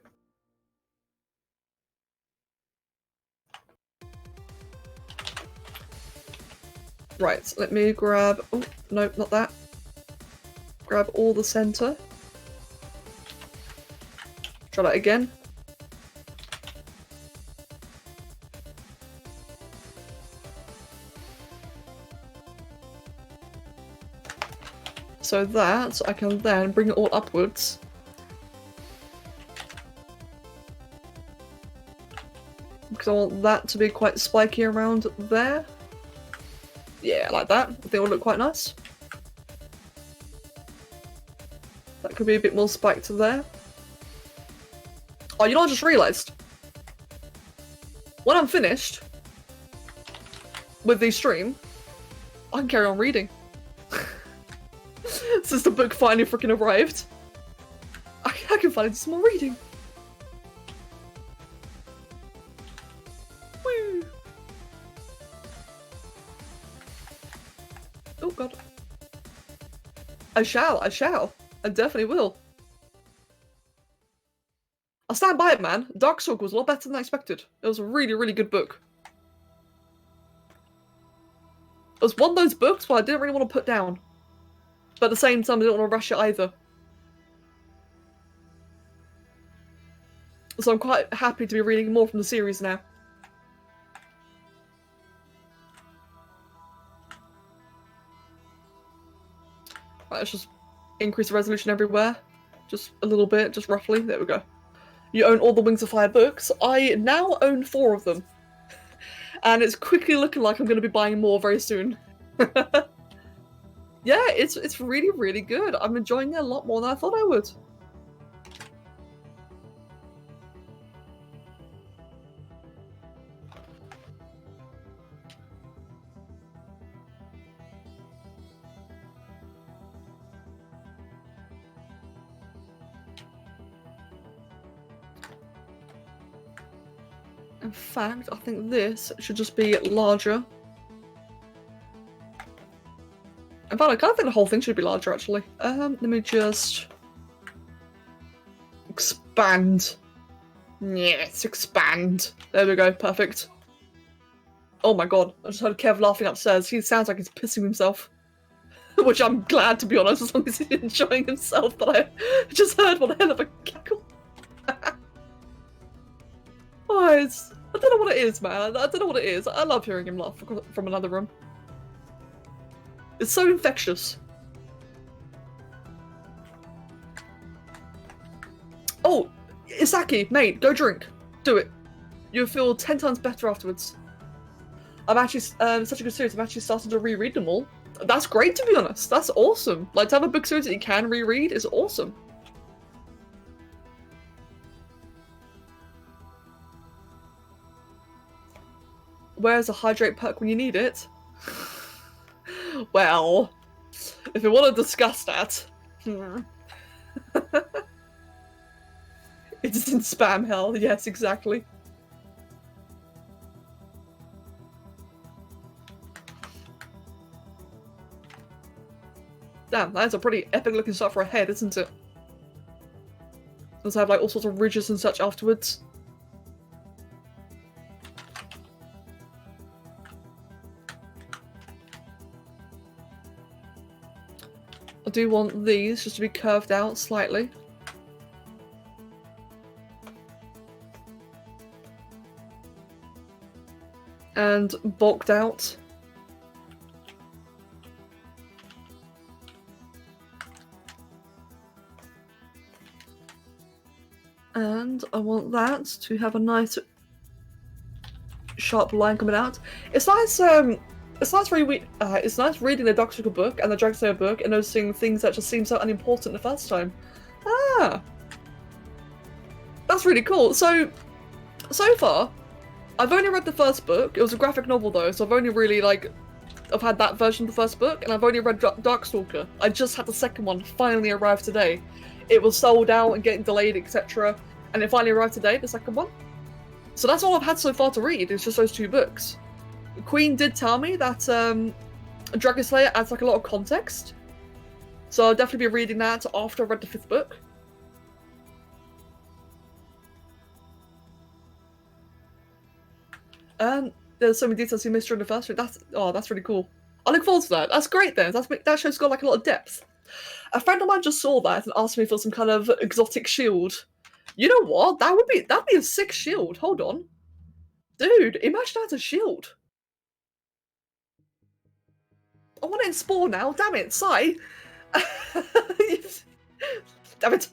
Right, let me grab... Oh, no, not that. Grab all the center. Try that again. So that I can then bring it all upwards. Because I want that to be quite spiky around there. Yeah, I like that. I think it will look quite nice. That could be a bit more spiked to there. Oh, you know what I just realised? When I'm finished with the stream, I can carry on reading. Since the book finally freaking arrived, I can finally do some more reading. Woo! Oh god. I shall. I definitely will. I'll stand by it, man. Darkstalker was a lot better than I expected. It was a really, really good book. It was one of those books where I didn't really want to put down. But at the same time, I didn't want to rush it either. So I'm quite happy to be reading more from the series now. Right, let's just increase the resolution everywhere. Just a little bit, just roughly. There we go. You own all the Wings of Fire books. I now own 4 of them. And it's quickly looking like I'm going to be buying more very soon. Yeah, it's really, really good. I'm enjoying it a lot more than I thought I would. In fact, I think this should just be larger. In fact, I kind of think the whole thing should be larger, actually. Let me just... expand. Yes, expand. There we go, perfect. Oh my god, I just heard Kev laughing upstairs. He sounds like he's pissing himself. Which I'm glad, to be honest, as long as he's enjoying himself, but I just heard one hell of a cackle. Oh, I don't know what it is, man. I don't know what it is. I love hearing him laugh from another room. It's so infectious. Oh, Isaki, mate, go drink. Do it. You'll feel 10 times better afterwards. I'm actually, such a good series, I'm actually starting to reread them all. That's great, to be honest. That's awesome. Like, to have a book series that you can reread is awesome. Where's a hydrate perk when you need it? Well, if you want to discuss that, it's in spam hell. Yes, exactly. Damn, that's a pretty epic looking start for a head, isn't it? Does have like all sorts of ridges and such afterwards. I do want these just to be curved out slightly. And bulked out. And I want that to have a nice sharp line coming out. It's nice. It's nice reading the Doctor Who book and the Dragon Slayer book and noticing things that just seem so unimportant the first time. Ah, that's really cool. So far, I've only read the first book. It was a graphic novel though, so I've only really I've had that version of the first book, and I've only read Darkstalker. I just had the second one finally arrive today. It was sold out and getting delayed, etc. And it finally arrived today, the second one. So that's all I've had so far to read, is just those 2 books. Queen did tell me that Dragon Slayer adds a lot of context. So I'll definitely be reading that after I've read the 5th book. There's so many details you missed during the first one. That's really cool. I look forward to that. That's great then. That show's got a lot of depth. A friend of mine just saw that and asked me for some kind of exotic shield. You know what? That'd be a sick shield. Hold on. Dude, imagine that as a shield. I want it in Spore now. Damn it, Sai. Damn it.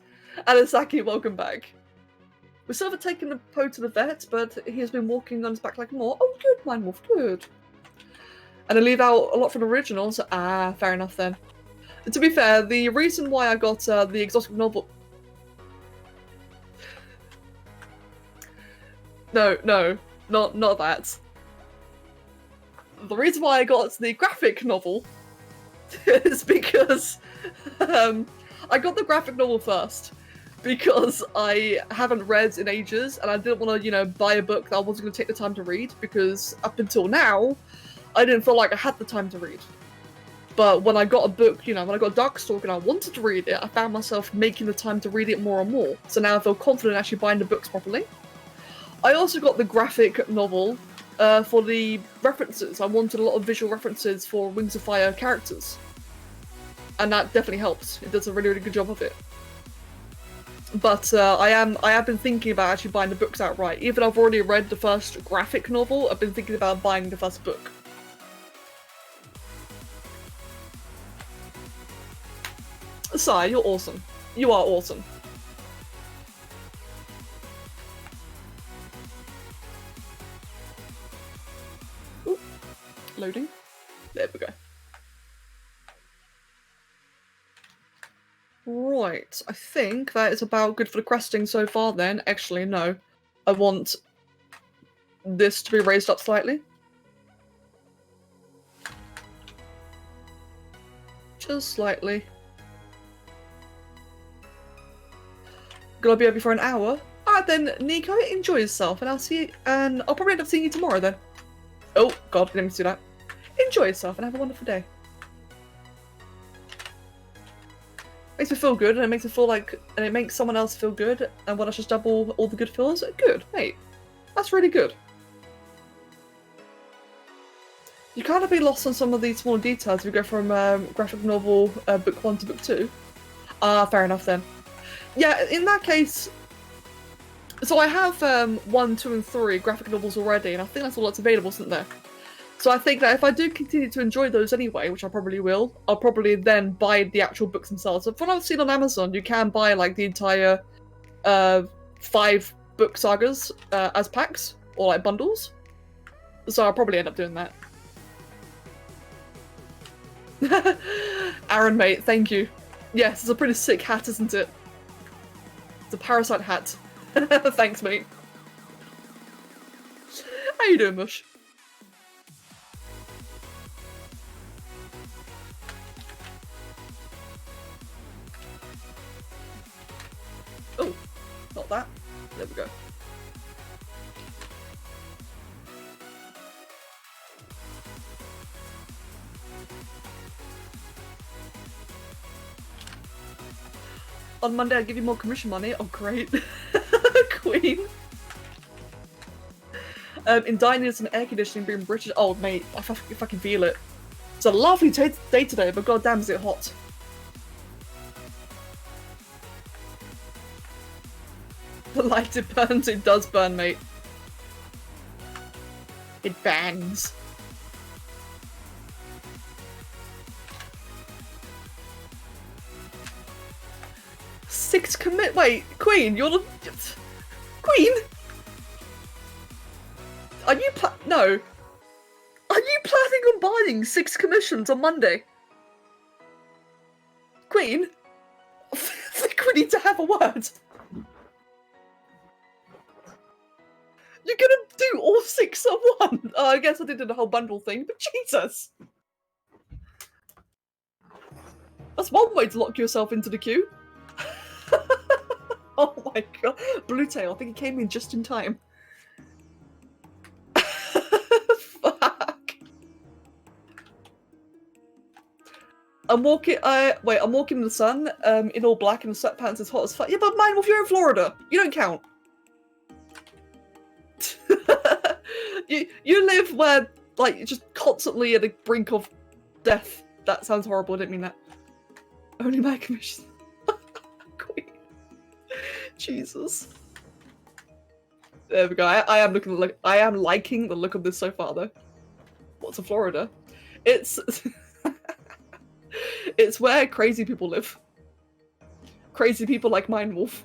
Alasaki, welcome back. We still haven't taken the Poe to the vet, but he has been walking on his back like more. Oh, good, Mine Wolf, good. And I leave out a lot from the original, so fair enough then. To be fair, the reason why I got the exotic novel... No, not that. The reason why I got the graphic novel is because I got the graphic novel first because I haven't read in ages and I didn't want to, buy a book that I wasn't going to take the time to read because up until now, I didn't feel like I had the time to read. But when I got a book, when I got Darkstalker and I wanted to read it, I found myself making the time to read it more and more. So now I feel confident actually buying the books properly. I also got the graphic novel for the references. I wanted a lot of visual references for Wings of Fire characters. And that definitely helps. It does a really, really good job of it. But I have been thinking about actually buying the books outright. Even though I've already read the first graphic novel, I've been thinking about buying the first book. Sai, you're awesome. You are awesome. Ooh. Loading. There we go. Right, I think that is about good for the cresting so far then. Actually, no. I want this to be raised up slightly. Just slightly. Gonna be over for an hour. Alright then, Nico, enjoy yourself, and I'll probably end up seeing you tomorrow then. Oh god, didn't mean to do that. Enjoy yourself and have a wonderful day. Makes me feel good, and it makes me feel like, and it makes someone else feel good, and when I just double all the good feels, good, mate. That's really good. You kind of be lost on some of these small details if you go from graphic novel book 1 to book 2. Fair enough then. Yeah, in that case, so I have 1, 2, and 3 graphic novels already, and I think that's all that's available, isn't there? So I think that if I do continue to enjoy those anyway, which I probably will, I'll probably then buy the actual books themselves. So from what I've seen on Amazon, you can buy like the entire 5 book sagas as packs, or like bundles. So I'll probably end up doing that. Aaron, mate, thank you. Yes, it's a pretty sick hat, isn't it? It's a parasite hat. Thanks, mate. How you doing, Mush? Oh, not that. There we go. On Monday, I'll give you more commission money. Oh, great. Queen. In diners and air conditioning being British. Oh, mate, if I can feel it. It's a lovely day today, but goddamn is it hot. The light, it burns, it does burn, mate. It bangs. Wait, Queen, you're the... Queen? Are you no. Are you planning on buying 6 commissions on Monday? Queen? I think we need to have a word. You're gonna do all 6 at once? Oh, I guess I did a whole bundle thing, but Jesus! That's one way to lock yourself into the queue. Oh my god. Bluetail, I think he came in just in time. Fuck. I'm walking in the sun, in all black and the sweatpants is hot as fuck. Yeah, but mine, if you're in Florida, you don't count. You live where, like, you're just constantly at the brink of death. That sounds horrible, I didn't mean that. Only my commission. Queen. Jesus. There we go. I am liking the look of this so far, though. What's in Florida? It's it's where crazy people live. Crazy people like Mine Wolf.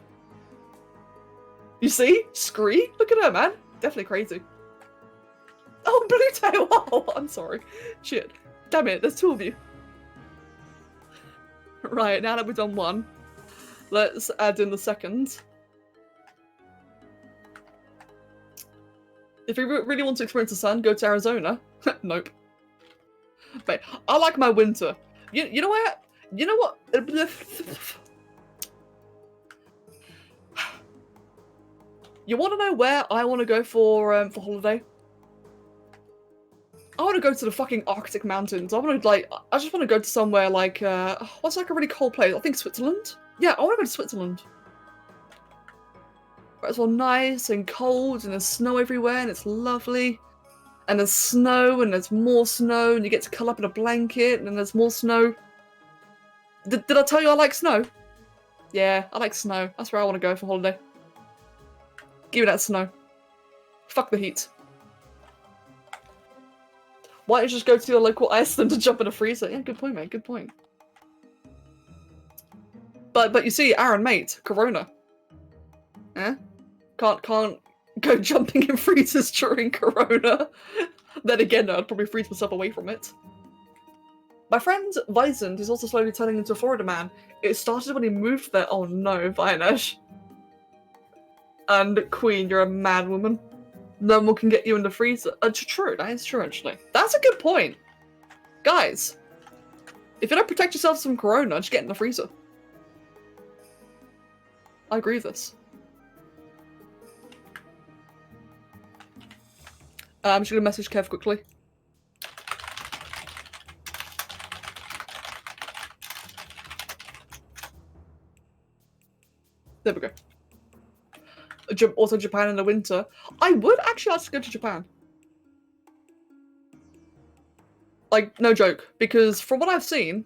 You see? Scree? Look at her, man. Definitely crazy. Oh, Bluetail! Oh, I'm sorry. Shit. Damn it, there's 2 of you. Right, now that we've done 1, let's add in the 2nd. If you really want to experience the sun, go to Arizona. Nope. Wait, I like my winter. You know what? You know what? You want to know where I want to go for holiday? I want to go to the fucking Arctic mountains. I just want to go to somewhere like, what's like a really cold place? I think Switzerland? Yeah, I want to go to Switzerland. Where it's all nice and cold and there's snow everywhere and it's lovely. And there's snow and there's more snow and you get to curl up in a blanket and there's more snow. Did I tell you I like snow? Yeah, I like snow. That's where I want to go for holiday. Give me that snow. Fuck the heat. Why don't you just go to your local Iceland and jump in a freezer? Yeah, good point, mate. Good point. But you see, Aaron, mate, Corona. Eh? Can't go jumping in freezers during Corona. Then again, no, I'd probably freeze myself away from it. My friend Weisand is also slowly turning into a Florida man. It started when he moved there. Oh no, Vinesh. And Queen, you're a mad woman. No one can get you in the freezer. True, that is true, actually. That's a good point. Guys, if you don't protect yourselves from Corona, just get in the freezer. I agree with this. I'm just going to message Kev quickly. There we go. Also Japan in the winter. I would actually like to go to Japan. Like, no joke. Because from what I've seen,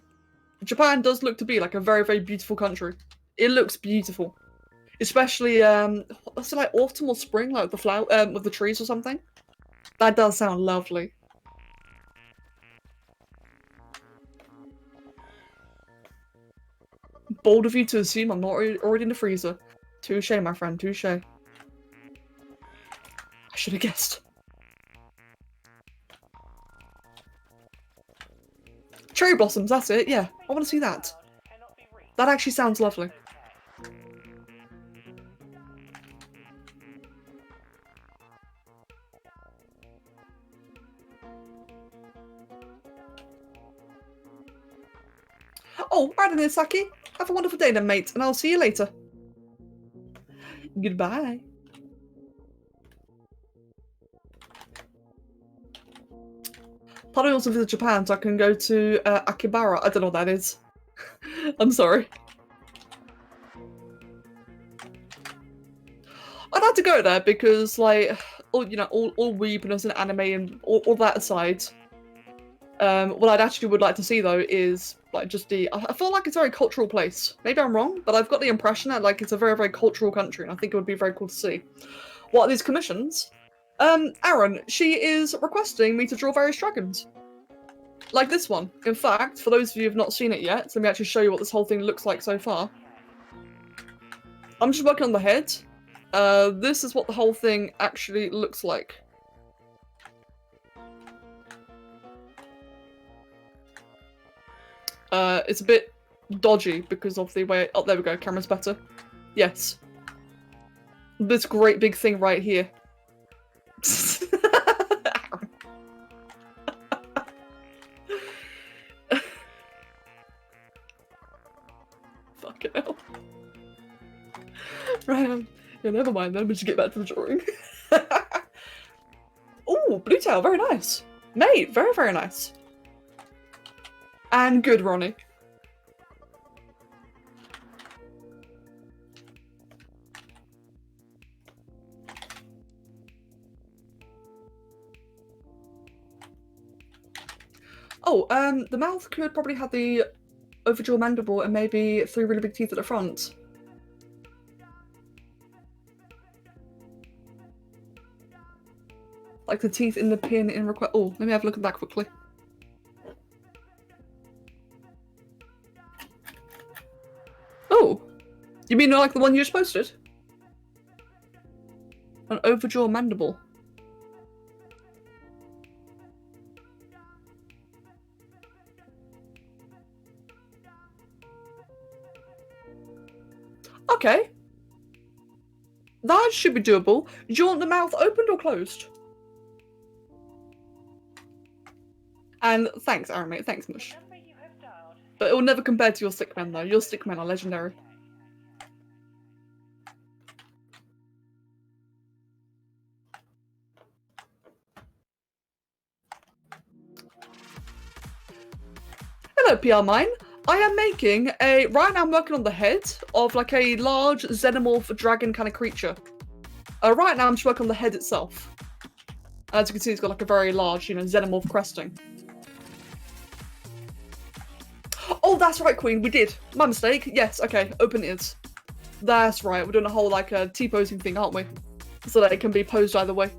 Japan does look to be like a very, very beautiful country. It looks beautiful. Especially, what's it like, autumn or spring? Like the flower, with the trees or something? That does sound lovely. Bold of you to assume I'm not already in the freezer. Touche, my friend, touche. I should have guessed. Cherry blossoms, that's it, yeah. I want to see that. That actually sounds lovely. Oh, right in there, Saki. Have a wonderful day then, mate, and I'll see you later. Goodbye. Part of me wants to visit Japan so I can go to Akibara. I don't know what that is. I'm sorry. I'd like to go there because, like, all weebness and anime and all that aside, What I'd actually would like to see though is like just the. I feel like it's a very cultural place. Maybe I'm wrong, but I've got the impression that like it's a very, very cultural country, and I think it would be very cool to see. What are these commissions? Aaron, she is requesting me to draw various dragons. Like this one. In fact, for those of you who have not seen it yet, let me actually show you what this whole thing looks like so far. I'm just working on the head. This is what the whole thing actually looks like. It's a bit dodgy because of the way... Oh, there we go. Camera's better. Yes. This great big thing right here. Fucking hell. Right, yeah, never mind then, we should get back to the drawing. Ooh, blue tail, very nice. Mate, very, very nice. And good, Ronnie. Oh, the mouth could probably have the overjaw mandible and maybe 3 really big teeth at the front. Like the teeth in the pin in request. Oh, let me have a look at that quickly. Oh, you mean like the one you just posted? An overjaw mandible. Okay. That should be doable. Do you want the mouth opened or closed? And thanks, Aaron, mate. Thanks, Mush. But it will never compare to your stick men, though. Your stick men are legendary. Hello, PR Mine. I am making a... Right now I'm working on the head of like a large xenomorph dragon kind of creature. Right now I'm just working on the head itself. As you can see, it's got like a very large, you know, xenomorph cresting. Oh, that's right, Queen. We did. My mistake. Yes, okay. Open is. That's right. We're doing a whole like T-posing thing, aren't we? So that it can be posed either way.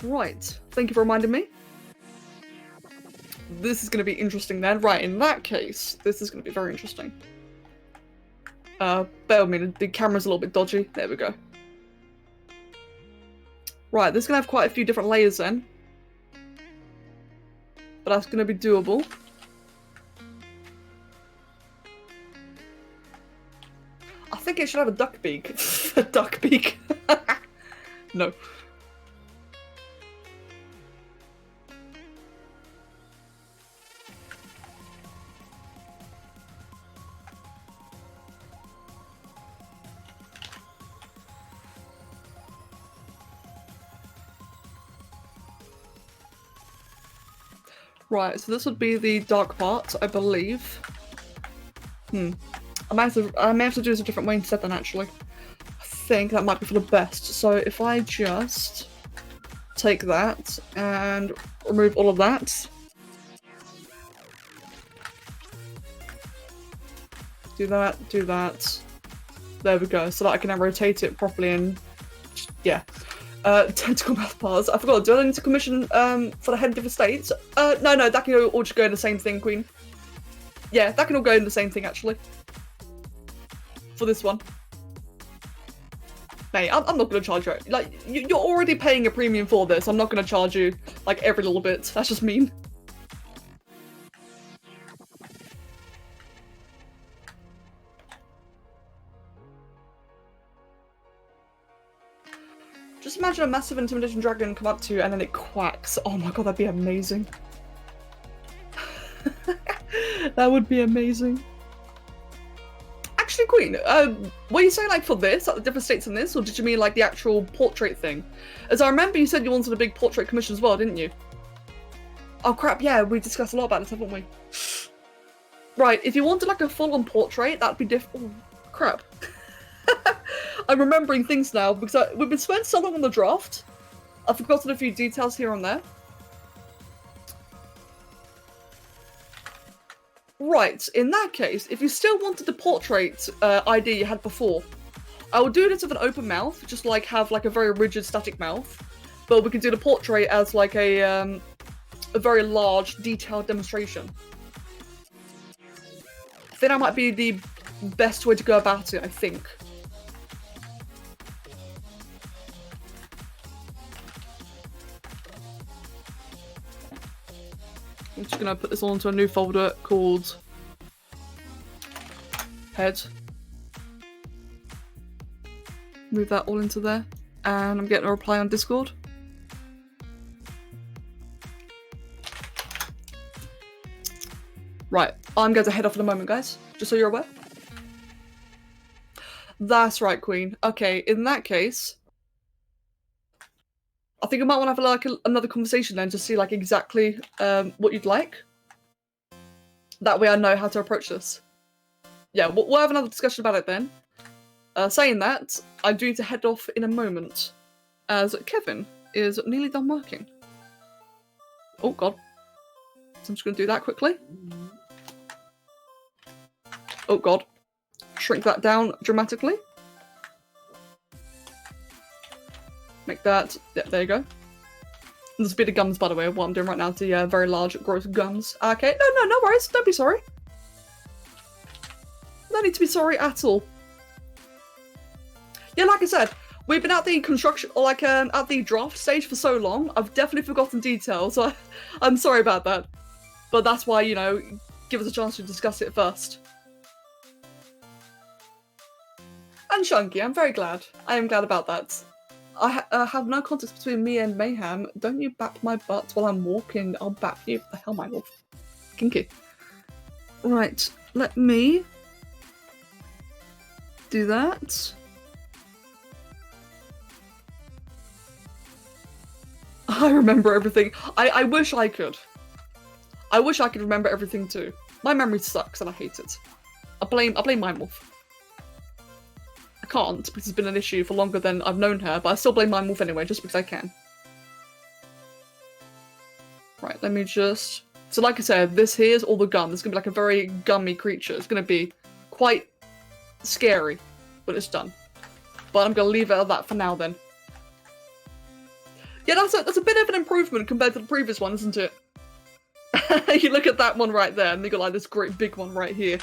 Right. Thank you for reminding me. This is going to be interesting then. Right, in that case, this is going to be very interesting. Bear with me, the camera's a little bit dodgy. There we go. Right, this is going to have quite a few different layers then. But that's going to be doable. I think it should have a duck beak. A duck beak. No. Right, so this would be the dark part, I believe. I may have to do this a different way instead then, actually. I think that might be for the best. So if I just take that and remove all of that. Do that, do that. There we go, so that I can then rotate it properly and... yeah. Tentacle mouth parts. I forgot, do I need to commission for the head of the states? No, that can all just go in the same thing, Queen. Yeah, that can all go in the same thing, actually. For this one. Mate, I'm not going to charge you. Like, you're already paying a premium for this. I'm not going to charge you, like, every little bit. That's just mean. Just imagine a massive intimidation dragon come up to you and then it quacks. Oh my god, that'd be amazing. That would be amazing. Actually, Queen, were you saying like for this, like the different states in this, or did you mean like the actual portrait thing? As I remember you said you wanted a big portrait commission as well, didn't you? Oh crap, yeah, we discussed a lot about this, haven't we? Right, if you wanted like a full-on portrait, that'd be oh, crap. I'm remembering things now because we've been spending so long on the draft. I've forgotten a few details here and there. Right, in that case, if you still wanted the portrait ID you had before, I will do this with an open mouth, just like have like a very rigid static mouth. But we can do the portrait as like a very large, detailed demonstration. I think that might be the best way to go about it, I think. I'm just gonna put this all into a new folder called Head. Move that all into there. And I'm getting a reply on Discord. Right, I'm going to head off in a moment, guys, just so you're aware. That's right, Queen. Okay, in that case, I think I might want to have like another conversation then to see like exactly what you'd like. That way I know how to approach this. Yeah, we'll have another discussion about it then. Saying that, I do need to head off in a moment, as Kevin is nearly done working. Oh god. So I'm just going to do that quickly. Oh god. Shrink that down dramatically. Make that... Yeah, there you go. There's a bit of gums, by the way, what I'm doing right now, the very large, gross gums. Okay, no worries, don't be sorry. No need to be sorry at all. Yeah, like I said, we've been at the construction, or like at the draft stage for so long, I've definitely forgotten details, so I'm sorry about that. But that's why, you know, give us a chance to discuss it first. And Chunky, I'm very glad. I am glad about that. I have no context between me and Mayhem. Don't you bap my butt while I'm walking. I'll bap you. What the hell, my wolf? Kinky. Right, let me do that. I remember everything. I wish I could. I wish I could remember everything too. My memory sucks and I hate it. I blame my wolf. I can't because it's been an issue for longer than I've known her, but I still blame my wolf anyway, just because I can. Right, let me just... So like I said, this here is all the gum. It's going to be like a very gummy creature. It's going to be quite scary when it's done. But I'm going to leave it at that for now then. Yeah, that's a bit of an improvement compared to the previous one, isn't it? You look at that one right there, and you got like this great big one right here.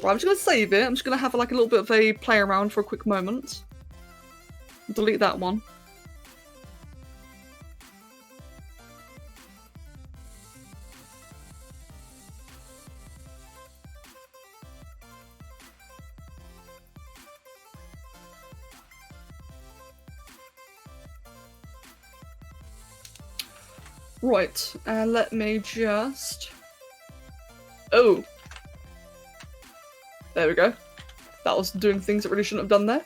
Right, I'm just going to save it. I'm just going to have like a little bit of a play around for a quick moment. Delete that one. Right, let me just... Oh! There we go. That was doing things it really shouldn't have done there.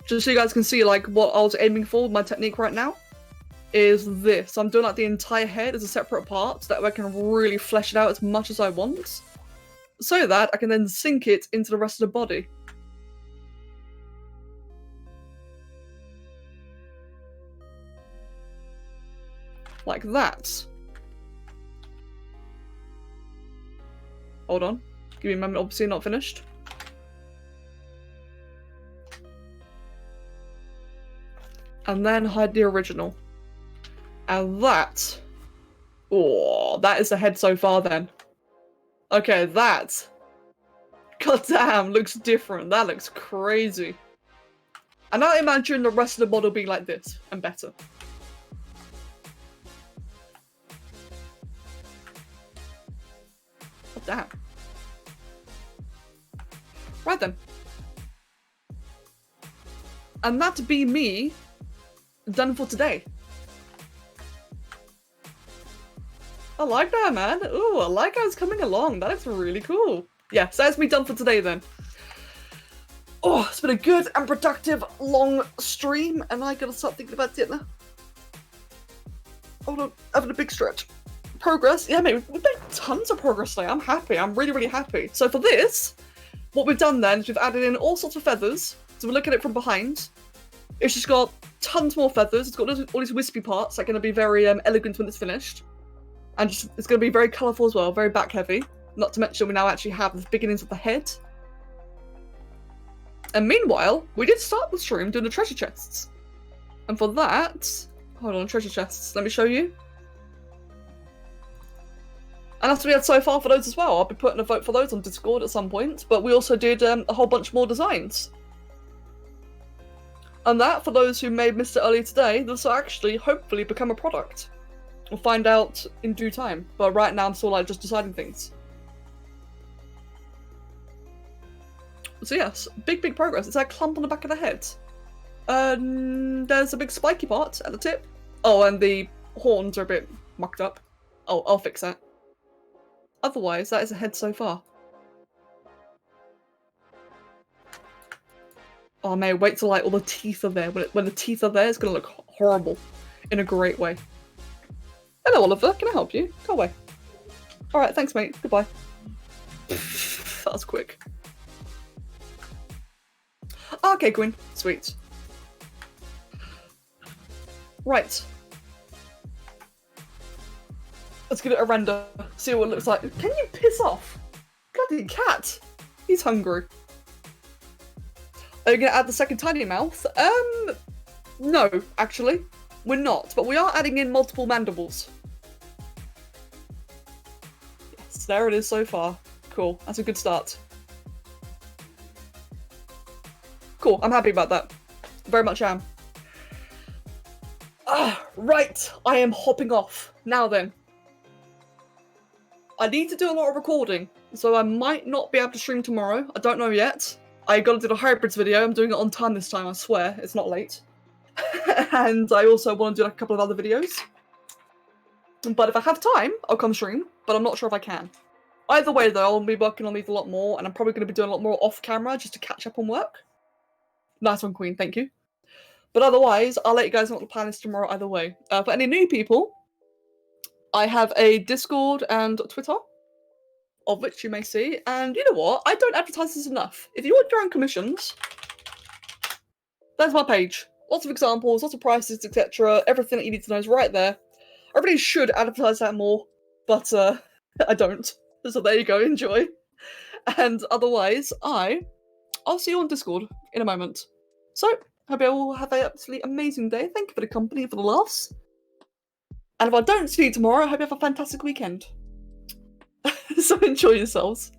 Just so you guys can see like what I was aiming for with my technique right now is this. I'm doing like the entire head as a separate part so that way I can really flesh it out as much as I want so that I can then sink it into the rest of the body. Like that. Hold on. Give me a moment, obviously not finished. And then hide the original. And that... Oh, that is the head so far then. Okay, that... God damn, looks different. That looks crazy. And I imagine the rest of the model being like this, and better. Oh, damn. Right then. And that be me done for today. I like that, man. Ooh, I like how it's coming along. That looks really cool. Yeah, so that's me done for today then. Oh, it's been a good and productive long stream, and I gotta start thinking about dinner. Hold on, having a big stretch. Progress, yeah, mate, we've made tons of progress today. I'm happy. I'm really, really happy. So for this, what we've done then is we've added in all sorts of feathers. So we look at it from behind. It's just got tons more feathers. It's got all these wispy parts that are going to be very elegant when it's finished. And just, it's going to be very colourful as well, very back heavy. Not to mention we now actually have the beginnings of the head. And meanwhile, we did start the stream doing the treasure chests. And for that, hold on, treasure chests, let me show you. And that's what we had so far for those as well. I'll be putting a vote for those on Discord at some point. But we also did a whole bunch more designs. And that, for those who may have missed it earlier today, this will actually, hopefully, become a product. We'll find out in due time. But right now, I'm still like just deciding things. So yes, big progress. It's that clump on the back of the head. There's a big spiky part at the tip. Oh, and the horns are a bit mucked up. Oh, I'll fix that. Otherwise, that is a head so far. Oh man, wait till like all the teeth are there. When the teeth are there, it's gonna look horrible. In a great way. Hello Oliver, can I help you? Go away. Alright, thanks mate. Goodbye. That was quick. Okay, Queen. Sweet. Right. Let's give it a render. See what it looks like. Can you piss off? Bloody cat. He's hungry. Are you going to add the second tiny mouth? No, actually. We're not. But we are adding in multiple mandibles. Yes, there it is so far. Cool. That's a good start. Cool. I'm happy about that. Very much am. Right. I am hopping off. Now then. I need to do a lot of recording, so I might not be able to stream tomorrow. I don't know yet. I gotta do the hybrids video. I'm doing it on time this time, I swear. It's not late. And I also want to do like a couple of other videos. But if I have time, I'll come stream, but I'm not sure if I can. Either way though, I'll be working on these a lot more, and I'm probably going to be doing a lot more off camera just to catch up on work. Nice one, Queen, thank you. But otherwise, I'll let you guys know what the plan is tomorrow either way. For any new people, I have a Discord and Twitter, of which you may see, and you know what? I don't advertise this enough. If you want your own commissions, there's my page. Lots of examples, lots of prices, etc. Everything that you need to know is right there. I really should advertise that more, but I don't. So there you go, enjoy. And otherwise, I'll see you on Discord in a moment. So, hope you all have an absolutely amazing day. Thank you for the company, for the laughs. And if I don't see you tomorrow, I hope you have a fantastic weekend. So enjoy yourselves.